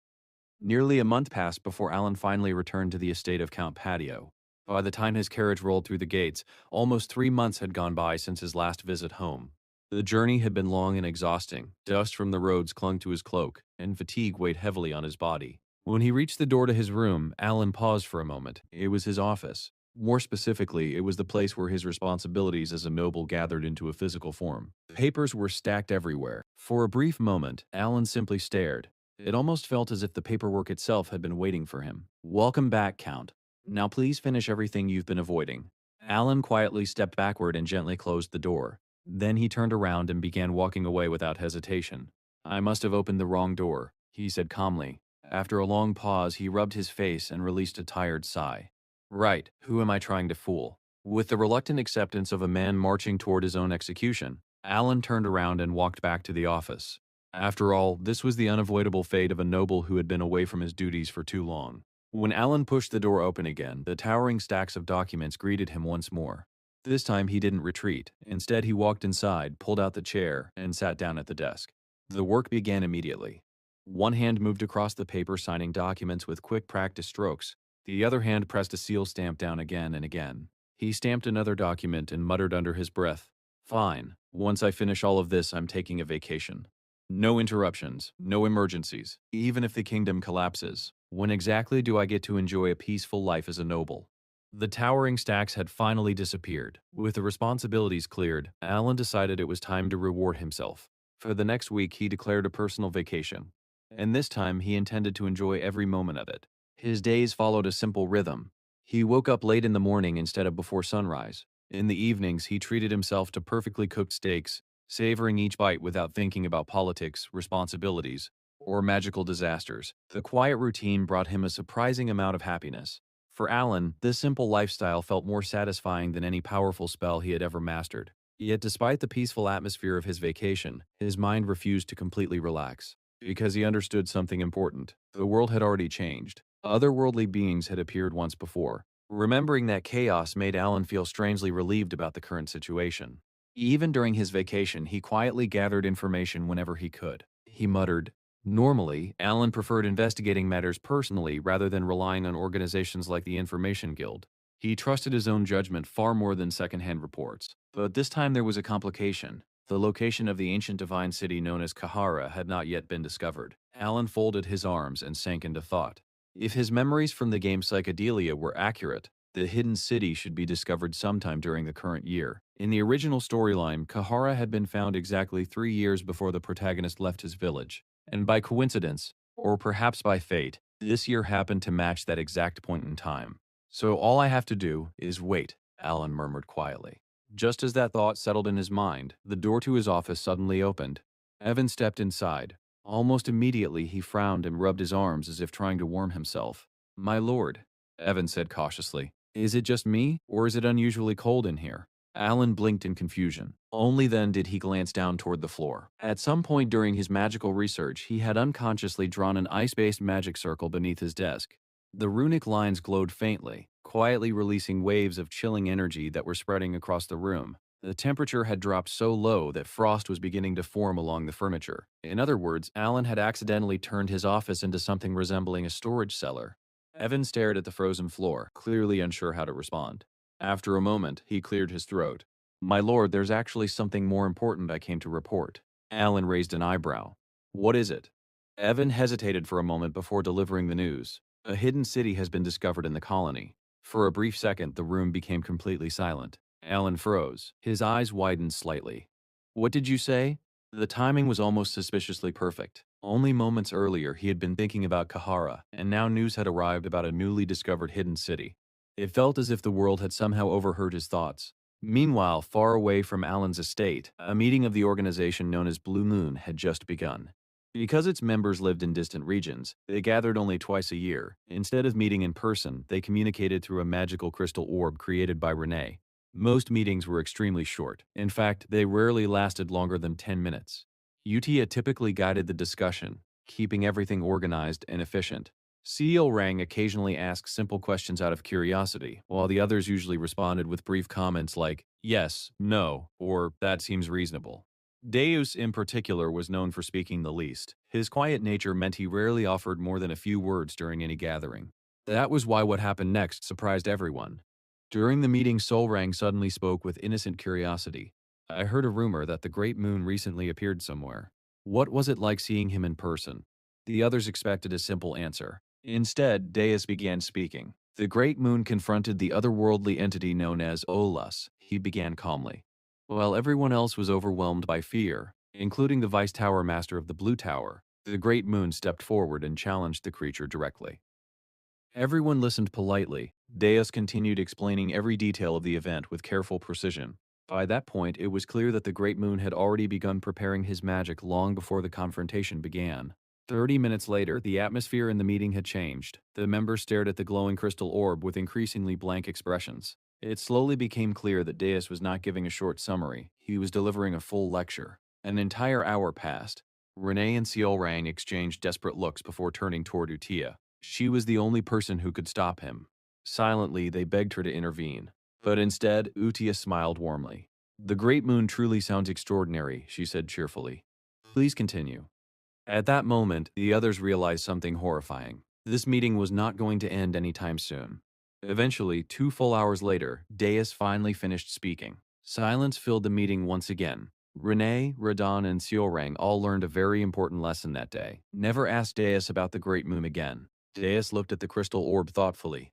Nearly a month passed before Alan finally returned to the estate of Count Patio. By the time his carriage rolled through the gates, almost 3 months had gone by since his last visit home. The journey had been long and exhausting. Dust from the roads clung to his cloak, and fatigue weighed heavily on his body. When he reached the door to his room, Alan paused for a moment. It was his office. More specifically, it was the place where his responsibilities as a noble gathered into a physical form. Papers were stacked everywhere. For a brief moment, Alan simply stared. It almost felt as if the paperwork itself had been waiting for him. "Welcome back, Count. Now please finish everything you've been avoiding." Alan quietly stepped backward and gently closed the door. Then he turned around and began walking away without hesitation. "I must have opened the wrong door," he said calmly. After a long pause, he rubbed his face and released a tired sigh. "Right, who am I trying to fool?" With the reluctant acceptance of a man marching toward his own execution, Alan turned around and walked back to the office. After all, this was the unavoidable fate of a noble who had been away from his duties for too long. When Alan pushed the door open again, the towering stacks of documents greeted him once more. This time he didn't retreat. Instead, he walked inside, pulled out the chair, and sat down at the desk. The work began immediately. One hand moved across the paper signing documents with quick practice strokes. The other hand pressed a seal stamp down again and again. He stamped another document and muttered under his breath, "Fine. Once I finish all of this, I'm taking a vacation. No interruptions, no emergencies, even if the kingdom collapses. When exactly do I get to enjoy a peaceful life as a noble?" The towering stacks had finally disappeared. With the responsibilities cleared, Alan decided it was time to reward himself. For the next week, he declared a personal vacation. And this time, he intended to enjoy every moment of it. His days followed a simple rhythm. He woke up late in the morning instead of before sunrise. In the evenings, he treated himself to perfectly cooked steaks, savoring each bite without thinking about politics, responsibilities, or magical disasters. The quiet routine brought him a surprising amount of happiness. For Alan, this simple lifestyle felt more satisfying than any powerful spell he had ever mastered. Yet despite the peaceful atmosphere of his vacation, his mind refused to completely relax. Because he understood something important. The world had already changed. Otherworldly beings had appeared once before. Remembering that chaos made Alan feel strangely relieved about the current situation. Even during his vacation, he quietly gathered information whenever he could. He muttered, "Normally, Alan preferred investigating matters personally rather than relying on organizations like the Information Guild. He trusted his own judgment far more than secondhand reports. But this time there was a complication. The location of the ancient divine city known as Kahara had not yet been discovered. Alan folded his arms and sank into thought. If his memories from the game Psychedelia were accurate, the hidden city should be discovered sometime during the current year. In the original storyline, Kahara had been found exactly 3 years before the protagonist left his village. And by coincidence, or perhaps by fate, this year happened to match that exact point in time. So all I have to do is wait, Alan murmured quietly. Just as that thought settled in his mind, the door to his office suddenly opened. Evan stepped inside. Almost immediately, he frowned and rubbed his arms as if trying to warm himself. "My lord," Evan said cautiously, "is it just me, or is it unusually cold in here?" Alan blinked in confusion. Only then did he glance down toward the floor. At some point during his magical research, he had unconsciously drawn an ice-based magic circle beneath his desk. The runic lines glowed faintly, quietly releasing waves of chilling energy that were spreading across the room. The temperature had dropped so low that frost was beginning to form along the furniture. In other words, Alan had accidentally turned his office into something resembling a storage cellar. Evan stared at the frozen floor, clearly unsure how to respond. After a moment, he cleared his throat. "My lord, there's actually something more important I came to report." Alan raised an eyebrow. "What is it?" Evan hesitated for a moment before delivering the news. "A hidden city has been discovered in the colony." For a brief second, the room became completely silent. Alan froze. His eyes widened slightly. "What did you say?" The timing was almost suspiciously perfect. Only moments earlier, he had been thinking about Kahara, and now news had arrived about a newly discovered hidden city. It felt as if the world had somehow overheard his thoughts. Meanwhile, far away from Alan's estate, a meeting of the organization known as Blue Moon had just begun. Because its members lived in distant regions, they gathered only twice a year. Instead of meeting in person, they communicated through a magical crystal orb created by Renee. Most meetings were extremely short. In fact, they rarely lasted longer than 10 minutes. Utia typically guided the discussion, keeping everything organized and efficient. Rang occasionally asked simple questions out of curiosity, while the others usually responded with brief comments like, "Yes, no," or "That seems reasonable." Deus, in particular, was known for speaking the least. His quiet nature meant he rarely offered more than a few words during any gathering. That was why what happened next surprised everyone. During the meeting, Rang suddenly spoke with innocent curiosity. "I heard a rumor that the Great Moon recently appeared somewhere. What was it like seeing him in person?" The others expected a simple answer. Instead, Deus began speaking. "The Great Moon confronted the otherworldly entity known as Olus," he began calmly. While everyone else was overwhelmed by fear, including the Vice Tower Master of the Blue Tower, the Great Moon stepped forward and challenged the creature directly. Everyone listened politely. Deus continued explaining every detail of the event with careful precision. By that point, it was clear that the Great Moon had already begun preparing his magic long before the confrontation began. 30 minutes later, the atmosphere in the meeting had changed. The members stared at the glowing crystal orb with increasingly blank expressions. It slowly became clear that Deus was not giving a short summary. He was delivering a full lecture. An entire hour passed. Renee and Rang exchanged desperate looks before turning toward Utia. She was the only person who could stop him. Silently, they begged her to intervene. But instead, Utia smiled warmly. "The Great Moon truly sounds extraordinary," she said cheerfully. "Please continue." At that moment, the others realized something horrifying. This meeting was not going to end anytime soon. Eventually, 2 full hours later, Deus finally finished speaking. Silence filled the meeting once again. Renee, Radon, and Rang all learned a very important lesson that day. Never ask Deus about the Great Moon again. Deus looked at the crystal orb thoughtfully.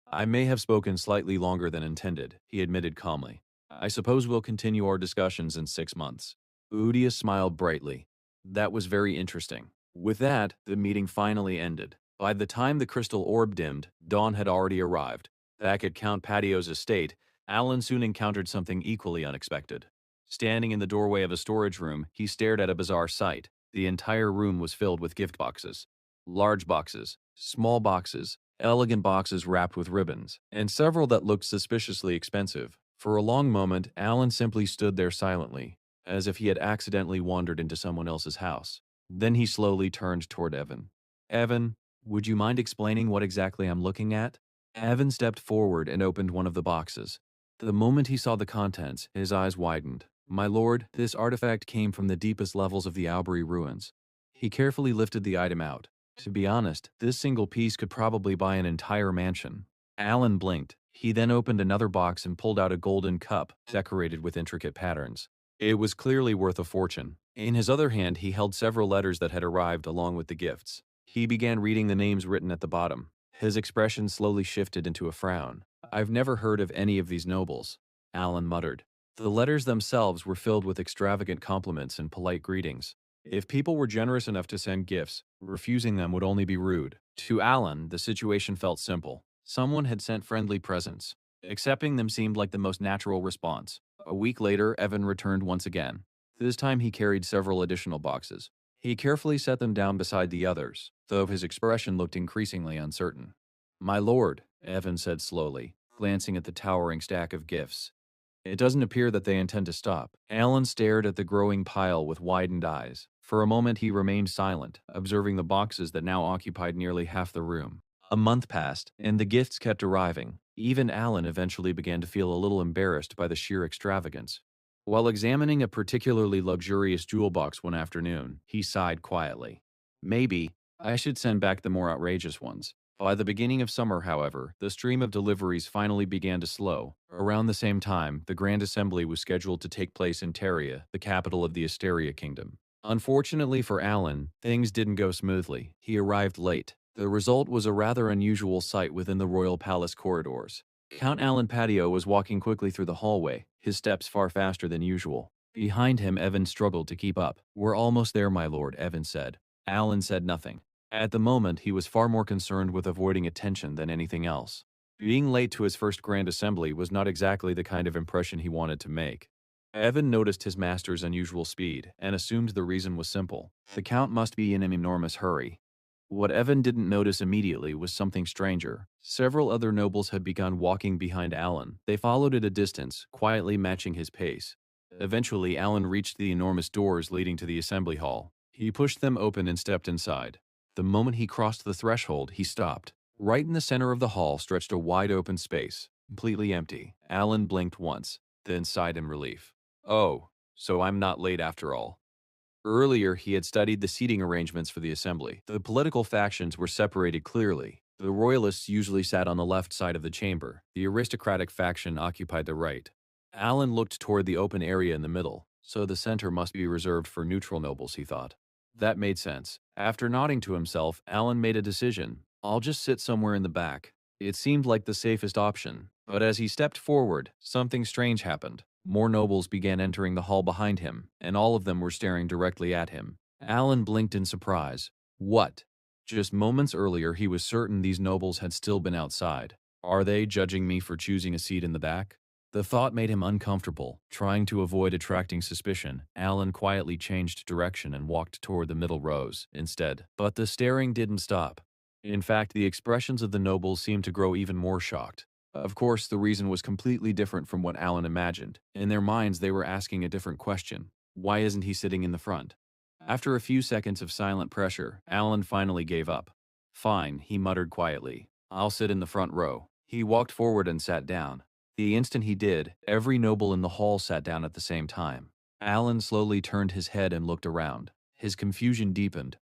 "I may have spoken slightly longer than intended," he admitted calmly. "I suppose we'll continue our discussions in 6 months." Udia smiled brightly. That was very interesting. With that, the meeting finally ended. By the time the crystal orb dimmed, dawn had already arrived. Back at Count Patio's estate, Alan soon encountered something equally unexpected. Standing in the doorway of a storage room, he stared at a bizarre sight. The entire room was filled with gift boxes. Large boxes, small boxes, elegant boxes wrapped with ribbons, and several that looked suspiciously expensive. For a long moment, Alan simply stood there silently, as if he had accidentally wandered into someone else's house. Then he slowly turned toward Evan. "Evan, Would you mind explaining what exactly I'm looking at? Evan stepped forward and opened one of the boxes. The moment he saw the contents, his eyes widened. My lord, this artifact came from the deepest levels of the Albury ruins. He carefully lifted the item out. To be honest, this single piece could probably buy an entire mansion. Alan blinked. He then opened another box and pulled out a golden cup, decorated with intricate patterns. It was clearly worth a fortune. In his other hand, he held several letters that had arrived along with the gifts. He began reading the names written at the bottom. His expression slowly shifted into a frown. I've never heard of any of these nobles, Alan muttered. The letters themselves were filled with extravagant compliments and polite greetings. If people were generous enough to send gifts, refusing them would only be rude. To Alan, the situation felt simple. Someone had sent friendly presents. Accepting them seemed like the most natural response. A week later, Evan returned once again. This time he carried several additional boxes. He carefully set them down beside the others, though his expression looked increasingly uncertain. My lord, Evan said slowly, glancing at the towering stack of gifts. It doesn't appear that they intend to stop. Alan stared at the growing pile with widened eyes. For a moment he remained silent, observing the boxes that now occupied nearly half the room. A month passed, and the gifts kept arriving. Even Alan eventually began to feel a little embarrassed by the sheer extravagance. While examining a particularly luxurious jewel box one afternoon, he sighed quietly. Maybe I should send back the more outrageous ones. By the beginning of summer, however, the stream of deliveries finally began to slow. Around the same time, the Grand Assembly was scheduled to take place in Teria, the capital of the Asteria Kingdom. Unfortunately for Alan, things didn't go smoothly. He arrived late. The result was a rather unusual sight within the royal palace corridors. Count Alan Patio was walking quickly through the hallway, his steps far faster than usual. Behind him, Evan struggled to keep up. We're almost there, my lord, Evan said. Alan said nothing. At the moment, he was far more concerned with avoiding attention than anything else. Being late to his first Grand Assembly was not exactly the kind of impression he wanted to make. Evan noticed his master's unusual speed and assumed the reason was simple. The Count must be in an enormous hurry. What Evan didn't notice immediately was something stranger. Several other nobles had begun walking behind Alan. They followed at a distance, quietly matching his pace. Eventually, Alan reached the enormous doors leading to the assembly hall. He pushed them open and stepped inside. The moment he crossed the threshold, he stopped. Right in the center of the hall stretched a wide-open space, completely empty. Alan blinked once, then sighed in relief. Oh, so I'm not late after all. Earlier, he had studied the seating arrangements for the assembly. The political factions were separated clearly. The royalists usually sat on the left side of the chamber. The aristocratic faction occupied the right. Alan looked toward the open area in the middle, so the center must be reserved for neutral nobles, he thought. That made sense. After nodding to himself, Alan made a decision. I'll just sit somewhere in the back. It seemed like the safest option. But as he stepped forward, something strange happened. More nobles began entering the hall behind him, and all of them were staring directly at him. Alan blinked in surprise. What? Just moments earlier, he was certain these nobles had still been outside. Are they judging me for choosing a seat in the back? The thought made him uncomfortable. Trying to avoid attracting suspicion, Alan quietly changed direction and walked toward the middle rows instead. But the staring didn't stop. In fact, the expressions of the nobles seemed to grow even more shocked. Of course, the reason was completely different from what Alan imagined. In their minds, they were asking a different question. Why isn't he sitting in the front? After a few seconds of silent pressure, Alan finally gave up. Fine, he muttered quietly. I'll sit in the front row. He walked forward and sat down. The instant he did, every noble in the hall sat down at the same time. Alan slowly turned his head and looked around. His confusion deepened.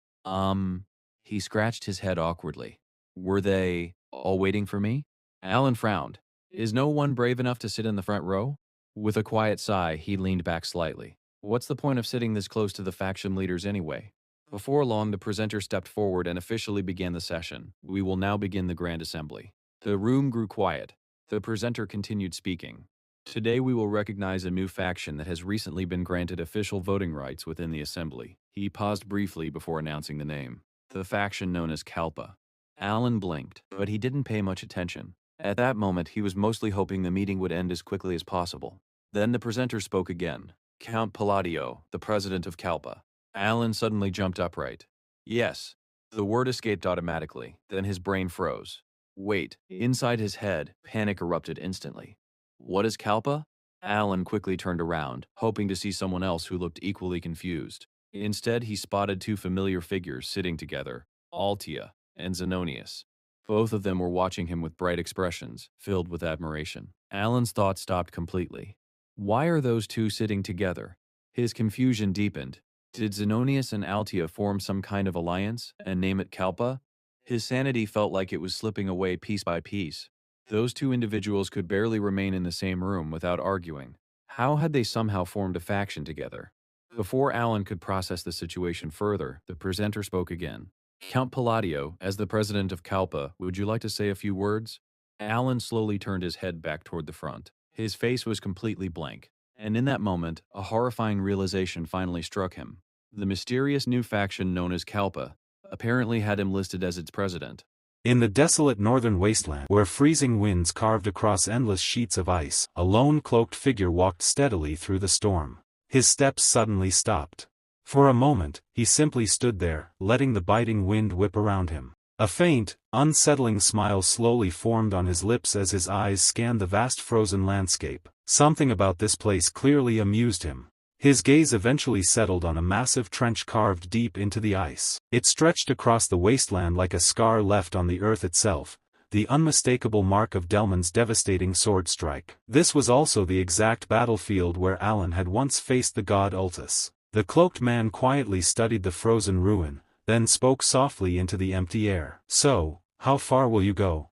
He scratched his head awkwardly. Were they all waiting for me? Alan frowned. Is no one brave enough to sit in the front row? With a quiet sigh, he leaned back slightly. What's the point of sitting this close to the faction leaders anyway? Before long, the presenter stepped forward and officially began the session. We will now begin the Grand Assembly. The room grew quiet. The presenter continued speaking. Today we will recognize a new faction that has recently been granted official voting rights within the Assembly. He paused briefly before announcing the name. The faction known as Kalpa. Alan blinked, but he didn't pay much attention. At that moment, he was mostly hoping the meeting would end as quickly as possible. Then the presenter spoke again. Count Palladio, the president of Kalpa. Alan suddenly jumped upright. Yes. The word escaped automatically, then his brain froze. Wait, inside his head, panic erupted instantly. What is Kalpa? Alan quickly turned around, hoping to see someone else who looked equally confused. Instead, he spotted two familiar figures sitting together, Altia and Zenonius. Both of them were watching him with bright expressions, filled with admiration. Alan's thoughts stopped completely. Why are those two sitting together? His confusion deepened. Did Zenonius and Altia form some kind of alliance and name it Kalpa? His sanity felt like it was slipping away piece by piece. Those two individuals could barely remain in the same room without arguing. How had they somehow formed a faction together? Before Alan could process the situation further, the presenter spoke again. Count Palladio, as the president of Kalpa, would you like to say a few words? Alan slowly turned his head back toward the front. His face was completely blank. And in that moment, a horrifying realization finally struck him. The mysterious new faction known as Kalpa apparently had him listed as its president. In the desolate northern wasteland, where freezing winds carved across endless sheets of ice, a lone cloaked figure walked steadily through the storm. His steps suddenly stopped. For a moment, he simply stood there, letting the biting wind whip around him. A faint, unsettling smile slowly formed on his lips as his eyes scanned the vast frozen landscape. Something about this place clearly amused him. His gaze eventually settled on a massive trench carved deep into the ice. It stretched across the wasteland like a scar left on the earth itself, the unmistakable mark of Delmon's devastating sword strike. This was also the exact battlefield where Alan had once faced the god Ultus. The cloaked man quietly studied the frozen ruin, then spoke softly into the empty air. "So, how far will you go?"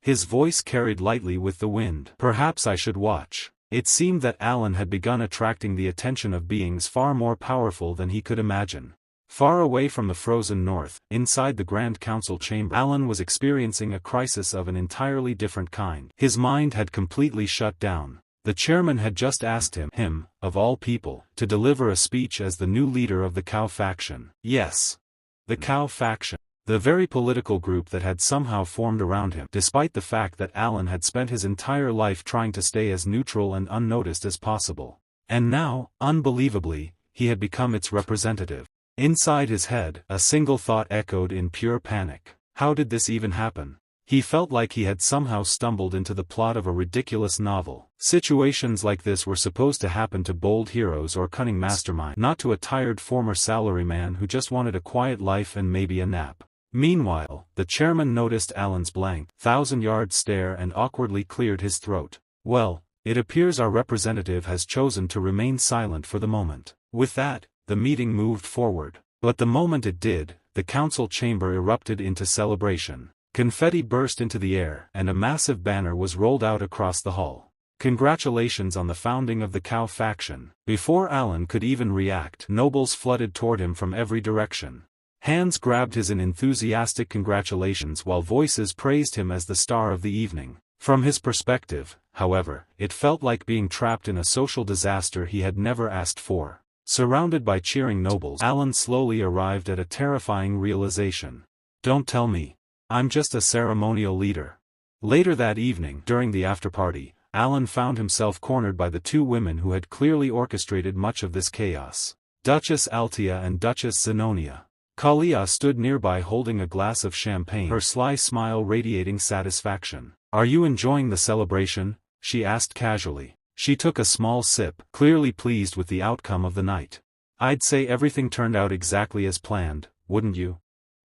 His voice carried lightly with the wind. "Perhaps I should watch." It seemed that Alan had begun attracting the attention of beings far more powerful than he could imagine. Far away from the frozen north, inside the Grand Council chamber, Alan was experiencing a crisis of an entirely different kind. His mind had completely shut down. The chairman had just asked him, of all people, to deliver a speech as the new leader of the Cow faction. Yes. The Cow faction. The very political group that had somehow formed around him, despite the fact that Alan had spent his entire life trying to stay as neutral and unnoticed as possible. And now, unbelievably, he had become its representative. Inside his head, a single thought echoed in pure panic. How did this even happen? He felt like he had somehow stumbled into the plot of a ridiculous novel. Situations like this were supposed to happen to bold heroes or cunning masterminds, not to a tired former salaryman who just wanted a quiet life and maybe a nap. Meanwhile, the chairman noticed Alan's blank, thousand-yard stare and awkwardly cleared his throat. "Well, it appears our representative has chosen to remain silent for the moment." With that, the meeting moved forward. But the moment it did, the council chamber erupted into celebration. Confetti burst into the air, and a massive banner was rolled out across the hall. "Congratulations on the founding of the Cow faction." Before Alan could even react, nobles flooded toward him from every direction. Hands grabbed his in enthusiastic congratulations while voices praised him as the star of the evening. From his perspective, however, it felt like being trapped in a social disaster he had never asked for. Surrounded by cheering nobles, Alan slowly arrived at a terrifying realization. "Don't tell me. I'm just a ceremonial leader." Later that evening, during the after-party, Alan found himself cornered by the two women who had clearly orchestrated much of this chaos. Duchess Altia and Duchess Zenonia. Kalia stood nearby holding a glass of champagne, her sly smile radiating satisfaction. "Are you enjoying the celebration?" she asked casually. She took a small sip, clearly pleased with the outcome of the night. "I'd say everything turned out exactly as planned, wouldn't you?"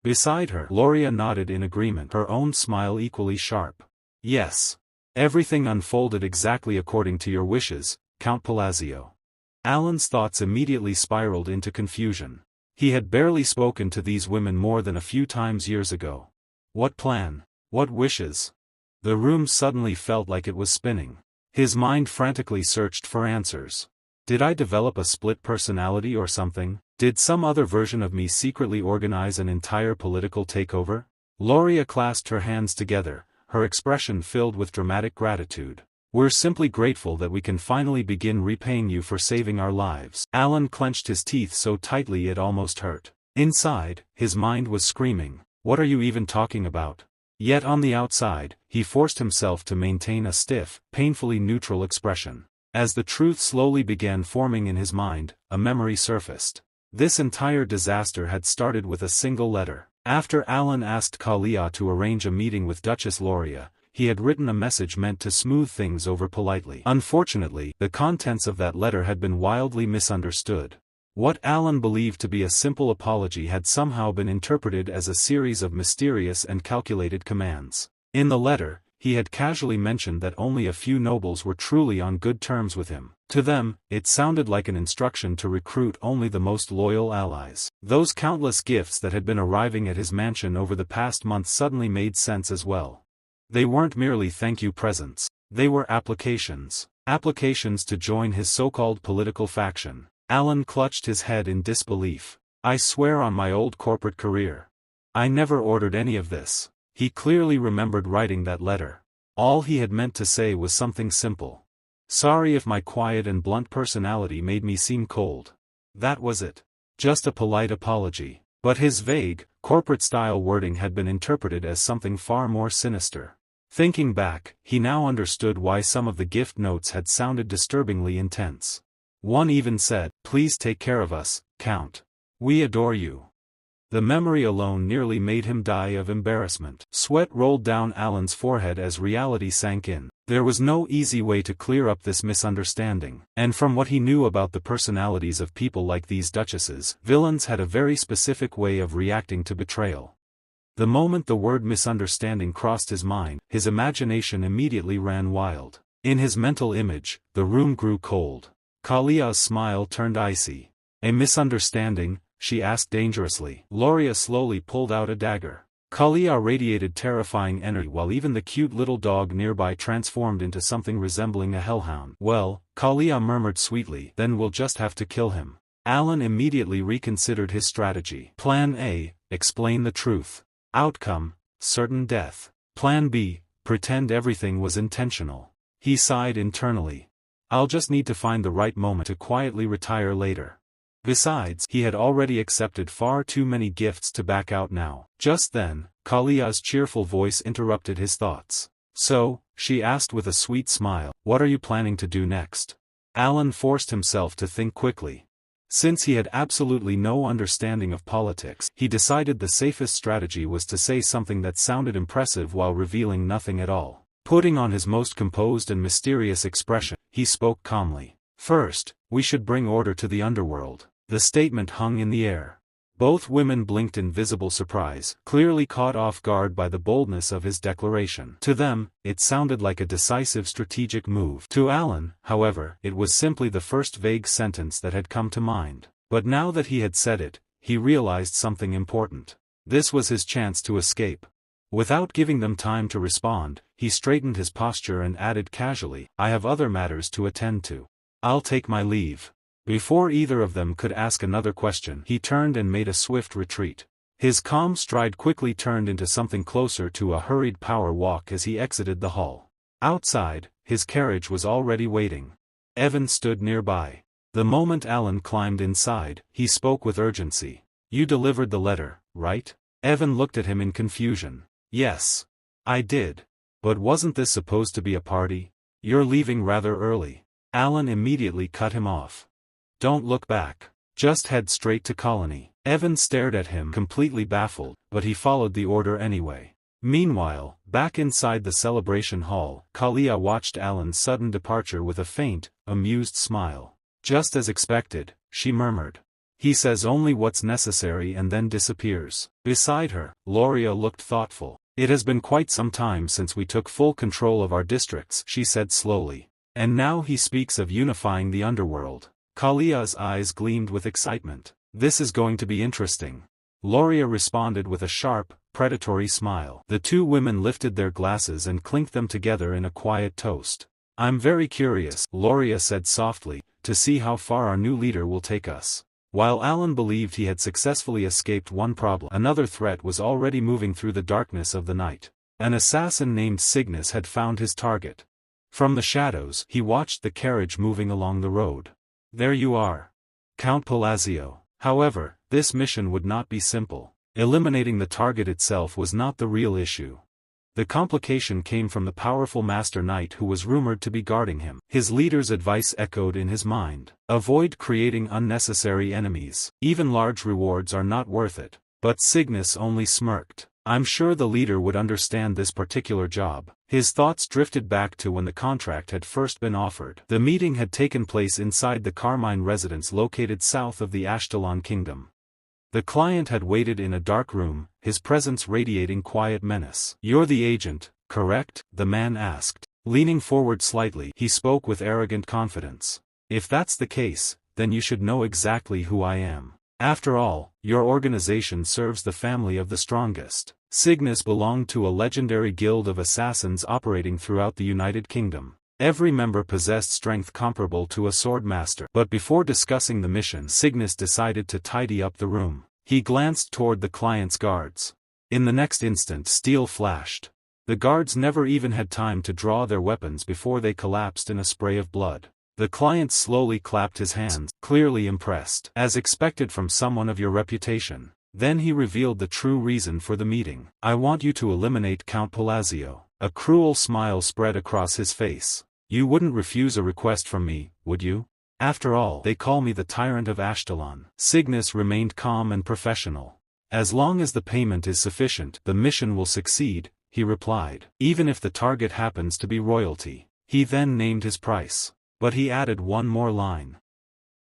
Beside her, Loria nodded in agreement, her own smile equally sharp. "Yes. Everything unfolded exactly according to your wishes, Count Palazzo." Alan's thoughts immediately spiraled into confusion. He had barely spoken to these women more than a few times years ago. What plan? What wishes? The room suddenly felt like it was spinning. His mind frantically searched for answers. Did I develop a split personality or something? Did some other version of me secretly organize an entire political takeover? Loria clasped her hands together, her expression filled with dramatic gratitude. "We're simply grateful that we can finally begin repaying you for saving our lives." Alan clenched his teeth so tightly it almost hurt. Inside, his mind was screaming, "What are you even talking about?" Yet on the outside, he forced himself to maintain a stiff, painfully neutral expression. As the truth slowly began forming in his mind, a memory surfaced. This entire disaster had started with a single letter. After Alan asked Kalia to arrange a meeting with Duchess Loria, he had written a message meant to smooth things over politely. Unfortunately, the contents of that letter had been wildly misunderstood. What Alan believed to be a simple apology had somehow been interpreted as a series of mysterious and calculated commands. In the letter, he had casually mentioned that only a few nobles were truly on good terms with him. To them, it sounded like an instruction to recruit only the most loyal allies. Those countless gifts that had been arriving at his mansion over the past month suddenly made sense as well. They weren't merely thank you presents. They were applications. Applications to join his so-called political faction. Alan clutched his head in disbelief. I swear on my old corporate career. I never ordered any of this. He clearly remembered writing that letter. All he had meant to say was something simple. Sorry if my quiet and blunt personality made me seem cold. That was it. Just a polite apology. But his vague, corporate-style wording had been interpreted as something far more sinister. Thinking back, he now understood why some of the gift notes had sounded disturbingly intense. One even said, "Please take care of us, Count. We adore you." The memory alone nearly made him die of embarrassment. Sweat rolled down Alan's forehead as reality sank in. There was no easy way to clear up this misunderstanding, and from what he knew about the personalities of people like these duchesses, villains had a very specific way of reacting to betrayal. The moment the word misunderstanding crossed his mind, his imagination immediately ran wild. In his mental image, the room grew cold. Kalia's smile turned icy. A misunderstanding? She asked dangerously. Loria slowly pulled out a dagger. Kalia radiated terrifying energy while even the cute little dog nearby transformed into something resembling a hellhound. Well, Kalia murmured sweetly, then we'll just have to kill him. Alan immediately reconsidered his strategy. Plan A, explain the truth. Outcome, certain death. Plan B, pretend everything was intentional. He sighed internally. I'll just need to find the right moment to quietly retire later. Besides, he had already accepted far too many gifts to back out now. Just then, Kalia's cheerful voice interrupted his thoughts. So, she asked with a sweet smile, what are you planning to do next? Alan forced himself to think quickly. Since he had absolutely no understanding of politics, he decided the safest strategy was to say something that sounded impressive while revealing nothing at all. Putting on his most composed and mysterious expression, he spoke calmly. First, we should bring order to the underworld. The statement hung in the air. Both women blinked in visible surprise, clearly caught off guard by the boldness of his declaration. To them, it sounded like a decisive strategic move. To Alan, however, it was simply the first vague sentence that had come to mind. But now that he had said it, he realized something important. This was his chance to escape. Without giving them time to respond, he straightened his posture and added casually, I have other matters to attend to. I'll take my leave. Before either of them could ask another question, he turned and made a swift retreat. His calm stride quickly turned into something closer to a hurried power walk as he exited the hall. Outside, his carriage was already waiting. Evan stood nearby. The moment Alan climbed inside, he spoke with urgency. You delivered the letter, right? Evan looked at him in confusion. Yes. I did. But wasn't this supposed to be a party? You're leaving rather early. Alan immediately cut him off. Don't look back. Just head straight to Colony. Evan stared at him completely baffled, but he followed the order anyway. Meanwhile, back inside the celebration hall, Kalia watched Alan's sudden departure with a faint, amused smile. Just as expected, she murmured. He says only what's necessary and then disappears. Beside her, Loria looked thoughtful. It has been quite some time since we took full control of our districts, she said slowly. And now he speaks of unifying the underworld. Kalia's eyes gleamed with excitement. This is going to be interesting. Loria responded with a sharp, predatory smile. The two women lifted their glasses and clinked them together in a quiet toast. I'm very curious, Loria said softly, to see how far our new leader will take us. While Alan believed he had successfully escaped one problem, another threat was already moving through the darkness of the night. An assassin named Cygnus had found his target. From the shadows, he watched the carriage moving along the road. There you are. Count Palazzo. However, this mission would not be simple. Eliminating the target itself was not the real issue. The complication came from the powerful Master Knight who was rumored to be guarding him. His leader's advice echoed in his mind. Avoid creating unnecessary enemies. Even large rewards are not worth it. But Cygnus only smirked. I'm sure the leader would understand this particular job. His thoughts drifted back to when the contract had first been offered. The meeting had taken place inside the Carmine residence located south of the Ashkelon kingdom. The client had waited in a dark room, his presence radiating quiet menace. "You're the agent, correct?" the man asked. Leaning forward slightly, he spoke with arrogant confidence. "If that's the case, then you should know exactly who I am. After all, your organization serves the family of the strongest." Cygnus belonged to a legendary guild of assassins operating throughout the United Kingdom. Every member possessed strength comparable to a sword master. But before discussing the mission, Cygnus decided to tidy up the room. He glanced toward the client's guards. In the next instant, steel flashed. The guards never even had time to draw their weapons before they collapsed in a spray of blood. The client slowly clapped his hands, clearly impressed. "As expected from someone of your reputation." Then he revealed the true reason for the meeting. "I want you to eliminate Count Palazzo." A cruel smile spread across his face. "You wouldn't refuse a request from me, would you? After all, they call me the Tyrant of Ashkelon." Cygnus remained calm and professional. "As long as the payment is sufficient, the mission will succeed," he replied. "Even if the target happens to be royalty." He then named his price. But he added one more line.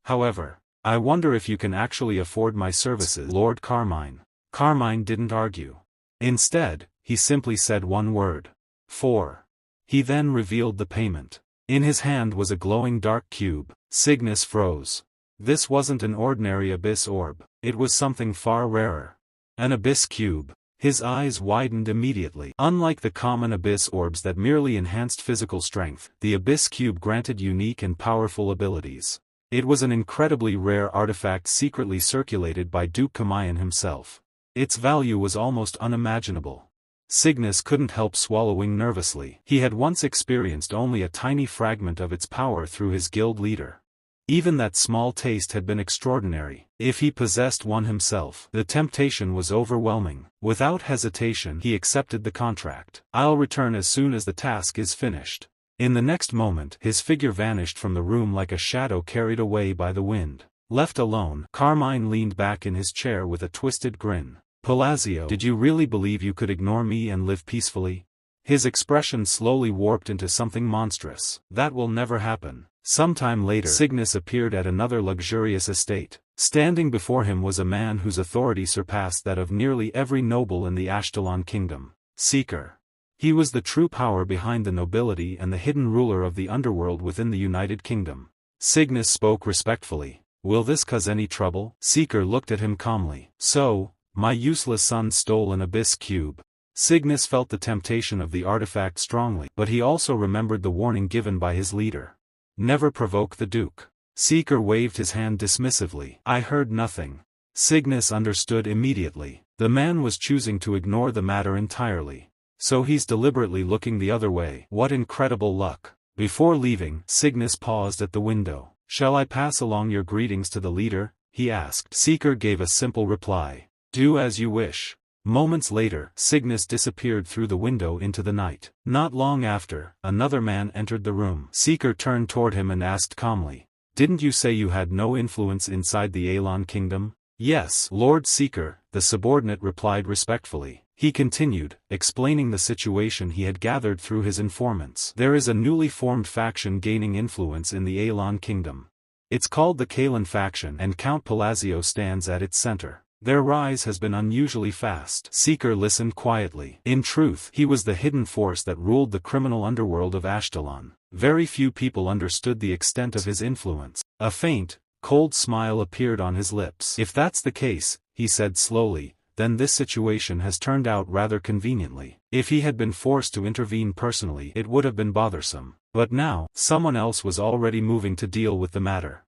"However, I wonder if you can actually afford my services, Lord Carmine." Carmine didn't argue. Instead, he simply said one word. 4. He then revealed the payment. In his hand was a glowing dark cube. Cygnus froze. This wasn't an ordinary abyss orb, it was something far rarer. An abyss cube. His eyes widened immediately. Unlike the common abyss orbs that merely enhanced physical strength, the abyss cube granted unique and powerful abilities. It was an incredibly rare artifact secretly circulated by Duke Kamayan himself. Its value was almost unimaginable. Cygnus couldn't help swallowing nervously. He had once experienced only a tiny fragment of its power through his guild leader. Even that small taste had been extraordinary. If he possessed one himself, the temptation was overwhelming. Without hesitation, he accepted the contract. "I'll return as soon as the task is finished." In the next moment, his figure vanished from the room like a shadow carried away by the wind. Left alone, Carmine leaned back in his chair with a twisted grin. "Palazzo, did you really believe you could ignore me and live peacefully?" His expression slowly warped into something monstrous. "That will never happen." Sometime later, Cygnus appeared at another luxurious estate. Standing before him was a man whose authority surpassed that of nearly every noble in the Ashkelon kingdom. Seeker. He was the true power behind the nobility and the hidden ruler of the underworld within the United Kingdom. Cygnus spoke respectfully. "Will this cause any trouble?" Seeker looked at him calmly. "So, my useless son stole an abyss cube." Cygnus felt the temptation of the artifact strongly, but he also remembered the warning given by his leader. "Never provoke the Duke." Seeker waved his hand dismissively. "I heard nothing." Cygnus understood immediately. The man was choosing to ignore the matter entirely. So he's deliberately looking the other way. What incredible luck. Before leaving, Cygnus paused at the window. "Shall I pass along your greetings to the leader?" he asked. Seeker gave a simple reply. "Do as you wish." Moments later, Cygnus disappeared through the window into the night. Not long after, another man entered the room. Seeker turned toward him and asked calmly, "Didn't you say you had no influence inside the Alon kingdom?" "Yes, Lord Seeker," the subordinate replied respectfully. He continued, explaining the situation he had gathered through his informants. "There is a newly formed faction gaining influence in the Alon kingdom. It's called the Kalan faction, and Count Palazzo stands at its center. Their rise has been unusually fast." Seeker listened quietly. In truth, he was the hidden force that ruled the criminal underworld of Ashkelon. Very few people understood the extent of his influence. A faint, cold smile appeared on his lips. "If that's the case," he said slowly, "then this situation has turned out rather conveniently. If he had been forced to intervene personally, it would have been bothersome. But now, someone else was already moving to deal with the matter."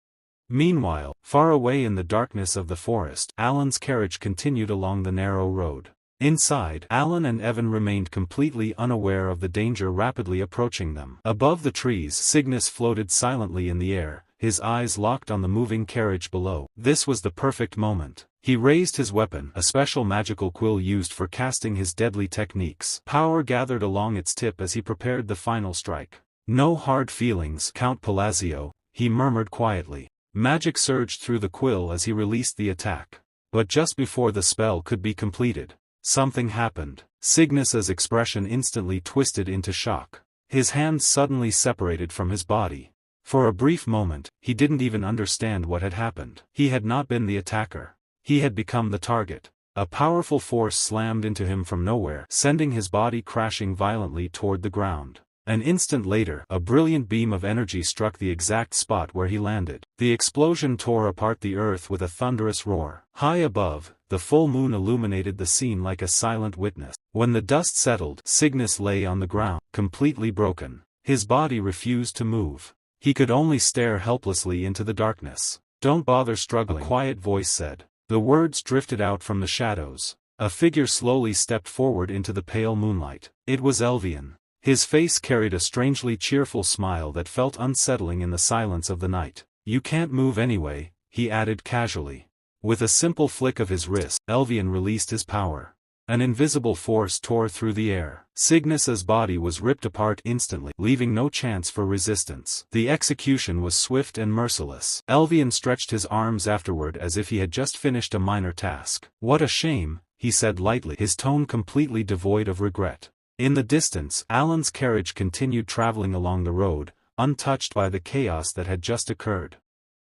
Meanwhile, far away in the darkness of the forest, Alan's carriage continued along the narrow road. Inside, Alan and Evan remained completely unaware of the danger rapidly approaching them. Above the trees, Cygnus floated silently in the air, his eyes locked on the moving carriage below. This was the perfect moment. He raised his weapon, a special magical quill used for casting his deadly techniques. Power gathered along its tip as he prepared the final strike. "No hard feelings, Count Palazzo," he murmured quietly. Magic surged through the quill as he released the attack. But just before the spell could be completed, Something happened. Cygnus's expression instantly twisted into shock. His hands suddenly separated from his body. For a brief moment, he didn't even understand what had happened. He had not been the attacker. He had become the target. A powerful force slammed into him from nowhere, sending his body crashing violently toward the ground. An instant later, a brilliant beam of energy struck the exact spot where he landed. The explosion tore apart the earth with a thunderous roar. High above, the full moon illuminated the scene like a silent witness. When the dust settled, Cygnus lay on the ground, completely broken. His body refused to move. He could only stare helplessly into the darkness. "Don't bother struggling," a quiet voice said. The words drifted out from the shadows. A figure slowly stepped forward into the pale moonlight. It was Elvian. His face carried a strangely cheerful smile that felt unsettling in the silence of the night. "You can't move anyway," he added casually. With a simple flick of his wrist, Elvian released his power. An invisible force tore through the air. Cygnus's body was ripped apart instantly, leaving no chance for resistance. The execution was swift and merciless. Elvian stretched his arms afterward as if he had just finished a minor task. "What a shame," he said lightly, his tone completely devoid of regret. In the distance, Alan's carriage continued traveling along the road, untouched by the chaos that had just occurred.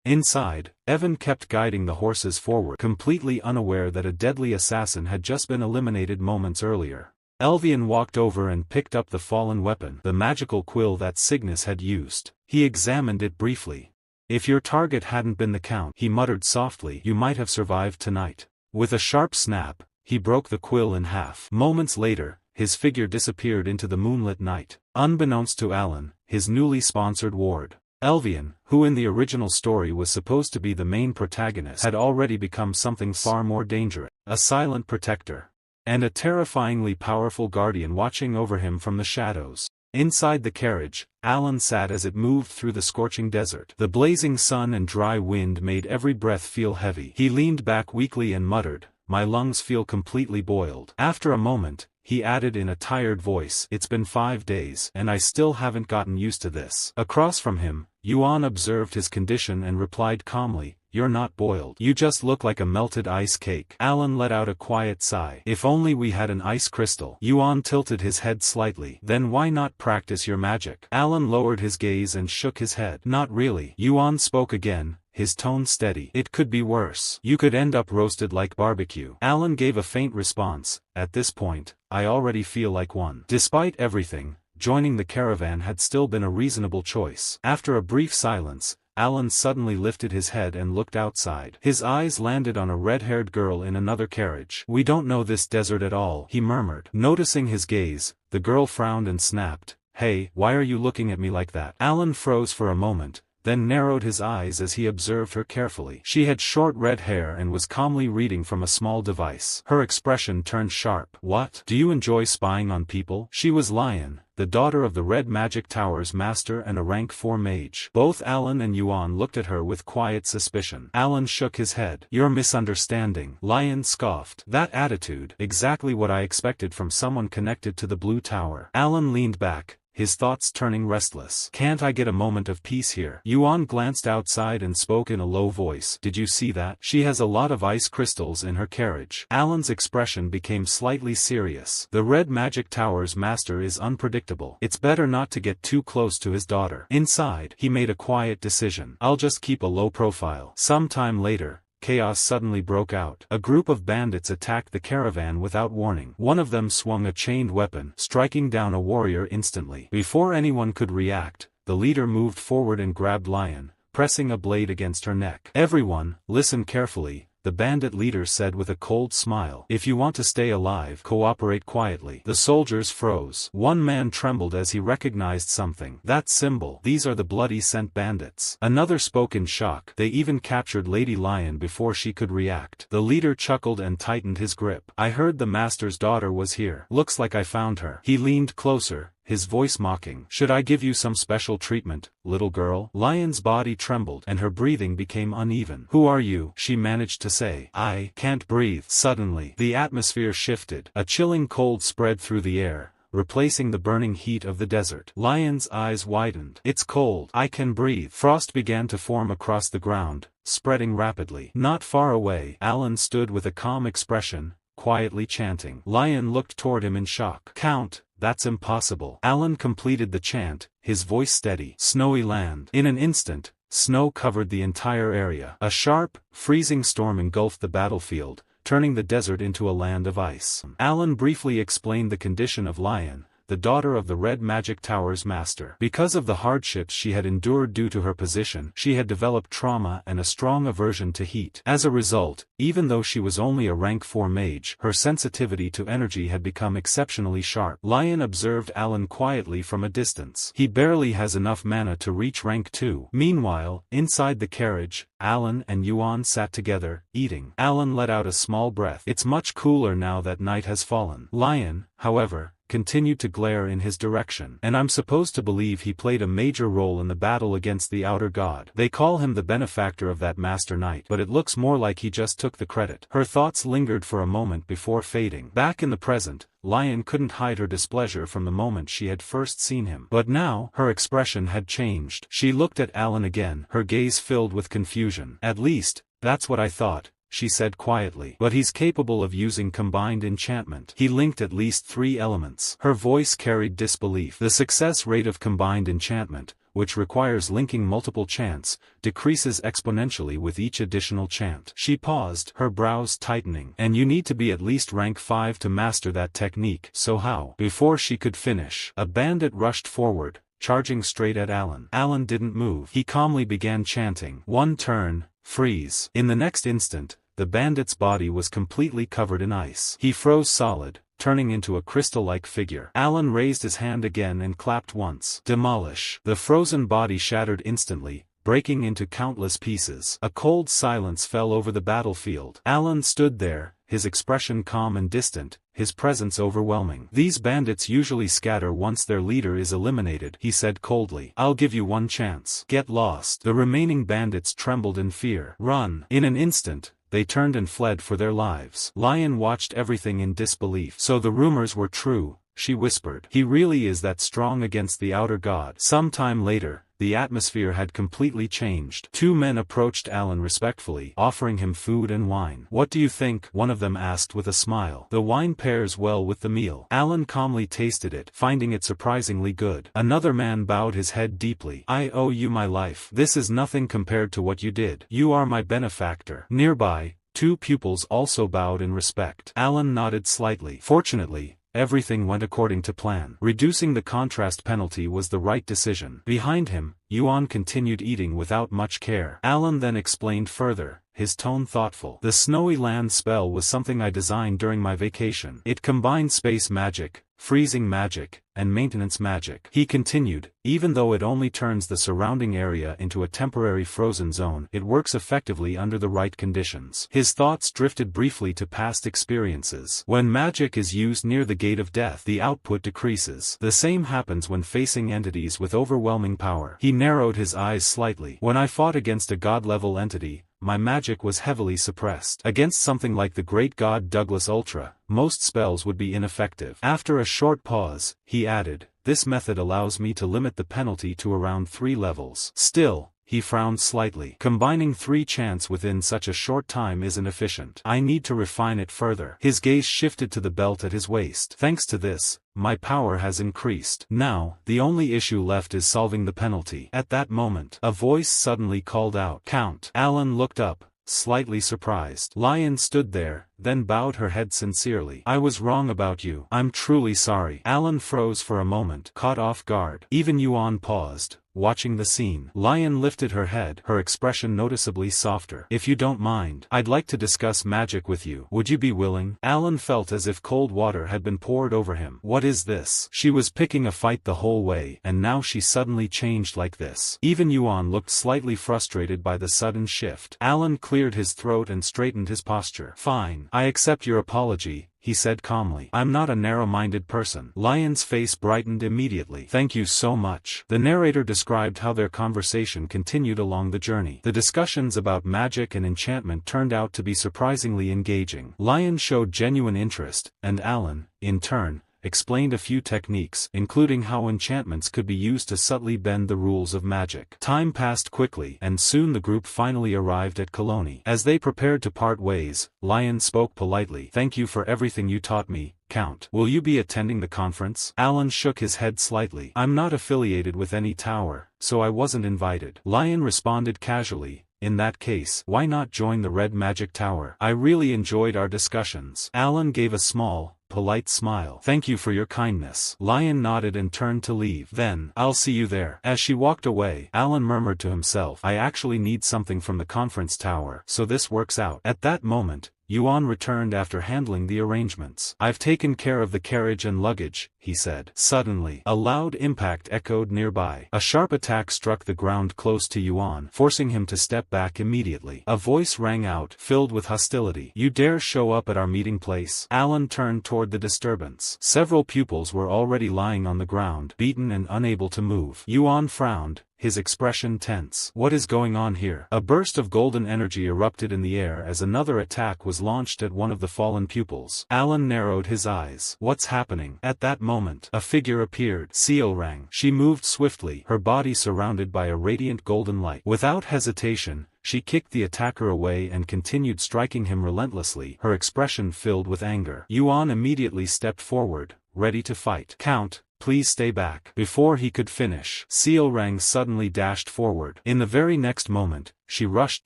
Inside, Evan kept guiding the horses forward, completely unaware that a deadly assassin had just been eliminated moments earlier. Elvian walked over and picked up the fallen weapon, the magical quill that Cygnus had used. He examined it briefly. "If your target hadn't been the Count," he muttered softly, "you might have survived tonight." With a sharp snap, he broke the quill in half. Moments later, his figure disappeared into the moonlit night. Unbeknownst to Alan, his newly sponsored ward, Elvian, who in the original story was supposed to be the main protagonist, had already become something far more dangerous. A silent protector. And a terrifyingly powerful guardian watching over him from the shadows. Inside the carriage, Alan sat as it moved through the scorching desert. The blazing sun and dry wind made every breath feel heavy. He leaned back weakly and muttered, "My lungs feel completely boiled." After a moment, he added in a tired voice, "It's been 5 days, and I still haven't gotten used to this." Across from him, Yuan observed his condition and replied calmly, "You're not boiled. You just look like a melted ice cake." Alan let out a quiet sigh. "If only we had an ice crystal." Yuan tilted his head slightly. "Then why not practice your magic?" Alan lowered his gaze and shook his head. "Not really." Yuan spoke again, his tone steady. "It could be worse. You could end up roasted like barbecue." Alan gave a faint response. "At this point, I already feel like one." Despite everything, joining the caravan had still been a reasonable choice. After a brief silence, Alan suddenly lifted his head and looked outside. His eyes landed on a red-haired girl in another carriage. "We don't know this desert at all," he murmured. Noticing his gaze, the girl frowned and snapped, "Hey, why are you looking at me like that?" Alan froze for a moment, then narrowed his eyes as he observed her carefully. She had short red hair and was calmly reading from a small device. Her expression turned sharp. "What? Do you enjoy spying on people?" She was Lion, the daughter of the Red Magic Tower's master and a rank 4 mage. Both Alan and Yuan looked at her with quiet suspicion. Alan shook his head. "You're misunderstanding." Lion scoffed. "That attitude, exactly what I expected from someone connected to the Blue Tower." Alan leaned back, his thoughts turning restless. "Can't I get a moment of peace here?" Yuan glanced outside and spoke in a low voice. "Did you see that? She has a lot of ice crystals in her carriage." Alan's expression became slightly serious. "The Red Magic Tower's master is unpredictable. It's better not to get too close to his daughter." Inside, he made a quiet decision. "I'll just keep a low profile." Sometime later, chaos suddenly broke out. A group of bandits attacked the caravan without warning. One of them swung a chained weapon, striking down a warrior instantly. Before anyone could react, the leader moved forward and grabbed Lion, pressing a blade against her neck. "Everyone, listen carefully," the bandit leader said with a cold smile. "If you want to stay alive, cooperate quietly." The soldiers froze. One man trembled as he recognized something. "That symbol. These are the Bloody Scent bandits." Another spoke in shock. "They even captured Lady Lion before she could react." The leader chuckled and tightened his grip. "I heard the master's daughter was here. Looks like I found her." He leaned closer, his voice mocking. "Should I give you some special treatment, little girl?" Lion's body trembled and her breathing became uneven. "Who are you?" she managed to say. "I can't breathe." Suddenly, the atmosphere shifted. A chilling cold spread through the air, replacing the burning heat of the desert. Lion's eyes widened. "It's cold. I can breathe." Frost began to form across the ground, spreading rapidly. Not far away, Alan stood with a calm expression, quietly chanting. Lion looked toward him in shock. "Count, that's impossible." Alan completed the chant, his voice steady. "Snowy land." In an instant, snow covered the entire area. A sharp, freezing storm engulfed the battlefield, turning the desert into a land of ice. Alan briefly explained the condition of Lion, the daughter of the Red Magic Tower's master. Because of the hardships she had endured due to her position, she had developed trauma and a strong aversion to heat. As a result, even though she was only a rank 4 mage, her sensitivity to energy had become exceptionally sharp. Lion observed Alan quietly from a distance. "He barely has enough mana to reach rank 2. Meanwhile, inside the carriage, Alan and Yuan sat together, eating. Alan let out a small breath. "It's much cooler now that night has fallen." Lion, however, continued to glare in his direction. "And I'm supposed to believe he played a major role in the battle against the outer god. They call him the benefactor of that master knight, but it looks more like he just took the credit." Her thoughts lingered for a moment before fading. Back in the present, Lion couldn't hide her displeasure from the moment she had first seen him. But now, her expression had changed. She looked at Alan again, her gaze filled with confusion. "At least, that's what I thought," she said quietly. "But he's capable of using combined enchantment. He linked at least 3 elements." Her voice carried disbelief. "The success rate of combined enchantment, which requires linking multiple chants, decreases exponentially with each additional chant." She paused, her brows tightening. "And you need to be at least rank 5 to master that technique. So how?" Before she could finish, a bandit rushed forward, charging straight at Alan. Alan didn't move. He calmly began chanting, "One turn, freeze." In the next instant, the bandit's body was completely covered in ice. He froze solid, turning into a crystal-like figure. Alan raised his hand again and clapped once. "Demolish." The frozen body shattered instantly, breaking into countless pieces. A cold silence fell over the battlefield. Alan stood there, his expression calm and distant, his presence overwhelming. "These bandits usually scatter once their leader is eliminated," he said coldly. "I'll give you one chance. Get lost." The remaining bandits trembled in fear. "Run." In an instant, they turned and fled for their lives. Lion watched everything in disbelief. "So the rumors were true," she whispered. "He really is that strong against the outer god." Some time later, the atmosphere had completely changed. 2 men approached Alan respectfully, offering him food and wine. "What do you think?" one of them asked with a smile. "The wine pairs well with the meal." Alan calmly tasted it, finding it surprisingly good. Another man bowed his head deeply. "I owe you my life. This is nothing compared to what you did. You are my benefactor." Nearby, 2 pupils also bowed in respect. Alan nodded slightly. Fortunately, everything went according to plan. Reducing the contrast penalty was the right decision. Behind him, Yuan continued eating without much care. Alan then explained further, his tone thoughtful. "The snowy land spell was something I designed during my vacation. It combined space magic, freezing magic, and maintenance magic." He continued, "Even though it only turns the surrounding area into a temporary frozen zone, it works effectively under the right conditions." His thoughts drifted briefly to past experiences. "When magic is used near the gate of death, the output decreases. The same happens when facing entities with overwhelming power." He narrowed his eyes slightly. "When I fought against a god-level entity, my magic was heavily suppressed. Against something like the great god Douglas Ultra, most spells would be ineffective." After a short pause, he added, "This method allows me to limit the penalty to around 3 levels. Still," he frowned slightly. "Combining 3 chants within such a short time isn't efficient. I need to refine it further." His gaze shifted to the belt at his waist. "Thanks to this, my power has increased. Now, the only issue left is solving the penalty." At that moment, a voice suddenly called out, "Count." Alan looked up, slightly surprised. Lion stood there, then bowed her head sincerely. "I was wrong about you. I'm truly sorry." Alan froze for a moment, caught off guard. Even Yuan paused, watching the scene. Lion lifted her head, her expression noticeably softer. "If you don't mind, I'd like to discuss magic with you. Would you be willing?" Alan felt as if cold water had been poured over him. What is this? She was picking a fight the whole way, and now she suddenly changed like this. Even Yuan looked slightly frustrated by the sudden shift. Alan cleared his throat and straightened his posture. "Fine. I accept your apology," he said calmly. "I'm not a narrow-minded person." Lion's face brightened immediately. "Thank you so much." The narrator described how their conversation continued along the journey. The discussions about magic and enchantment turned out to be surprisingly engaging. Lion showed genuine interest, and Alan, in turn, explained a few techniques, including how enchantments could be used to subtly bend the rules of magic. Time passed quickly, and soon the group finally arrived at Colony. As they prepared to part ways, Lion spoke politely. "Thank you for everything you taught me, Count. Will you be attending the conference?" Alan shook his head slightly. "I'm not affiliated with any tower, so I wasn't invited." Lion responded casually. "In that case, why not join the Red Magic Tower? I really enjoyed our discussions." Alan gave a small, polite smile. "Thank you for your kindness." Lion nodded and turned to leave. "Then, I'll see you there." As she walked away, Alan murmured to himself, "I actually need something from the conference tower, so this works out." At that moment, Yuan returned after handling the arrangements. "I've taken care of the carriage and luggage," he said. Suddenly, a loud impact echoed nearby. A sharp attack struck the ground close to Yuan, forcing him to step back immediately. A voice rang out, filled with hostility. "You dare show up at our meeting place?" Alan turned toward the disturbance. Several pupils were already lying on the ground, beaten and unable to move. Yuan frowned, his expression tense. "What is going on here?" A burst of golden energy erupted in the air as another attack was launched at one of the fallen pupils. Alan narrowed his eyes. "What's happening?" At that moment, a figure appeared. Rang. She moved swiftly, her body surrounded by a radiant golden light. Without hesitation, she kicked the attacker away and continued striking him relentlessly, her expression filled with anger. Yuan immediately stepped forward, ready to fight. "Count, please stay back." Before he could finish, Rang suddenly dashed forward. In the very next moment, she rushed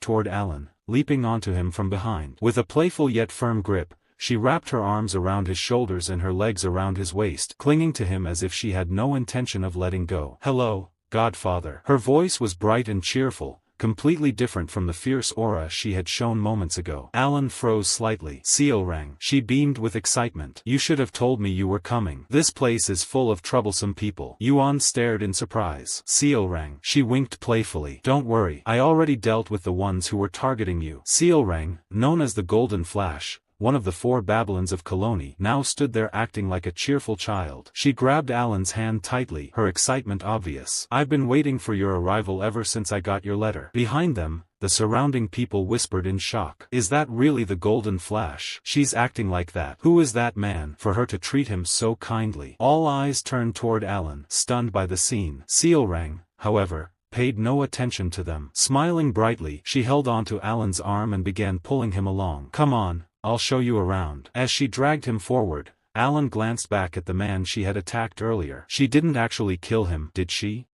toward Alan, leaping onto him from behind. With a playful yet firm grip, she wrapped her arms around his shoulders and her legs around his waist, clinging to him as if she had no intention of letting go. "Hello, Godfather." Her voice was bright and cheerful, completely different from the fierce aura she had shown moments ago. Alan froze slightly. Rang. She beamed with excitement. "You should have told me you were coming. This place is full of troublesome people." Yuan stared in surprise. Rang. She winked playfully. "Don't worry, I already dealt with the ones who were targeting you." Rang, known as the Golden Flash, one of the 4 Babylons of Colony, now stood there acting like a cheerful child. She grabbed Alan's hand tightly, her excitement obvious. "I've been waiting for your arrival ever since I got your letter." Behind them, the surrounding people whispered in shock. "Is that really the Golden Flash? She's acting like that. Who is that man for her to treat him so kindly?" All eyes turned toward Alan, stunned by the scene. Rang, however, paid no attention to them. Smiling brightly, she held onto Alan's arm and began pulling him along. "Come on, I'll show you around." As she dragged him forward, Alan glanced back at the man she had attacked earlier. "She didn't actually kill him, did she?"